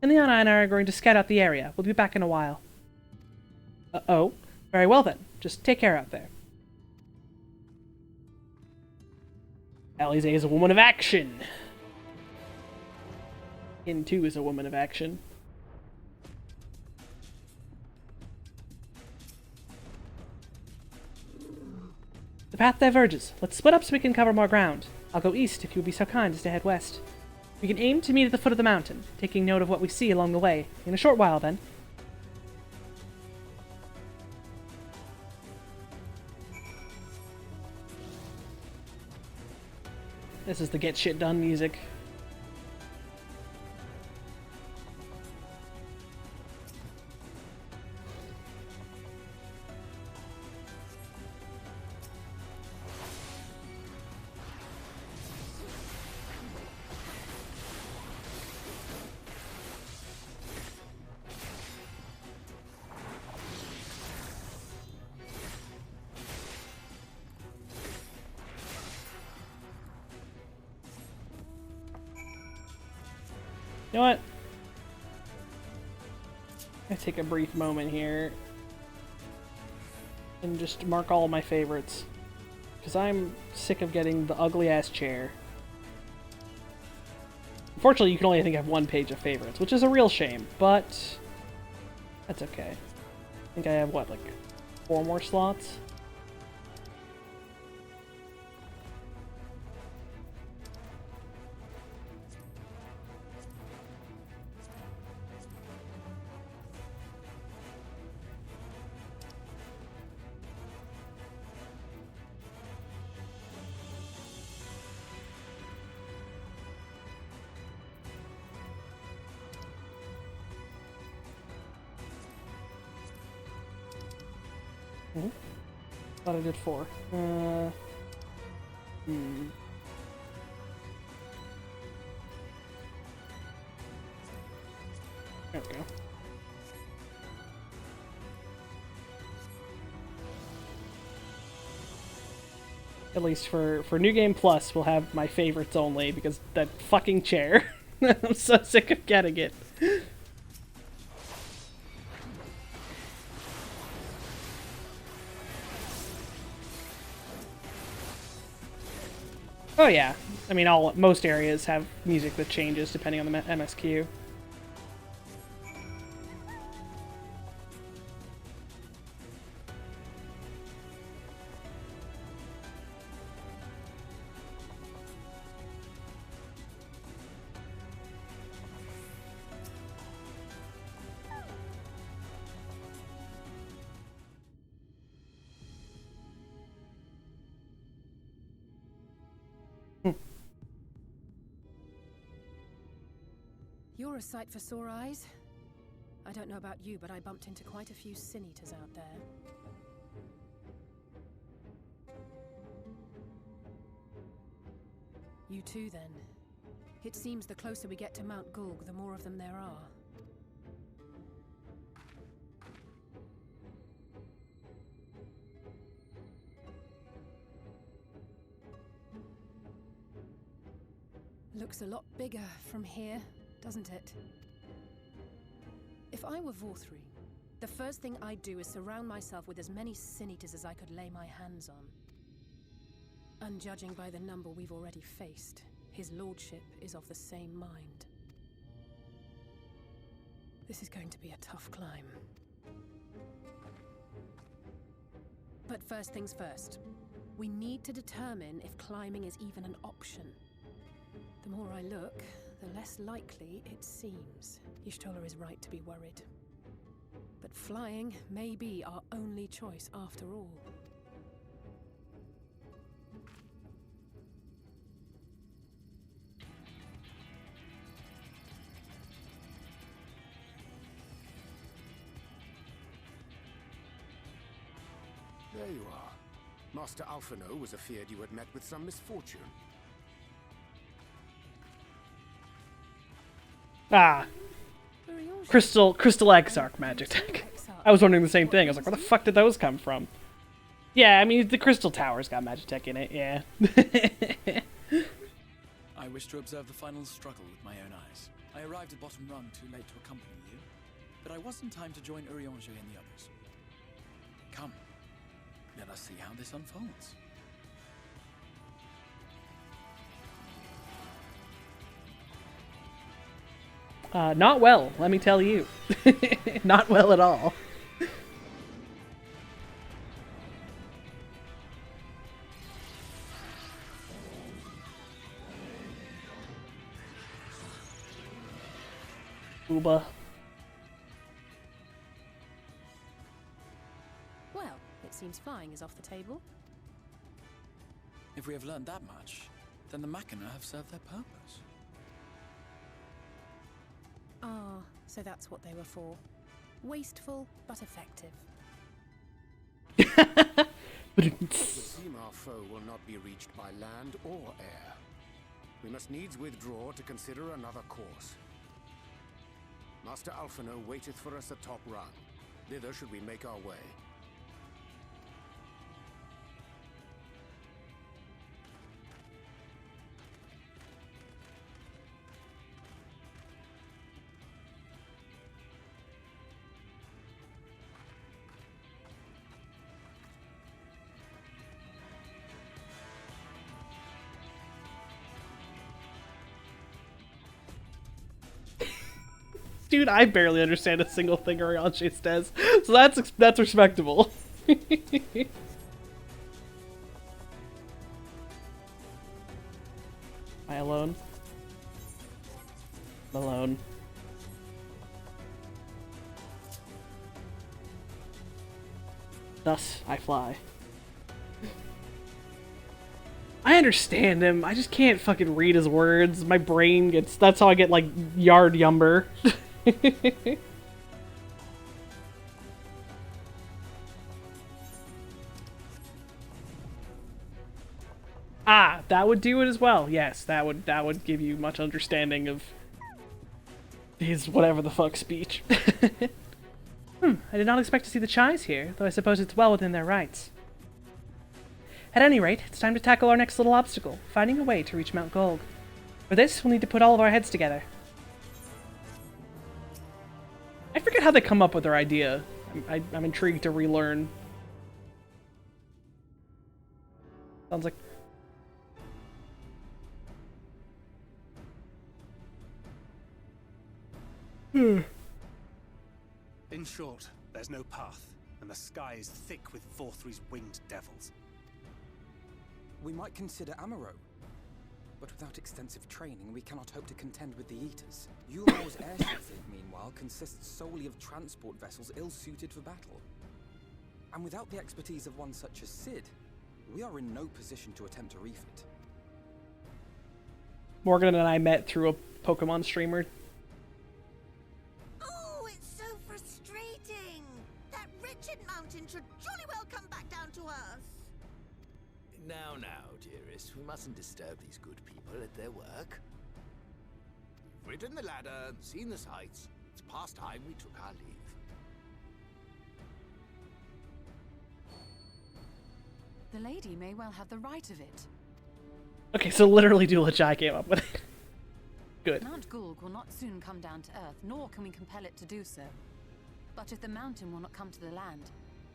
Ileana and I are going to scout out the area. We'll be back in a while. Oh? Very well then. Just take care out there. Alize is a woman of action. In 2 is a woman of action. The path diverges. Let's split up so we can cover more ground. I'll go east if you would be so kind as to head west. We can aim to meet at the foot of the mountain, taking note of what we see along the way. In a short while, then. This is the get shit done music. You know what? I take a brief moment here and just mark all of my favorites, because I'm sick of getting the ugly-ass chair. Unfortunately, you can only, I think, have 1 page of favorites, which is a real shame, but that's okay. I think I have, what, like 4 more slots? Thought I did 4. There we go. At least for New Game Plus, we'll have my favorites only, because that fucking chair. I'm so sick of getting it. Oh yeah, I mean, most areas have music that changes depending on the MSQ. You're a sight for sore eyes. I don't know about you, but I bumped into quite a few sin eaters out there. You too, then. It seems the closer we get to Mount Gulg, the more of them there are. Looks a lot bigger from here, doesn't it? If I were Vorthri, the first thing I'd do is surround myself with as many sin eaters as I could lay my hands on. And judging by the number we've already faced, his lordship is of the same mind. This is going to be a tough climb. But first things first, we need to determine if climbing is even an option. The more I look, the less likely it seems. Y'shtola is right to be worried. But flying may be our only choice after all. There you are. Master Alphino was afeard you had met with some misfortune. Ah. Crystal Exarch magic tech. I was wondering the same thing. I was like, where the fuck did those come from? Yeah, I mean, the Crystal Tower's got magic tech in it, yeah. I wish to observe the final struggle with my own eyes. I arrived at bottom rung too late to accompany you, but I was in time to join Urianger and the others. Come, let us see how this unfolds. Not well, let me tell you. Not well at all. Booba. Well, it seems flying is off the table. If we have learned that much, then the Machina have served their purpose. Ah, so that's what they were for. Wasteful, but effective. It would seem our foe will not be reached by land or air. We must needs withdraw to consider another course. Master Alphino waiteth for us atop rung. Thither should we make our way. Dude, I barely understand a single thing Urianger says, so that's respectable. Am I alone? I'm alone. Thus I fly. I understand him, I just can't fucking read his words. My brain gets, that's how I get like yard yumber. Ah, that would do it as well. Yes, that would give you much understanding of his whatever the fuck speech. I did not expect to see the Chais here, though I suppose it's well within their rights. At any rate, it's time to tackle our next little obstacle, finding a way to reach Mount Gulg. For this, we'll need to put all of our heads together. I forget how they come up with their idea. I'm intrigued to relearn. Sounds like... In short, there's no path, and the sky is thick with Vorthri's winged devils. We might consider Amaro. But without extensive training, we cannot hope to contend with the Eaters. Yulmar's airship fleet, meanwhile, consists solely of transport vessels ill-suited for battle. And without the expertise of one such as Sid, we are in no position to attempt a refit. Morgan and I met through a Pokemon streamer. we mustn't disturb these good people at their work. We've ridden the ladder and seen the sights. It's past time we took our leave. The lady may well have the right of it. Okay, so literally Dulajai came up with it. Good. Mount Gulg will not soon come down to earth, nor can we compel it to do so. But if the mountain will not come to the land,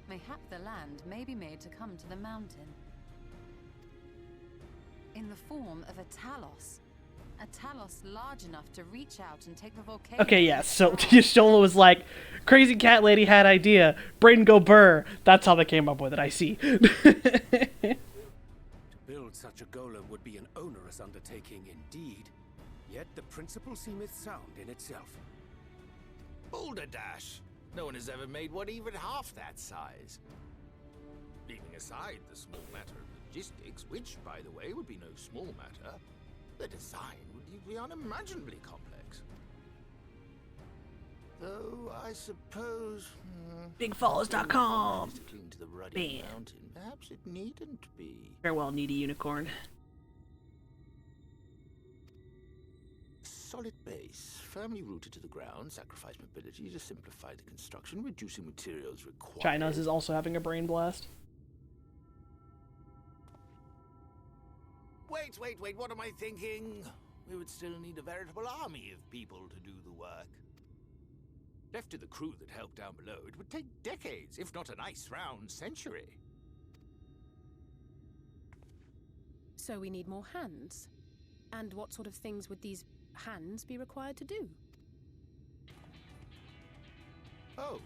mayhap the land may be made to come to the mountain. In the form of a Talos. A Talos large enough to reach out and take the volcano. Okay, yes, so Y'shtola was like, crazy cat lady had idea, brain go burr. That's how they came up with it, I see. To build such a golem would be an onerous undertaking indeed. Yet the principle seemeth sound in itself. Boulder Dash! No one has ever made one even half that size. Leaving aside the small matter of logistics, which, by the way, would be no small matter, the design would be unimaginably complex. Though, I suppose... BigFalls.com! To cling to the ruddy mountain, perhaps it needn't be. Farewell, needy unicorn. Solid base, firmly rooted to the ground, sacrifice mobility to simplify the construction, reducing materials required. China's is also having a brain blast. Wait, what am I thinking? We would still need a veritable army of people to do the work. Left to the crew that helped down below, it would take decades, if not a nice round century. So we need more hands. And what sort of things would these hands be required to do? Oh,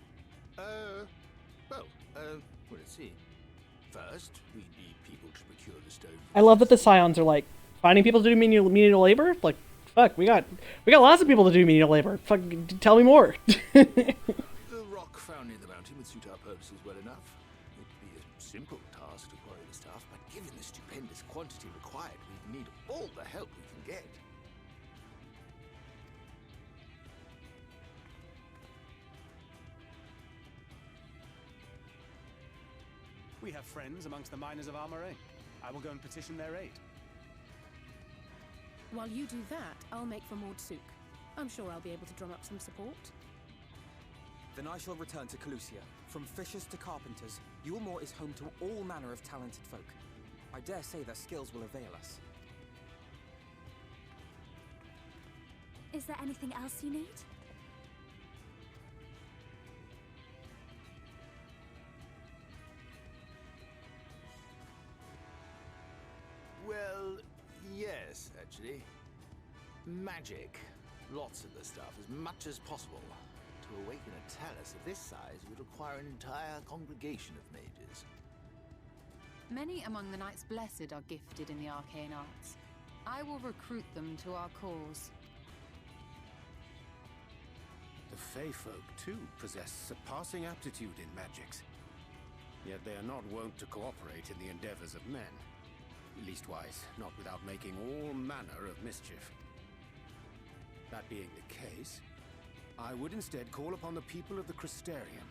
let's see. First, we need people to procure the stone. I love that the Scions are like, finding people to do menial labor? Like, fuck, we got lots of people to do menial labor. Fuck, tell me more. The rock found near the mountain would suit our purposes well enough. It would be a simple task to quarry the stuff, but given the stupendous quantity required, we'd need all the help we can get. We have friends amongst the miners of Armorain. I will go and petition their aid. While you do that, I'll make for Mordsuk. I'm sure I'll be able to drum up some support. Then I shall return to Calusia. From fishers to carpenters, Yulmore is home to all manner of talented folk. I dare say their skills will avail us. Is there anything else you need? Well, yes, actually. Magic. Lots of the stuff, as much as possible. To awaken a Talos of this size would require an entire congregation of mages. Many among the Knights Blessed are gifted in the arcane arts. I will recruit them to our cause. The Fey folk, too, possess surpassing aptitude in magics. Yet they are not wont to cooperate in the endeavors of men. Leastwise, not without making all manner of mischief. That being the case, I would instead call upon the people of the Crystarium,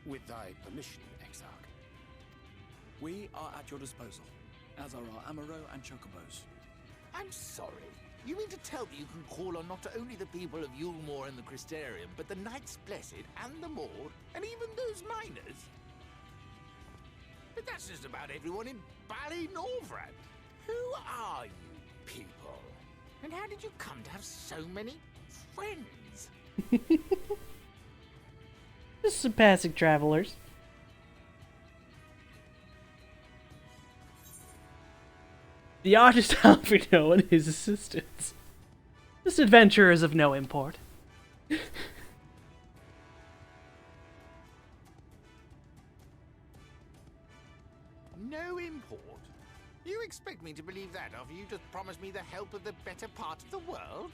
with thy permission, Exarch. We are at your disposal, as are our Amaro and Chocobos. I'm sorry. You mean to tell me you can call on not only the people of Yulmore and the Crystarium, but the Knights Blessed and the Mord, and even those miners? But that's just about everyone in Ballynorvrand. Who are you people? And how did you come to have so many friends? Just some passing travelers. The artist Alfredo and his assistants. This adventure is of no import. No import? You expect me to believe that after you just promised me the help of the better part of the world?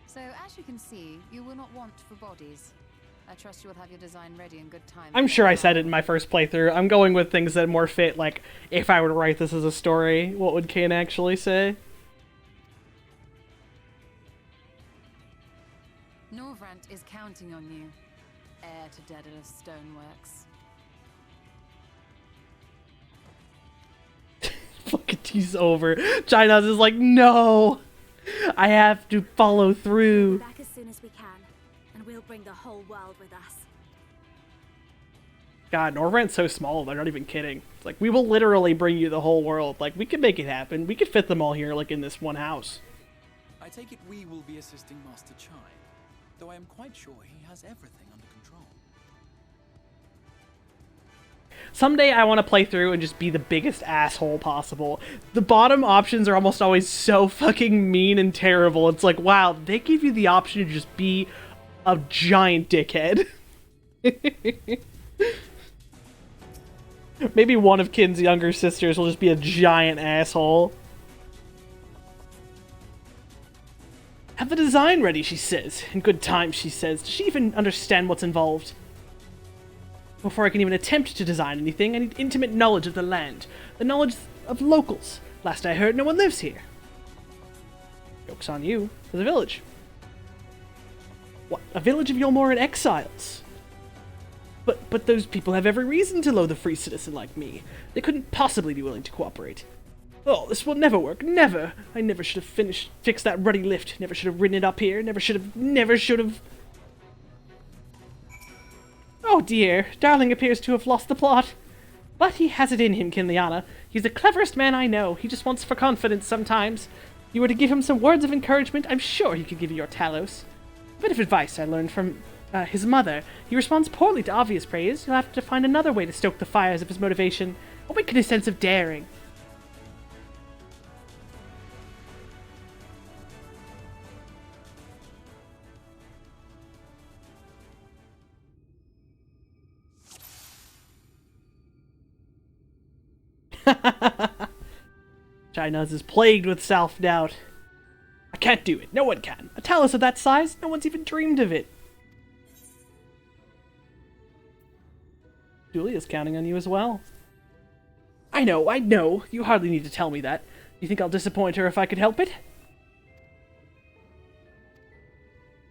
So, as you can see, you will not want for bodies. I trust you will have your design ready in good time. I'm sure I said it in my first playthrough. I'm going with things that more fit, like, if I were to write this as a story, what would Kane actually say? Norvrant is counting on you, heir to Daedalus Stoneworks. Fucking tease over. China's is like, no! I have to follow through. Back as soon as we can, and we'll bring the whole world with us. God, Norvrant's so small, they're not even kidding. It's like, we will literally bring you the whole world. Like, we can make it happen. We could fit them all here, like, in this one house. I take it we will be assisting Master Chai, though I am quite sure he has everything under control. Someday I want to play through and just be the biggest asshole possible. The bottom options are almost always so fucking mean and terrible. It's like, wow, they give you the option to just be a giant dickhead. Maybe one of Kin's younger sisters will just be a giant asshole. Have the design ready, she says. In good time, she says. Does she even understand what's involved? Before I can even attempt to design anything, I need intimate knowledge of the land. The knowledge of locals. Last I heard, no one lives here. Joke's on you. There's a village. What? A village of Yulmoran exiles? But those people have every reason to loathe a free citizen like me. They couldn't possibly be willing to cooperate. Oh, this will never work. Never. I never should have fixed that ruddy lift. Never should have ridden it up here. Never should have. Oh dear, Darling appears to have lost the plot. But he has it in him, Kinliana. He's the cleverest man I know. He just wants for confidence sometimes. If you were to give him some words of encouragement, I'm sure he could give you your Talos. A bit of advice I learned from his mother. He responds poorly to obvious praise. You'll have to find another way to stoke the fires of his motivation. Awaken his sense of daring. China's is plagued with self-doubt. I can't do it. No one can. A Talos of that size? No one's even dreamed of it. Julia's counting on you as well. I know. You hardly need to tell me that. You think I'll disappoint her if I could help it?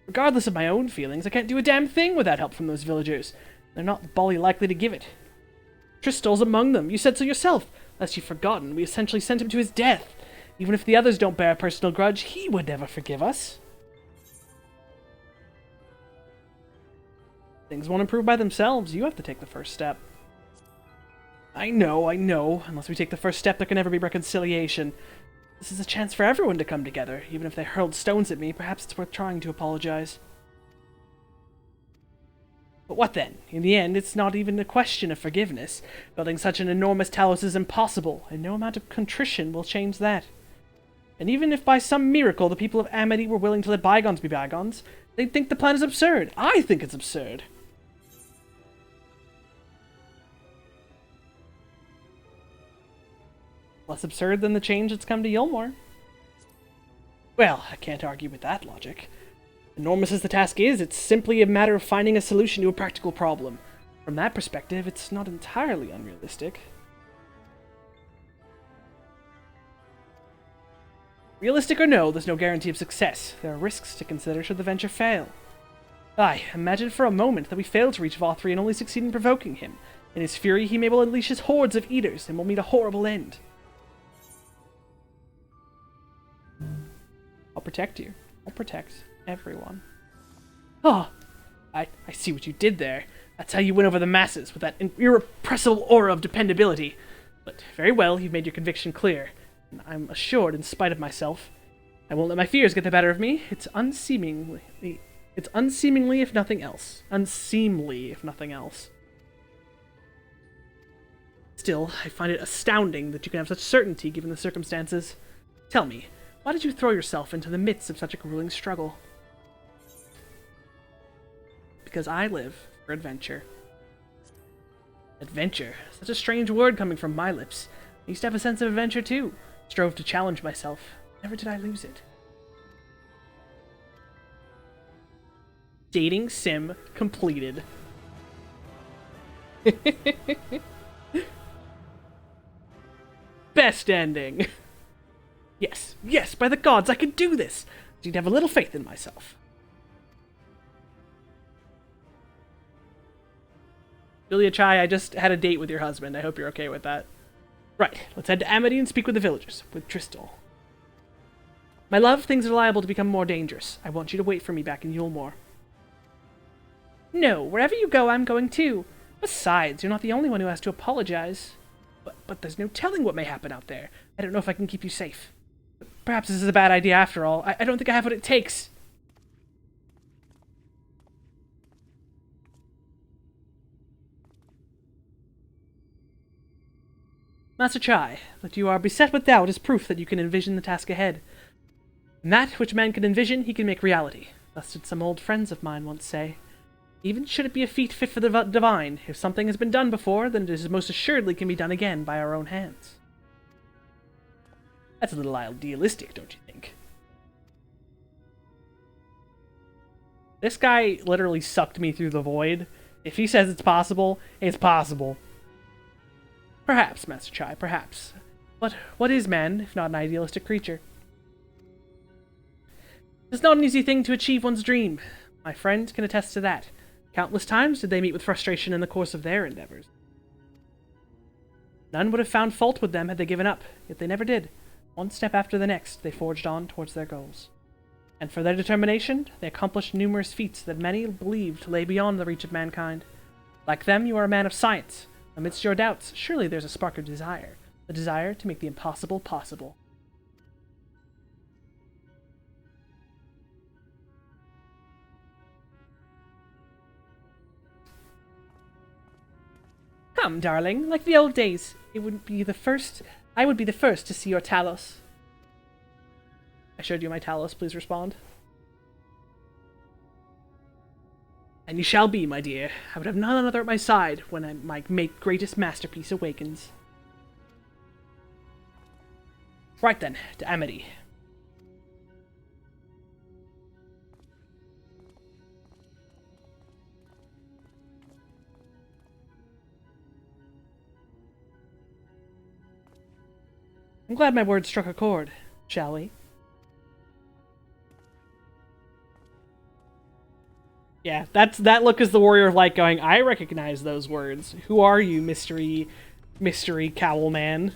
Regardless of my own feelings, I can't do a damn thing without help from those villagers. They're not bally likely to give it. Tristol's among them. You said so yourself. Lest you've forgotten, we essentially sent him to his death. Even if the others don't bear a personal grudge, he would never forgive us. Things won't improve by themselves. You have to take the first step. I know. Unless we take the first step, there can never be reconciliation. This is a chance for everyone to come together. Even if they hurled stones at me, perhaps it's worth trying to apologize. But what then? In the end, it's not even a question of forgiveness. Building such an enormous Talos is impossible, and no amount of contrition will change that. And even if by some miracle the people of Amity were willing to let bygones be bygones, they'd think the plan is absurd. I think it's absurd. Less absurd than the change that's come to Yulmore. Well, I can't argue with that logic. Enormous as the task is, it's simply a matter of finding a solution to a practical problem. From that perspective, it's not entirely unrealistic. Realistic or no, there's no guarantee of success. There are risks to consider should the venture fail. Aye, imagine for a moment that we fail to reach Vothri and only succeed in provoking him. In his fury, he may well unleash his hordes of eaters, and will meet a horrible end. I'll protect you. I'll protect everyone. Oh, I see what you did there. That's how you win over the masses, with that irrepressible aura of dependability. But very well, you've made your conviction clear. And I'm assured, in spite of myself, I won't let my fears get the better of me. It's unseemly, if nothing else. Unseemly, if nothing else. Still, I find it astounding that you can have such certainty given the circumstances. Tell me, why did you throw yourself into the midst of such a grueling struggle? Because I live for adventure. Adventure. Such a strange word coming from my lips. I used to have a sense of adventure too. Strove to challenge myself. Never did I lose it. Dating sim completed. Best ending. Yes, by the gods, I can do this! I need to have a little faith in myself. Julia Chai, I just had a date with your husband. I hope you're okay with that. Right, let's head to Amity and speak with the villagers, with Tristal. My love, things are liable to become more dangerous. I want you to wait for me back in Yulmore. No, wherever you go, I'm going too. Besides, you're not the only one who has to apologize. But there's no telling what may happen out there. I don't know if I can keep you safe. Perhaps this is a bad idea after all. I don't think I have what it takes. Master Chai, that you are beset with doubt is proof that you can envision the task ahead. And that which man can envision, he can make reality. Thus did some old friends of mine once say. Even should it be a feat fit for the divine, if something has been done before, then it is most assuredly can be done again by our own hands. That's a little idealistic, don't you think? This guy literally sucked me through the void. If he says it's possible, it's possible. Perhaps, Master Chai, perhaps. But what is man, if not an idealistic creature? It's not an easy thing to achieve one's dream. My friend can attest to that. Countless times did they meet with frustration in the course of their endeavors. None would have found fault with them had they given up, yet they never did. One step after the next, they forged on towards their goals. And for their determination, they accomplished numerous feats that many believed lay beyond the reach of mankind. Like them, you are a man of science. Amidst your doubts, surely there's a spark of desire. The desire to make the impossible possible. Come, darling, like the old days. I would be the first to see your Talos. I showed you my Talos, please respond. And you shall be, my dear. I would have none other at my side when my greatest masterpiece awakens. Right then, to Amity. I'm glad my words struck a chord, shall we? Yeah, that look is the Warrior of Light going, I recognize those words. Who are you, mystery cowl man?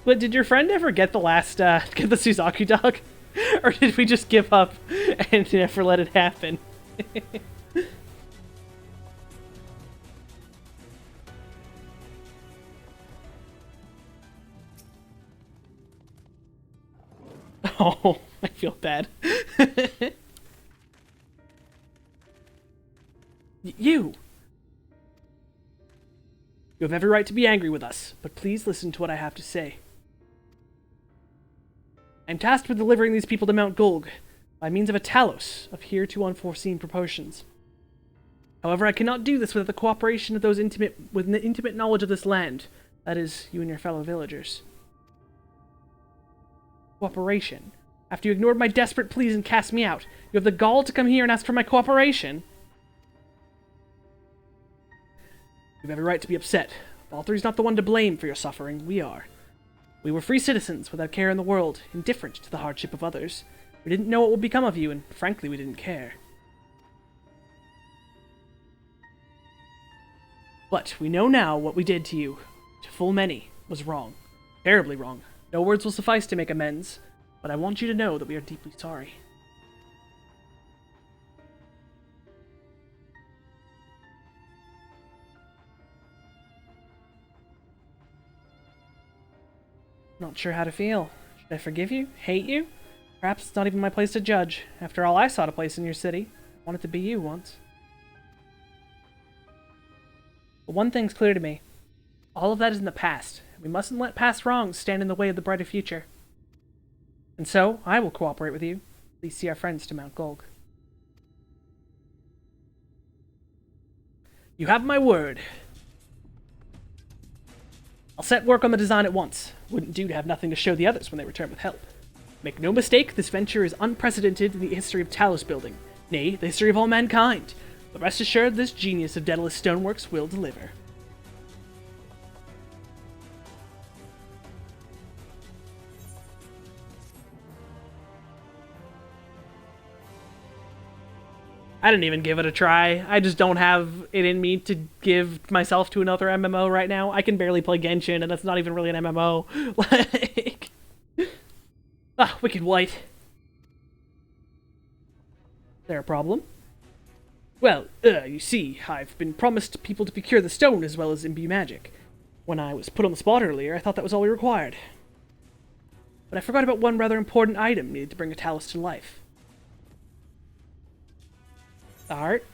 But did your friend ever get the last, get the Suzaku dog? Or did we just give up and never let it happen? Oh, I feel bad. You have every right to be angry with us, but please listen to what I have to say. I am tasked with delivering these people to Mount Gulg by means of a Talos of hereto unforeseen proportions. However, I cannot do this without the cooperation of those with an intimate knowledge of this land. That is, you and your fellow villagers. Cooperation. After you ignored my desperate pleas and cast me out, you have the gall to come here and ask for my cooperation? You have every right to be upset. Balthury's not the one to blame for your suffering, we are. We were free citizens, without care in the world, indifferent to the hardship of others. We didn't know what would become of you, and frankly, we didn't care. But we know now what we did to you, to full many, was wrong. Terribly wrong. No words will suffice to make amends, but I want you to know that we are deeply sorry. Not sure how to feel. Should I forgive you? Hate you? Perhaps it's not even my place to judge. After all, I sought a place in your city. I wanted to be you once. But one thing's clear to me. All of that is in the past. We mustn't let past wrongs stand in the way of the brighter future. And so, I will cooperate with you. Please see our friends to Mount Gulg. You have my word. I'll set work on the design at once. Wouldn't do to have nothing to show the others when they return with help. Make no mistake, this venture is unprecedented in the history of Talos building. Nay, the history of all mankind. But rest assured, this genius of Daedalus Stoneworks will deliver. I didn't even give it a try. I just don't have it in me to give myself to another MMO right now. I can barely play Genshin, and that's not even really an MMO. Like... Wicked White. Is there a problem? Well, you see, I've been promised people to procure the stone as well as imbue magic. When I was put on the spot earlier, I thought that was all we required. But I forgot about one rather important item needed to bring a Talos to life. The heart?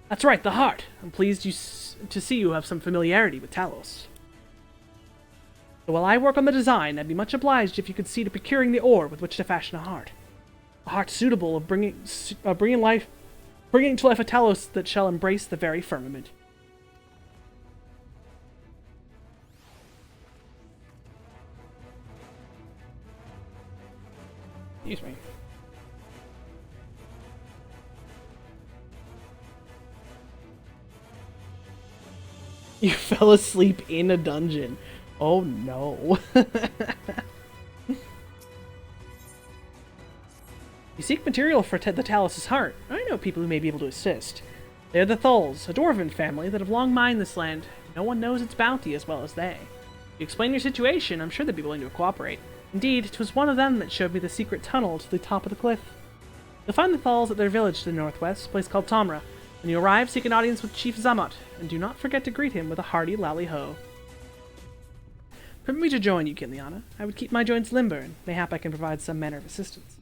That's right, the heart. I'm pleased to see you have some familiarity with Talos. So while I work on the design, I'd be much obliged if you could see to procuring the ore with which to fashion a heart. A heart suitable of bringing to life a Talos that shall embrace the very firmament. Excuse me. You fell asleep in a dungeon. Oh no. You seek material for the Talos' heart. I know people who may be able to assist. They're the Thulls, a dwarven family that have long mined this land. No one knows its bounty as well as they. If you explain your situation, I'm sure they'd be willing to cooperate. Indeed, it was one of them that showed me the secret tunnel to the top of the cliff. You'll find the Thulls at their village to the northwest, a place called Tomra. When you arrive, seek an audience with Chief Zamot, and do not forget to greet him with a hearty lally-ho. Permit me to join you, Kiliana. I would keep my joints limber, and mayhap I can provide some manner of assistance.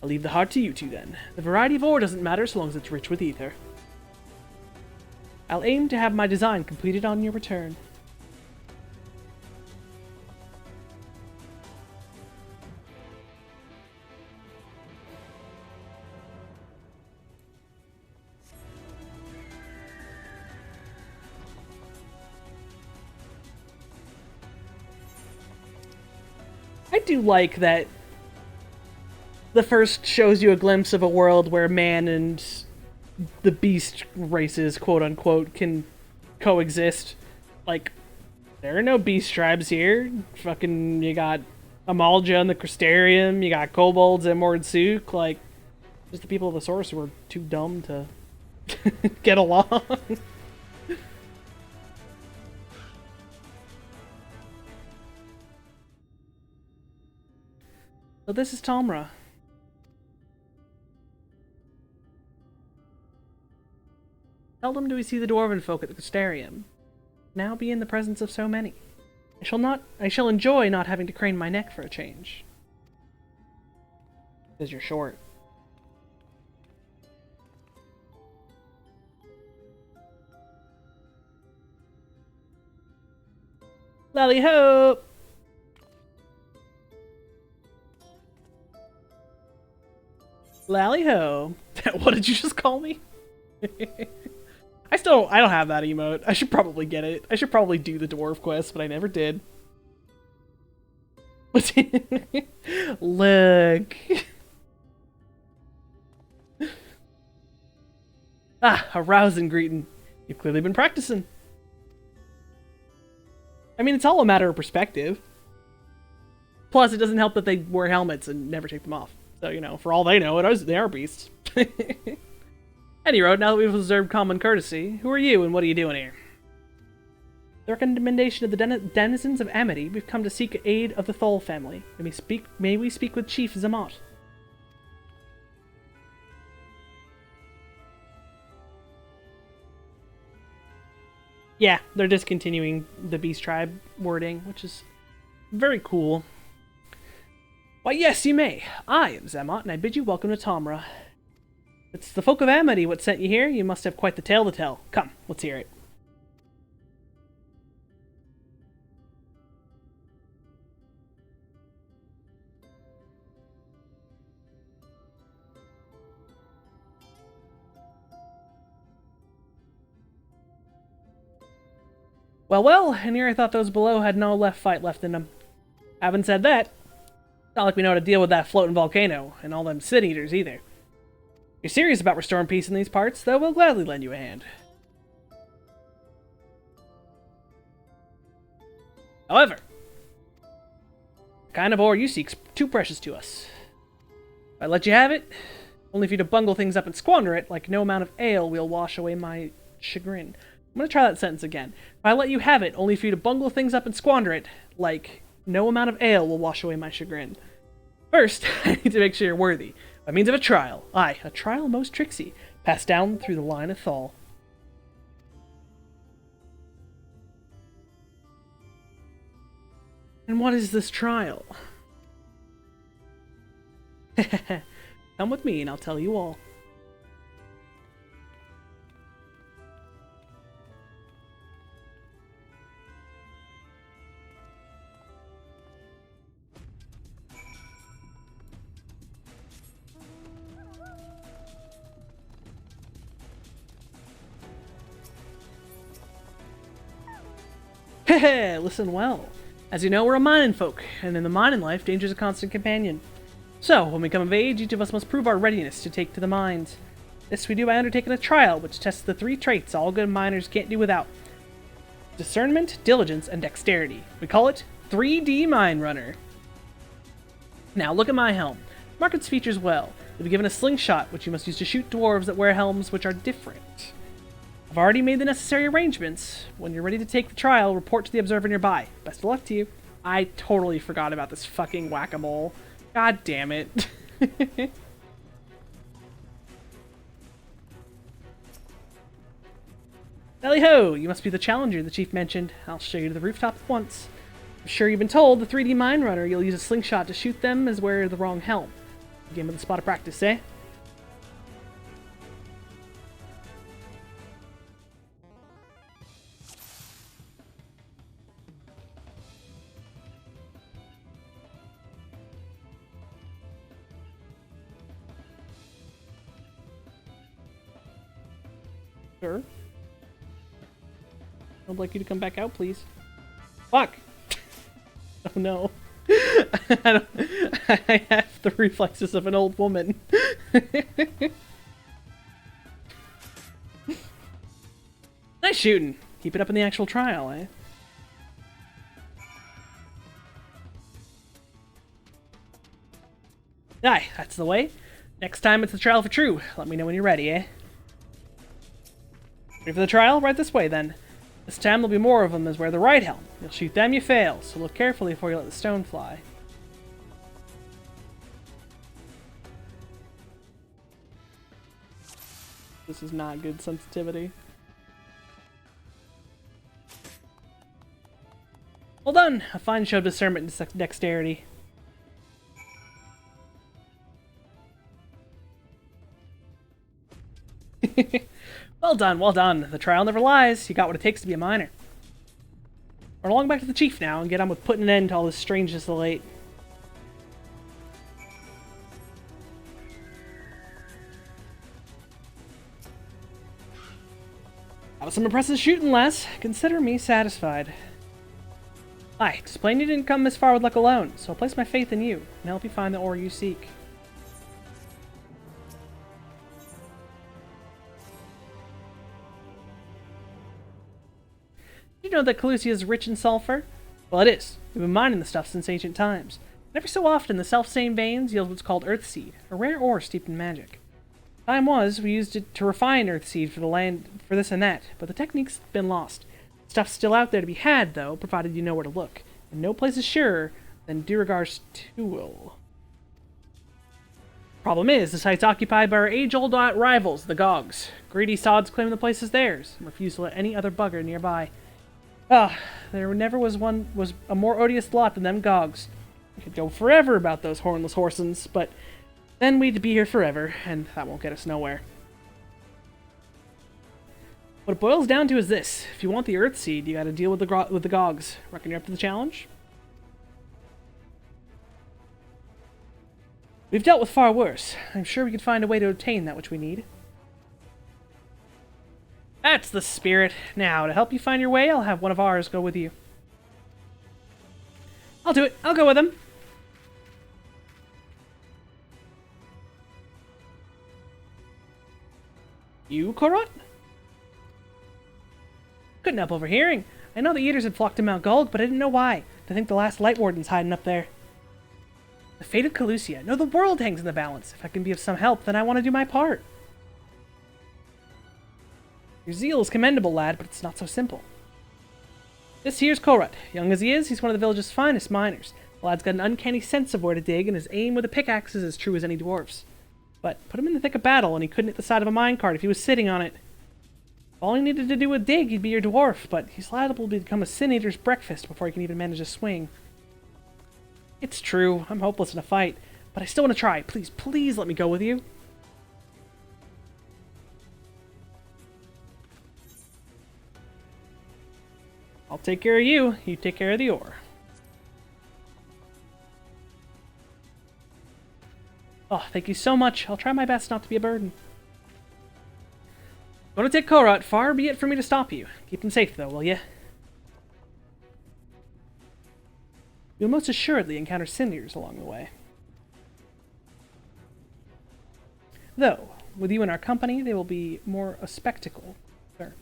I'll leave the heart to you two, then. The variety of ore doesn't matter so long as it's rich with ether. I'll aim to have my design completed on your return. I do like that the first shows you a glimpse of a world where man and the beast races, quote-unquote, can coexist. Like, there are no beast tribes here. Fucking, you got Amalja and the Crystarium, you got kobolds and Mordsuk, like, just the people of the source who are too dumb to get along. So this is Tomra. Seldom do we see the dwarven folk at the Crystarium. Now be in the presence of so many. I shall enjoy not having to crane my neck for a change. Because you're short. Lally ho! Lally ho! What did you just call me? I don't have that emote. I should probably get it. I should probably do the dwarf quest, but I never did. Look. A rousing greeting. You've clearly been practicing. I mean, it's all a matter of perspective. Plus, it doesn't help that they wear helmets and never take them off. So, you know, for all they know, they are beasts. Anyway, now that we've observed common courtesy, who are you and what are you doing here? The recommendation of the denizens of Amity, we've come to seek aid of the Thull family. May we speak with Chief Zamot? Yeah, they're discontinuing the Beast Tribe wording, which is very cool. Why, yes, you may. I am Zamot, and I bid you welcome to Tomra. It's the folk of Amity what sent you here. You must have quite the tale to tell. Come, let's hear it. Well, and here I thought those below had no fight left in them. Having said that, it's not like we know how to deal with that floating volcano, and all them sin-eaters either. If you're serious about restoring peace in these parts, though, we'll gladly lend you a hand. However, The kind of ore you seek's too precious to us. If I let you have it, only for you to bungle things up and squander it, like no amount of ale will wash away my chagrin. I'm gonna try that sentence again. If I let you have it, only for you to bungle things up and squander it, like no amount of ale will wash away my chagrin. First, I need to make sure you're worthy. By means of a trial. Aye, a trial most tricksy, passed down through the line of Thal. And what is this trial? Come with me and I'll tell you all. Heh, listen well. As you know, we're a mining folk, and in the mining life, danger's a constant companion. So, when we come of age, each of us must prove our readiness to take to the mines. This we do by undertaking a trial, which tests the 3 traits all good miners can't do without. Discernment, diligence, and dexterity. We call it 3D Mine Runner. Now, look at my helm. Mark its features well. You'll be given a slingshot, which you must use to shoot dwarves that wear helms which are different. I've already made the necessary arrangements. When you're ready to take the trial, report to the observer nearby. Best of luck to you. I totally forgot about this fucking whack-a-mole. God damn it. Tally-ho! You must be the challenger the chief mentioned. I'll show you to the rooftop at once. I'm sure you've been told the 3D Mine Runner you'll use a slingshot to shoot them is wear the wrong helm. A game of the spot of practice, eh? Sure. I'd like you to come back out, please. Fuck! Oh no. I have the reflexes of an old woman. Nice shooting. Keep it up in the actual trial, eh? Aye, that's the way. Next time it's the trial for true. Let me know when you're ready, eh? Ready for the trial? Right this way, then. This time there'll be more of them as wear the right helm. You'll shoot them, you fail, so look carefully before you let the stone fly. This is not good sensitivity. Well done! A fine show of discernment and dexterity. Well done, well done. The trial never lies. You got what it takes to be a miner. Run along back to the chief now and get on with putting an end to all this strangeness of the late. That was some impressive shooting, lass. Consider me satisfied. Aye, it's plain you didn't come this far with luck alone, so I'll place my faith in you and help you find the ore you seek. Did you know that Calusia is rich in sulfur? Well, it is. We've been mining the stuff since ancient times. And every so often, the self-same veins yield what's called earthseed, a rare ore steeped in magic. Time was, we used it to refine earthseed for the land, for this and that, but the technique's been lost. Stuff's still out there to be had, though, provided you know where to look. And no place is surer than Duragar's Tool. Problem is, the site's occupied by our age-old rivals, the Gogs. Greedy sods claim the place is theirs, and refuse to let any other bugger nearby. There never was a more odious lot than them Gogs. We could go forever about those hornless horsens, but then we'd be here forever, and that won't get us nowhere. What it boils down to is this. If you want the Earthseed, you gotta deal with the Gogs. Reckon you're up to the challenge? We've dealt with far worse. I'm sure we could find a way to obtain that which we need. That's the spirit. Now, to help you find your way, I'll have one of ours go with you. I'll do it. I'll go with him. You, Korot? Couldn't help overhearing. I know the Eaters had flocked to Mount Gulg, but I didn't know why. I think the last Light Warden's hiding up there. The fate of Calusia. No, the world hangs in the balance. If I can be of some help, then I want to do my part. Your zeal is commendable, lad, but it's not so simple. This here's Korat. Young as he is, he's one of the village's finest miners. The lad's got an uncanny sense of where to dig, and his aim with a pickaxe is as true as any dwarf's. But put him in the thick of battle, and he couldn't hit the side of a minecart if he was sitting on it. All he needed to do was dig, he'd be your dwarf, but he's liable to become a sin eater's breakfast before he can even manage a swing. It's true, I'm hopeless in a fight, but I still want to try. Please, please let me go with you. I'll take care of you, you take care of the ore. Oh, thank you so much. I'll try my best not to be a burden. Go to take Korat, far be it for me to stop you. Keep him safe, though, will you? You'll most assuredly encounter Cinders along the way. Though, with you in our company, they will be more a spectacle, sir.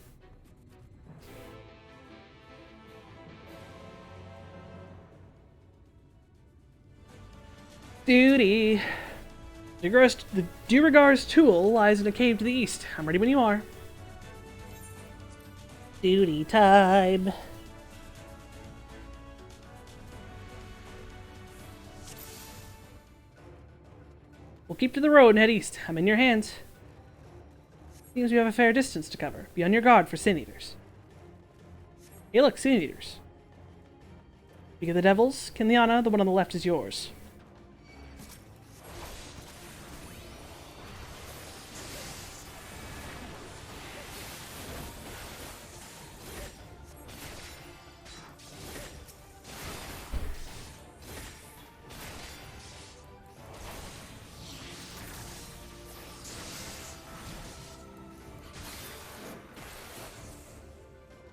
Duty. The Duragar's tool lies in a cave to the east. I'm ready when you are. Duty time. We'll keep to the road and head east. I'm in your hands. Seems we have a fair distance to cover. Be on your guard for sin eaters. Hey look, sin eaters. Speak of the devils, Kinliana, the one on the left is yours.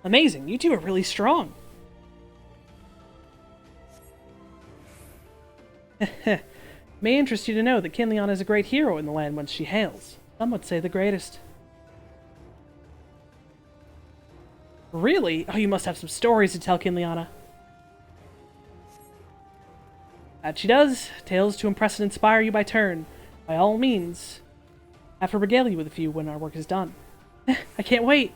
Amazing, you two are really strong. May interest you to know that Kinliana is a great hero in the land whence she hails. Some would say the greatest. Really? Oh, you must have some stories to tell, Kinliana. That she does. Tales to impress and inspire you by turn. By all means, have her regale you with a few when our work is done. I can't wait.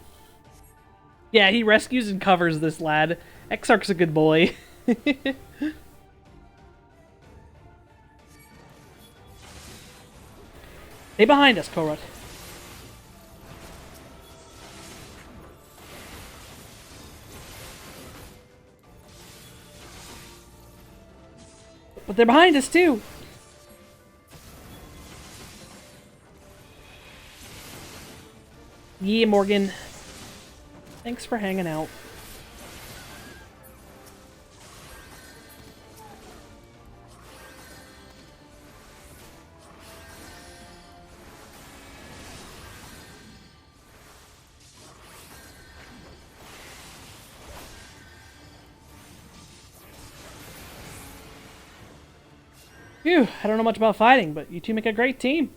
Yeah, he rescues and covers this lad. Exarch's a good boy. Stay behind us, Korat. But they're behind us, too. Yeah, Morgan. Thanks for hanging out. Phew, I don't know much about fighting, but you two make a great team.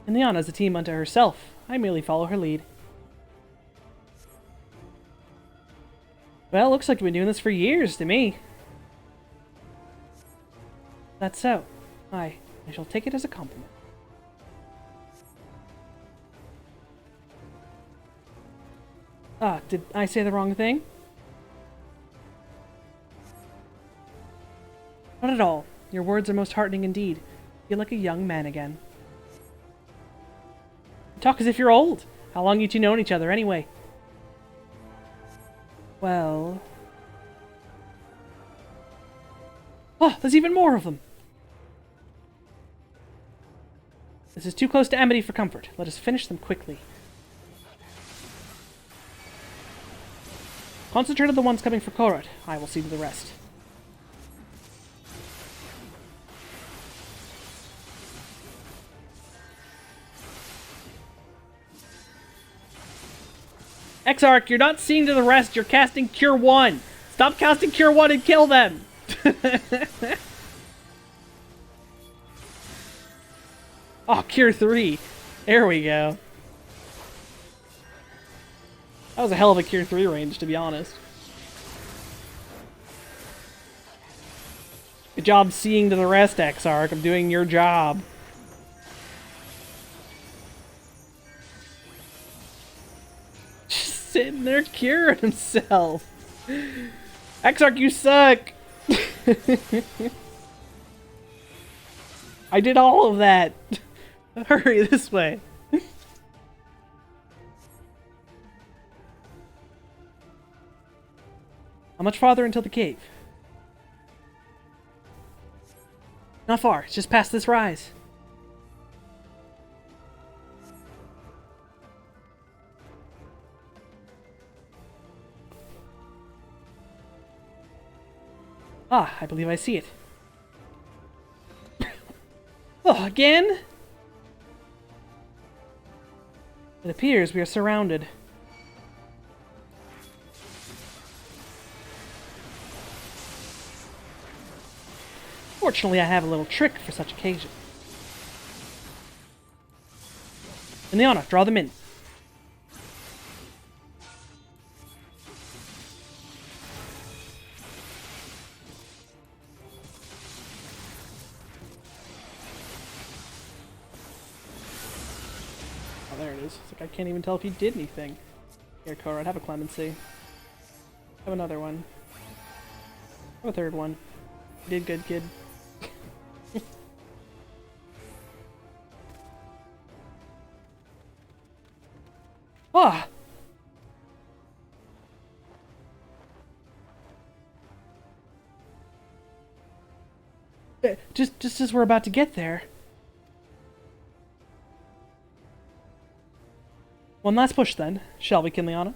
And Liana's a team unto herself. I merely follow her lead. Well, looks like we've been doing this for years to me. That's so. I shall take it as a compliment. Ah, did I say the wrong thing? Not at all. Your words are most heartening indeed. Feel like a young man again. Talk as if you're old. How long you two known each other, anyway? Well... Oh, there's even more of them! This is too close to Amity for comfort. Let us finish them quickly. Concentrate on the ones coming for Korat. I will see to the rest. Exarch, you're not seeing to the rest, you're casting Cure 1! Stop casting Cure 1 and kill them! Oh, Cure 3. There we go. That was a hell of a Cure 3 range, to be honest. Good job seeing to the rest, Exarch. I'm doing your job. Just sitting there curing himself. Exarch, you suck! I did all of that. Hurry, this way. How much farther until the cave? Not far. It's just past this rise. Ah, I believe I see it. Oh, again? It appears we are surrounded. Fortunately, I have a little trick for such occasion. Ileana, draw them in. Oh, there it is. It's like I can't even tell if he did anything. Here, Korod, have a clemency. Have another one. Have a third one. You did good, kid. Ah! Just as we're about to get there. One last push then, shall we, Kinliana?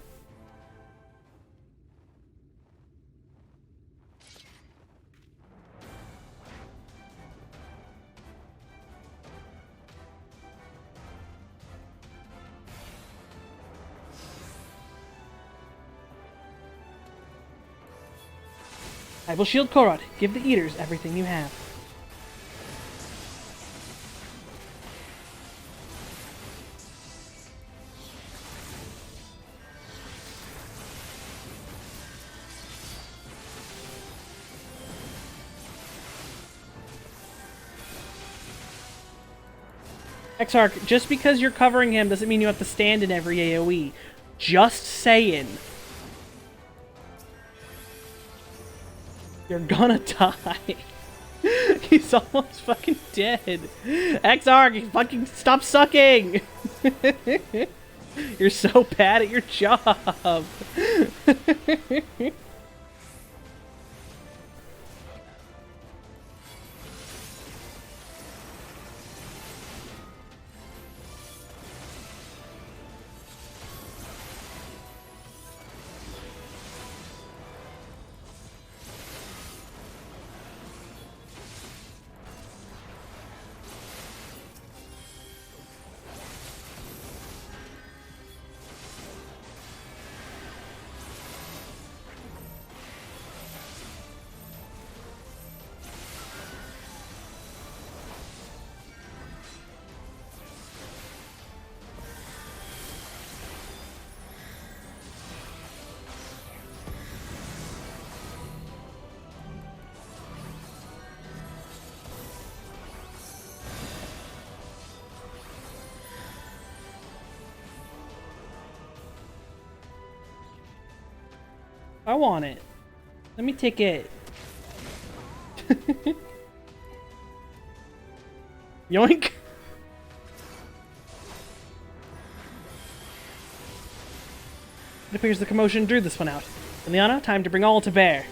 I will shield Korod. Give the Eaters everything you have. Exarch, just because you're covering him doesn't mean you have to stand in every AoE. Just saying. You're gonna die. He's almost fucking dead. Exarch, fucking stop sucking! You're so bad at your job. I want it. Let me take it. Yoink! It appears the commotion drew this one out. Ileana, time to bring all to bear.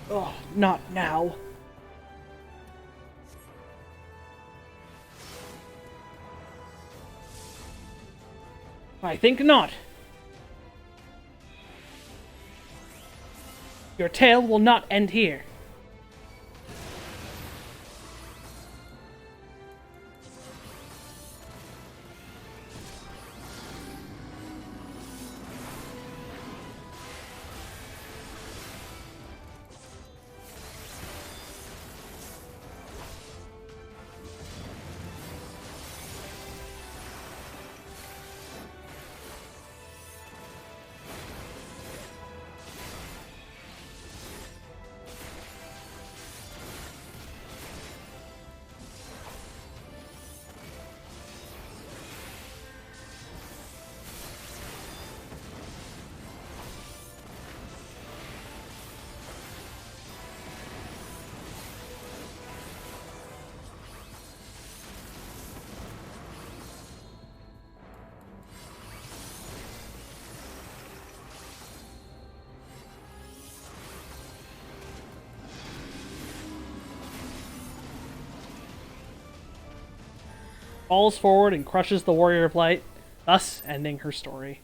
Oh, not now. I think not. Your tale will not end here. falls forward and crushes the Warrior of Light, thus ending her story.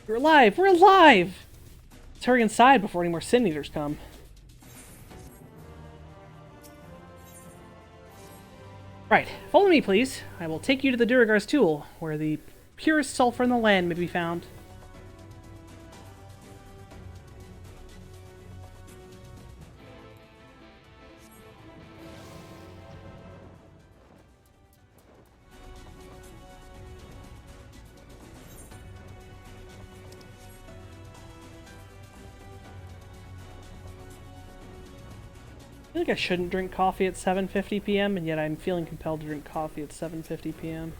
We're alive! We're alive! Let's hurry inside before any more Sin Eaters come. Right, follow me, please. I will take you to the Duragar's Tool, where the purest sulfur in the land may be found. I feel like I shouldn't drink coffee at 7:50 p.m. and yet I'm feeling compelled to drink coffee at 7:50 p.m.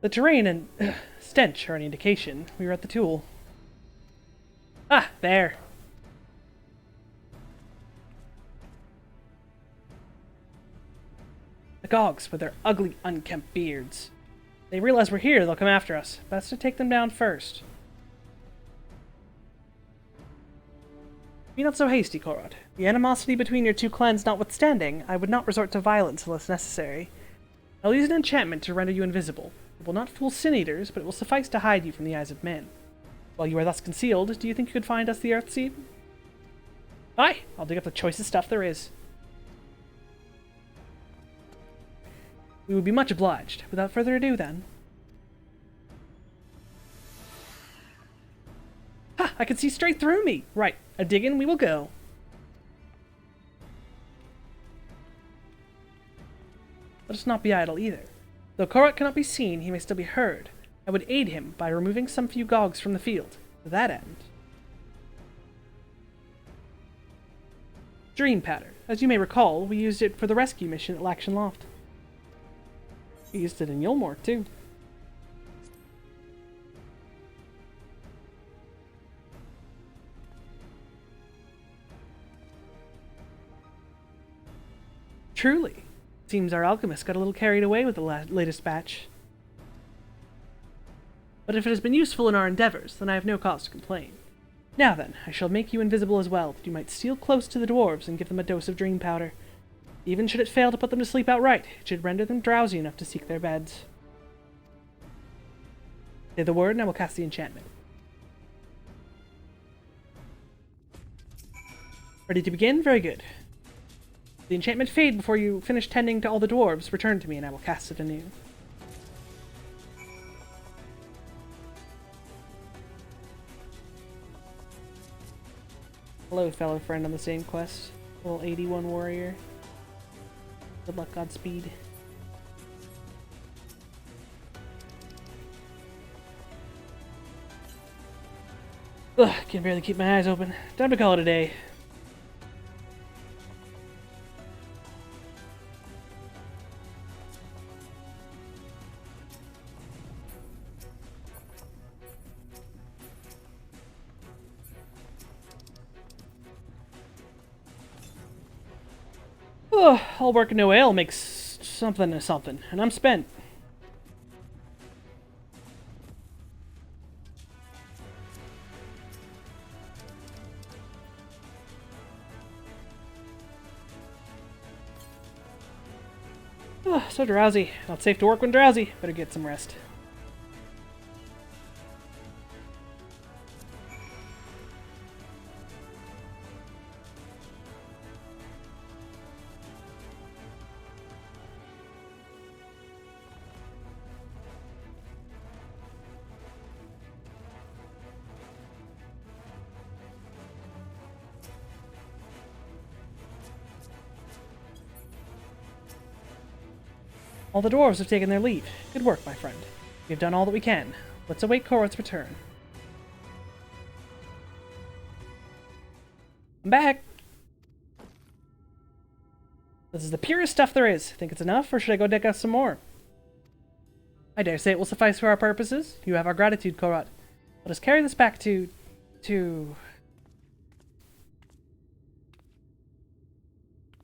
The terrain and stench are an indication we were at the Tool. Ah, there. The Gogs with their ugly, unkempt beards. They realize we're here, they'll come after us. Best to take them down first. Be not so hasty, Korod. The animosity between your two clans notwithstanding, I would not resort to violence unless necessary. I'll use an enchantment to render you invisible. It will not fool Sin Eaters, but it will suffice to hide you from the eyes of men. While you are thus concealed, do you think you could find us the Earthseed? Aye, I'll dig up the choicest stuff there is. We would be much obliged. Without further ado, then. Ha! I can see straight through me! Right, a diggin' we will go. Let us not be idle either. Though Korot cannot be seen, he may still be heard. I would aid him by removing some few Gogs from the field. To that end. Dream Powder. As you may recall, we used it for the rescue mission at Laction Loft. We used it in Yulmore, too. Truly. Seems our alchemist got a little carried away with the latest batch. But if it has been useful in our endeavors, then I have no cause to complain. Now then, I shall make you invisible as well, that you might steal close to the dwarves and give them a dose of dream powder. Even should it fail to put them to sleep outright, it should render them drowsy enough to seek their beds. Say the word and I will cast the enchantment. Ready to begin? Very good. The enchantment fade before you finish tending to all the dwarves. Return to me and I will cast it anew. Hello, fellow friend on the same quest. Little 81 warrior. Good luck, Godspeed. Ugh, can barely keep my eyes open. Time to call it a day. All work and no ale makes something to something, and I'm spent. So drowsy. Not safe to work when drowsy. Better get some rest. All the dwarves have taken their leave. Good work, my friend. We have done all that we can. Let's await Korot's return. I'm back! This is the purest stuff there is. Think it's enough, or should I go dig out some more? I dare say it will suffice for our purposes. You have our gratitude, Korot. Let us carry this back to... You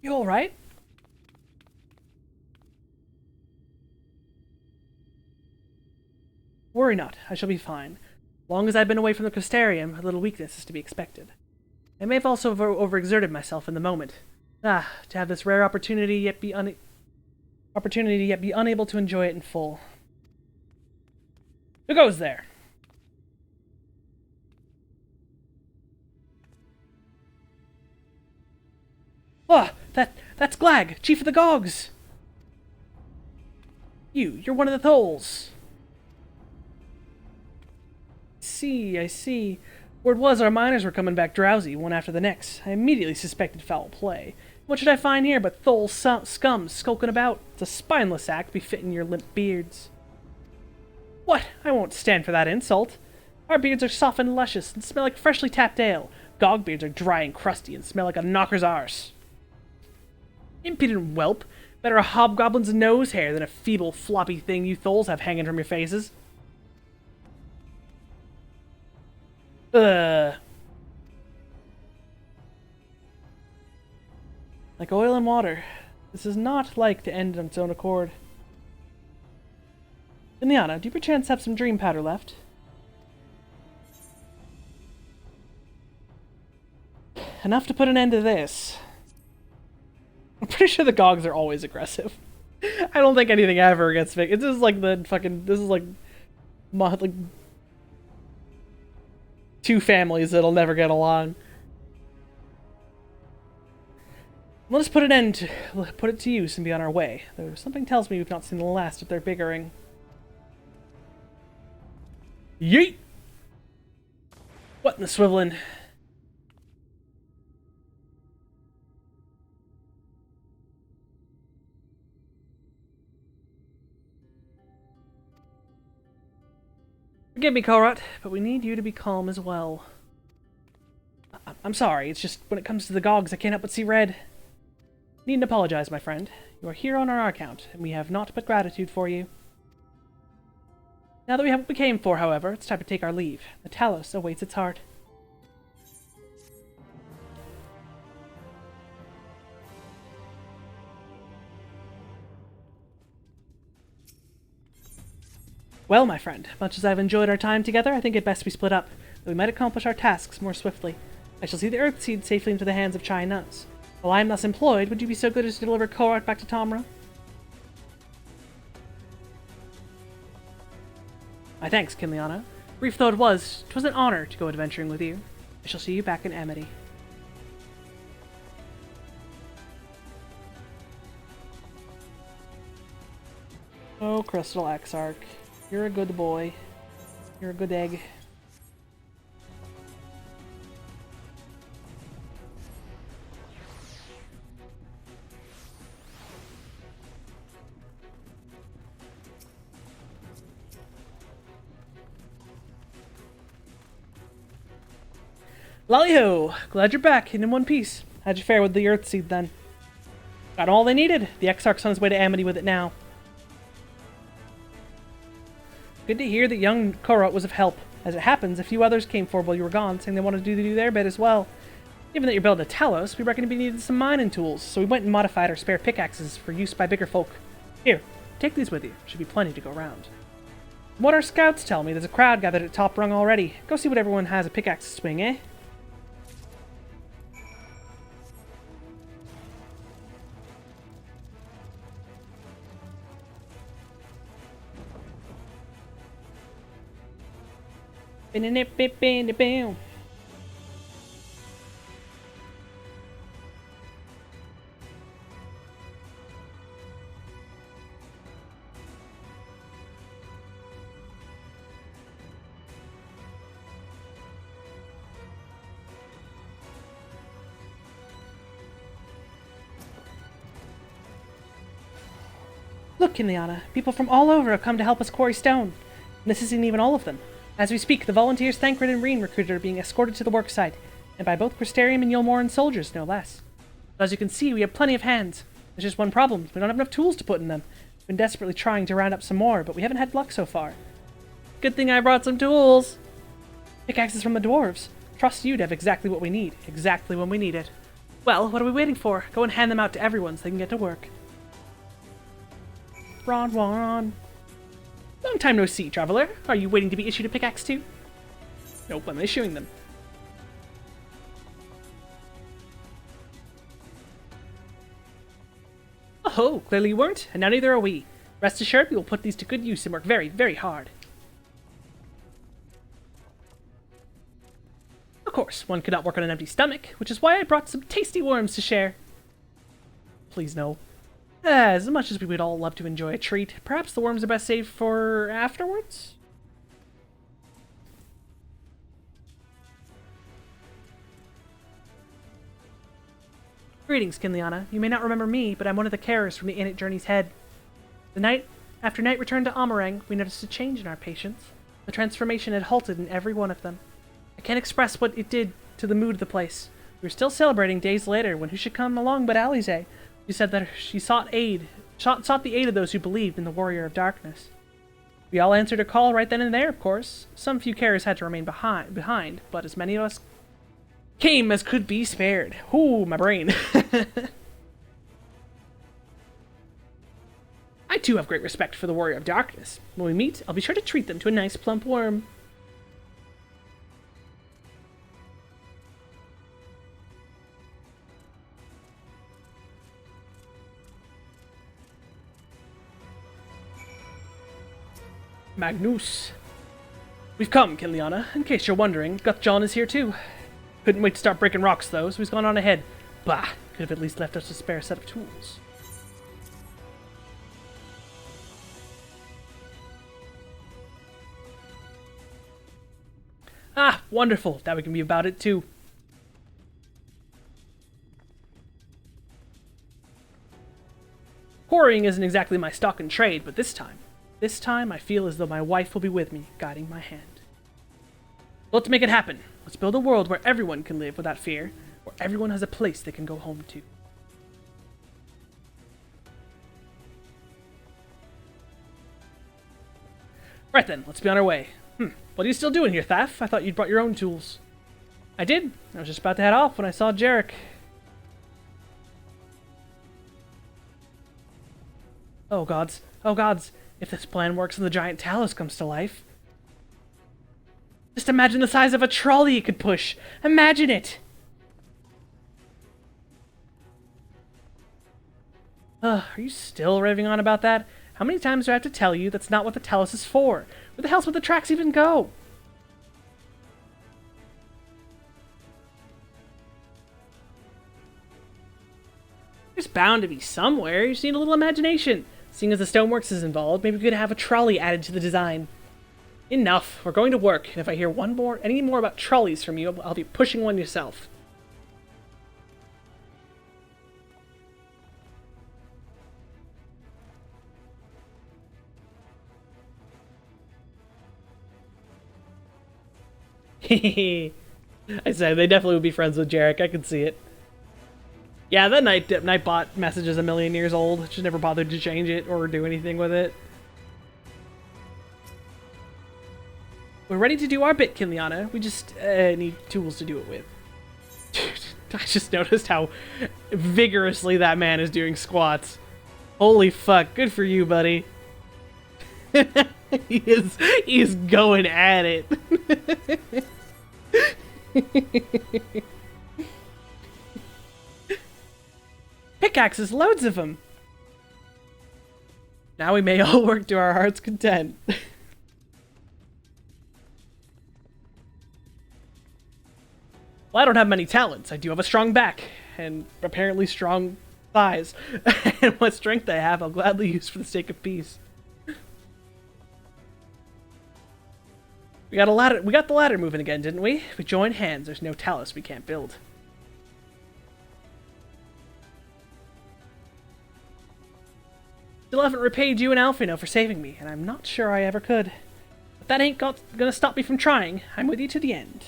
alright? Worry not, I shall be fine. Long as I've been away from the Crystarium, a little weakness is to be expected. I may have also overexerted myself in the moment. To have this rare opportunity yet be unable to enjoy it in full. Who goes there? Oh, that's Glag, Chief of the Gogs! You're one of the Tholls. I see. Word was our miners were coming back drowsy, one after the next. I immediately suspected foul play. What should I find here but Thol scum skulking about? It's a spineless act befitting your limp beards. What? I won't stand for that insult. Our beards are soft and luscious and smell like freshly tapped ale. Gog beards are dry and crusty and smell like a knocker's arse. Impudent whelp. Better a hobgoblin's nose hair than a feeble, floppy thing you Thols have hanging from your faces. Like oil and water. This is not like to end on its own accord. Ileana, do you perchance have some dream powder left? Enough to put an end to this. I'm pretty sure the Gogs are always aggressive. I don't think anything ever gets fixed. It's just like the fucking... This is like two families that'll never get along. Let us put it to use and be on our way. Though something tells me we've not seen the last of their bickering. Yeet! What in the swiveling? Forgive me, Korot, but we need you to be calm as well. I'm sorry, it's just when it comes to the Gogs, I can't help but see red. Needn't apologize, my friend. You are here on our account, and we have naught but gratitude for you. Now that we have what we came for, however, it's time to take our leave. The Talos awaits its heart. Well, my friend, much as I've enjoyed our time together, I think it best we split up, that we might accomplish our tasks more swiftly. I shall see the Earthseed safely into the hands of Chai Nuz. While I am thus employed, would you be so good as to deliver Korot back to Tomra? My thanks, Kinliana. Brief though it was, 'twas an honor to go adventuring with you. I shall see you back in Amity. Oh, Crystal Exarch. You're a good boy. You're a good egg. Lally-ho! Glad you're back and in one piece. How'd you fare with the Earthseed then? Got all they needed. The Exarch's on his way to Amity with it now. Good to hear that young Korot was of help. As it happens, a few others came forward while you were gone, saying they wanted to do their bit as well. Given that you're building a Talos, we reckoned we needed some mining tools, so we went and modified our spare pickaxes for use by bigger folk. Here, take these with you. Should be plenty to go round. From what our scouts tell me, there's a crowd gathered at Top Rung already. Go see what everyone has a pickaxe to swing, eh? Look, Kinliana, people from all over have come to help us quarry stone. And this isn't even all of them. As we speak, the volunteers Thancred and Reen recruited are being escorted to the worksite, and by both Crystarium and Yulmoran soldiers, no less. So as you can see, we have plenty of hands. There's just one problem. We don't have enough tools to put in them. We've been desperately trying to round up some more, but we haven't had luck so far. Good thing I brought some tools! Pickaxes from the dwarves. Trust you to have exactly what we need. Exactly when we need it. Well, what are we waiting for? Go and hand them out to everyone so they can get to work. Ron. Long time no see, traveler. Are you waiting to be issued a pickaxe too? Nope, I'm issuing them. Oh, clearly you weren't, and now neither are we. Rest assured, we will put these to good use and work very, very hard. Of course, one cannot work on an empty stomach, which is why I brought some tasty worms to share. Please no. As much as we would all love to enjoy a treat, perhaps the worms are best saved for afterwards? Greetings, Kinliana. You may not remember me, but I'm one of the carers from the inn at Journey's Head. After night returned to Amarang, we noticed a change in our patients. The transformation had halted in every one of them. I can't express what it did to the mood of the place. We were still celebrating days later when who should come along but Alize. She said that she sought the aid of those who believed in the Warrior of Darkness. We all answered her call right then and there, of course. Some few carers had to remain behind, but as many of us came as could be spared. Ooh, my brain. I too have great respect for the Warrior of Darkness. When we meet, I'll be sure to treat them to a nice plump worm. Magnus. We've come, Kinliana. In case you're wondering, Gutjohn is here too. Couldn't wait to start breaking rocks, though, so he's gone on ahead. Bah! Could have at least left us a spare set of tools. Ah, wonderful. That we can be about it, too. Quarrying isn't exactly my stock in trade, but this time I feel as though my wife will be with me, guiding my hand. Let's make it happen. Let's build a world where everyone can live without fear, where everyone has a place they can go home to. Right then, let's be on our way. What are you still doing here, Thaf? I thought you'd brought your own tools. I did. I was just about to head off when I saw Jarek. Oh gods. Oh gods. If this plan works and the giant Talos comes to life. Just imagine the size of a trolley it could push. Imagine it! Are you still raving on about that? How many times do I have to tell you that's not what the Talos is for? Where the hell's would the tracks even go? There's bound to be somewhere. You just need a little imagination. Seeing as the stoneworks is involved, maybe we could have a trolley added to the design. Enough. We're going to work, and if I hear any more about trolleys from you, I'll be pushing one yourself. I said they definitely would be friends with Jarek. I could see it. Yeah, that Nightbot message is a million years old. Just never bothered to change it or do anything with it. We're ready to do our bit, Kinliana. We just need tools to do it with. Dude, I just noticed how vigorously that man is doing squats. Holy fuck, good for you, buddy. he is going at it. Pickaxes, loads of them. Now we may all work to our heart's content. Well, I don't have many talents. I do have a strong back, and apparently strong thighs. And what strength I have, I'll gladly use for the sake of peace. We got the ladder moving again, didn't we? If we join hands, there's no Talos we can't build. Still haven't repaid you and Alfino for saving me, and I'm not sure I ever could. But that ain't gonna stop me from trying. I'm with you to the end.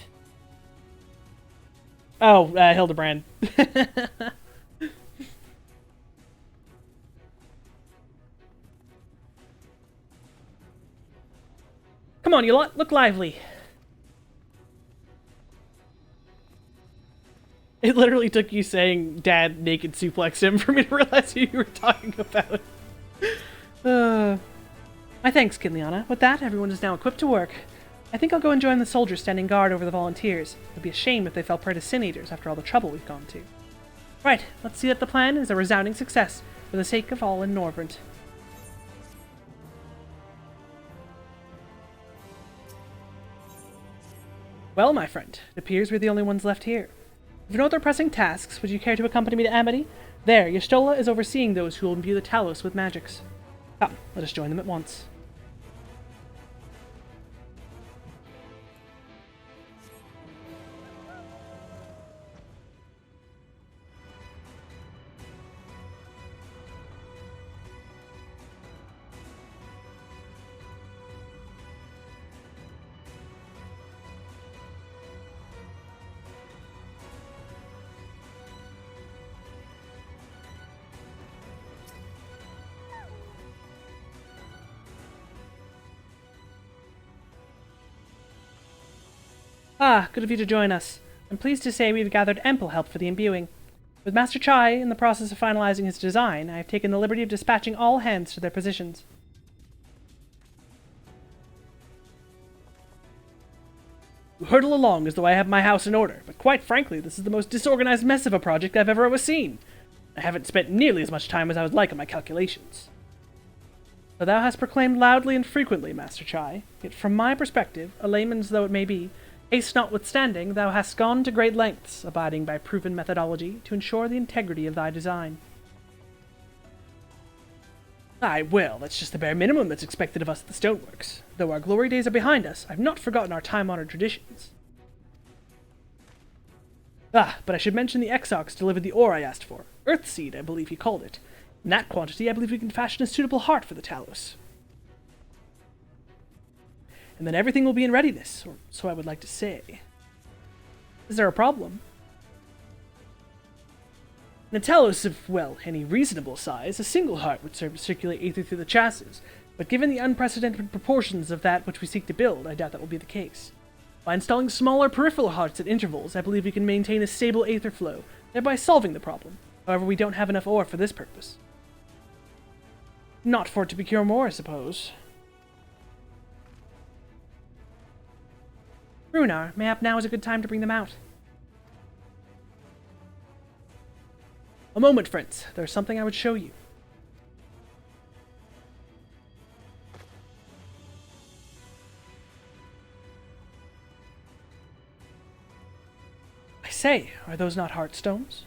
Oh, Hildebrand. Come on, you lot, look lively. It literally took you saying Dad naked suplex him for me to realize who you were talking about. My thanks, Kinliana. With that, everyone is now equipped to work. I think I'll go and join the soldiers standing guard over the volunteers. It'd be a shame if they fell prey to sin eaters after all the trouble we've gone to. Right, let's see that the plan is a resounding success for the sake of all in Norvrent. Well, my friend, it appears we're the only ones left here. If no other pressing tasks, would you care to accompany me to Amity? There, Y'shtola is overseeing those who will imbue the Talos with magics. Come, let us join them at once. Ah, good of you to join us. I'm pleased to say we've gathered ample help for the imbuing. With Master Chai in the process of finalizing his design, I have taken the liberty of dispatching all hands to their positions. You hurtle along as though I have my house in order, but quite frankly, this is the most disorganized mess of a project I've ever overseen. I haven't spent nearly as much time as I would like on my calculations. So thou hast proclaimed loudly and frequently, Master Chai, yet from my perspective, a layman's though it may be, haste notwithstanding, thou hast gone to great lengths, abiding by proven methodology, to ensure the integrity of thy design. Aye, well, that's just the bare minimum that's expected of us at the Stoneworks. Though our glory days are behind us, I've not forgotten our time-honored traditions. Ah, but I should mention the Exox delivered the ore I asked for. Earthseed, I believe he called it. In that quantity, I believe we can fashion a suitable heart for the Talos. And then everything will be in readiness, or so I would like to say. Is there a problem? In a Talos of, well, any reasonable size, a single heart would serve to circulate aether through the chassis, but given the unprecedented proportions of that which we seek to build, I doubt that will be the case. By installing smaller peripheral hearts at intervals, I believe we can maintain a stable aether flow, thereby solving the problem. However, we don't have enough ore for this purpose. Not for it to procure more, I suppose. Runar, mayhap now is a good time to bring them out. A moment, friends. There's something I would show you. I say, are those not heartstones?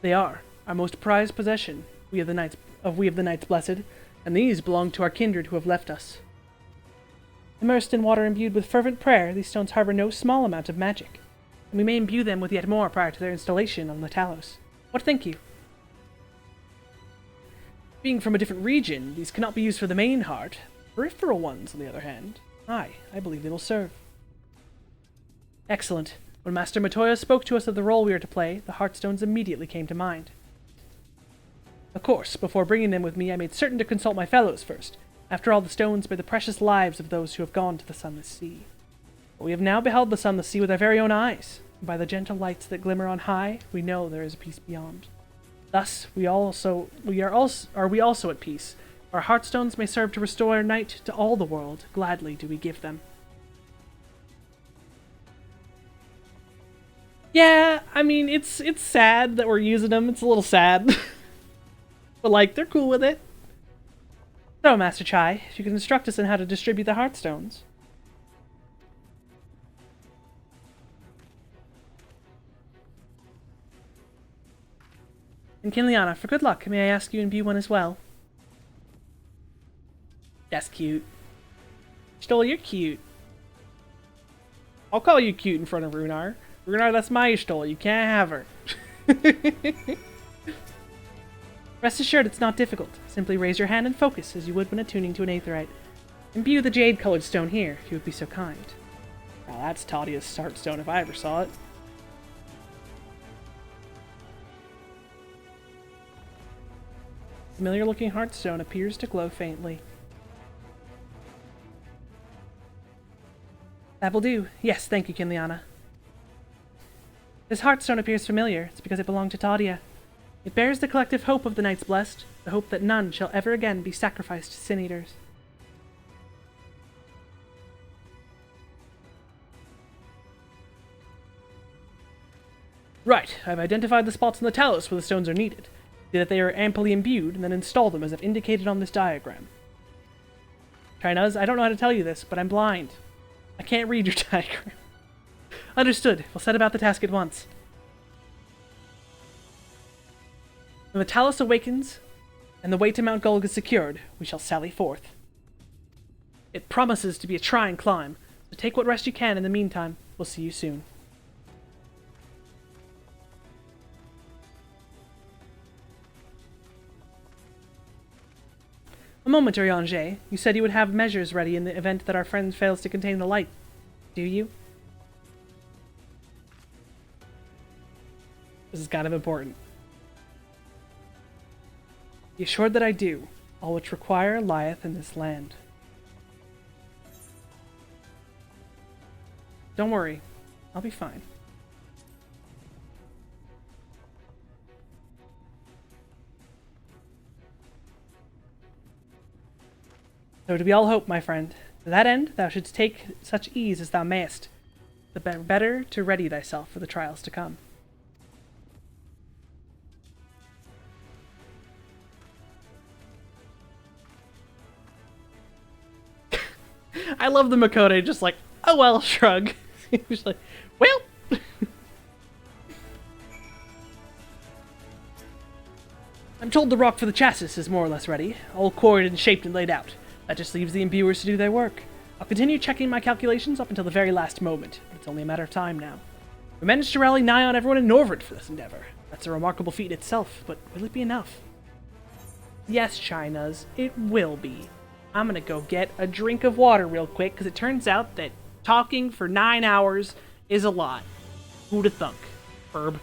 They are, our most prized possession, we of the Knights Blessed, and these belong to our kindred who have left us. Immersed in water imbued with fervent prayer, these stones harbor no small amount of magic, and we may imbue them with yet more prior to their installation on the Talos. What think you? Being from a different region, these cannot be used for the main heart. Peripheral ones, on the other hand, I believe they will serve. Excellent. When Master Matoya spoke to us of the role we are to play, the Heartstones immediately came to mind. Of course, before bringing them with me, I made certain to consult my fellows first. After all, the stones bear the precious lives of those who have gone to the Sunless Sea. But we have now beheld the Sunless Sea with our very own eyes, and by the gentle lights that glimmer on high, we know there is a peace beyond. Thus, are we also at peace. Our Heartstones may serve to restore night to all the world. Gladly do we give them. Yeah, I mean, it's sad that we're using them. It's a little sad. But, like, they're cool with it. So, Master Chai, if you could instruct us on how to distribute the Heartstones. And Kinliana, for good luck, may I ask you imbue one as well? That's cute. Stola, you're cute. I'll call you cute in front of Runar. Runar, that's my Stola. You can't have her. Rest assured it's not difficult. Simply raise your hand and focus as you would when attuning to an aetherite. Imbue the jade-colored stone here, if you would be so kind. Now that's Tadia's Heartstone if I ever saw it. Familiar-looking Heartstone appears to glow faintly. That will do. Yes, thank you, Kinliana. This Heartstone appears familiar. It's because it belonged to Tadia. It bears the collective hope of the Knights Blessed, the hope that none shall ever again be sacrificed to sin-eaters. Right, I've identified the spots in the talus where the stones are needed, see that they are amply imbued, and then install them as I've indicated on this diagram. Trinuz, I don't know how to tell you this, but I'm blind. I can't read your diagram. Understood. We'll set about the task at once. When the talus awakens, and the way to Mount Gulg is secured, we shall sally forth. It promises to be a trying climb, so take what rest you can in the meantime. We'll see you soon. A moment, Urianger. You said you would have measures ready in the event that our friend fails to contain the light. Do you? This is kind of important. Be assured that I do, all which require lieth in this land. Don't worry, I'll be fine. So to be all hope, my friend. To that end, thou shouldst take such ease as thou mayest, the better to ready thyself for the trials to come. I love the Makote just like, oh well, shrug. He's like, well. I'm told the rock for the chassis is more or less ready, all quarried and shaped and laid out. That just leaves the imbuers to do their work. I'll continue checking my calculations up until the very last moment, but it's only a matter of time now. We managed to rally nigh on everyone in Norvrent for this endeavor. That's a remarkable feat itself, but will it be enough? Yes, Chinuz, it will be. I'm gonna go get a drink of water real quick, because it turns out that talking for 9 hours is a lot. Who'da thunk? Herb.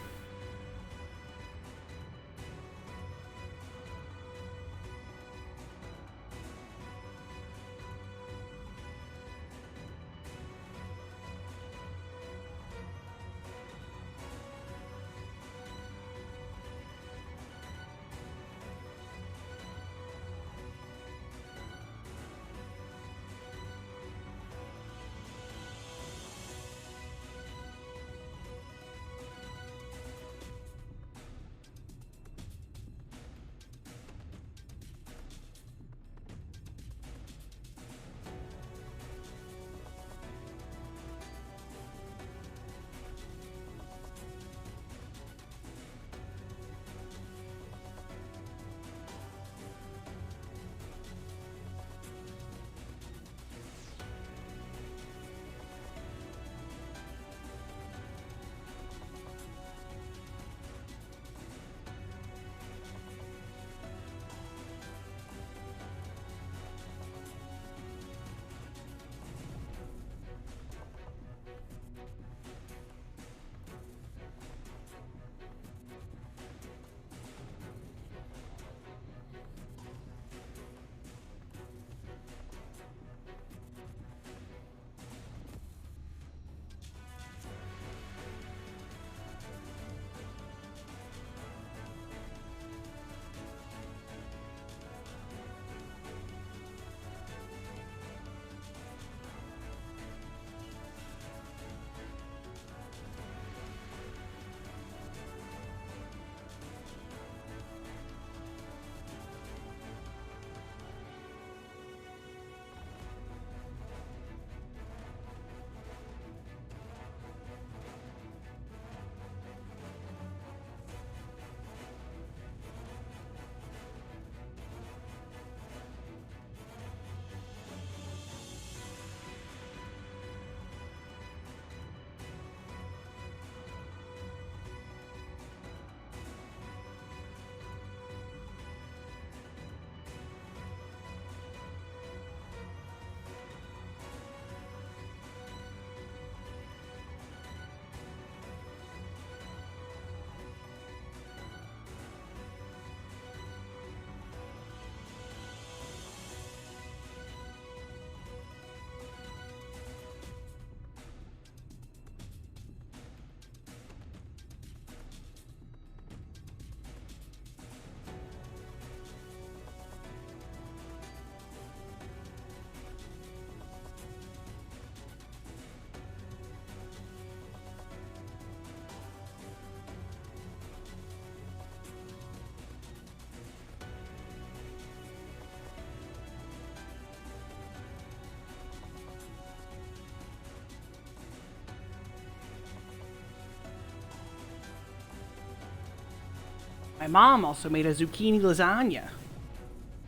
My mom also made a zucchini lasagna.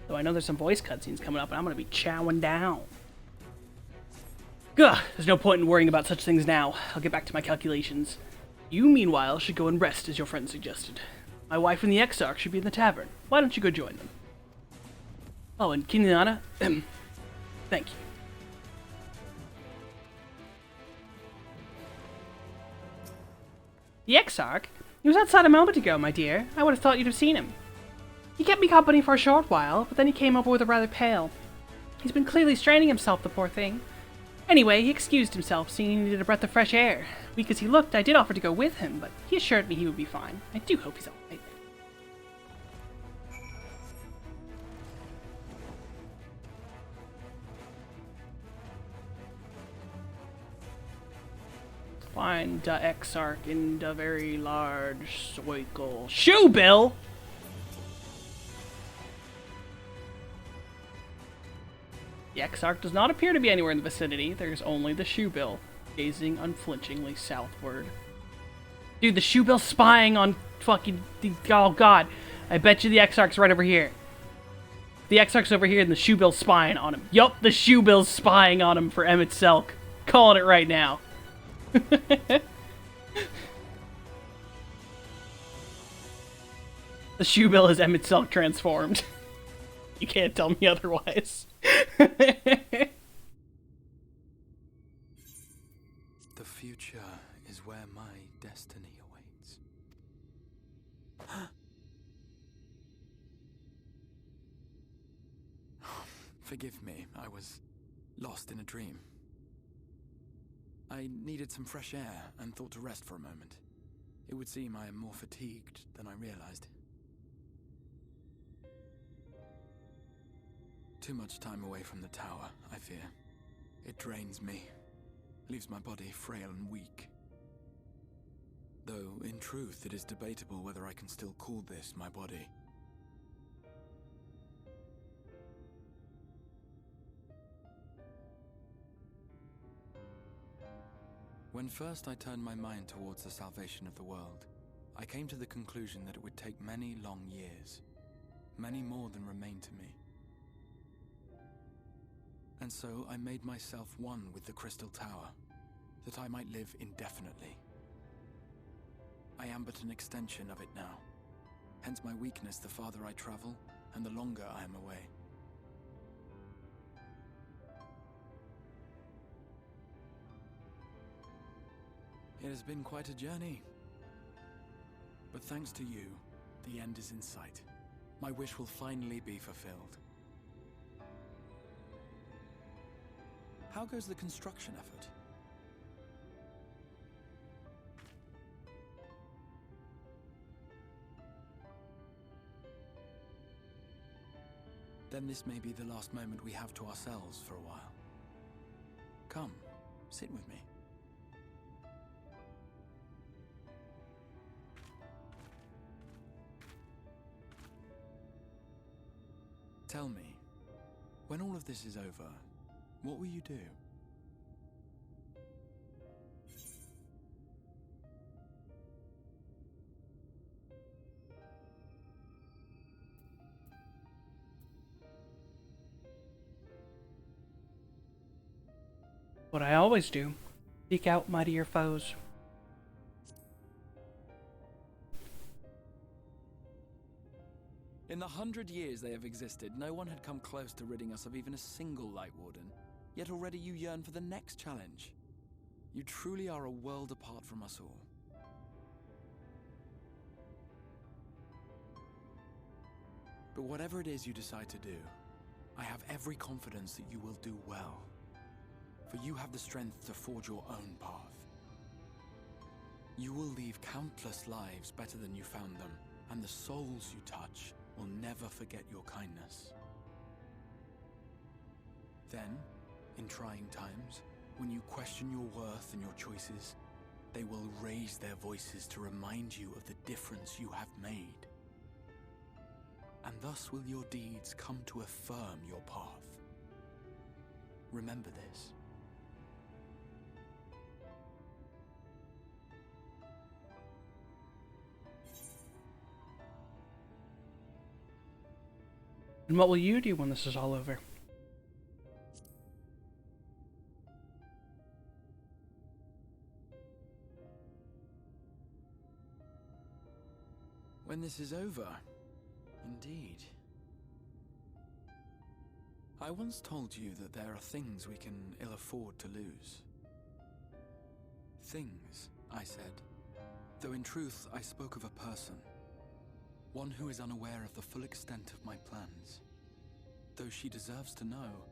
Though I know there's some voice cutscenes coming up, and I'm gonna be chowing down. Gah, there's no point in worrying about such things now. I'll get back to my calculations. You, meanwhile, should go and rest, as your friend suggested. My wife and the Exarch should be in the tavern. Why don't you go join them? Oh, and Kiniana, thank you. The Exarch? He was outside a moment ago, my dear. I would have thought you'd have seen him. He kept me company for a short while, but then he came over with a rather pale. He's been clearly straining himself, the poor thing. Anyway, he excused himself, seeing he needed a breath of fresh air. Weak as he looked, I did offer to go with him, but he assured me he would be fine. I do hope he's alright. Find the Exarch in the very large circle. Shoe Bill! The Exarch does not appear to be anywhere in the vicinity. There's only the Shoe Bill, gazing unflinchingly southward. Dude, the Shoe Bill's spying on fucking... Oh, God. I bet you the Exarch's right over here. The Exarch's over here and the Shoe Bill's spying on him. Yup, the Shoe Bill's spying on him for Emmett Selk. Calling it right now. The Shoe Bill is Emmett Selk transformed. You can't tell me otherwise. The future is where my destiny awaits. Forgive me, I was lost in a dream. I needed some fresh air and thought to rest for a moment. It would seem I am more fatigued than I realized. Too much time away from the tower, I fear. It drains me, leaves my body frail and weak. Though, in truth, it is debatable whether I can still call this my body. When first I turned my mind towards the salvation of the world, I came to the conclusion that it would take many long years, many more than remain to me. And so I made myself one with the Crystal Tower, that I might live indefinitely. I am but an extension of it now, hence my weakness the farther I travel, and the longer I am away. It has been quite a journey. But thanks to you, the end is in sight. My wish will finally be fulfilled. How goes the construction effort? Then this may be the last moment we have to ourselves for a while. Come, sit with me. Tell me, when all of this is over, what will you do? What I always do. Seek out mightier foes. In the 100 years they have existed, no one had come close to ridding us of even a single Light Warden. Yet already you yearn for the next challenge. You truly are a world apart from us all. But whatever it is you decide to do, I have every confidence that you will do well. For you have the strength to forge your own path. You will leave countless lives better than you found them, and the souls you touch will never forget your kindness. Then, in trying times, when you question your worth and your choices, they will raise their voices to remind you of the difference you have made. And thus will your deeds come to affirm your path. Remember this. And what will you do when this is all over? When this is over, indeed. I once told you that there are things we can ill afford to lose. Things, I said, though in truth I spoke of a person. One who is unaware of the full extent of my plans. Though she deserves to know,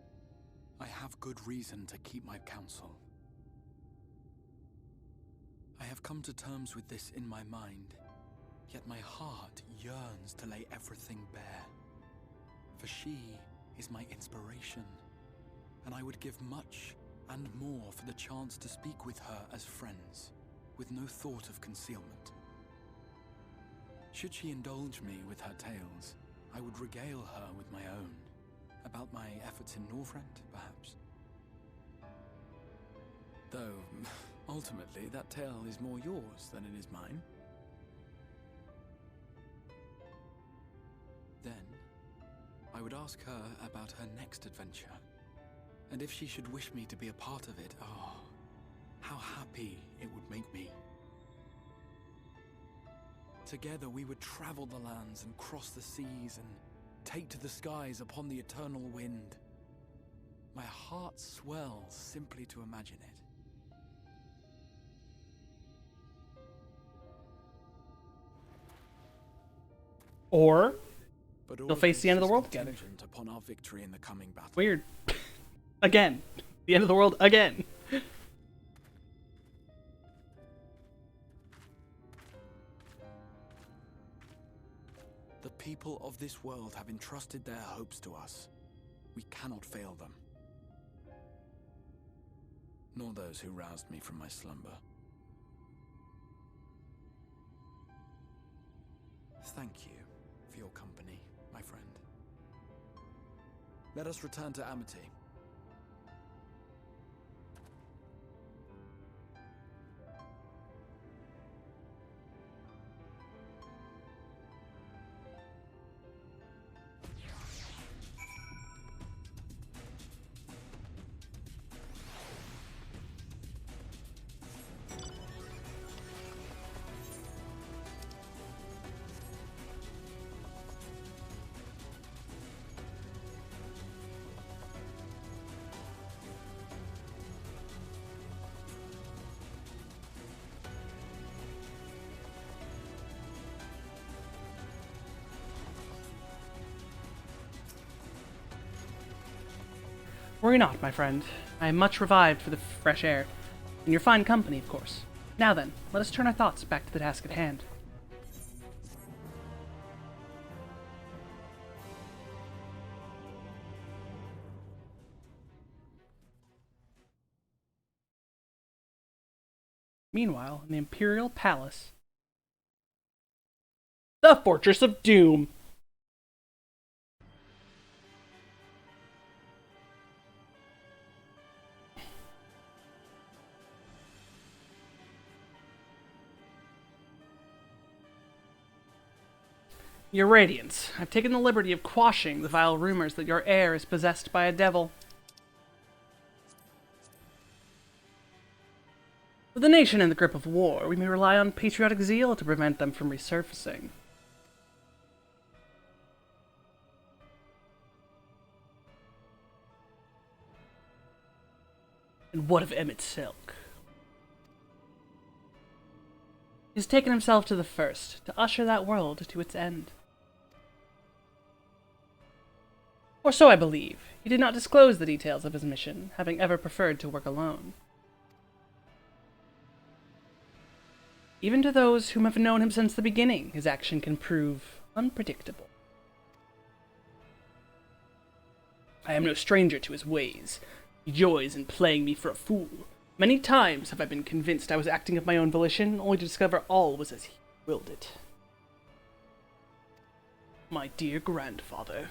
I have good reason to keep my counsel. I have come to terms with this in my mind, yet my heart yearns to lay everything bare. For she is my inspiration, and I would give much and more for the chance to speak with her as friends, with no thought of concealment. Should she indulge me with her tales, I would regale her with my own, about my efforts in Northrend, perhaps. Though, ultimately, that tale is more yours than it is mine. Then, I would ask her about her next adventure, and if she should wish me to be a part of it, oh, how happy it would make me. Together we would travel the lands and cross the seas and take to the skies upon the eternal wind. My heart swells simply to imagine it. Or But you'll face the end of the world together. Upon our victory in the coming battle. Weird. Again. The end of the world again. The people of this world have entrusted their hopes to us. We cannot fail them. Nor those who roused me from my slumber. Thank you for your company, my friend. Let us return to Amity. Worry not, my friend. I am much revived for the fresh air. In your fine company, of course. Now then, let us turn our thoughts back to the task at hand. Meanwhile, in the Imperial Palace... The Fortress of Doom! Your Radiance, I've taken the liberty of quashing the vile rumors that your heir is possessed by a devil. With the nation in the grip of war, we may rely on patriotic zeal to prevent them from resurfacing. And what of Emmett Silk? He's taken himself to the first, to usher that world to its end. Or so I believe. He did not disclose the details of his mission, having ever preferred to work alone. Even to those whom have known him since the beginning, his action can prove unpredictable. I am no stranger to his ways. He joys in playing me for a fool. Many times have I been convinced I was acting of my own volition, only to discover all was as he willed it. My dear grandfather.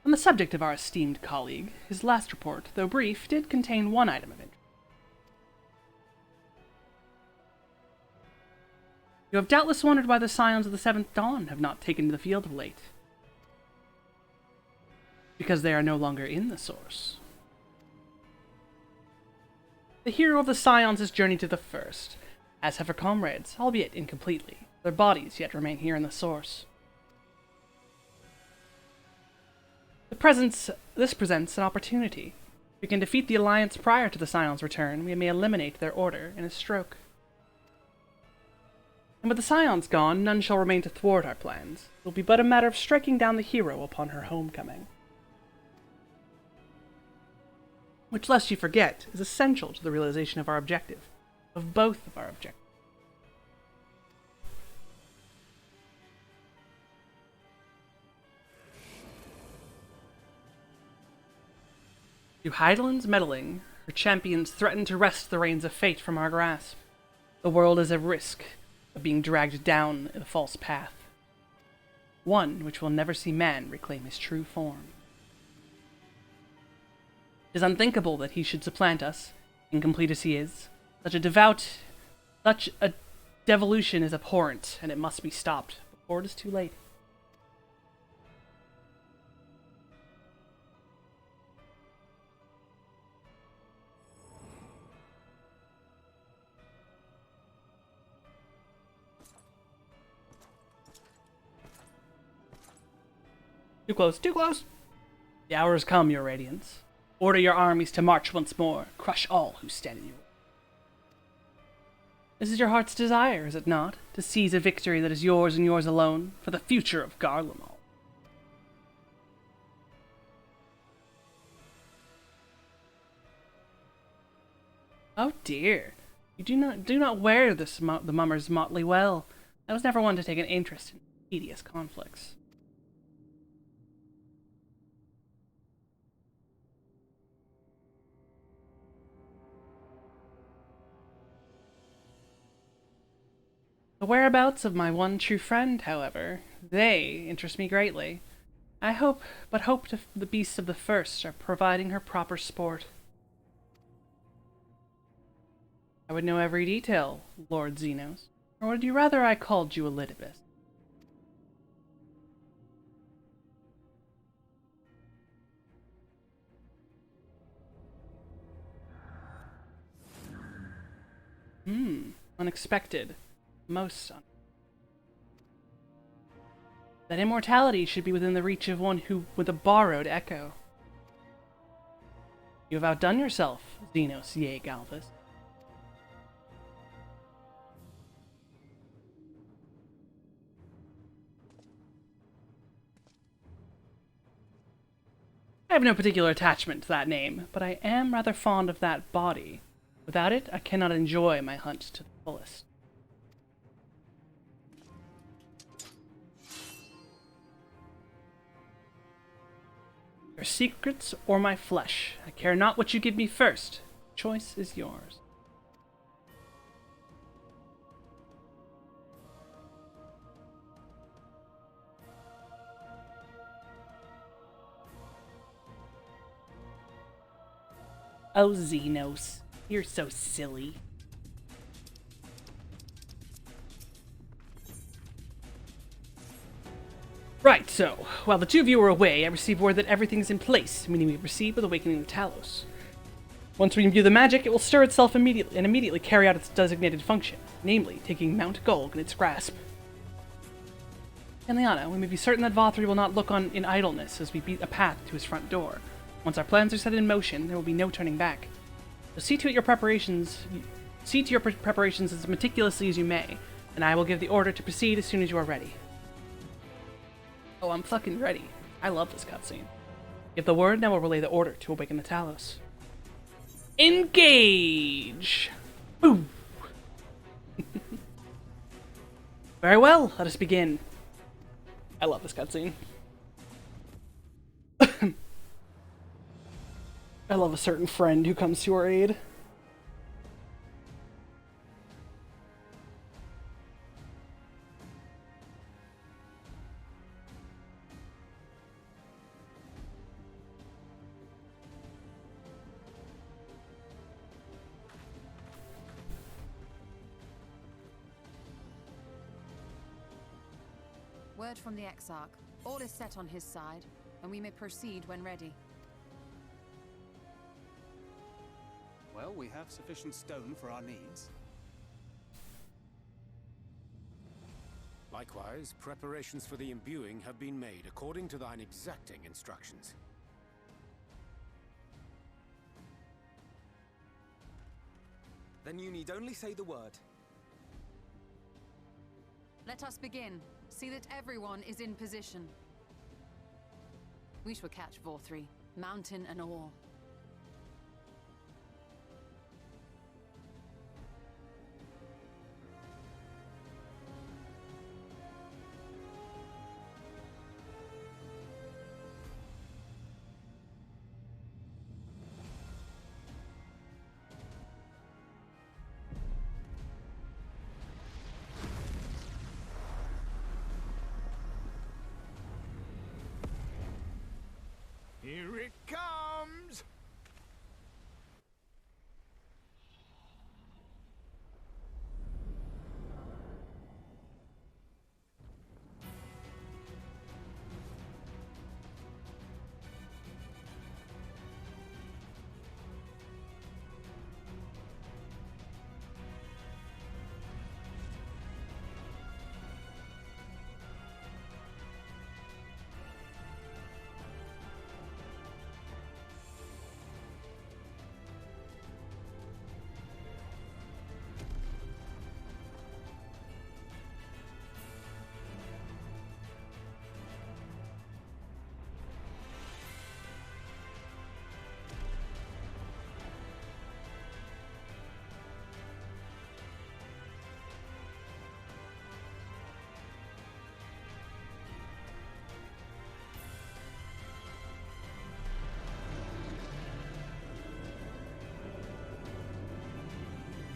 On the subject of our esteemed colleague, his last report, though brief, did contain one item of interest. You have doubtless wondered why the Scions of the Seventh Dawn have not taken to the field of late. Because they are no longer in the Source. The hero of the Scions has journeyed to the First, as have her comrades, albeit incompletely. Their bodies yet remain here in the Source. This presents an opportunity. If we can defeat the Alliance prior to the Scions' return, we may eliminate their order in a stroke. And with the Scions gone, none shall remain to thwart our plans. It will be but a matter of striking down the hero upon her homecoming. Which, lest you forget, is essential to the realization of our objective. Of both of our objectives. Through Heidelin's meddling, her champions threaten to wrest the reins of fate from our grasp. The world is at risk of being dragged down a false path. One which will never see man reclaim his true form. It is unthinkable that he should supplant us, incomplete as he is. Such a devolution is abhorrent, and it must be stopped before it is too late. Too close, too close! The hour has come, your radiance. Order your armies to march once more, crush all who stand in your way. This is your heart's desire, is it not? To seize a victory that is yours and yours alone, for the future of Garlemald. Oh dear, you do not wear the mummer's motley well. I was never one to take an interest in tedious conflicts. The whereabouts of my one true friend, however, they interest me greatly. I hope the beasts of the First are providing her proper sport. I would know every detail, Lord Xenos. Or would you rather I called you Elidibus? Unexpected. Most unexpected. That immortality should be within the reach of one who with a borrowed echo. You have outdone yourself, Xenos Ye Galvus. I have no particular attachment to that name, but I am rather fond of that body. Without it, I cannot enjoy my hunt to the fullest. Your secrets or my flesh, I care not what you give me first. Choice is yours. Oh, Xenos, you're so silly. Right, so, while the two of you were away, I received word that everything's in place, meaning we proceed with awakening the Talos. Once we imbue the magic, it will stir itself immediately and immediately carry out its designated function, namely, taking Mount Golg in its grasp. And Liana, we may be certain that Vothri will not look on in idleness as we beat a path to his front door. Once our plans are set in motion, there will be no turning back. So see to your preparations as meticulously as you may, and I will give the order to proceed as soon as you are ready. Oh, I'm fucking ready. I love this cutscene. Give the word, and I will relay the order to awaken the Talos. Engage! Boom! Very well, let us begin. I love this cutscene. I love a certain friend who comes to our aid. Word from the Exarch. All is set on his side, and we may proceed when ready. Well, we have sufficient stone for our needs. Likewise, preparations for the imbuing have been made according to thine exacting instructions. Then you need only say the word. Let us begin. See that everyone is in position. We shall catch Vorthri, mountain and all. Here it comes!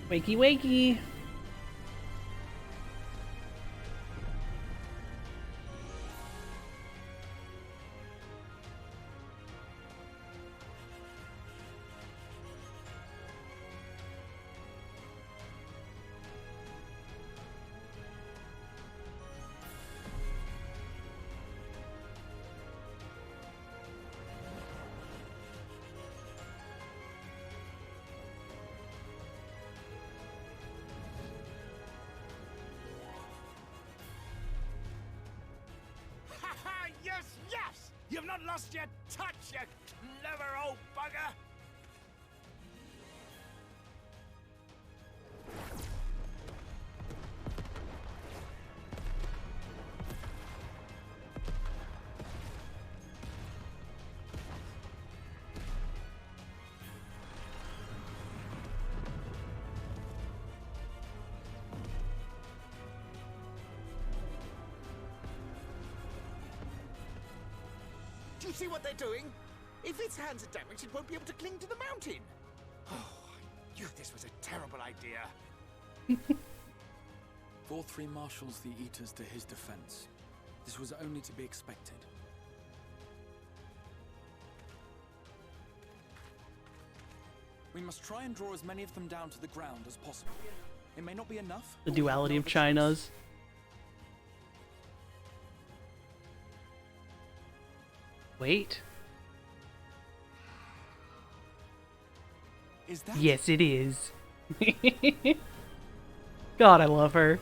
Wakey wakey! Yes, yes! You've not lost your touch, you clever old bugger! Do you see what they're doing? If its hands are damaged, it won't be able to cling to the mountain. Oh, I knew this was a terrible idea. Vorthri marshals the Eaters to his defense. This was only to be expected. We must try and draw as many of them down to the ground as possible. It may not be enough. The duality of China's. Wait. Is that? Yes, it is. God, I love her.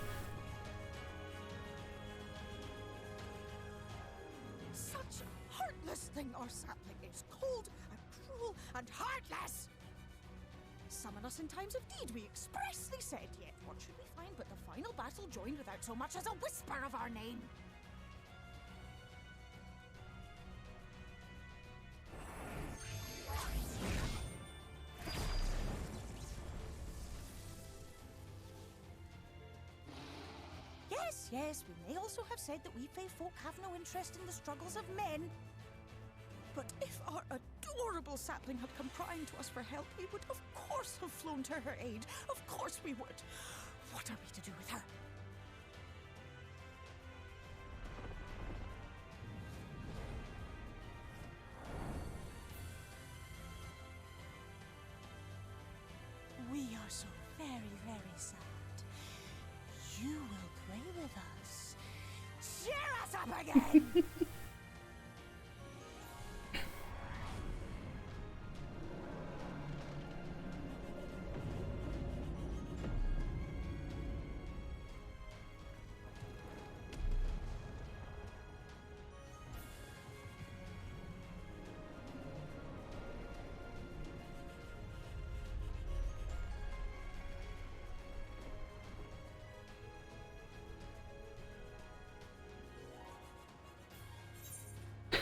Such a heartless thing our sapling is. Cold and cruel and heartless. Summon us in times of need, we expressly said. Yet what should we find but the final battle joined without so much as a whisper of our name? Yes, we may also have said that we Fae folk have no interest in the struggles of men. But if our adorable sapling had come crying to us for help, we would of course have flown to her aid. Of course we would. What are we to do with her? We are so very, very sad. You will pray with us. Cheer us up again!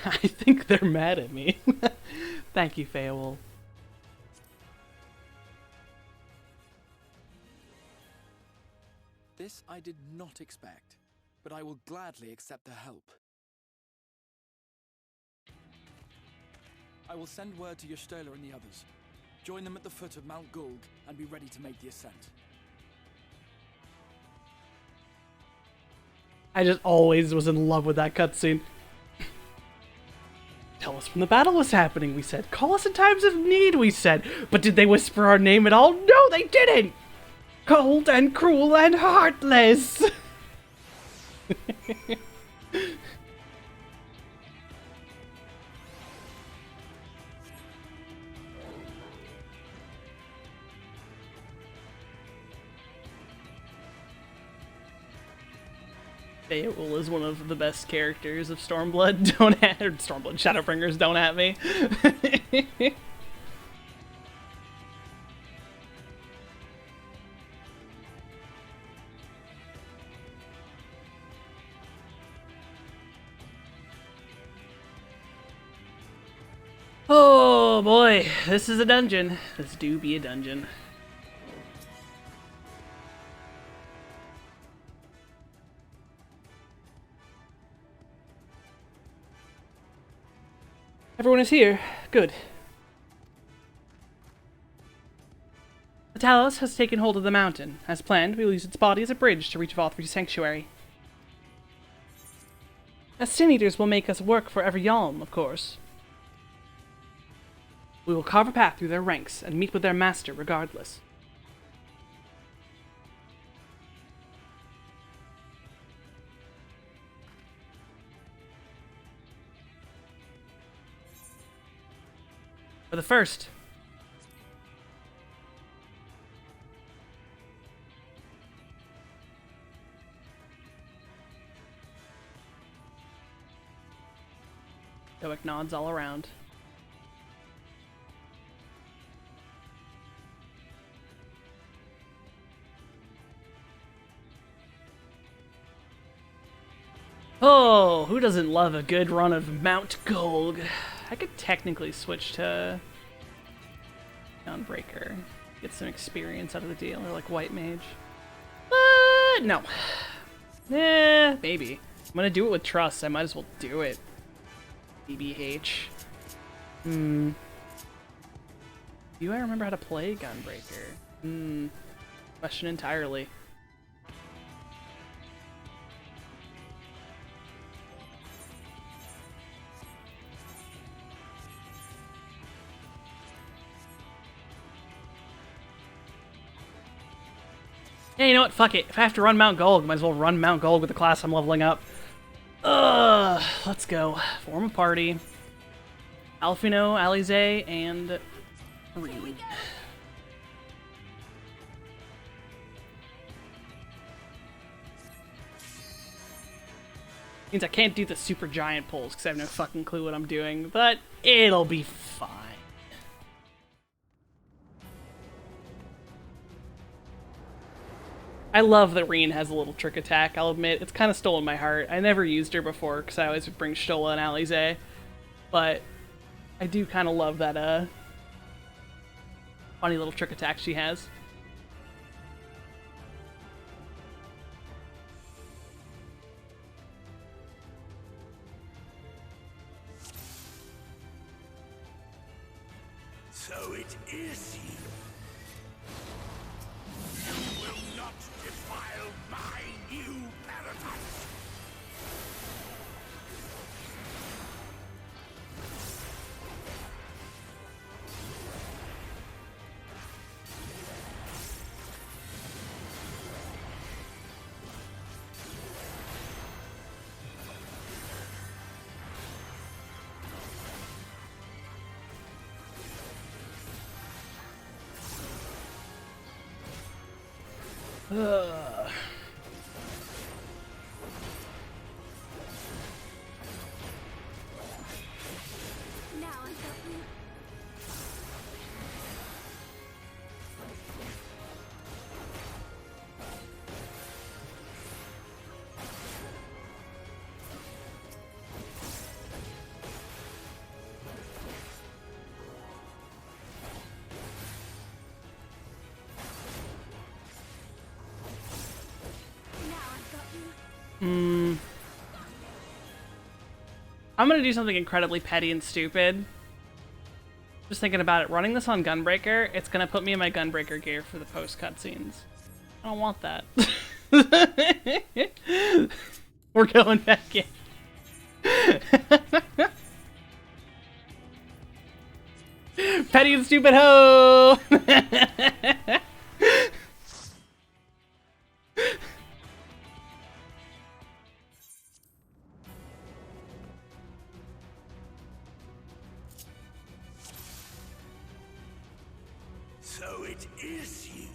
I think they're mad at me. Thank you, Feowul. This I did not expect, but I will gladly accept the help. I will send word to Y'shtola and the others. Join them at the foot of Mount Gulg and be ready to make the ascent. I just always was in love with that cutscene. Tell us when the battle was happening, we said. Call us in times of need, we said. But did they whisper our name at all? No, they didn't! Cold and cruel and heartless! Feowul is one of the best characters of Stormblood. Don't at or Stormblood Shadowbringers. Don't at me. Oh boy, this is a dungeon. This do be a dungeon. Everyone is here. Good. The Talos has taken hold of the mountain. As planned, we will use its body as a bridge to reach Valthree Sanctuary. As Sin Eaters will make us work for every Yalm, of course. We will carve a path through their ranks and meet with their master regardless. For the first, stoic nods all around. Oh, who doesn't love a good run of Mount Gulg? I could technically switch to Gunbreaker, get some experience out of the deal, or like White Mage. But no. Maybe. I'm gonna do it with trust. I might as well do it. BBH. Do I remember how to play Gunbreaker? Question entirely. Hey, you know what? Fuck it. If I have to run Mount Gulg, might as well run Mount Gulg with the class I'm leveling up. Let's go. Form a party. Alfino, Alize, and Reen. Means I can't do the super giant pulls because I have no fucking clue what I'm doing, but it'll be fine. I love that Reen has a little trick attack, I'll admit. It's kind of stolen my heart. I never used her before because I always would bring Stola and Alize, but I do kind of love that funny little trick attack she has. So it is you. You will not defile my new paradise. I'm gonna do something incredibly petty and stupid. Just thinking about it, running this on Gunbreaker, it's gonna put me in my Gunbreaker gear for the post cutscenes. I don't want that. We're going back in. Petty and stupid ho! So it is you.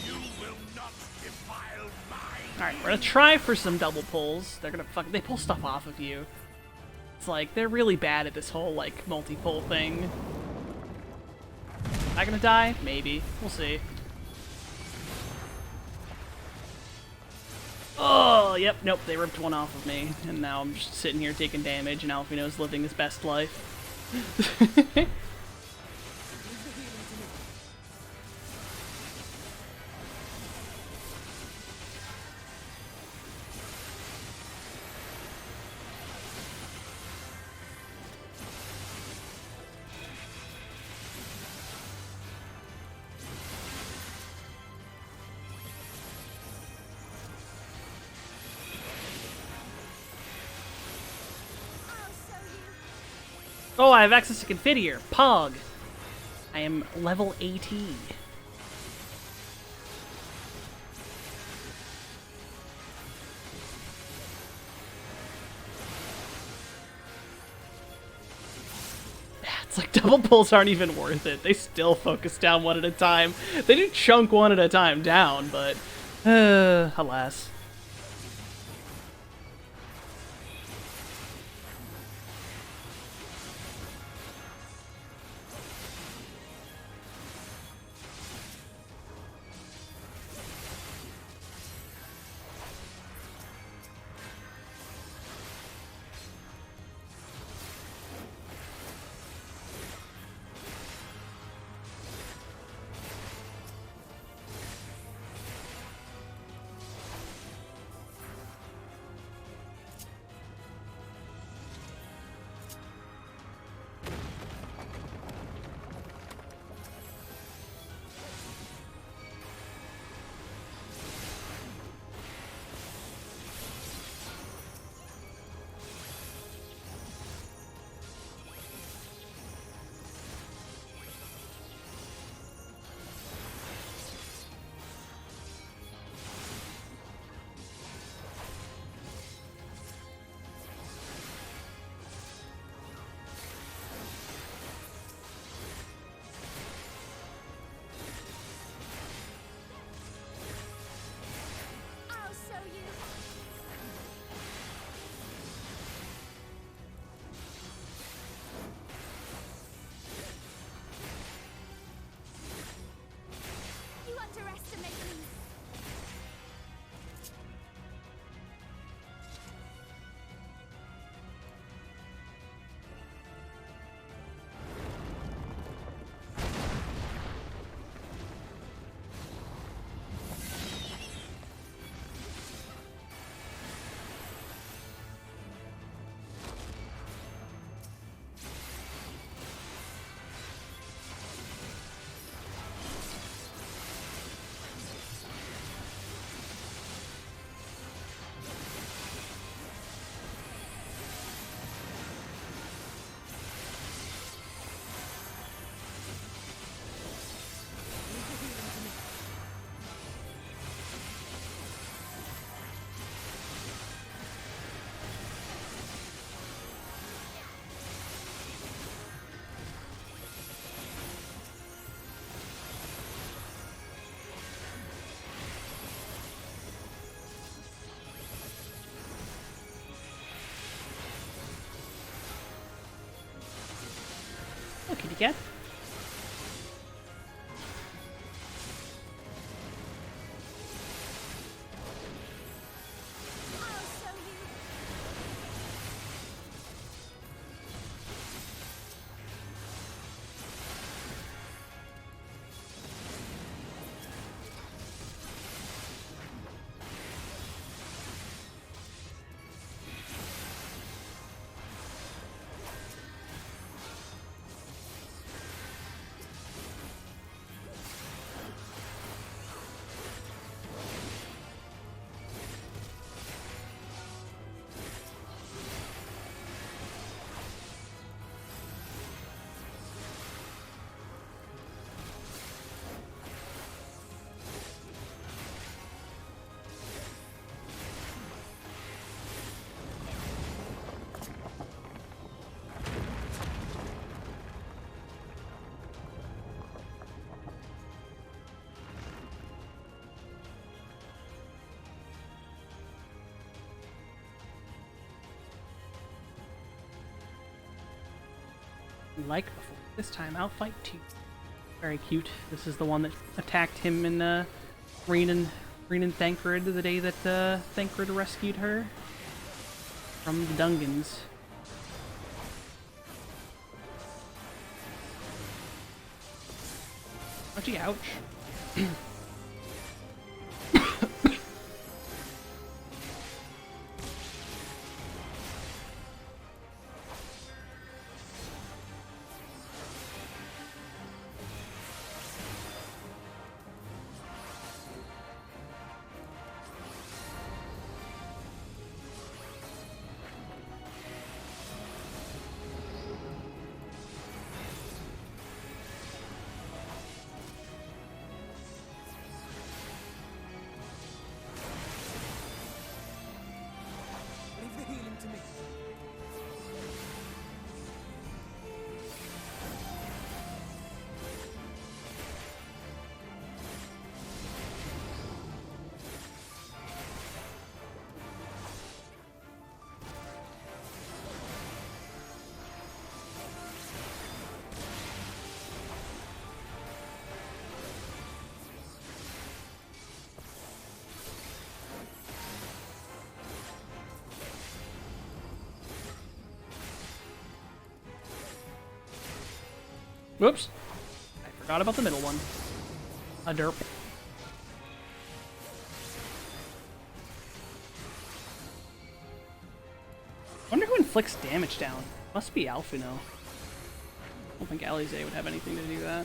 You will not defile mine. Alright, we're gonna try for some double pulls. They're gonna they pull stuff off of you. It's like, they're really bad at this whole, like, multi-pull thing. Am I gonna die? Maybe. We'll see. Oh, yep, nope, they ripped one off of me. And now I'm just sitting here taking damage, and Alfino's living his best life. Oh, I have access to Confiteor. Pog. I am level 80. It's like double pulls aren't even worth it. They still focus down one at a time. They do chunk one at a time down, but alas. like before. This time I'll fight too. Very cute. This is the one that attacked him in Reen and Thancred the day that Thancred rescued her from the Dungans. Ouchie, ouch. Leave the healing to me. Whoops. I forgot about the middle one. A derp. Wonder who inflicts damage down. Must be Alphino. I don't think Alize would have anything to do that.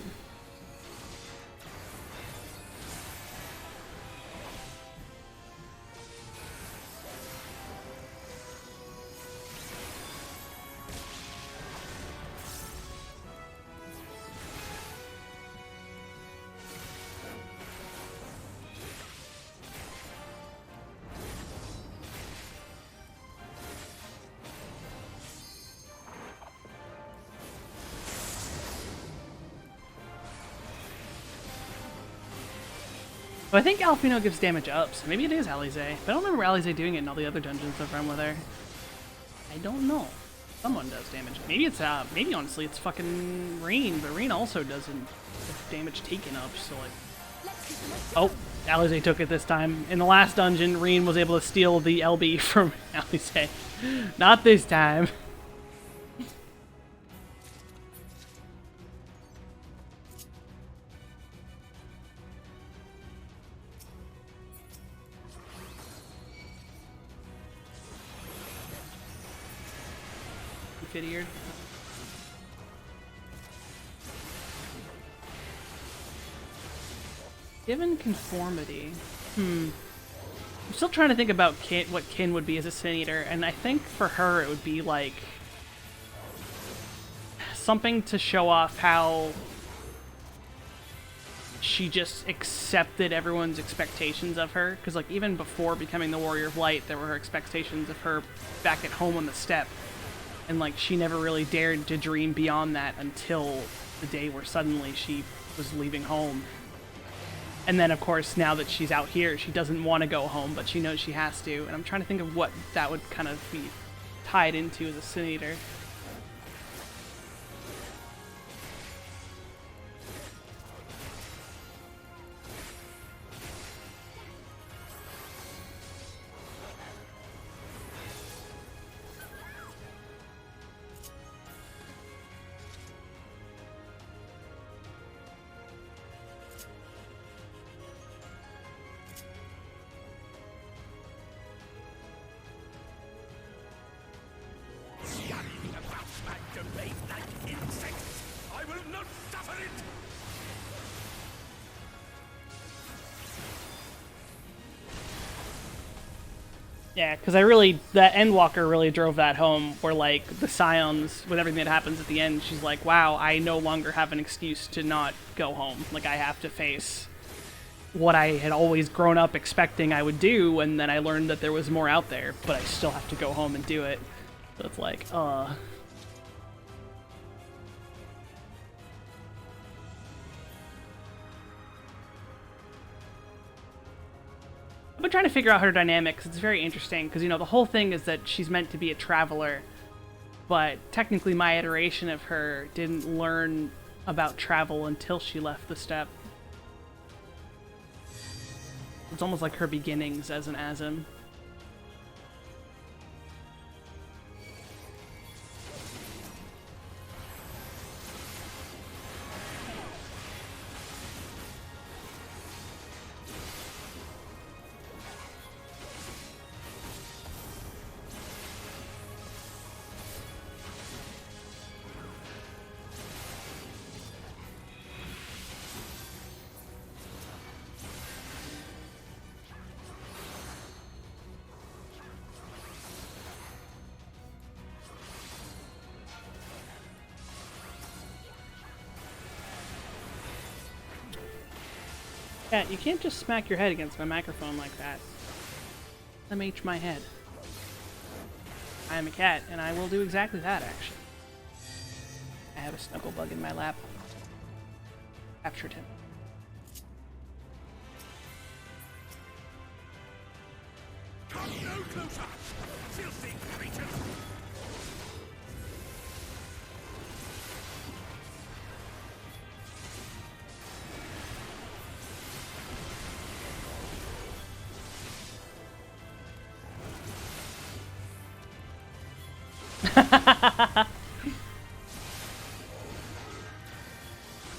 So I think Alphino gives damage up, so maybe it is Alize. But I don't remember Alize doing it in all the other dungeons I've run with her. I don't know. Someone does damage. Maybe it's, maybe honestly it's fucking Reen, but Reen also doesn't get damage taken up, so like... Oh, Alize took it this time. In the last dungeon, Reen was able to steal the LB from Alize. Not this time. Idiot. Given conformity, I'm still trying to think about what Kin would be as a Sin Eater, and I think for her it would be like something to show off how she just accepted everyone's expectations of her, because like even before becoming the Warrior of Light, there were her expectations of her back at home on the steppe. And, like, she never really dared to dream beyond that until the day where suddenly she was leaving home. And then, of course, now that she's out here, she doesn't want to go home, but she knows she has to. And I'm trying to think of what that would kind of be tied into as a Sin Eater. Yeah, because that Endwalker really drove that home, where, like, the Scions, with everything that happens at the end, she's like, wow, I no longer have an excuse to not go home. Like, I have to face what I had always grown up expecting I would do, and then I learned that there was more out there, but I still have to go home and do it. So it's like, I've been trying to figure out her dynamics. It's very interesting because, you know, the whole thing is that she's meant to be a traveler, but technically my iteration of her didn't learn about travel until she left the steppe. It's almost like her beginnings as an Azim. Cat, you can't just smack your head against my microphone like that. MH my head. I am a cat, and I will do exactly that, actually. I have a snuggle bug in my lap. Captured him. Come no closer! Filthy creature!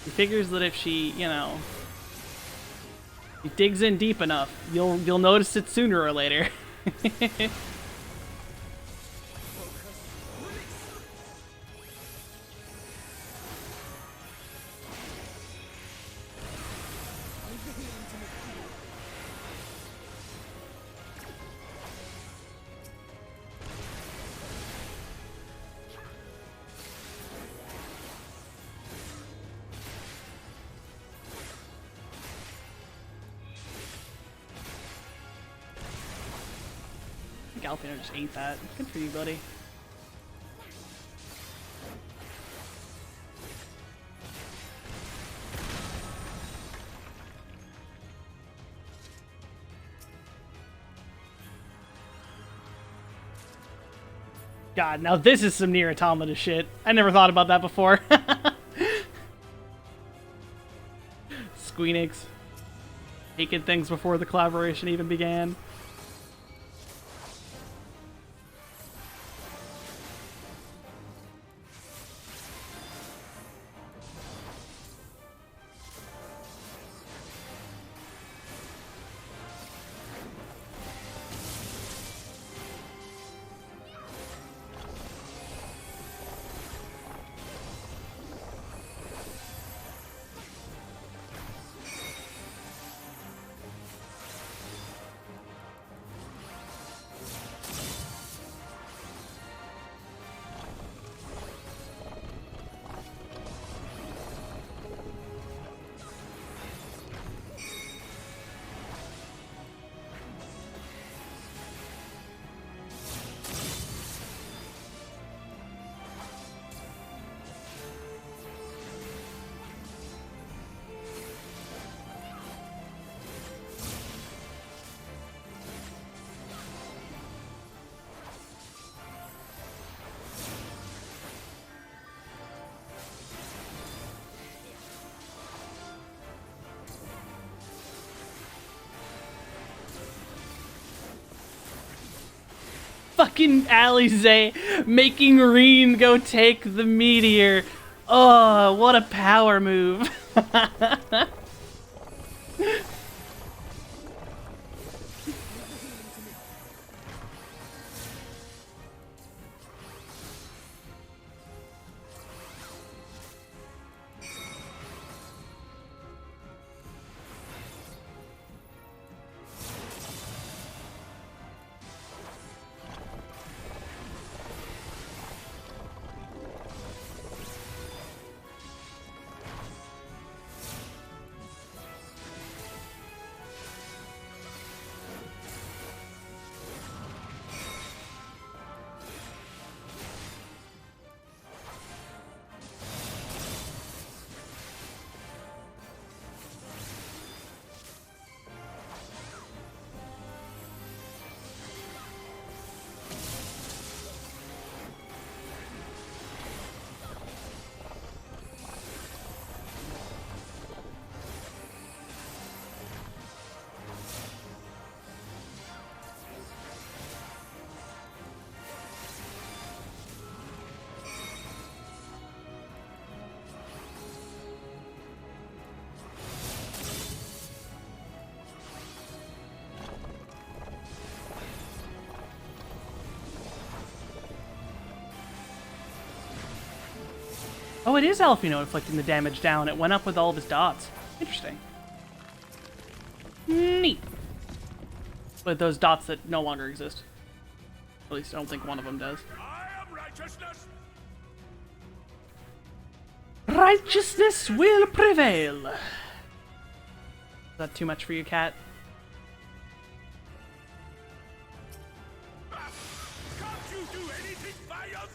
He figures that if she, you know, he digs in deep enough, you'll notice it sooner or later. Galfino just ate that. Good for you, buddy. God, now this is some Nier Automata shit. I never thought about that before. Squeenix. Taking things before the collaboration even began. Fucking Alize making Reen go take the meteor. Oh, what a power move. Oh, it is Alfino inflicting the damage down. It went up with all of his dots. Interesting. Neat. With those dots that no longer exist. At least I don't think one of them does. I am righteousness. Righteousness will prevail. Is that too much for you, Cat? Can't you do anything by yourself?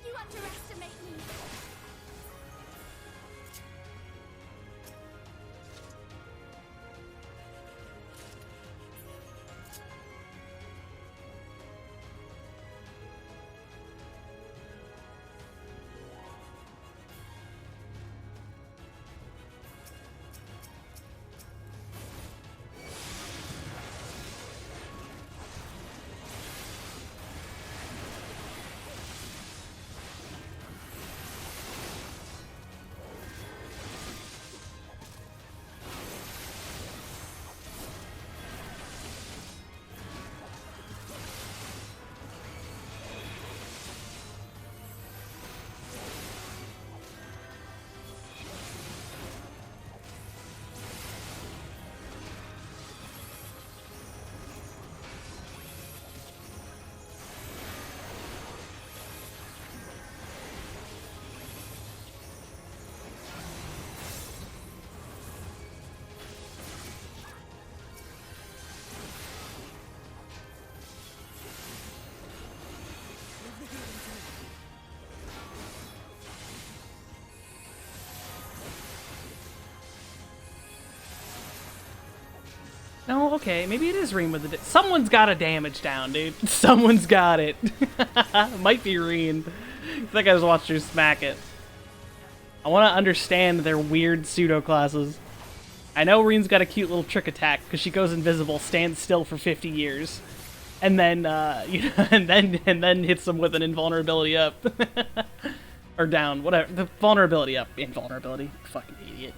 You underestimate me. No, okay, maybe it is Reen with the... Someone's got a damage down, dude. Someone's got it. Might be Reen. I think I just watched her smack it. I want to understand their weird pseudo-classes. I know Reen's got a cute little trick attack, because she goes invisible, stands still for 50 years, and then, and then hits them with an invulnerability up. Or down, whatever. The vulnerability up. Invulnerability. Fucking idiot.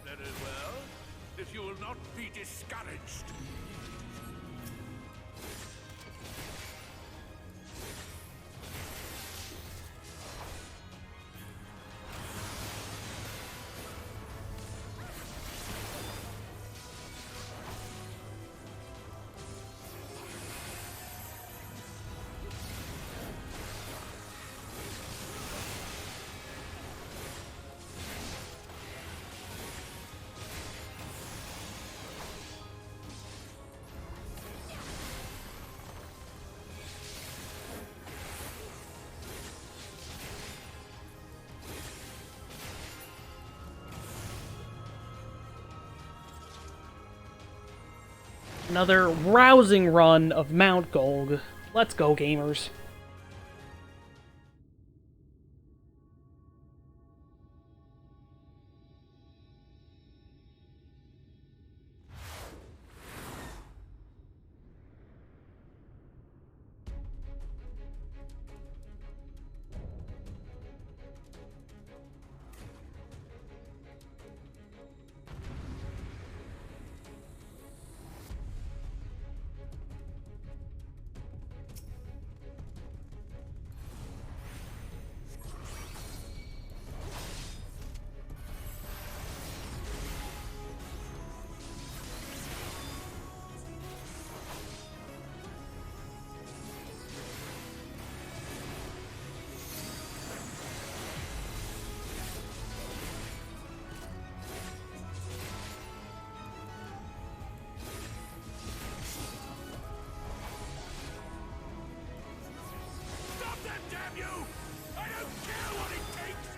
Very well. If you will not be discouraged. Another rousing run of Mount Golg. Let's go, gamers. Damn you! I don't care what it takes!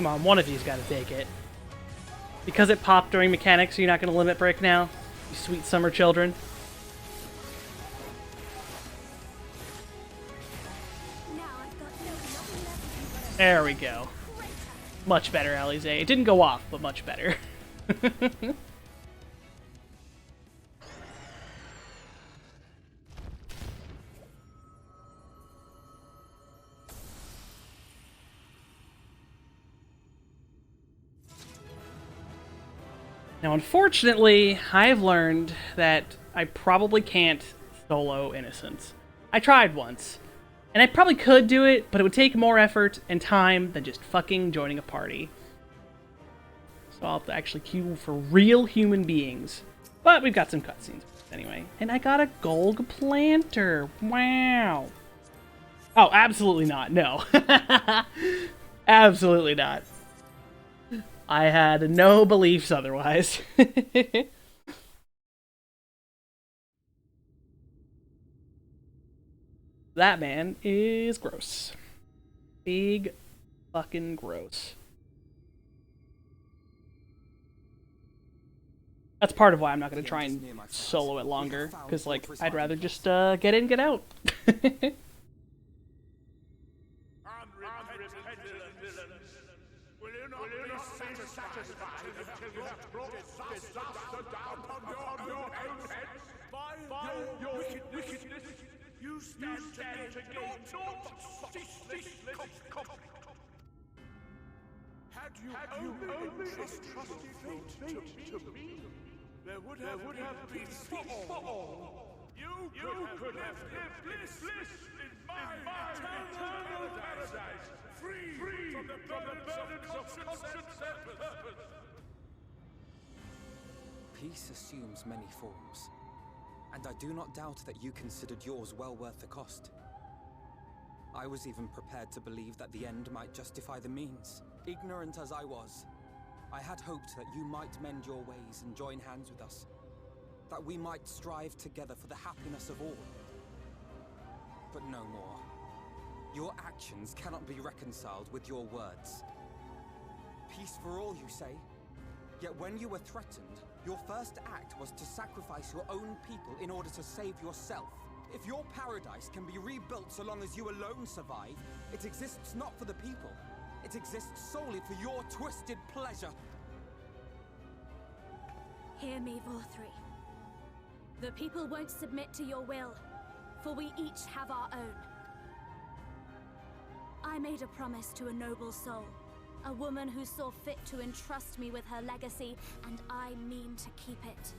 Come on, one of you's got to take it. Because it popped during mechanics, you're not going to limit break now? You sweet summer children. There we go. Much better, Alize. It didn't go off, but much better. Now, unfortunately, I've learned that I probably can't solo Innocence. I tried once, And I probably could do it, but it would take more effort and time than just fucking joining a party. So I'll have to actually queue for real human beings. But we've got some cutscenes anyway. And I got a gold planter. Wow. Oh, absolutely not. No. Absolutely not. I had no beliefs otherwise. That man is gross. Big fucking gross. That's part of why I'm not going to try and solo it longer, because, like, I'd rather just get in, get out. You stand to gain naught but ceaseless Had you only trusted fate to me, there would have been peace for all. You could have lived bliss in my eternal paradise, free from the burdens of conscience and purpose. Peace assumes many forms, and I do not doubt that you considered yours well worth the cost. I was even prepared to believe that the end might justify the means. Ignorant as I was, I had hoped that you might mend your ways and join hands with us, that we might strive together for the happiness of all. But no more. Your actions cannot be reconciled with your words. Peace for all, you say? Yet when you were threatened, your first act was to sacrifice your own people in order to save yourself. If your paradise can be rebuilt so long as you alone survive, it exists not for the people. It exists solely for your twisted pleasure. Hear me, Vorthri. The people won't submit to your will, for we each have our own. I made a promise to a noble soul, a woman who saw fit to entrust me with her legacy, and I mean to keep it.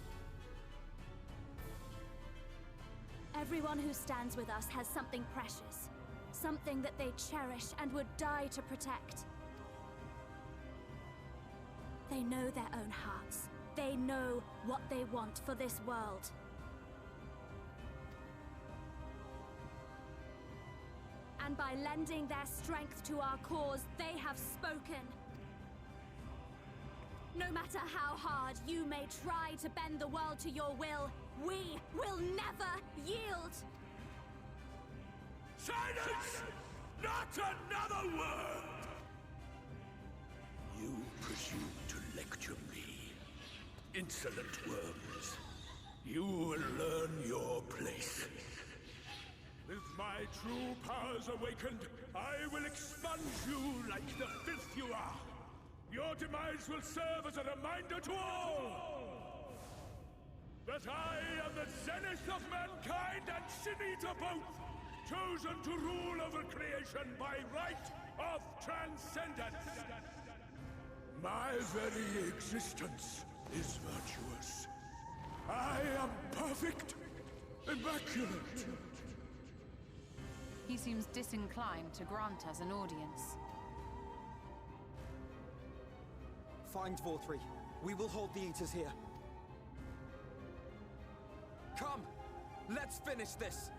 Everyone who stands with us has something precious, something that they cherish and would die to protect. They know their own hearts. They know what they want for this world. And by lending their strength to our cause, they have spoken. No matter how hard you may try to bend the world to your will, we will never yield! Silence! Not another word! You presume to lecture me. Insolent worms. You will learn your place. With my true powers awakened, I will expunge you like the filth you are. Your demise will serve as a reminder to all that I am the zenith of mankind and Shinita both, chosen to rule over creation by right of transcendence. My very existence is virtuous. I am perfect, immaculate. He seems disinclined to grant us an audience. Find Vorthri. We will hold the Eaters here. Come! Let's finish this!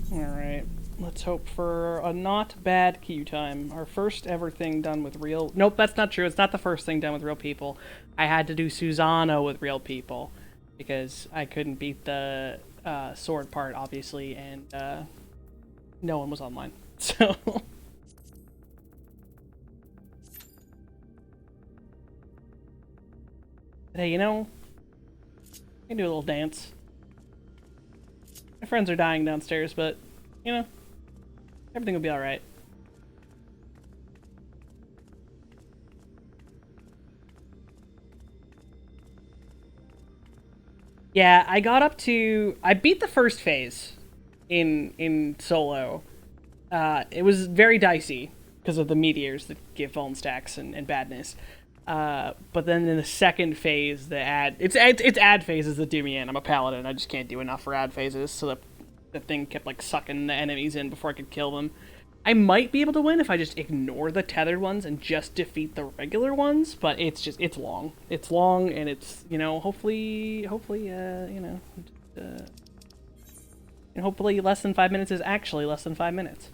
Alright, let's hope for a not bad queue time. Our first ever thing done with real... Nope, that's not true. It's not the first thing done with real people. I had to do Susano with real people, because I couldn't beat the sword part, obviously, and no one was online. So... Hey, you know, I can do a little dance. My friends are dying downstairs, but, you know, everything will be alright. Yeah, I got up to... I beat the first phase in solo. It was very dicey because of the meteors that give phone stacks and badness. But then in the second phase, it's ad phases that do me in. I'm a paladin. I just can't do enough for ad phases, so the thing kept like sucking the enemies in before I could kill them. I might be able to win if I just ignore the tethered ones and just defeat the regular ones, but it's long. It's long, and it's, hopefully, and hopefully less than 5 minutes is actually less than 5 minutes.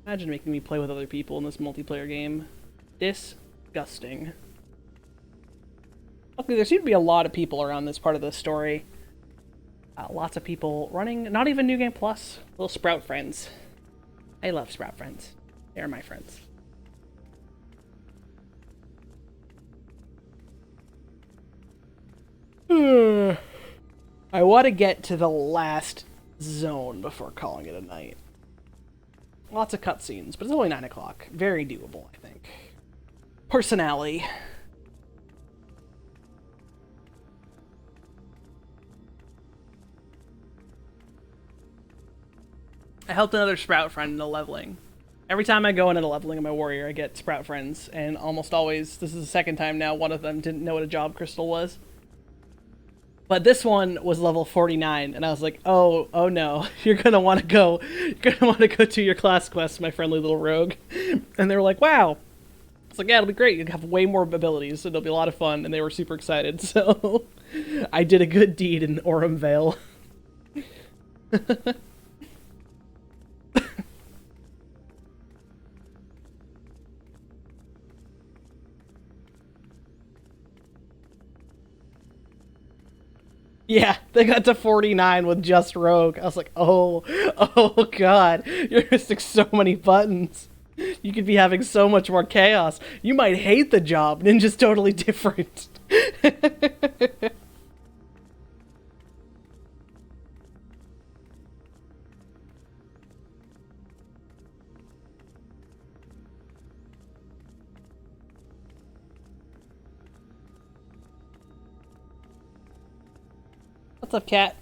Imagine making me play with other people in this multiplayer game. Disgusting. Luckily, there seem to be a lot of people around this part of the story. Lots of people running, not even New Game Plus. Little Sprout friends. I love Sprout friends. They're my friends. I want to get to the last zone before calling it a night. Lots of cutscenes, but it's only 9 o'clock. Very doable, I think. Personality. I helped another Sprout friend in the leveling. Every time I go into the leveling of my warrior, I get Sprout friends, and almost always, this is the second time now, one of them didn't know what a job crystal was. But this one was level 49, and I was like, oh no, you're gonna want to go to your class quest, my friendly little rogue. And they were like, wow. It's like, yeah, it'll be great. You'll have way more abilities, so it'll be a lot of fun, and they were super excited. So I did a good deed in Aurum Vale. Yeah, they got to 49 with just Rogue. I was like, oh god, you're missing so many buttons. You could be having so much more chaos. You might hate the job. Ninja's totally different. What's up, cat?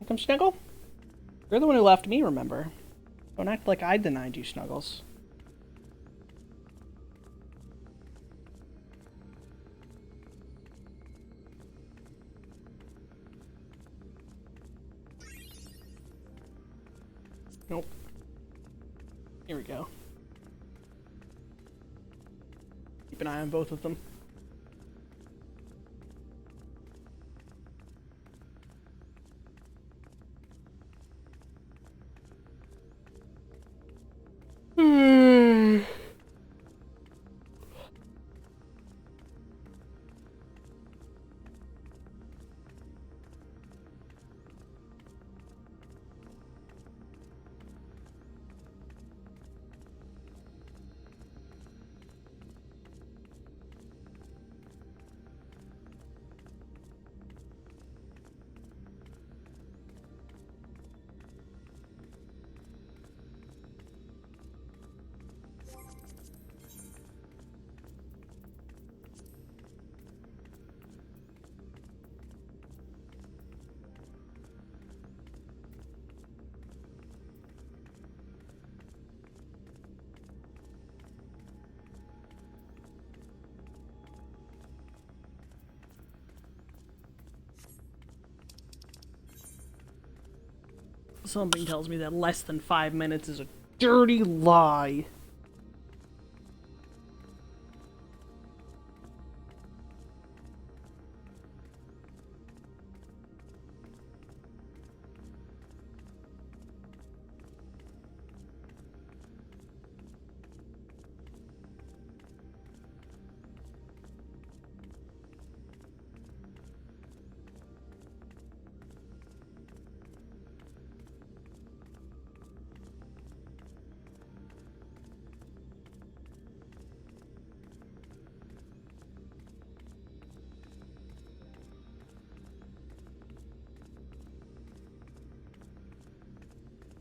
Come snuggle? You're the one who left me, remember? Don't act like I denied you, Snuggles. Nope. Here we go. Keep an eye on both of them. Something tells me that less than 5 minutes is a dirty lie.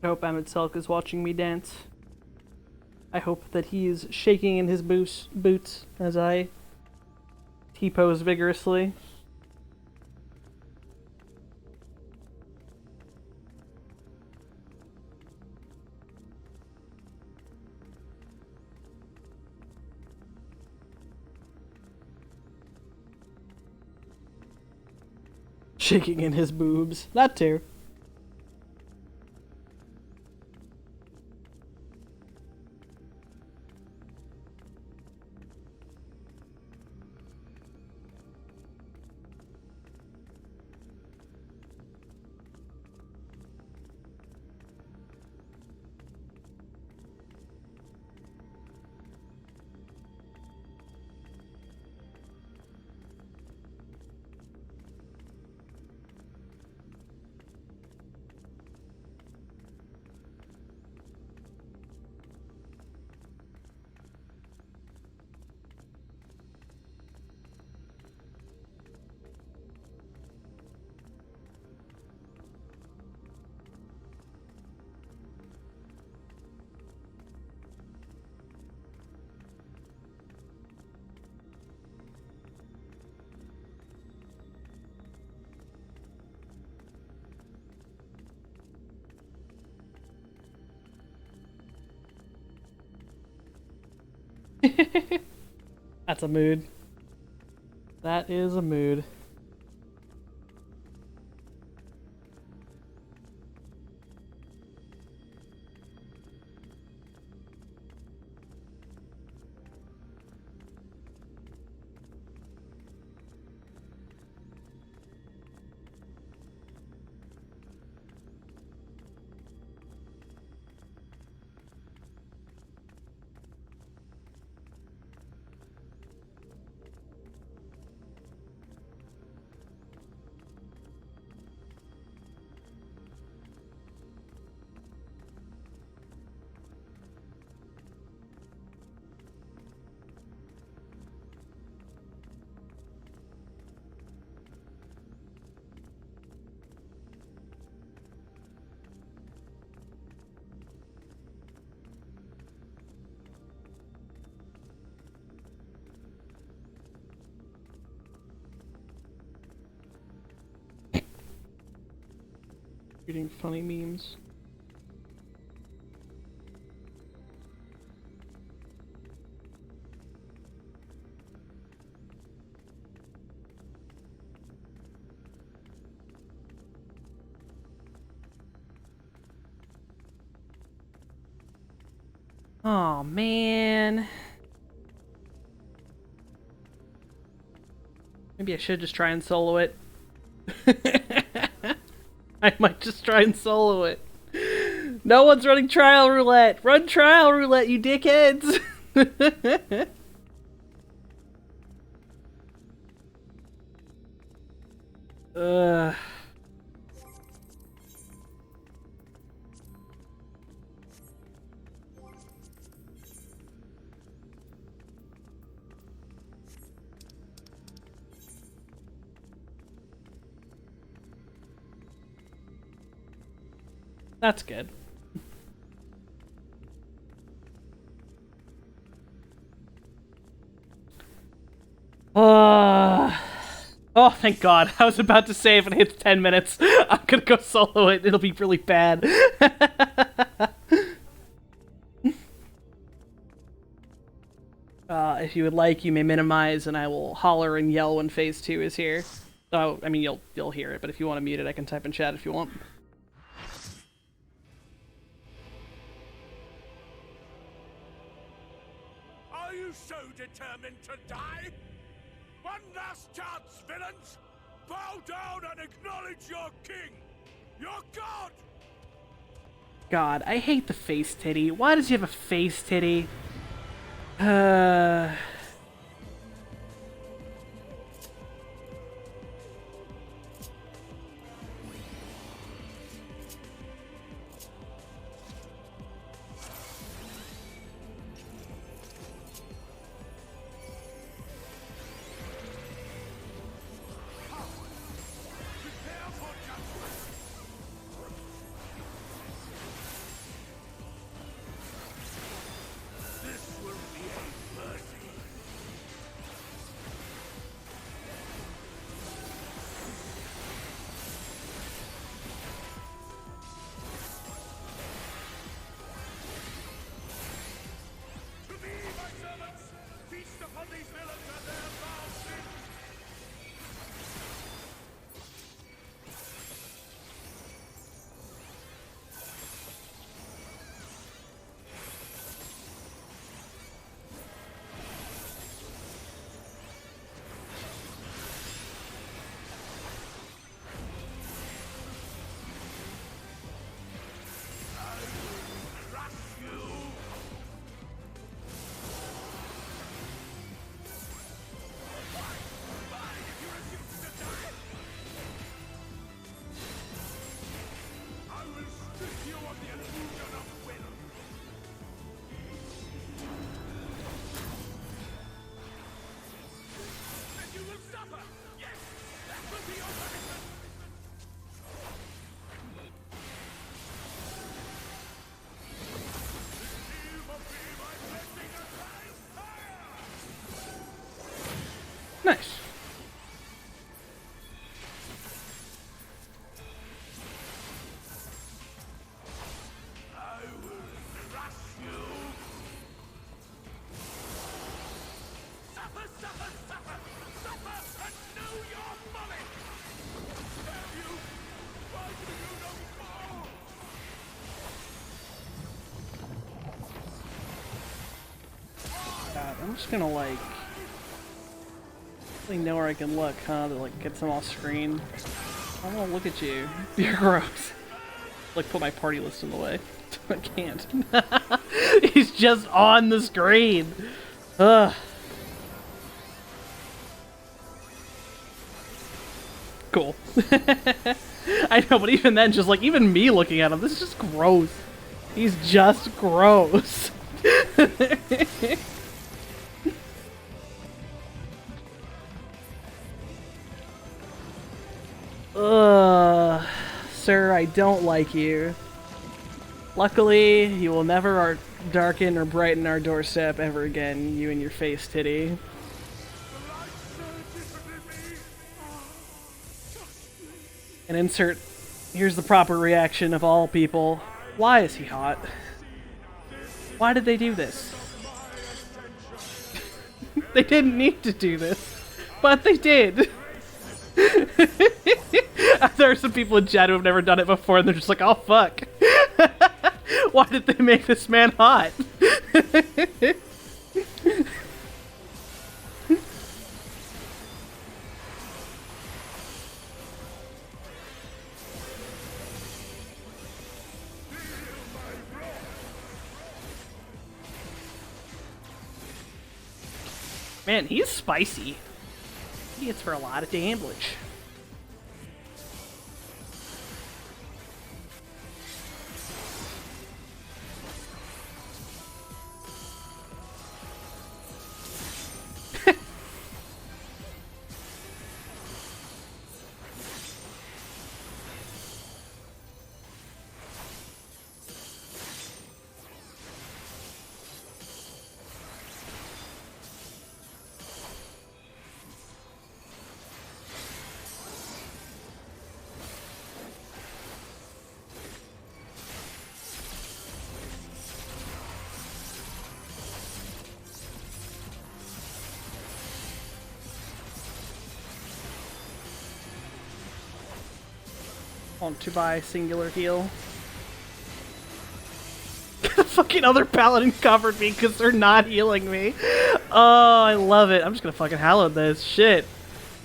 I hope Amit Selk is watching me dance. I hope that he is shaking in his boots as I T-pose vigorously. Shaking in his boobs. That too. That's a mood. That is a mood. Reading funny memes. Oh man. Maybe I should just try and solo it. I might just try and solo it. No one's running trial roulette. Run trial roulette, you dickheads. That's good. Oh, thank God. I was about to say if it hits 10 minutes, I'm gonna go solo it. It'll be really bad. If you would like, you may minimize, and I will holler and yell when Phase 2 is here. So, I mean, you'll hear it, but if you want to mute it, I can type in chat if you want. Are you so determined to die? One last chance, villains! Bow down and acknowledge your king! Your god! God, I hate the face titty. Why does he have a face titty? Nice. I will crush you. Suffer, suffer, suffer, suffer, and know your folly. Have you? Why do you not fall? God, I'm just gonna like really know where I can look, huh? To like get some off screen. I don't wanna look at you. You're gross. Like put my party list in the way. I can't. He's just on the screen. Ugh. Cool. I know, but even then, just like even me looking at him, this is just gross. He's just gross. Ugh, sir, I don't like you. Luckily, you will never darken or brighten our doorstep ever again, you and your face titty. And insert, here's the proper reaction of all people. Why is he hot? Why did they do this? They didn't need to do this, but they did. There are some people in chat who have never done it before, and they're just like, oh fuck. Why did they make this man hot? Man, he's spicy. He hits for a lot of damage. Want to buy singular heal. The fucking other paladin covered me because they're not healing me. Oh, I love it. I'm just gonna fucking hallow this shit.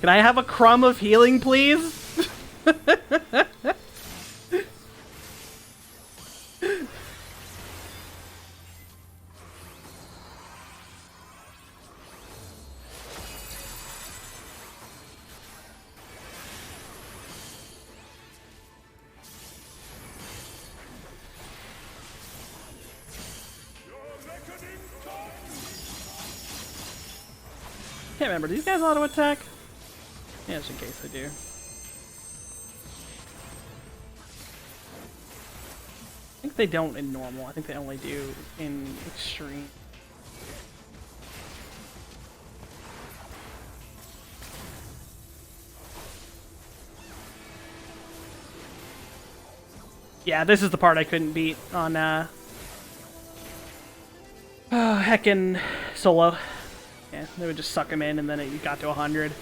Can I have a crumb of healing, please? Can't remember. Do these guys auto attack? Yeah, just in case they do. I think they don't in normal. I think they only do in extreme. Yeah, this is the part I couldn't beat on heckin' solo. Yeah, they would just suck him in and then it got to 100.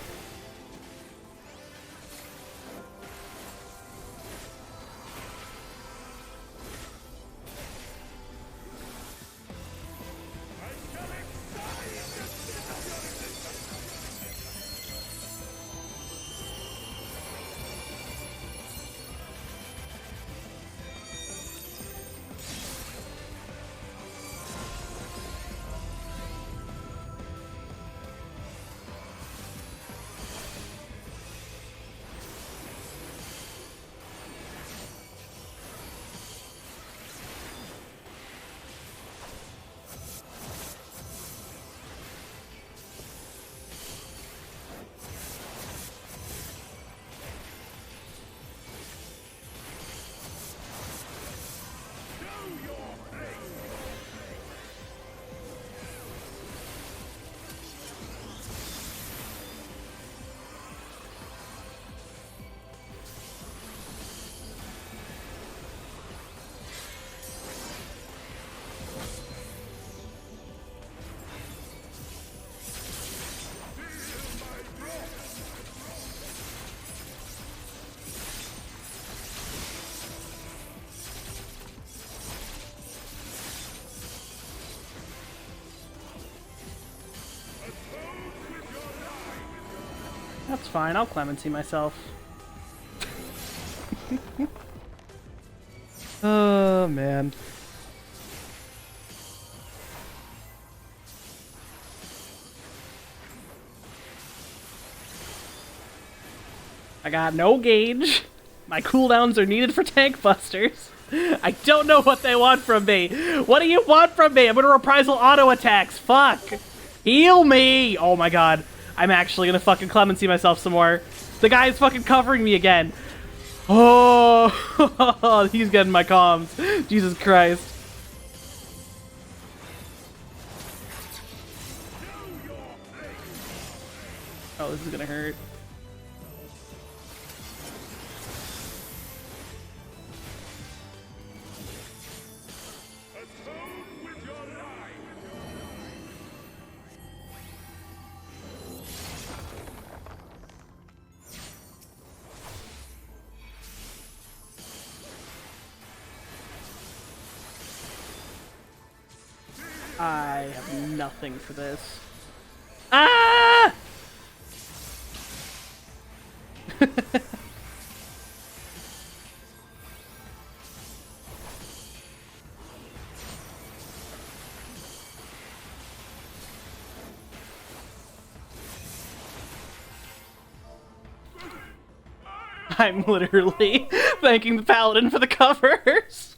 It's fine, I'll clemency myself. Oh, man. I got no gauge. My cooldowns are needed for tank busters. I don't know what they want from me. What do you want from me? I'm gonna reprisal auto attacks. Fuck. Heal me. Oh my god. I'm actually gonna fucking clemency myself some more. The guy is fucking covering me again. Oh, he's getting my comms. Jesus Christ. Oh, this is gonna hurt. I have nothing for this. Ah! I'm literally thanking the paladin for the covers.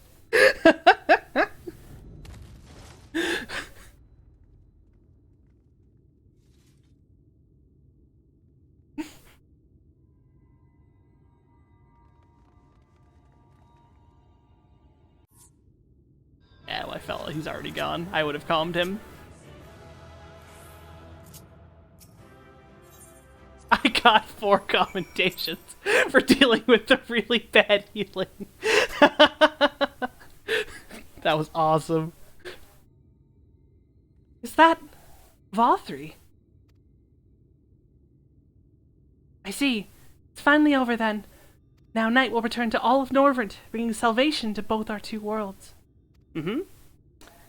Yeah, my fella, he's already gone. I would have calmed him. I got 4 commendations for dealing with the really bad healing. That was awesome. Is that Vothri? I see. It's finally over then. Now night will return to all of Norvrent, bringing salvation to both our two worlds. Mm-hmm.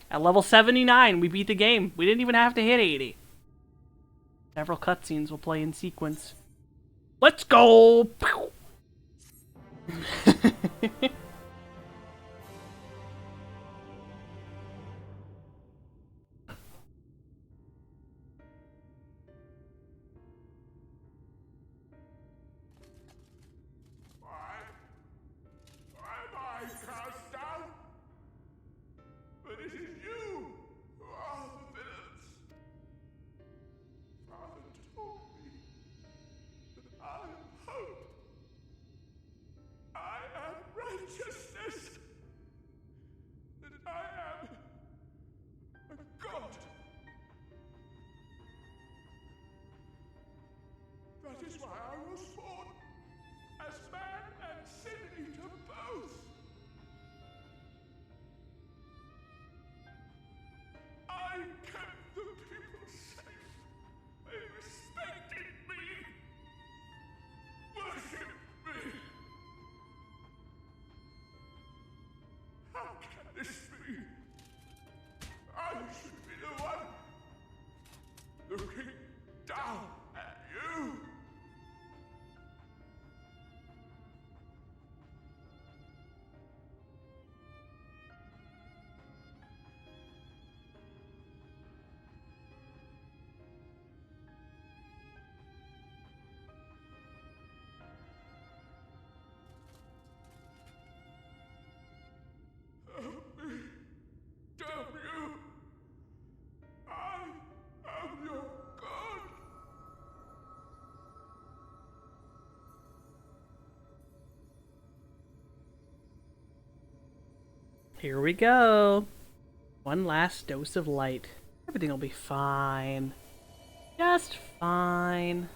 At level 79, we beat the game. We didn't even have to hit 80. Several cutscenes will play in sequence. Let's go! Am I cast down? But it is you who are the villains. Father told me that I am hope. I am righteousness. That I am a god. That is why I was born as man and sin eater both. I kept the people safe. They respected me. Worshipped me. How can this be? I should be the one looking down at you. Help me, damn you! I am your god! Here we go. One last dose of light. Everything will be fine. Just fine.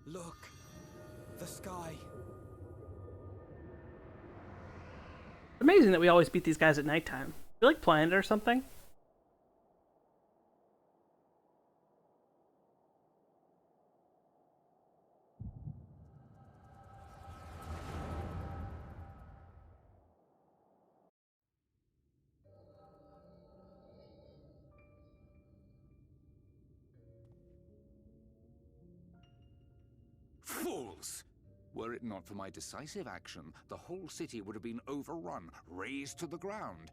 Look, the sky. It's amazing that we always beat these guys at nighttime. We like planned it or something. Fools! Were it not for my decisive action, the whole city would have been overrun, razed to the ground.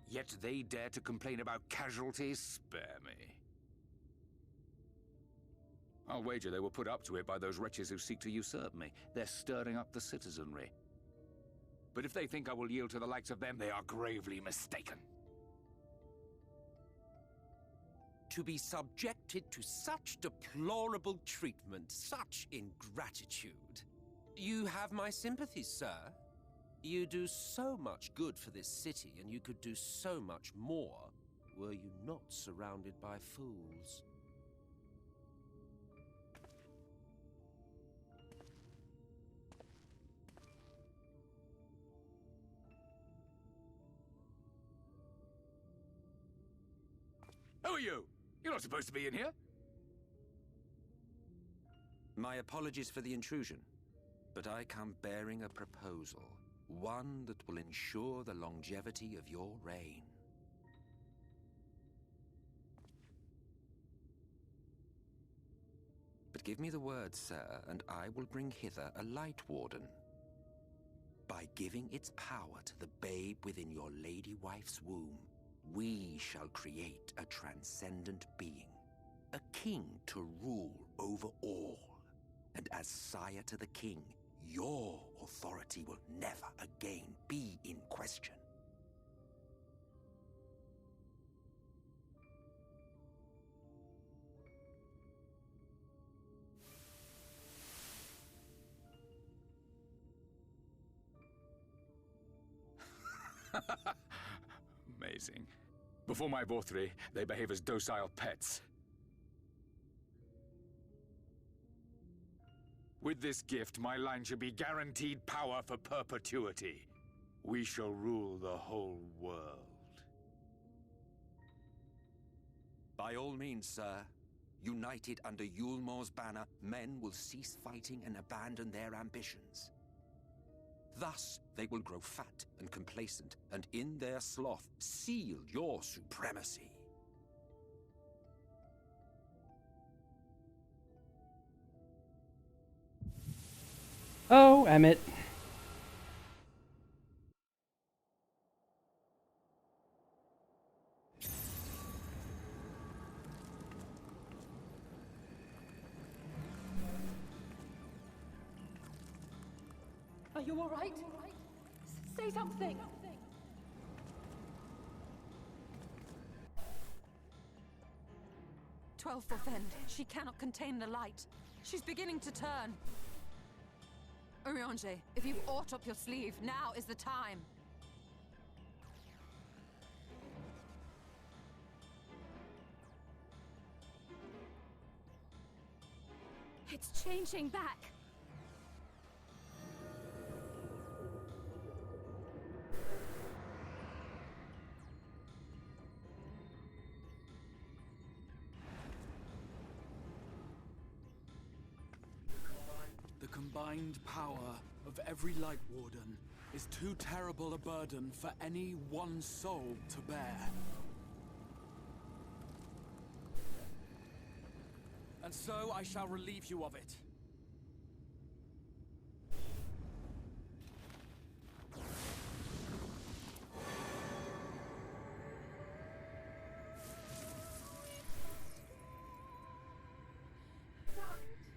Yet they dare to complain about casualties? Spare me. I'll wager they were put up to it by those wretches who seek to usurp me. They're stirring up the citizenry. But if they think I will yield to the likes of them, they are gravely mistaken. To be subjected to such deplorable treatment, such ingratitude. You have my sympathies, sir. You do so much good for this city, and you could do so much more were you not surrounded by fools. Who are you? You're not supposed to be in here. My apologies for the intrusion, but I come bearing a proposal. One that will ensure the longevity of your reign. But give me the word, sir, and I will bring hither a light warden. By giving its power to the babe within your lady wife's womb, we shall create a transcendent being, a king to rule over all. And as sire to the king, your authority will never again be in question. Amazing. Before my Vorthri, they behave as docile pets. With this gift, my line should be guaranteed power for perpetuity. We shall rule the whole world. By all means, sir. United under Yulmor's banner, men will cease fighting and abandon their ambitions. Thus, they will grow fat and complacent, and in their sloth, seal your supremacy. Oh, Emmett. Are you all right? Say something. 12 for Fend. She cannot contain the light. She's beginning to turn. Urianger, if you've aught up your sleeve, now is the time. It's changing back. The combined power of every Light Warden is too terrible a burden for any one soul to bear. And so I shall relieve you of it.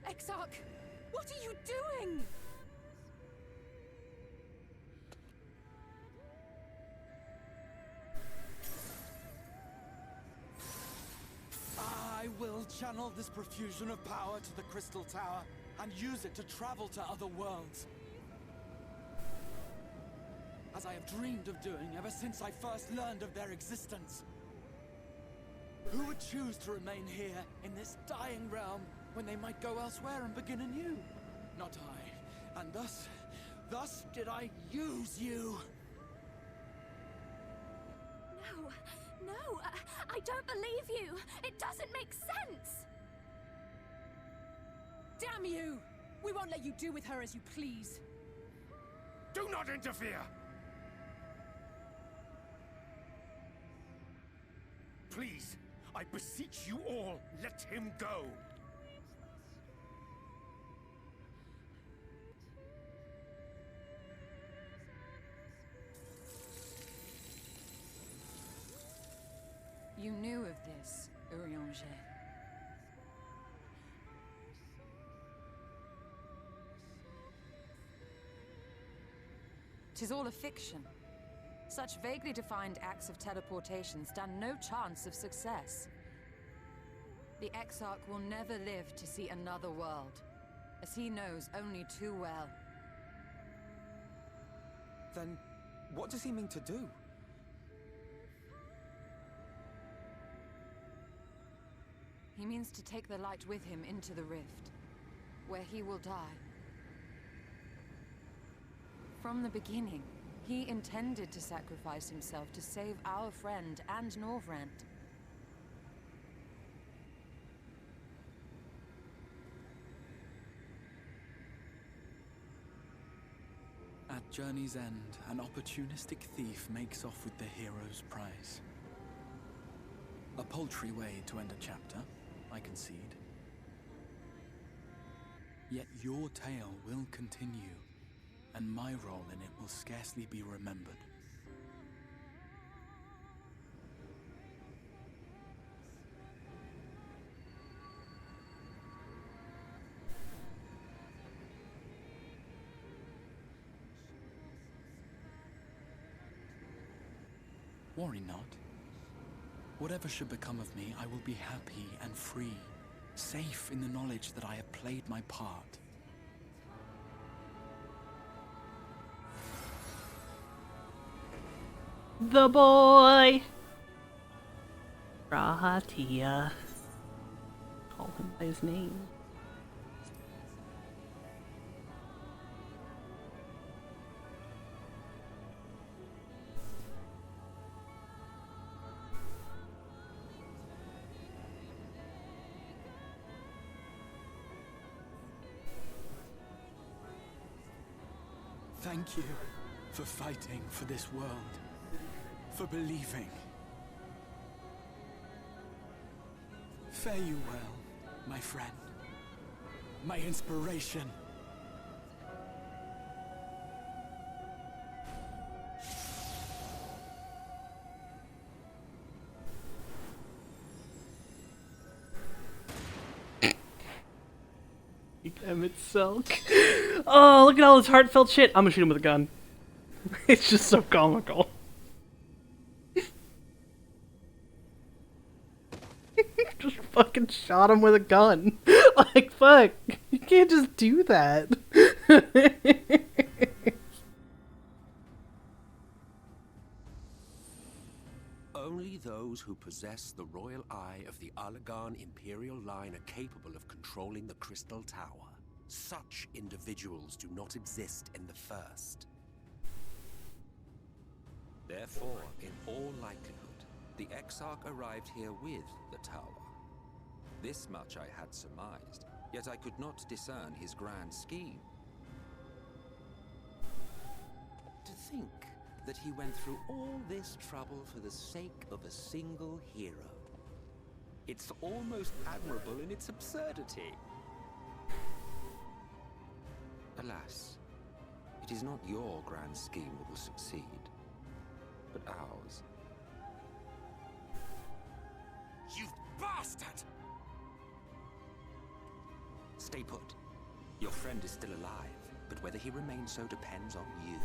Exarch, what are you doing? I will channel this profusion of power to the Crystal Tower and use it to travel to other worlds. As I have dreamed of doing ever since I first learned of their existence. Who would choose to remain here, in this dying realm, when they might go elsewhere and begin anew? Not I. And thus did I use you. No, I don't believe you. It doesn't make sense. Damn you! We won't let you do with her as you please. Do not interfere! Please, I beseech you all, let him go! You knew of this, Urianger. 'Tis all a fiction. Such vaguely defined acts of teleportation stand no chance of success. The Exarch will never live to see another world, as he knows only too well. Then, what does he mean to do? He means to take the light with him into the rift, where he will die. From the beginning, he intended to sacrifice himself to save our friend and Norvrent. At journey's end, an opportunistic thief makes off with the hero's prize. A paltry way to end a chapter, I concede. Yet your tale will continue, and my role in it will scarcely be remembered. Worry not. Whatever should become of me, I will be happy and free, safe in the knowledge that I have played my part. The boy! Rahatia. Call him by his name. Thank you for fighting for this world, for believing. Fare you well, my friend, my inspiration. Emmett Selk. Oh, look at all this heartfelt shit. I'm gonna shoot him with a gun. It's just so comical. Just fucking shot him with a gun. Like, fuck. You can't just do that. Only those who possess the royal eye of the Allagan Imperial line are capable of controlling the Crystal Tower. Such individuals do not exist in the First. Therefore, in all likelihood, the Exarch arrived here with the tower. This much I had surmised, yet I could not discern his grand scheme. To think that he went through all this trouble for the sake of a single hero. It's almost admirable in its absurdity. Alas, it is not your grand scheme that will succeed, but ours. You bastard! Stay put. Your friend is still alive, but whether he remains so depends on you.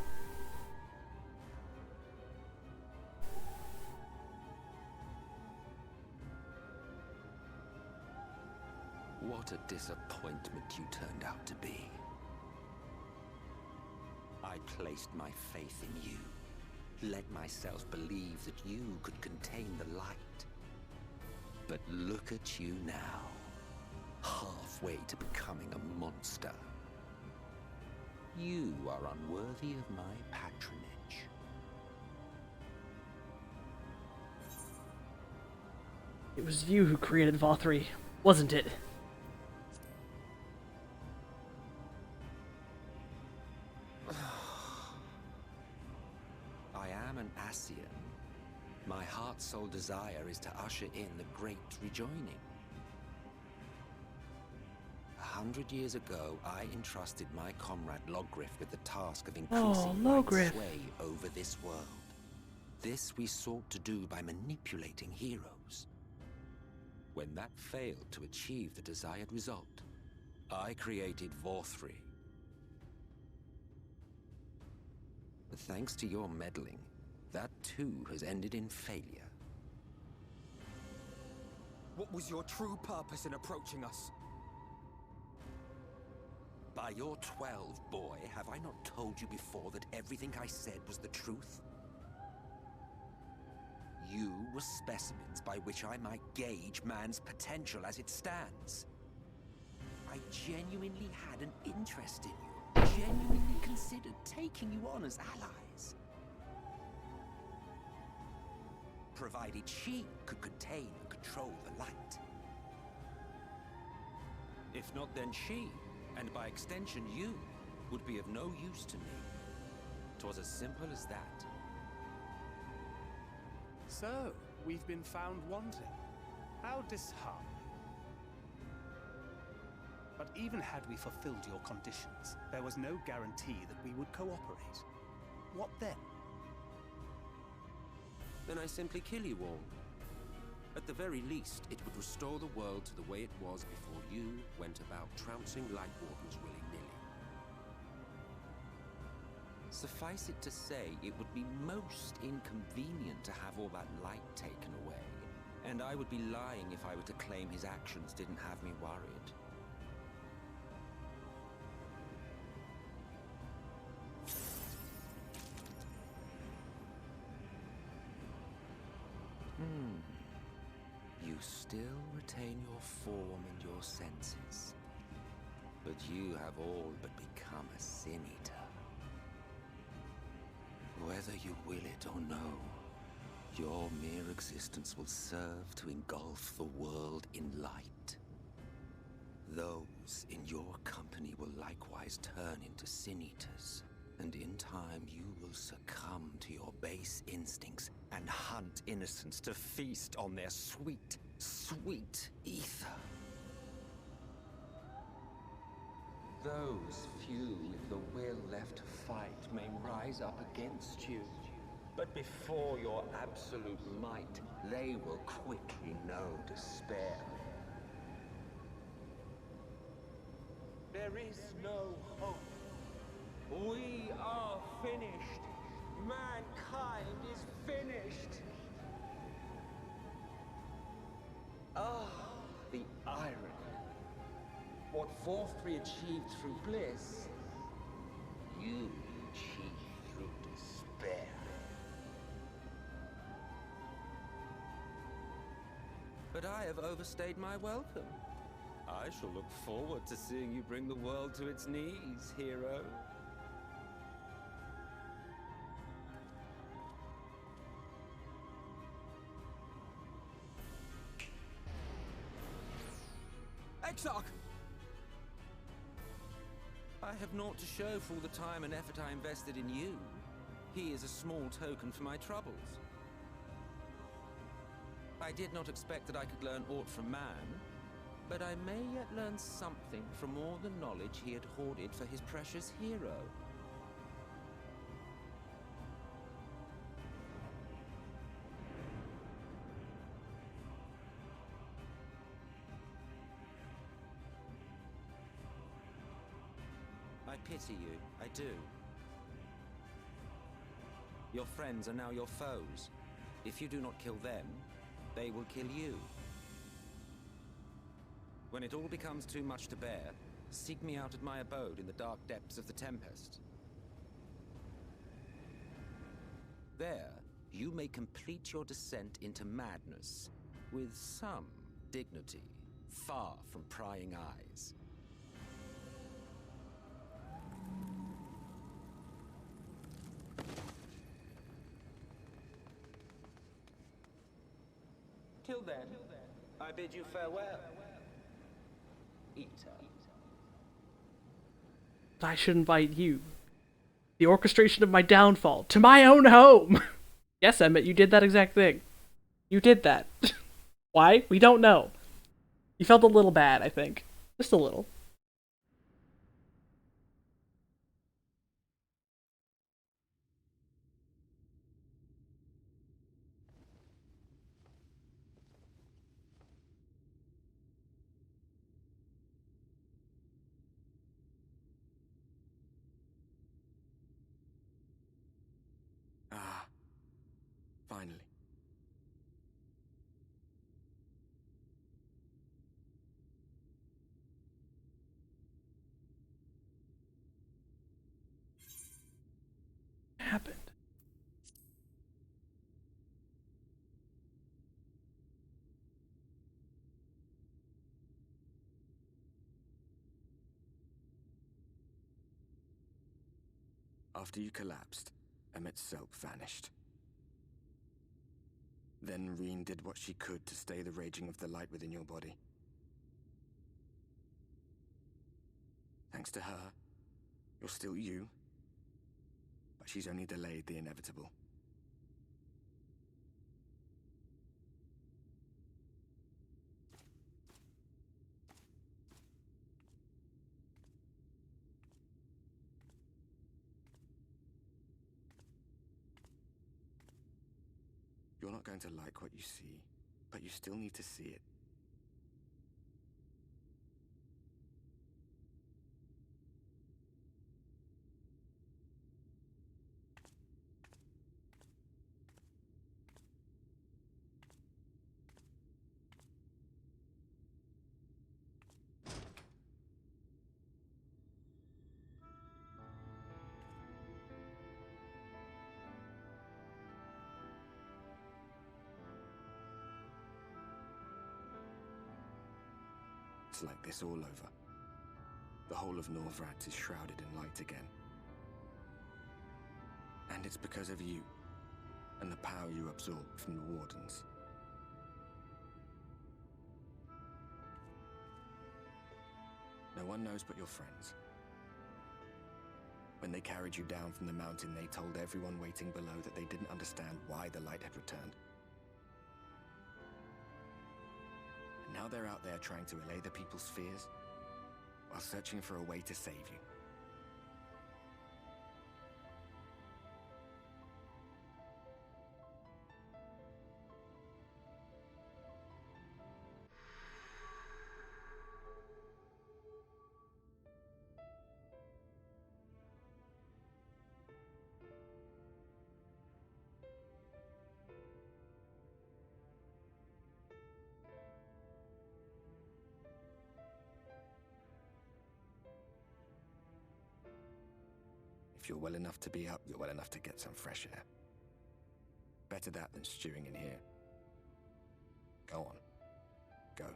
What a disappointment you turned out to be. I placed my faith in you, let myself believe that you could contain the light. But look at you now, halfway to becoming a monster. You are unworthy of my patronage. It was you who created Vothri, wasn't it? I am an Ascian. My heart's sole desire is to usher in the great rejoining. 100 years ago, I entrusted my comrade Logriff with the task of increasing Light's sway over this world. This we sought to do by manipulating heroes. When that failed to achieve the desired result, I created Vothri. But thanks to your meddling, that too has ended in failure. What was your true purpose in approaching us? By your 12, boy, have I not told you before that everything I said was the truth? You were specimens by which I might gauge man's potential as it stands. I genuinely had an interest in you, genuinely considered taking you on as allies. Provided she could contain and control the light. If not, then she, and by extension you, would be of no use to me. 'Twas as simple as that. So, we've been found wanting. How disheartening. But even had we fulfilled your conditions, there was no guarantee that we would cooperate. What then? Then I simply kill you all. At the very least, it would restore the world to the way it was before you went about trouncing Lightwardens willy-nilly. Suffice it to say, it would be most inconvenient to have all that light taken away, and I would be lying if I were to claim his actions didn't have me worried. You still retain your form and your senses, but you have all but become a sin eater. Whether you will it or no, your mere existence will serve to engulf the world in light. Those in your company will likewise turn into sin eaters, and in time you will succumb to your base instincts and hunt innocents to feast on their sweet, sweet ether. Those few with the will left to fight may rise up against you, but before your absolute might, they will quickly know despair. There is no hope. We are finished. Mankind is finished. Ah, the irony. What Vothri achieved through bliss, you achieved through despair. But I have overstayed my welcome. I shall look forward to seeing you bring the world to its knees, hero. Exarch! I have naught to show for all the time and effort I invested in you. He is a small token for my troubles. I did not expect that I could learn aught from man, but I may yet learn something from all the knowledge he had hoarded for his precious hero. I pity you, I do. Your friends are now your foes. If you do not kill them, they will kill you. When it all becomes too much to bear, seek me out at my abode in the dark depths of the Tempest. There, you may complete your descent into madness, with some dignity, far from prying eyes. Till then, I bid you farewell. Eater. I should invite you, the orchestration of my downfall, to my own home. Yes, Emmett, you did that exact thing. You did that. Why? We don't know. You felt a little bad, I think. Just a little. Ah, finally. What happened? After you collapsed, Emmett's self vanished. Then Reen did what she could to stay the raging of the light within your body. Thanks to her, you're still you, but she's only delayed the inevitable. You're not going to like what you see, but you still need to see it. It's like this all over. The whole of Norvrat is shrouded in light again. And it's because of you, and the power you absorb from the Wardens. No one knows but your friends. When they carried you down from the mountain, they told everyone waiting below that they didn't understand why the light had returned. Now they're out there trying to allay the people's fears, while searching for a way to save you. If you're well enough to be up, you're well enough to get some fresh air. Better that than stewing in here. Go on. Go.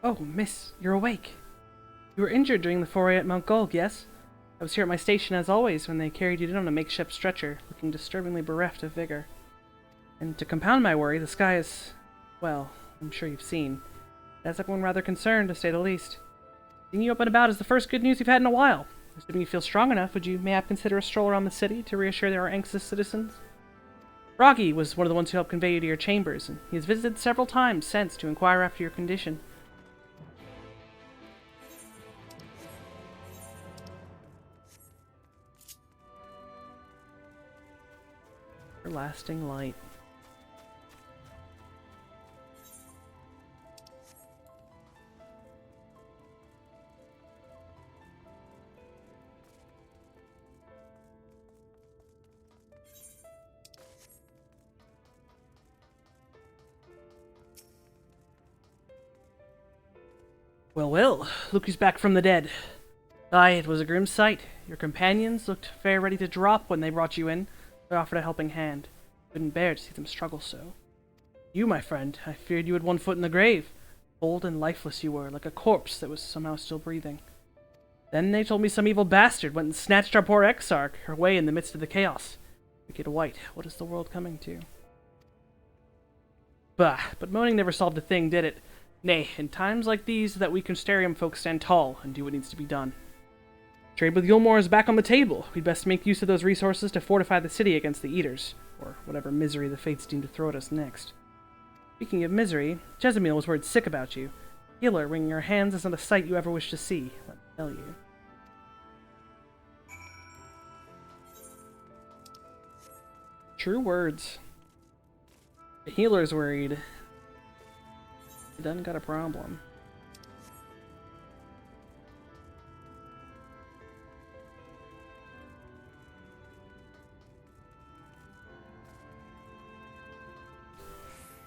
Oh, miss, you're awake. You were injured during the foray at Mount Gulg, yes? I was here at my station as always when they carried you in on a makeshift stretcher, looking disturbingly bereft of vigor. And to compound my worry, the sky is, well, I'm sure you've seen. It has everyone rather concerned, to say the least. Seeing you up and about is the first good news you've had in a while. Assuming you feel strong enough, would you mayhap consider a stroll around the city to reassure our anxious citizens? Roggy was one of the ones who helped convey you to your chambers, and he has visited several times since to inquire after your condition. Everlasting light. Well, well, look who's back from the dead. Aye, it was a grim sight. Your companions looked fair ready to drop when they brought you in. They offered a helping hand. Couldn't bear to see them struggle so. You, my friend, I feared you had one foot in the grave. Cold and lifeless you were, like a corpse that was somehow still breathing. Then they told me some evil bastard went and snatched our poor Exarch away in the midst of the chaos. Wicked White, what is the world coming to? Bah, but moaning never solved a thing, did it? Nay, in times like these that we Constarium folk stand tall and do what needs to be done. Trade with Gilmore is back on the table. We'd best make use of those resources to fortify the city against the Eaters, or whatever misery the fates deem to throw at us next. Speaking of misery, Jezemiel was word sick about you. Healer wringing your hands is not a sight you ever wish to see, let me tell you. True words. The healer's worried. He done got a problem.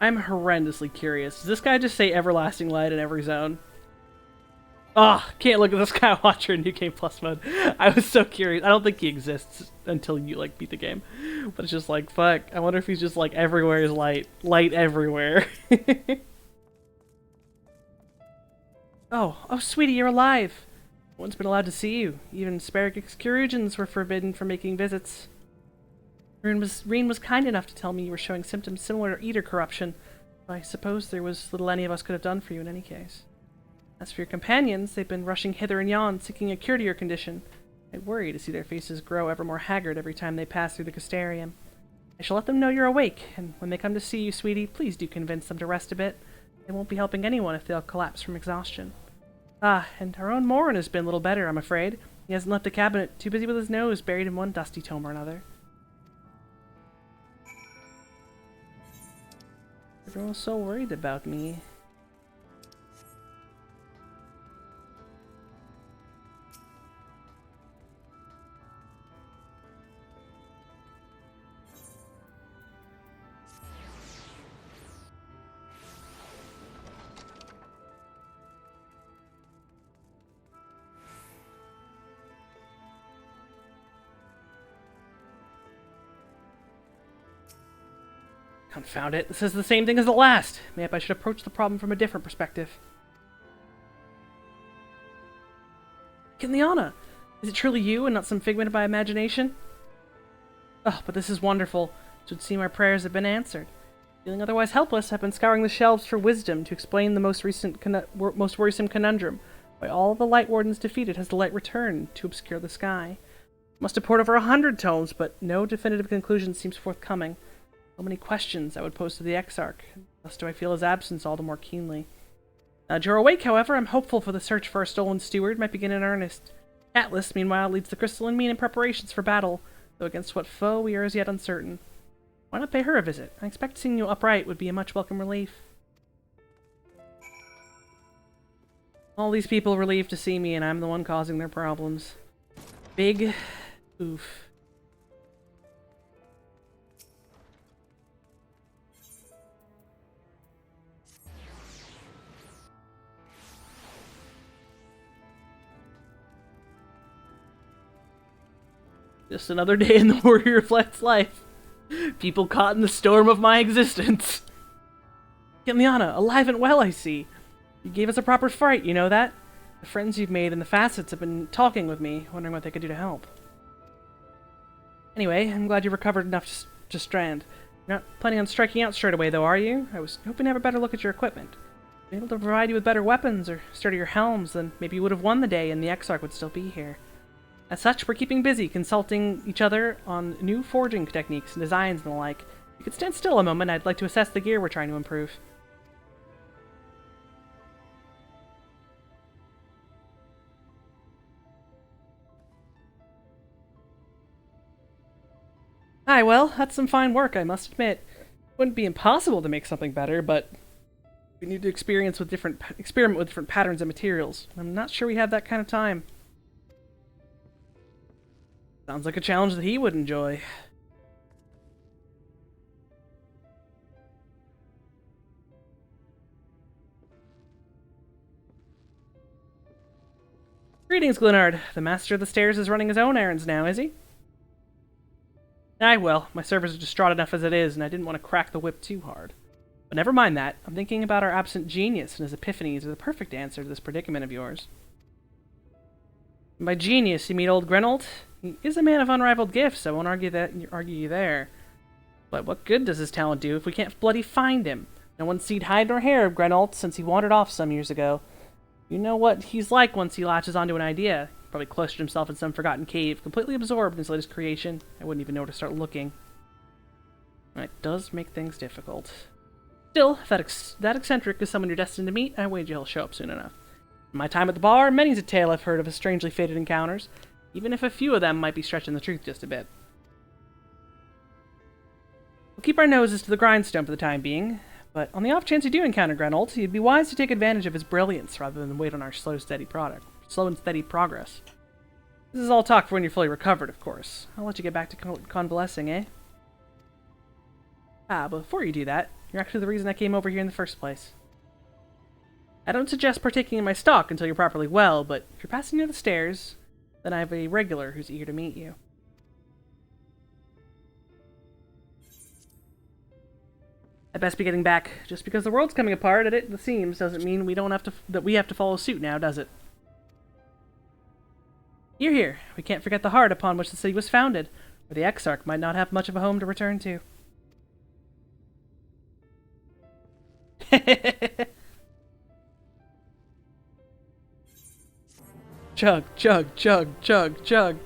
I'm horrendously curious. Does this guy just say everlasting light in every zone? Ah, oh, can't look at the Skywatcher in New Game Plus mode. I was so curious. I don't think he exists until you like beat the game. But it's just like, fuck. I wonder if he's just like everywhere is light. Light everywhere. Oh, sweetie, you're alive. No one's been allowed to see you. Even Sparagix Curugens were forbidden from making visits. Reen was kind enough to tell me you were showing symptoms similar to Eater corruption. I suppose there was little any of us could have done for you in any case. As for your companions, they've been rushing hither and yon, seeking a cure to your condition. I worry to see their faces grow ever more haggard every time they pass through the Castarium. I shall let them know you're awake, and when they come to see you, sweetie, please do convince them to rest a bit. They won't be helping anyone if they'll collapse from exhaustion. Ah, and our own Morin has been a little better, I'm afraid. He hasn't left the cabinet, too busy with his nose buried in one dusty tome or another. Everyone's so worried about me. Confound it, this is the same thing as the last. Maybe I should approach the problem from a different perspective. Kinliana, is it truly you and not some figment of my imagination? Oh, but this is wonderful. It would seem our prayers have been answered. Feeling otherwise helpless, I've been scouring the shelves for wisdom to explain the most worrisome conundrum. Why all the Light Wardens defeated has the light returned to obscure the sky. Must have poured over 100 tomes, but no definitive conclusion seems forthcoming. So many questions I would pose to the Exarch. Thus do I feel his absence all the more keenly. Now that you're awake, however, I'm hopeful for the search for our stolen steward might begin in earnest. Atlas, meanwhile, leads the crystalline mean in preparations for battle, though against what foe we are as yet uncertain. Why not pay her a visit? I expect seeing you upright would be a much welcome relief. All these people relieved to see me, and I'm the one causing their problems. Big oof. Just another day in the Warrior Reflects life. People caught in the storm of my existence. Kinliana, alive and well, I see. You gave us a proper fright, you know that? The friends you've made in the Facets have been talking with me, wondering what they could do to help. Anyway, I'm glad you recovered enough to strand. You're not planning on striking out straight away, though, are you? I was hoping to have a better look at your equipment. If you're able to provide you with better weapons or sturdier helms, then maybe you would have won the day and the Exarch would still be here. As such, we're keeping busy, consulting each other on new forging techniques and designs and the like. If you could stand still a moment, I'd like to assess the gear we're trying to improve. Aye, well, that's some fine work, I must admit. It wouldn't be impossible to make something better, but we need to experiment with different patterns and materials. I'm not sure we have that kind of time. Sounds like a challenge that he would enjoy. Greetings, Glenard. The Master of the Stairs is running his own errands now, is he? Aye, well, my servers are distraught enough as it is, and I didn't want to crack the whip too hard. But never mind that. I'm thinking about our absent genius, and his epiphanies are the perfect answer to this predicament of yours. And by genius, you mean old Grenold? He is a man of unrivaled gifts, I won't argue you there. But what good does his talent do if we can't bloody find him? No one's seen hide nor hair of Grenold since he wandered off some years ago. You know what he's like once he latches onto an idea. Probably cloistered himself in some forgotten cave, completely absorbed in his latest creation. I wouldn't even know where to start looking. It does make things difficult. Still, if that eccentric is someone you're destined to meet, I wager he'll show up soon enough. In my time at the bar, many's a tale I've heard of his strangely fated encounters, even if a few of them might be stretching the truth just a bit. We'll keep our noses to the grindstone for the time being, but on the off chance you do encounter Grenold, you'd be wise to take advantage of his brilliance rather than wait on our slow and steady progress. This is all talk for when you're fully recovered, of course. I'll let you get back to convalescing, eh? Ah, but before you do that, you're actually the reason I came over here in the first place. I don't suggest partaking in my stock until you're properly well, but if you're passing near the stairs, then I have a regular who's eager to meet you. I'd best be getting back. Just because the world's coming apart at the seams doesn't mean that we have to follow suit now, does it? Here. We can't forget the heart upon which the city was founded, where the Exarch might not have much of a home to return to. Chug, chug, chug, chug, chug.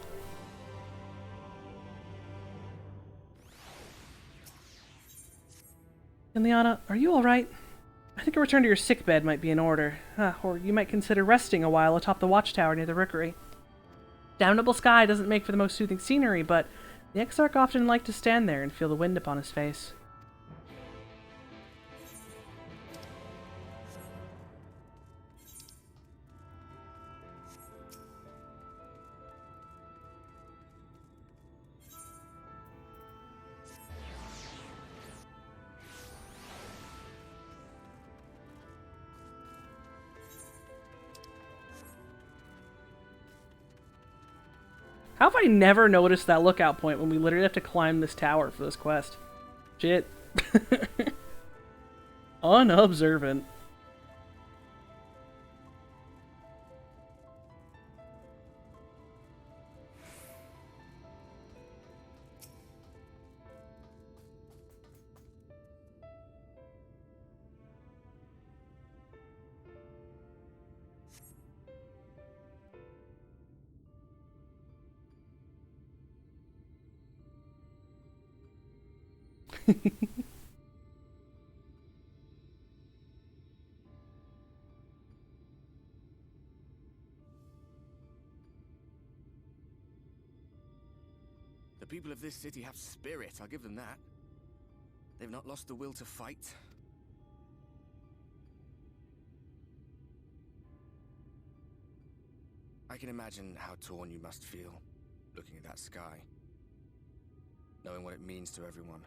Ileana, are you alright? I think a return to your sickbed might be in order. Or you might consider resting a while atop the watchtower near the rookery. Damnable sky doesn't make for the most soothing scenery, but the Exarch often liked to stand there and feel the wind upon his face. How have I never noticed that lookout point when we literally have to climb this tower for this quest? Shit. Unobservant. The people of this city have spirit, I'll give them that. They've not lost the will to fight. I can imagine how torn you must feel, looking at that sky. Knowing what it means to everyone.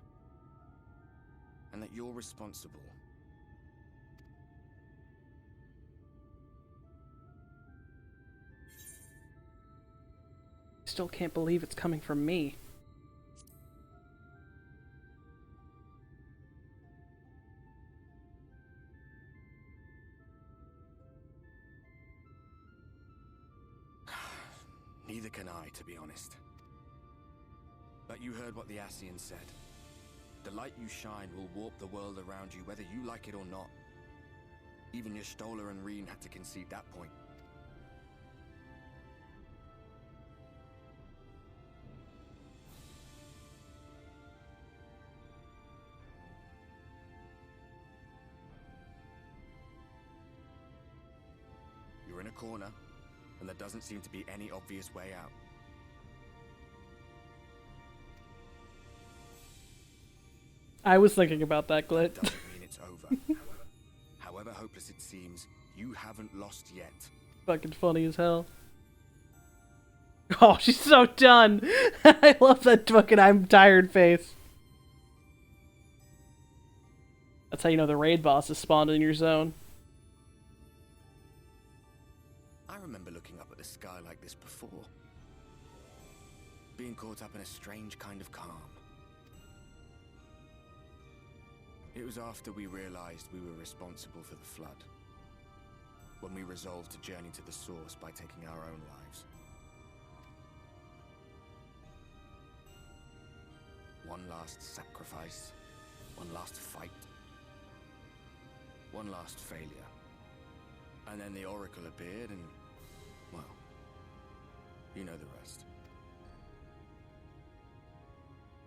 And that you're responsible. Still can't believe it's coming from me. Neither can I, to be honest. But you heard what the Ascian said. The light you shine will warp the world around you, whether you like it or not. Even your Stoller and Reen had to concede that point. You're in a corner, and there doesn't seem to be any obvious way out. I was thinking about that, Glit. Doesn't mean it's over. However hopeless it seems, you haven't lost yet. Fucking funny as hell. Oh, she's so done. I love that fucking I'm tired face. That's how you know the raid boss is spawned in your zone. I remember looking up at the sky like this before. Being caught up in a strange kind of calm. It was after we realized we were responsible for the flood, when we resolved to journey to the source by taking our own lives. One last sacrifice, one last fight, one last failure. And then the Oracle appeared and, well, you know the rest.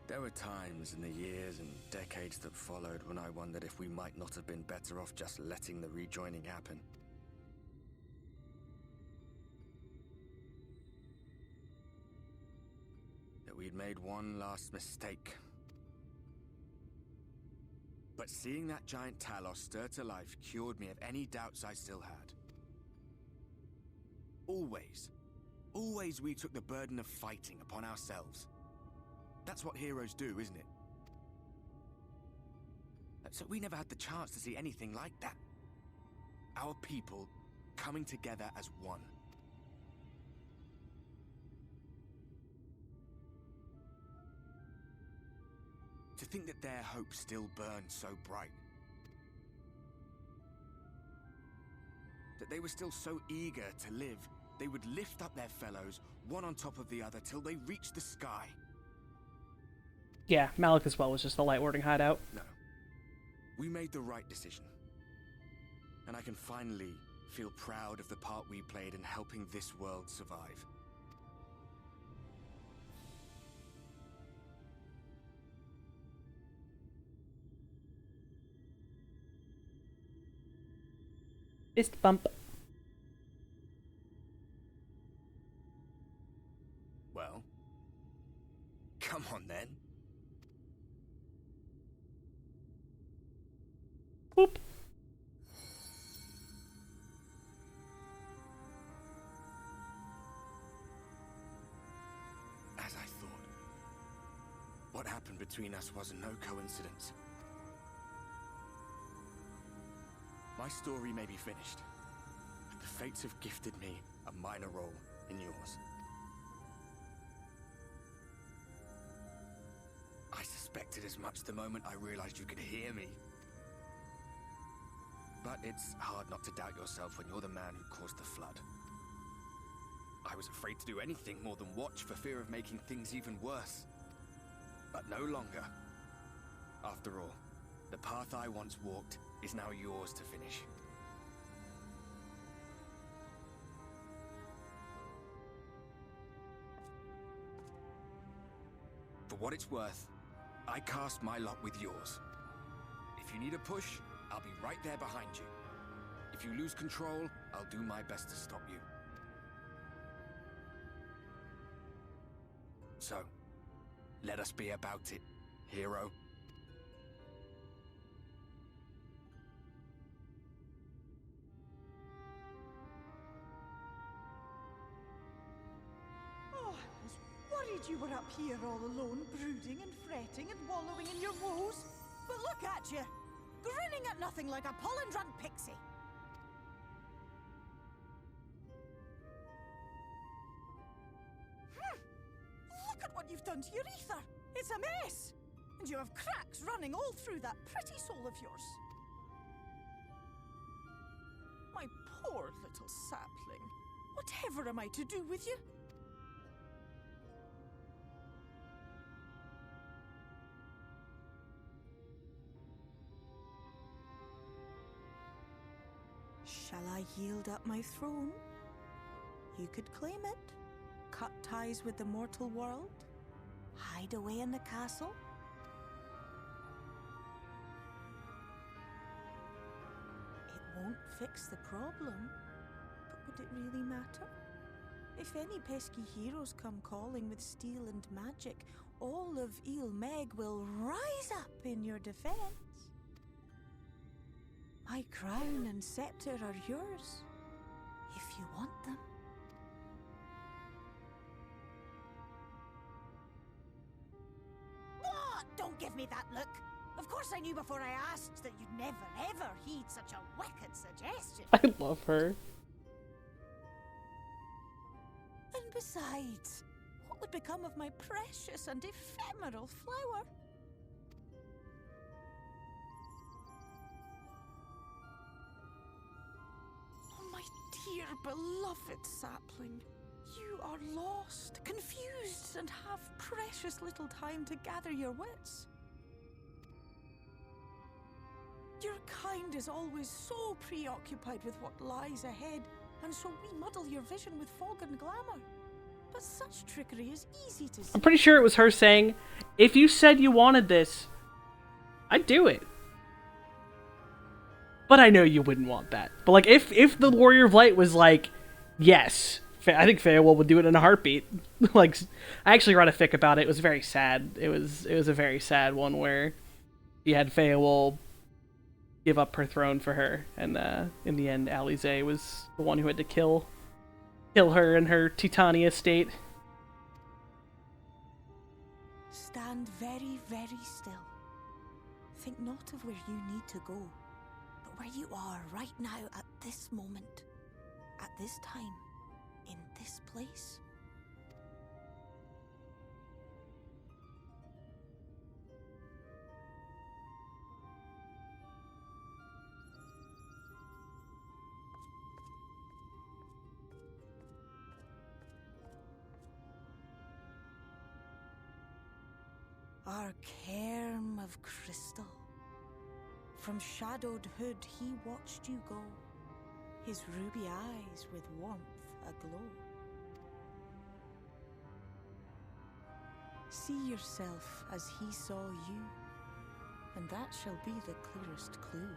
There were times in the years and decades that followed when I wondered if we might not have been better off just letting the rejoining happen. That we'd made one last mistake. But seeing that giant Talos stir to life cured me of any doubts I still had. Always we took the burden of fighting upon ourselves. That's what heroes do, isn't it? So we never had the chance to see anything like that. Our people coming together as one. To think that their hope still burned so bright. That they were still so eager to live, they would lift up their fellows, one on top of the other, till they reached the sky. Yeah, Malik as well was just a light warding hideout. No. We made the right decision. And I can finally feel proud of the part we played in helping this world survive. Fist bump. Well, come on then. Whoop. As I thought. What happened between us was no coincidence. My story may be finished, but the fates have gifted me a minor role in yours. I suspected as much the moment I realized you could hear me. But it's hard not to doubt yourself when you're the man who caused the flood. I was afraid to do anything more than watch for fear of making things even worse. But no longer. After all, the path I once walked is now yours to finish. For what it's worth, I cast my lot with yours. If you need a push, I'll be right there behind you. If you lose control, I'll do my best to stop you. So, let us be about it, hero. Oh, I was worried you were up here all alone, brooding and fretting and wallowing in your woes. But look at you, grinning at nothing like a pollen-drunk pixie. Look at what you've done to your ether. It's a mess. And you have cracks running all through that pretty soul of yours. My poor little sapling. Whatever am I to do with you? Shall I yield up my throne? You could claim it, cut ties with the mortal world, hide away in the castle. It won't fix the problem, but would it really matter? If any pesky heroes come calling with steel and magic, all of Meg will rise up in your defense. My crown and scepter are yours, if you want them. What? Don't give me that look. Of course I knew before I asked that you'd never, ever heed such a wicked suggestion. I love her. Besides, what would become of my precious and ephemeral flower? Oh, my dear beloved sapling. You are lost, confused, and have precious little time to gather your wits. Your kind is always so preoccupied with what lies ahead, and so we muddle your vision with fog and glamour. But such trickery is easy to see. I'm pretty sure it was her saying, if you said you wanted this, I'd do it. But I know you wouldn't want that. But like, if the Warrior of Light was like, yes, I think Feywell would do it in a heartbeat. Like, I actually read a fic about it. It was very sad. It was a very sad one where you had Feywell give up her throne for her, and in the end, Alisaie was the one who had to kill her in her Titania state. Stand very, very still. Think not of where you need to go, but where you are right now at this moment, at this time, in this place. Our cairn of crystal. From shadowed hood he watched you go, his ruby eyes with warmth aglow. See yourself as he saw you, and that shall be the clearest clue.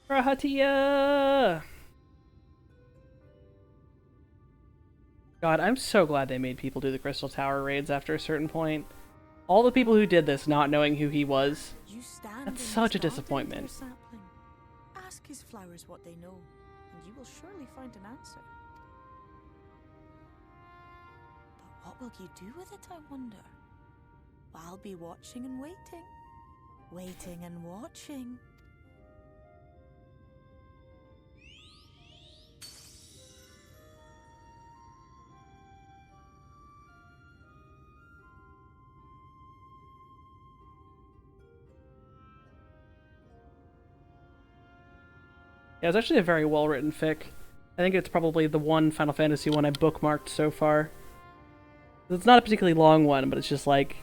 Rahatia! God, I'm so glad they made people do the Crystal Tower raids after a certain point. All the people who did this not knowing who he was, that's such a disappointment. Ask his flowers what they know, and you will surely find an answer. But what will you do with it, I wonder? I'll be watching and waiting. Waiting and watching. Yeah, it's actually a very well-written fic. I think it's probably the one Final Fantasy one I bookmarked so far. It's not a particularly long one, but it's just like,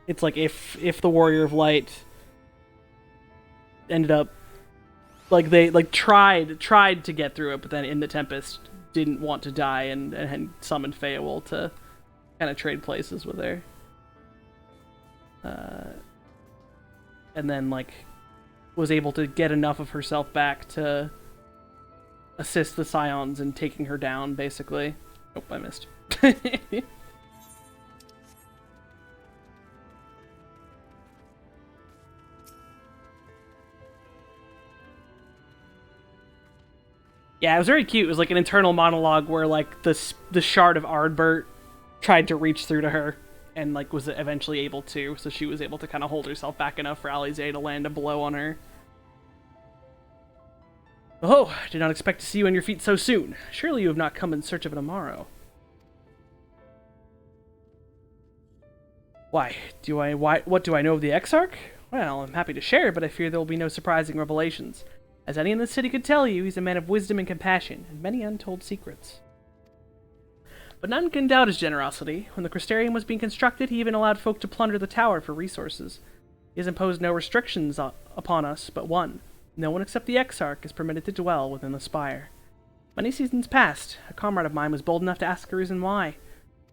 it's like if the Warrior of Light ended up, like they like tried to get through it, but then in the Tempest didn't want to die and summoned Feywell to kind of trade places with her. And then like was able to get enough of herself back to assist the Scions in taking her down, basically. Oh, I missed. Yeah, it was very cute. It was like an internal monologue where like the shard of Ardbert tried to reach through to her and like was eventually able to, so she was able to kind of hold herself back enough for Alisaie to land a blow on her. Oh, I did not expect to see you on your feet so soon. Surely you have not come in search of an Amaro. Why, what do I know of the Exarch? Well, I'm happy to share, but I fear there will be no surprising revelations. As any in the city could tell you, he's a man of wisdom and compassion, and many untold secrets. But none can doubt his generosity. When the Crystarium was being constructed, he even allowed folk to plunder the tower for resources. He has imposed no restrictions upon us, but one. No one except the Exarch is permitted to dwell within the spire. Many seasons passed. A comrade of mine was bold enough to ask a reason why.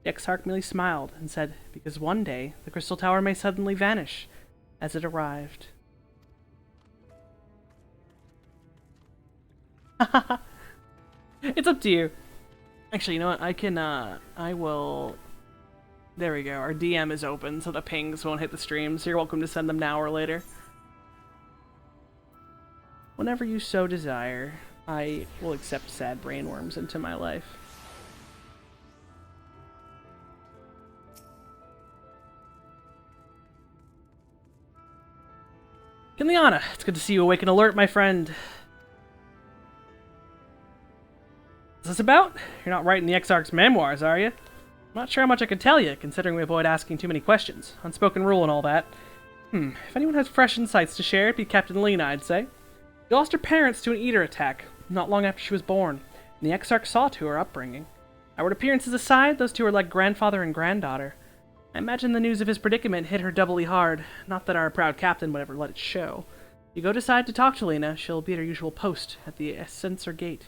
The Exarch merely smiled and said, because one day the Crystal Tower may suddenly vanish, as it arrived. It's up to you. Actually, you know what? I will... There we go. Our DM is open, so the pings won't hit the stream, so you're welcome to send them now or later. Whenever you so desire, I will accept sad brainworms into my life. Liana, it's good to see you awake and alert, my friend. What's this about? You're not writing the Exarch's memoirs, are you? I'm not sure how much I can tell you, considering we avoid asking too many questions. Unspoken rule and all that. If anyone has fresh insights to share, it'd be Captain Lena, I'd say. She lost her parents to an eater attack, not long after she was born, and the Exarch saw to her upbringing. Outward appearances aside, those two are like grandfather and granddaughter. I imagine the news of his predicament hit her doubly hard, not that our proud captain would ever let it show. If you go decide to talk to Lena, she'll be at her usual post at the Censor Gate.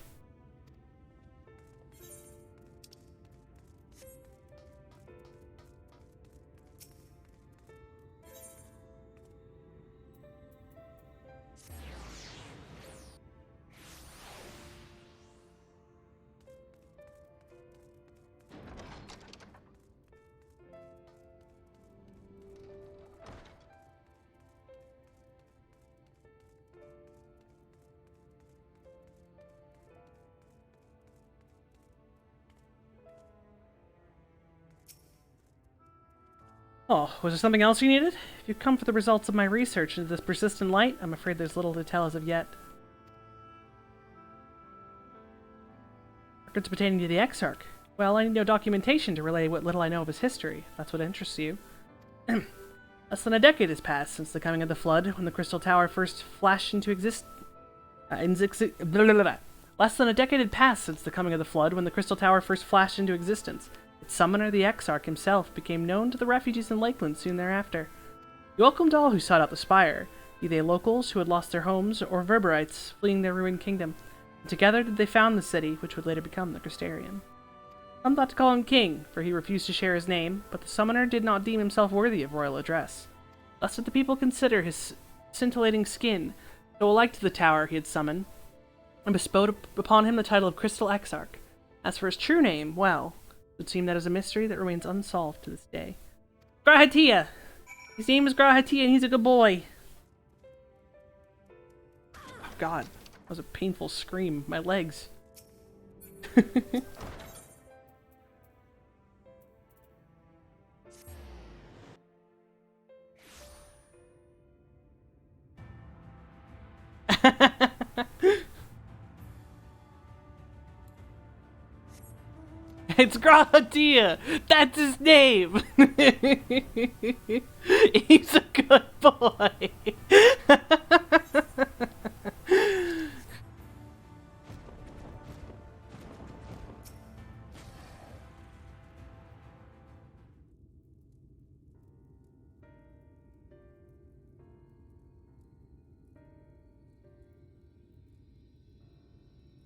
Oh, was there something else you needed? If you've come for the results of my research into this persistent light, I'm afraid there's little to tell as of yet. Records pertaining to the Exarch. Well, I need no documentation to relay what little I know of his history, if that's what interests you. Less than a decade has passed since the coming of the Flood, when the Crystal Tower first flashed into existence. Less than a decade had passed since the coming of the Flood, when the Crystal Tower first flashed into existence. Its summoner, the Exarch himself, became known to the refugees in Lakeland soon thereafter. He welcomed all who sought out the spire, be they locals who had lost their homes or Verberites fleeing their ruined kingdom. And together did they found the city, which would later become the Crystarium. Some thought to call him king, for he refused to share his name, but the summoner did not deem himself worthy of royal address. Thus did the people consider his scintillating skin so alike to the tower he had summoned, and bestowed upon him the title of Crystal Exarch. As for his true name, well, it would seem that is a mystery that remains unsolved to this day. Grahatia! His name is Grahatia and he's a good boy! Oh god, that was a painful scream. My legs. It's Grahatia! That's his name! He's a good boy!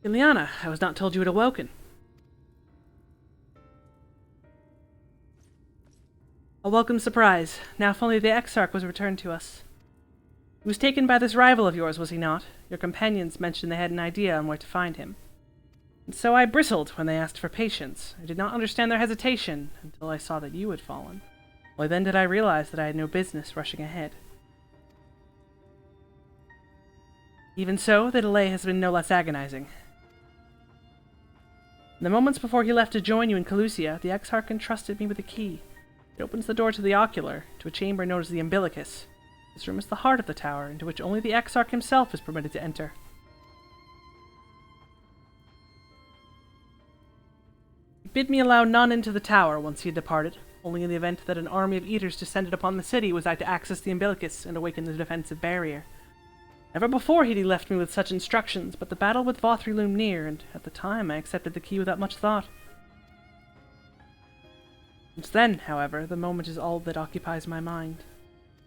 Ileana, I was not told you had awoken. A welcome surprise. Now if only the Exarch was returned to us. He was taken by this rival of yours, was he not? Your companions mentioned they had an idea on where to find him. And so I bristled when they asked for patience. I did not understand their hesitation until I saw that you had fallen. Only then did I realize that I had no business rushing ahead. Even so, the delay has been no less agonizing. In the moments before he left to join you in Calusia, the Exarch entrusted me with a key. It opens the door to the ocular, to a chamber known as the umbilicus. This room is the heart of the tower, into which only the Exarch himself is permitted to enter. He bid me allow none into the tower once he had departed. Only in the event that an army of eaters descended upon the city was I to access the umbilicus and awaken the defensive barrier. Never before had he left me with such instructions, but the battle with Vothri loomed near, and at the time I accepted the key without much thought. Since then, however, the moment is all that occupies my mind.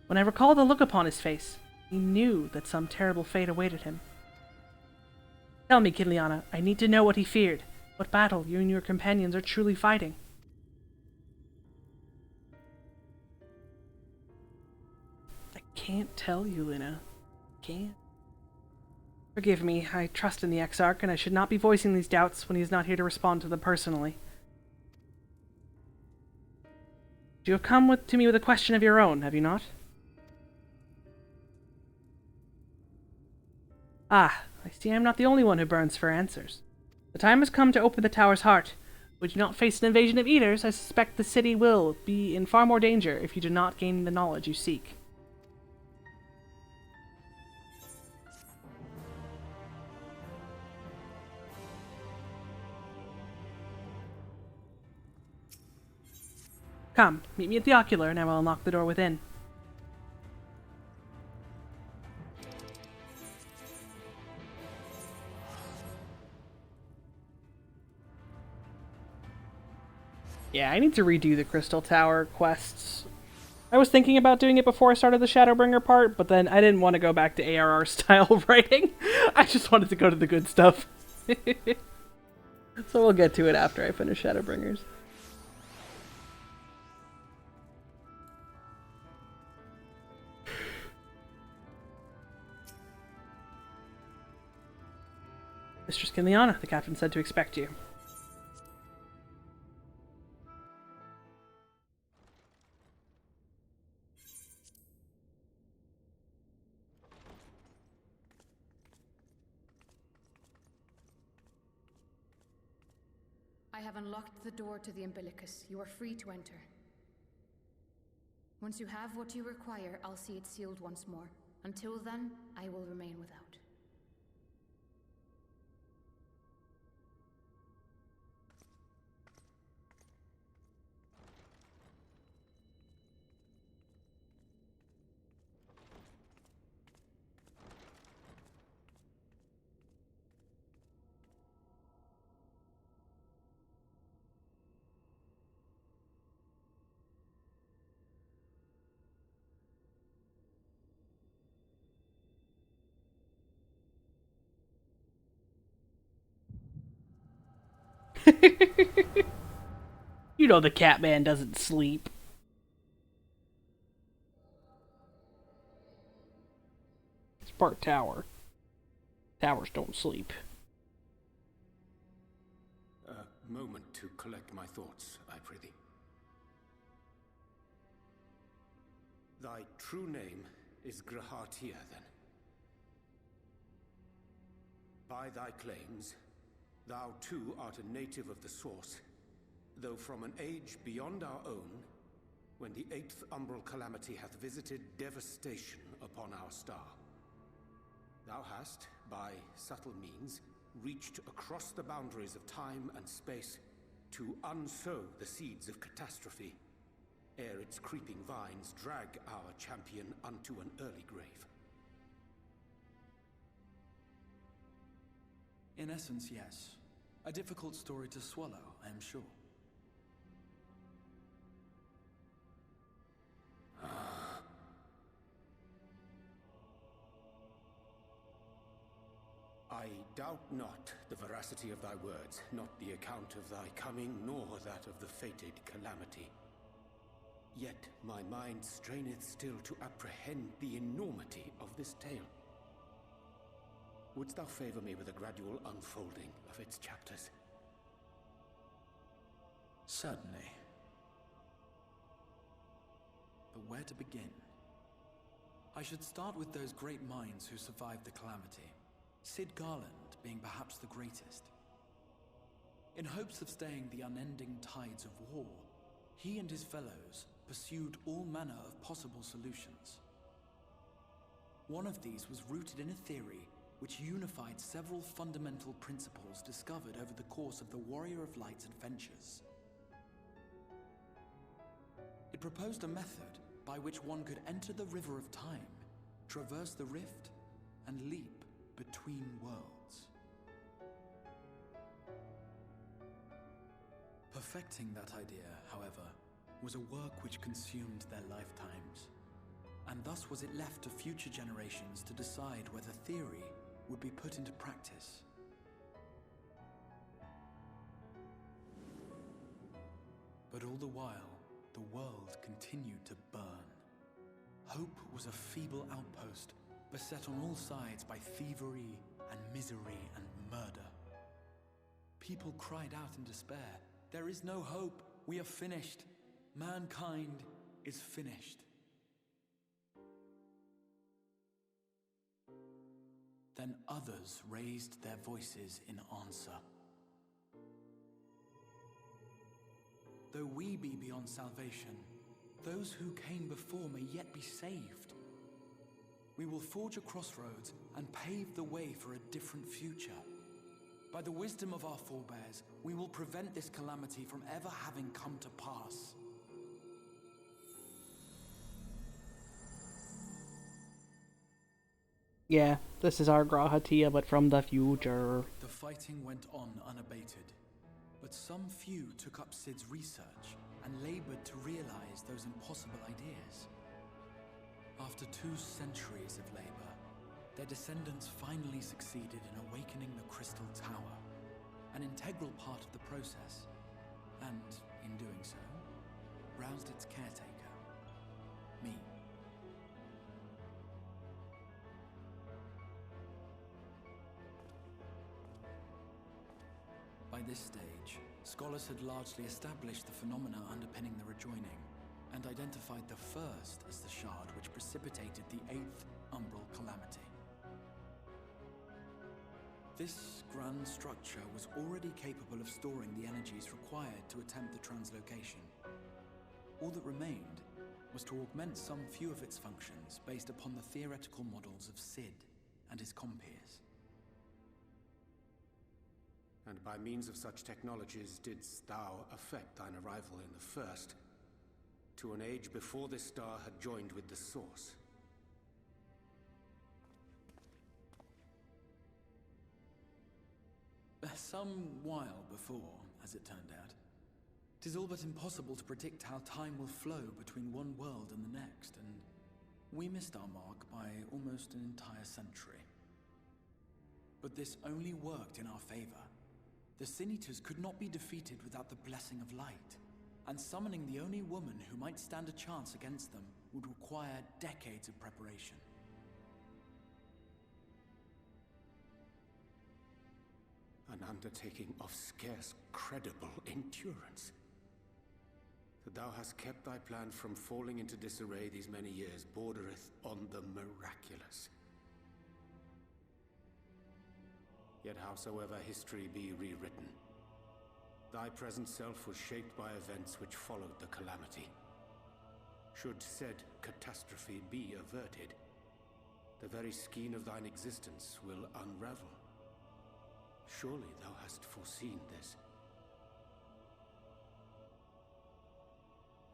When I recall the look upon his face, he knew that some terrible fate awaited him. Tell me, Kiliana, I need to know what he feared, what battle you and your companions are truly fighting. I can't tell you, Lina. I can't. Forgive me, I trust in the Exarch, and I should not be voicing these doubts when he is not here to respond to them personally. You have come to me with a question of your own, have you not? Ah, I see I am not the only one who burns for answers. The time has come to open the tower's heart. Would you not face an invasion of eaters, I suspect the city will be in far more danger if you do not gain the knowledge you seek. Come, meet me at the ocular, and I will unlock the door within. Yeah, I need to redo the Crystal Tower quests. I was thinking about doing it before I started the Shadowbringer part, but then I didn't want to go back to ARR style writing. I just wanted to go to the good stuff. So we'll get to it after I finish Shadowbringers. Mistress Kinliana, the captain said to expect you. I have unlocked the door to the umbilicus. You are free to enter. Once you have what you require, I'll see it sealed once more. Until then, I will remain without. You know the Catman doesn't sleep. It's part tower. Towers don't sleep. A moment to collect my thoughts, I prithee. Thy true name is Grahatia, then. By thy claims, thou too art a native of the Source, though from an age beyond our own, when the 8th umbral calamity hath visited devastation upon our star. Thou hast, by subtle means, reached across the boundaries of time and space to unsow the seeds of catastrophe, ere its creeping vines drag our champion unto an early grave. In essence, yes. A difficult story to swallow, I am sure. I doubt not the veracity of thy words, not the account of thy coming, nor that of the fated calamity. Yet my mind straineth still to apprehend the enormity of this tale. Wouldst thou favor me with a gradual unfolding of its chapters? Certainly. But where to begin? I should start with those great minds who survived the calamity. Sid Garland being perhaps the greatest. In hopes of staying the unending tides of war, he and his fellows pursued all manner of possible solutions. One of these was rooted in a theory which unified several fundamental principles discovered over the course of the Warrior of Light's adventures. It proposed a method by which one could enter the river of time, traverse the rift, and leap between worlds. Perfecting that idea, however, was a work which consumed their lifetimes, and thus was it left to future generations to decide whether theory would be put into practice. But all the while, the world continued to burn. Hope was a feeble outpost, beset on all sides by thievery and misery and murder. People cried out in despair, "There is no hope, we are finished. Mankind is finished." Then others raised their voices in answer. Though we be beyond salvation, those who came before may yet be saved. We will forge a crossroads and pave the way for a different future. By the wisdom of our forebears, we will prevent this calamity from ever having come to pass. Yeah, this is our Grahatia, but from the future. The fighting went on unabated, but some few took up Sid's research and labored to realize those impossible ideas. After 2 centuries of labor, their descendants finally succeeded in awakening the Crystal Tower, an integral part of the process, and, in doing so, roused its caretaker, me. By this stage, scholars had largely established the phenomena underpinning the rejoining, and identified the first as the shard which precipitated the 8th Umbral Calamity. This grand structure was already capable of storing the energies required to attempt the translocation. All that remained was to augment some few of its functions based upon the theoretical models of Sid and his compeers. And by means of such technologies didst thou effect thine arrival in the first, to an age before this star had joined with the Source. Some while before, as it turned out. 'Tis all but impossible to predict how time will flow between one world and the next, and we missed our mark by almost an entire century. But this only worked in our favor. The Sin Eaters could not be defeated without the blessing of light, and summoning the only woman who might stand a chance against them would require decades of preparation. An undertaking of scarce credible endurance. That thou hast kept thy plan from falling into disarray these many years bordereth on the miraculous. Yet howsoever history be rewritten, thy present self was shaped by events which followed the calamity. Should said catastrophe be averted, the very skein of thine existence will unravel. Surely thou hast foreseen this.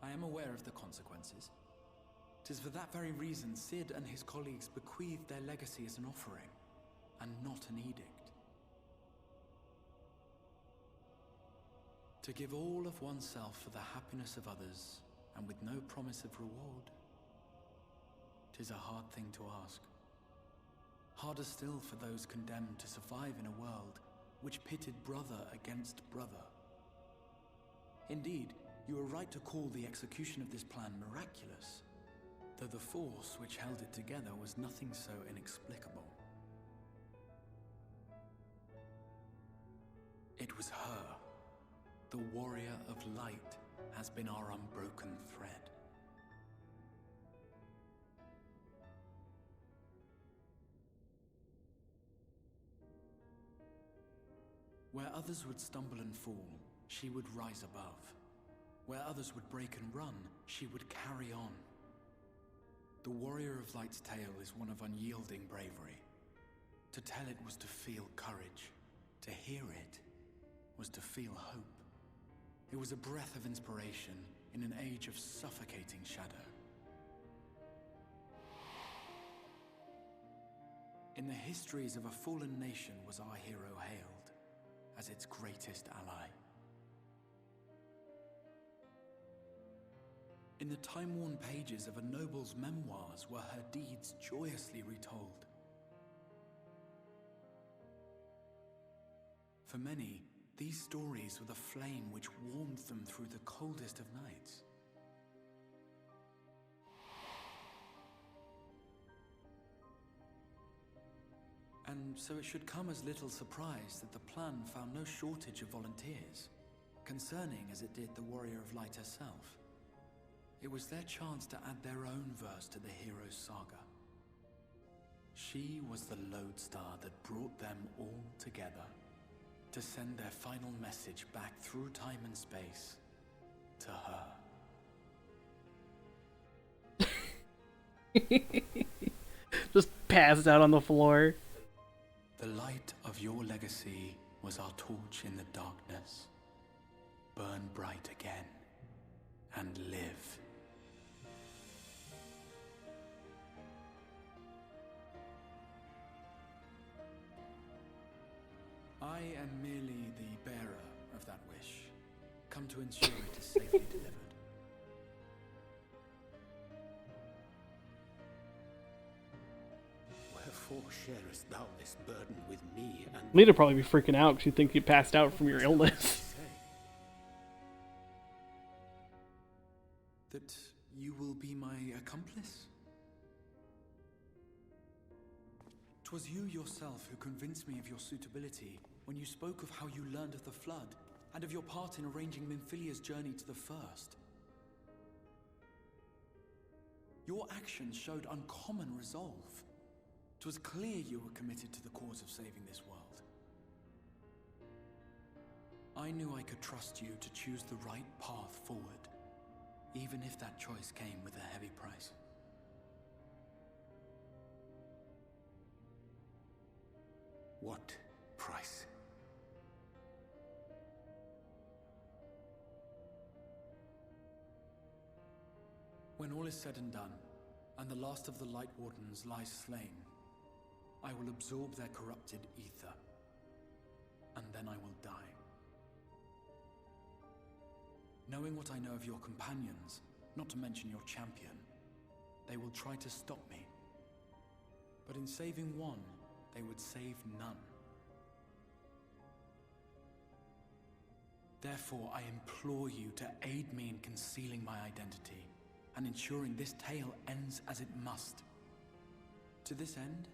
I am aware of the consequences. 'Tis for that very reason Sid and his colleagues bequeathed their legacy as an offering, and not an edict. To give all of oneself for the happiness of others, and with no promise of reward. 'Tis a hard thing to ask. Harder still for those condemned to survive in a world which pitted brother against brother. Indeed, you are right to call the execution of this plan miraculous, though the force which held it together was nothing so inexplicable. It was her. The warrior of light has been our unbroken thread. Where others would stumble and fall, she would rise above. Where others would break and run, she would carry on. The Warrior of Light's tale is one of unyielding bravery. To tell it was to feel courage. To hear it was to feel hope. It was a breath of inspiration in an age of suffocating shadow. In the histories of a fallen nation was our hero hailed as its greatest ally. In the time-worn pages of a noble's memoirs were her deeds joyously retold. For many, these stories were the flame which warmed them through the coldest of nights. And so it should come as little surprise that the plan found no shortage of volunteers, concerning as it did the Warrior of Light herself. It was their chance to add their own verse to the hero's saga. She was the lodestar that brought them all together, to send their final message back through time and space to her. Just passed out on the floor. The light of your legacy was our torch in the darkness. Burn bright again and live. come to ensure it is safely delivered. Wherefore sharest thou this burden with me and... Lea'd probably be freaking out because you think you passed out from your illness. That you will be my accomplice? 'Twas you yourself who convinced me of your suitability when you spoke of how you learned of the Flood, and of your part in arranging Minfilia's journey to the First. Your actions showed uncommon resolve. 'Twas clear you were committed to the cause of saving this world. I knew I could trust you to choose the right path forward, even if that choice came with a heavy price. What price? When all is said and done, and the last of the Light Wardens lies slain, I will absorb their corrupted ether, and then I will die. Knowing what I know of your companions, not to mention your champion, they will try to stop me. But in saving one, they would save none. Therefore, I implore you to aid me in concealing my identity, and ensuring this tale ends as it must. To this end,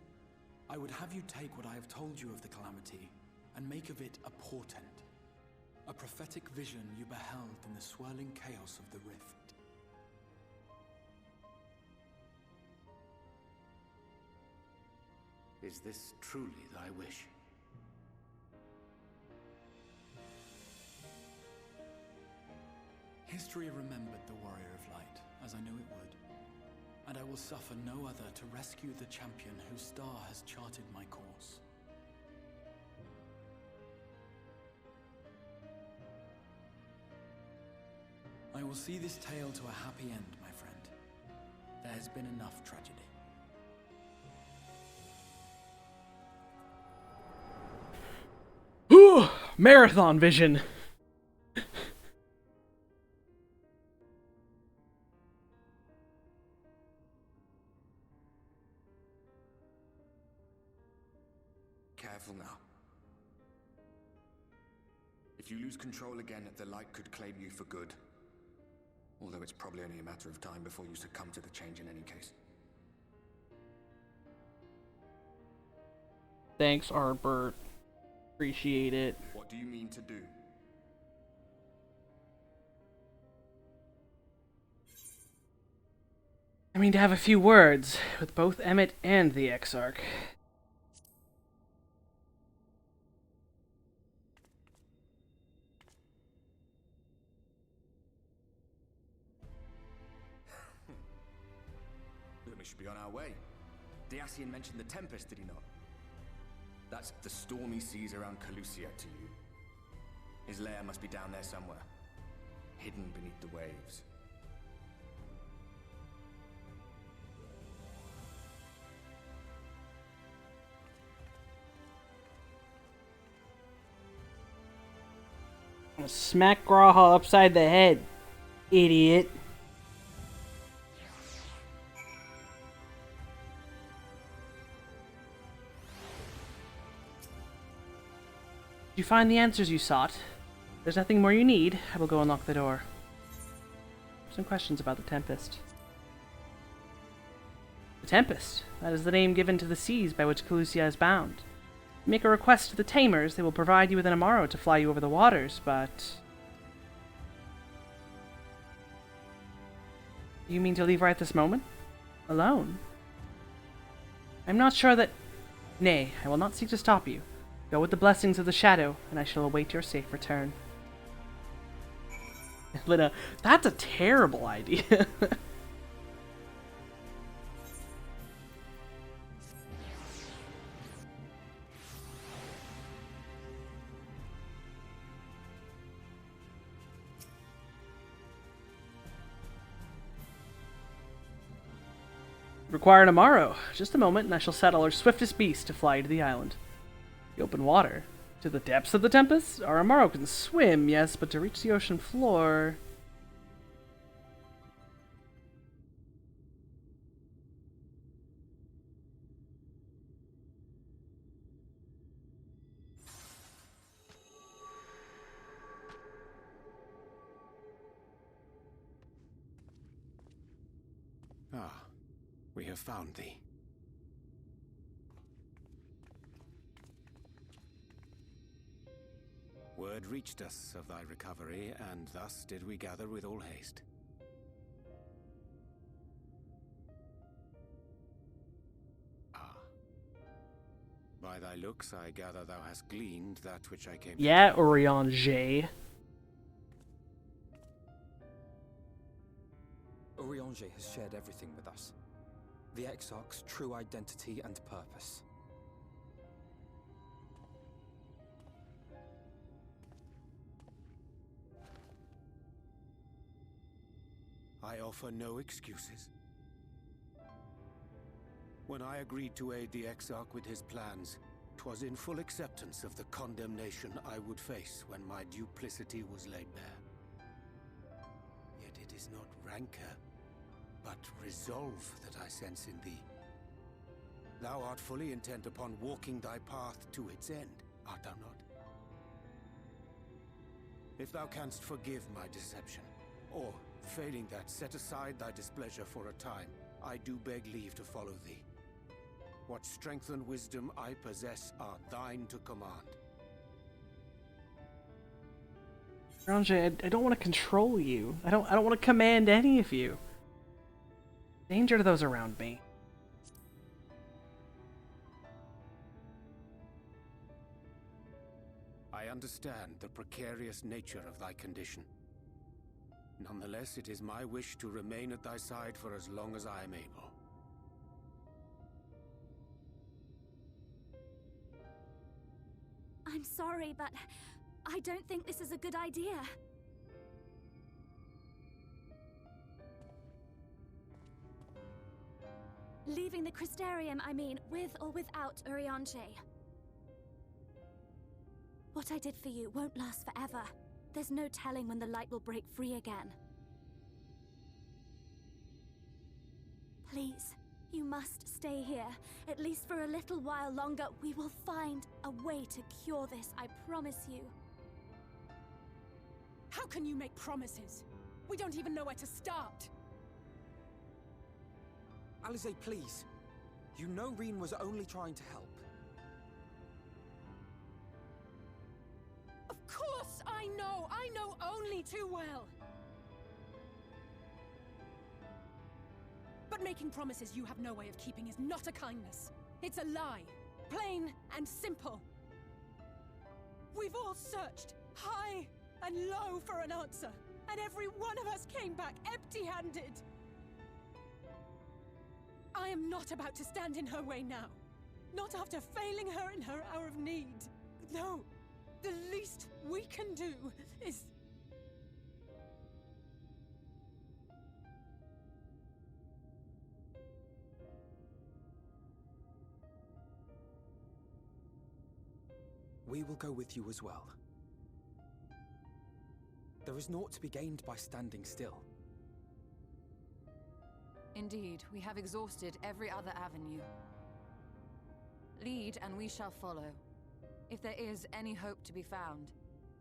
I would have you take what I have told you of the Calamity, and make of it a portent. A prophetic vision you beheld in the swirling chaos of the Rift. Is this truly thy wish? History remembered the Warrior of Light, as I knew it would. And I will suffer no other to rescue the champion whose star has charted my course. I will see this tale to a happy end, my friend. There has been enough tragedy. Ooh, marathon vision. Careful now. If you lose control again, the Light could claim you for good. Although it's probably only a matter of time before you succumb to the change in any case. Thanks, Arbert. Appreciate it. What do you mean to do? I mean to have a few words with both Emmett and the Exarch. Then we should be on our way. The Ascian mentioned the Tempest, did he not? That's the stormy seas around Calusia to you. His lair must be down there somewhere, hidden beneath the waves. I'm gonna smack Graha upside the head, idiot. Did you find the answers you sought? If there's nothing more you need, I will go unlock the door. Some questions about the Tempest. The Tempest. That is the name given to the seas by which Calusia is bound. You make a request to the Tamers, they will provide you with an Amaro to fly you over the waters, but... You mean to leave right this moment? Alone? I'm not sure that... Nay, I will not seek to stop you. Go with the blessings of the Shadow, and I shall await your safe return. Lina, that's a terrible idea. Require an Amaro. Just a moment, and I shall settle our swiftest beast to fly you to the island. The open water. To the depths of the Tempest? Oromaru can swim, yes, but to reach the ocean floor... Ah, we have found thee. Word reached us of thy recovery, and thus did we gather with all haste. Ah. By thy looks, I gather thou hast gleaned that which I came Yeah, Urianger. Urianger has shared everything with us. The Exarch's true identity and purpose. I offer no excuses. When I agreed to aid the Exarch with his plans, 'twas in full acceptance of the condemnation I would face when my duplicity was laid bare. Yet it is not rancor, but resolve that I sense in thee. Thou art fully intent upon walking thy path to its end, art thou not? If thou canst forgive my deception, or, failing that, set aside thy displeasure for a time, I do beg leave to follow thee. What strength and wisdom I possess are thine to command. Urianger, I don't want to control you. I don't want to command any of you. Danger to those around me. I understand the precarious nature of thy condition. Nonetheless, it is my wish to remain at thy side for as long as I am able. I'm sorry, but I don't think this is a good idea. Leaving the Crystarium, I mean, with or without Urianger. What I did for you won't last forever. There's no telling when the light will break free again. Please, you must stay here, at least for a little while longer. We will find a way to cure this, I promise you. How can you make promises? We don't even know where to start. Alize, please. You know Reen was only trying to help. Of course I know! I know only too well! But making promises you have no way of keeping is not a kindness. It's a lie. Plain and simple. We've all searched high and low for an answer, and every one of us came back empty-handed. I am not about to stand in her way now. Not after failing her in her hour of need. No. The least we can do is... We will go with you as well. There is naught to be gained by standing still. Indeed, we have exhausted every other avenue. Lead, and we shall follow. If there is any hope to be found,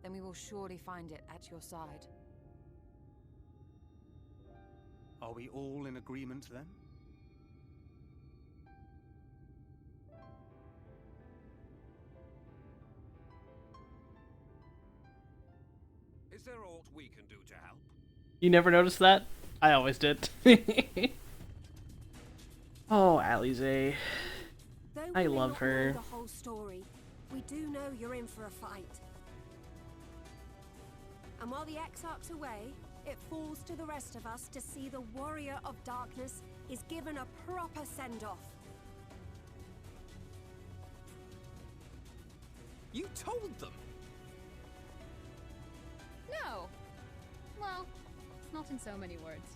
then we will surely find it at your side. Are we all in agreement, then? Is there aught we can do to help? You never noticed that? I always did. Oh, Alize. I love her. The whole story, we do know you're in for a fight. And while the Exarch's away, it falls to the rest of us to see the Warrior of Darkness is given a proper send-off. You told them? No. Well, not in so many words.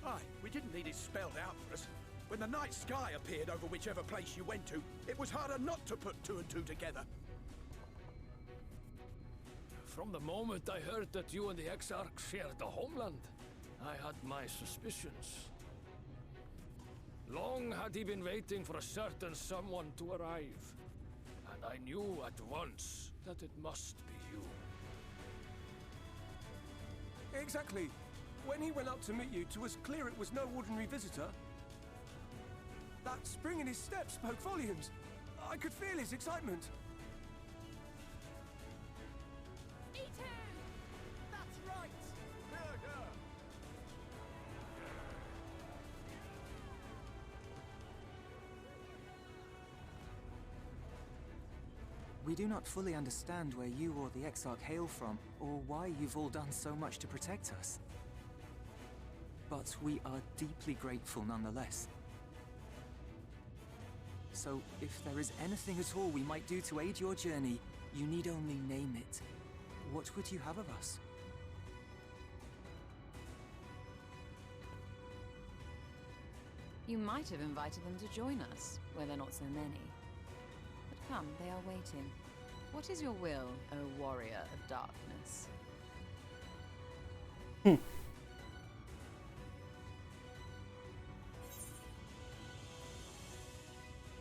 Aye, we didn't need it spelled out for us. When the night sky appeared over whichever place you went to, it was harder not to put two and two together. From the moment I heard that you and the Exarch shared the homeland, I had my suspicions. Long had he been waiting for a certain someone to arrive, and I knew at once that it must be you. Exactly. When he went up to meet you, 'twas clear it was no ordinary visitor. That spring in his step spoke volumes. I could feel his excitement. That's right! We do not fully understand where you or the Exarch hail from, or why you've all done so much to protect us. But we are deeply grateful nonetheless. So, if there is anything at all we might do to aid your journey, you need only name it. What would you have of us? You might have invited them to join us, where they're not so many. But come, they are waiting. What is your will, O warrior of darkness?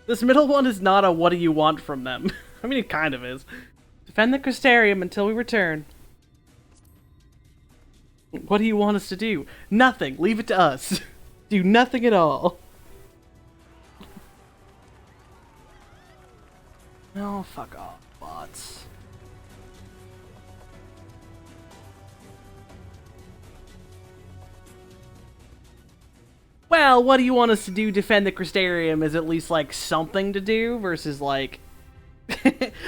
This middle one is not a what do you want from them. I mean, it kind of is. Defend the Crystarium until we return. What do you want us to do? Nothing. Leave it to us. Do nothing at all. No, fuck off, bots. Well, what do you want us to do? Defend the Crystarium is at least like something to do versus like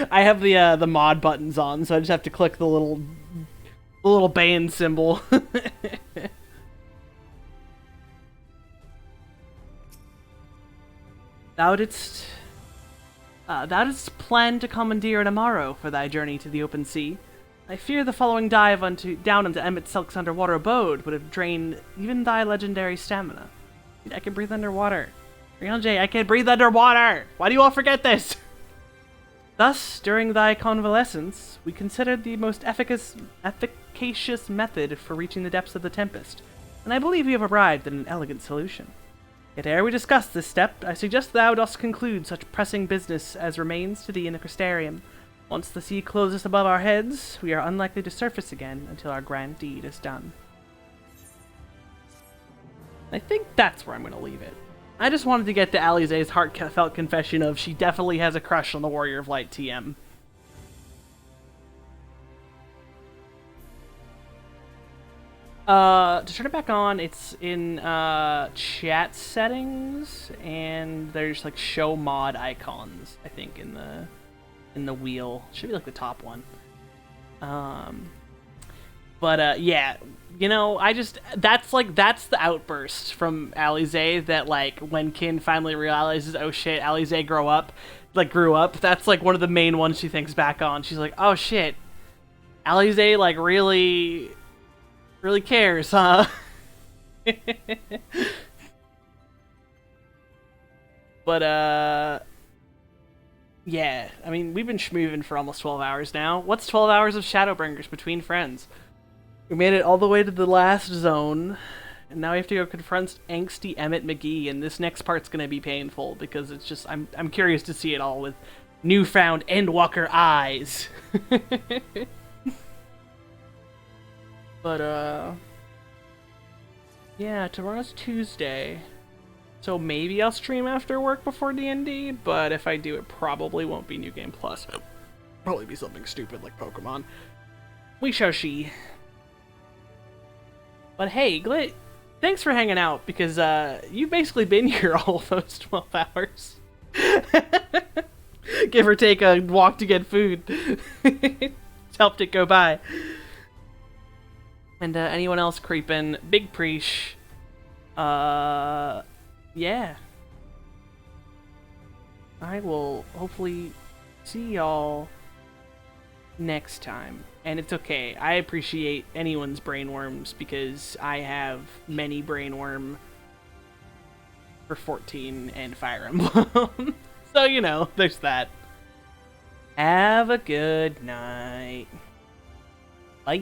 I have the mod buttons on, so I just have to click the little band symbol. Thou didst plan to commandeer an Amaro for thy journey to the open sea. I fear the following dive down into Emmett Silk's underwater abode would have drained even thy legendary stamina. Dude, I can breathe underwater. J, I can breathe underwater! Why do you all forget this? Thus, during thy convalescence, we considered the most efficacious method for reaching the depths of the Tempest, and I believe we have arrived at an elegant solution. Yet ere we discuss this step, I suggest thou dost conclude such pressing business as remains to thee in the Crystarium. Once the sea closes above our heads, we are unlikely to surface again until our grand deed is done. I think that's where I'm going to leave it. I just wanted to get to Alize's heartfelt confession of she definitely has a crush on the Warrior of Light TM. To turn it back on, it's in chat settings, and there's like show mod icons, I think, in the wheel. Should be like the top one. But yeah, you know, that's the outburst from Alize that, like, when Kin finally realizes, oh shit, Alize grew up, that's like one of the main ones she thinks back on. She's like, oh shit, Alize like really cares, huh? But yeah, I mean, we've been schmooving for almost 12 hours now. What's 12 hours of Shadowbringers between friends? We made it all the way to the last zone, and now we have to go confront angsty Emmett McGee, and this next part's gonna be painful, because it's just, I'm curious to see it all with newfound Endwalker eyes. But, yeah, tomorrow's Tuesday, so maybe I'll stream after work before D&D, but if I do, it probably won't be New Game Plus. It'll probably be something stupid like Pokemon. We shall see. But hey, Glit, thanks for hanging out, because you've basically been here all of those 12 hours. Give or take a walk to get food. Helped it go by. And anyone else creeping, Big Preesh. Yeah. I will hopefully see y'all next time. And it's okay. I appreciate anyone's brainworms, because I have many brainworm for 14 and Fire Emblem. So, you know, there's that. Have a good night. Bye.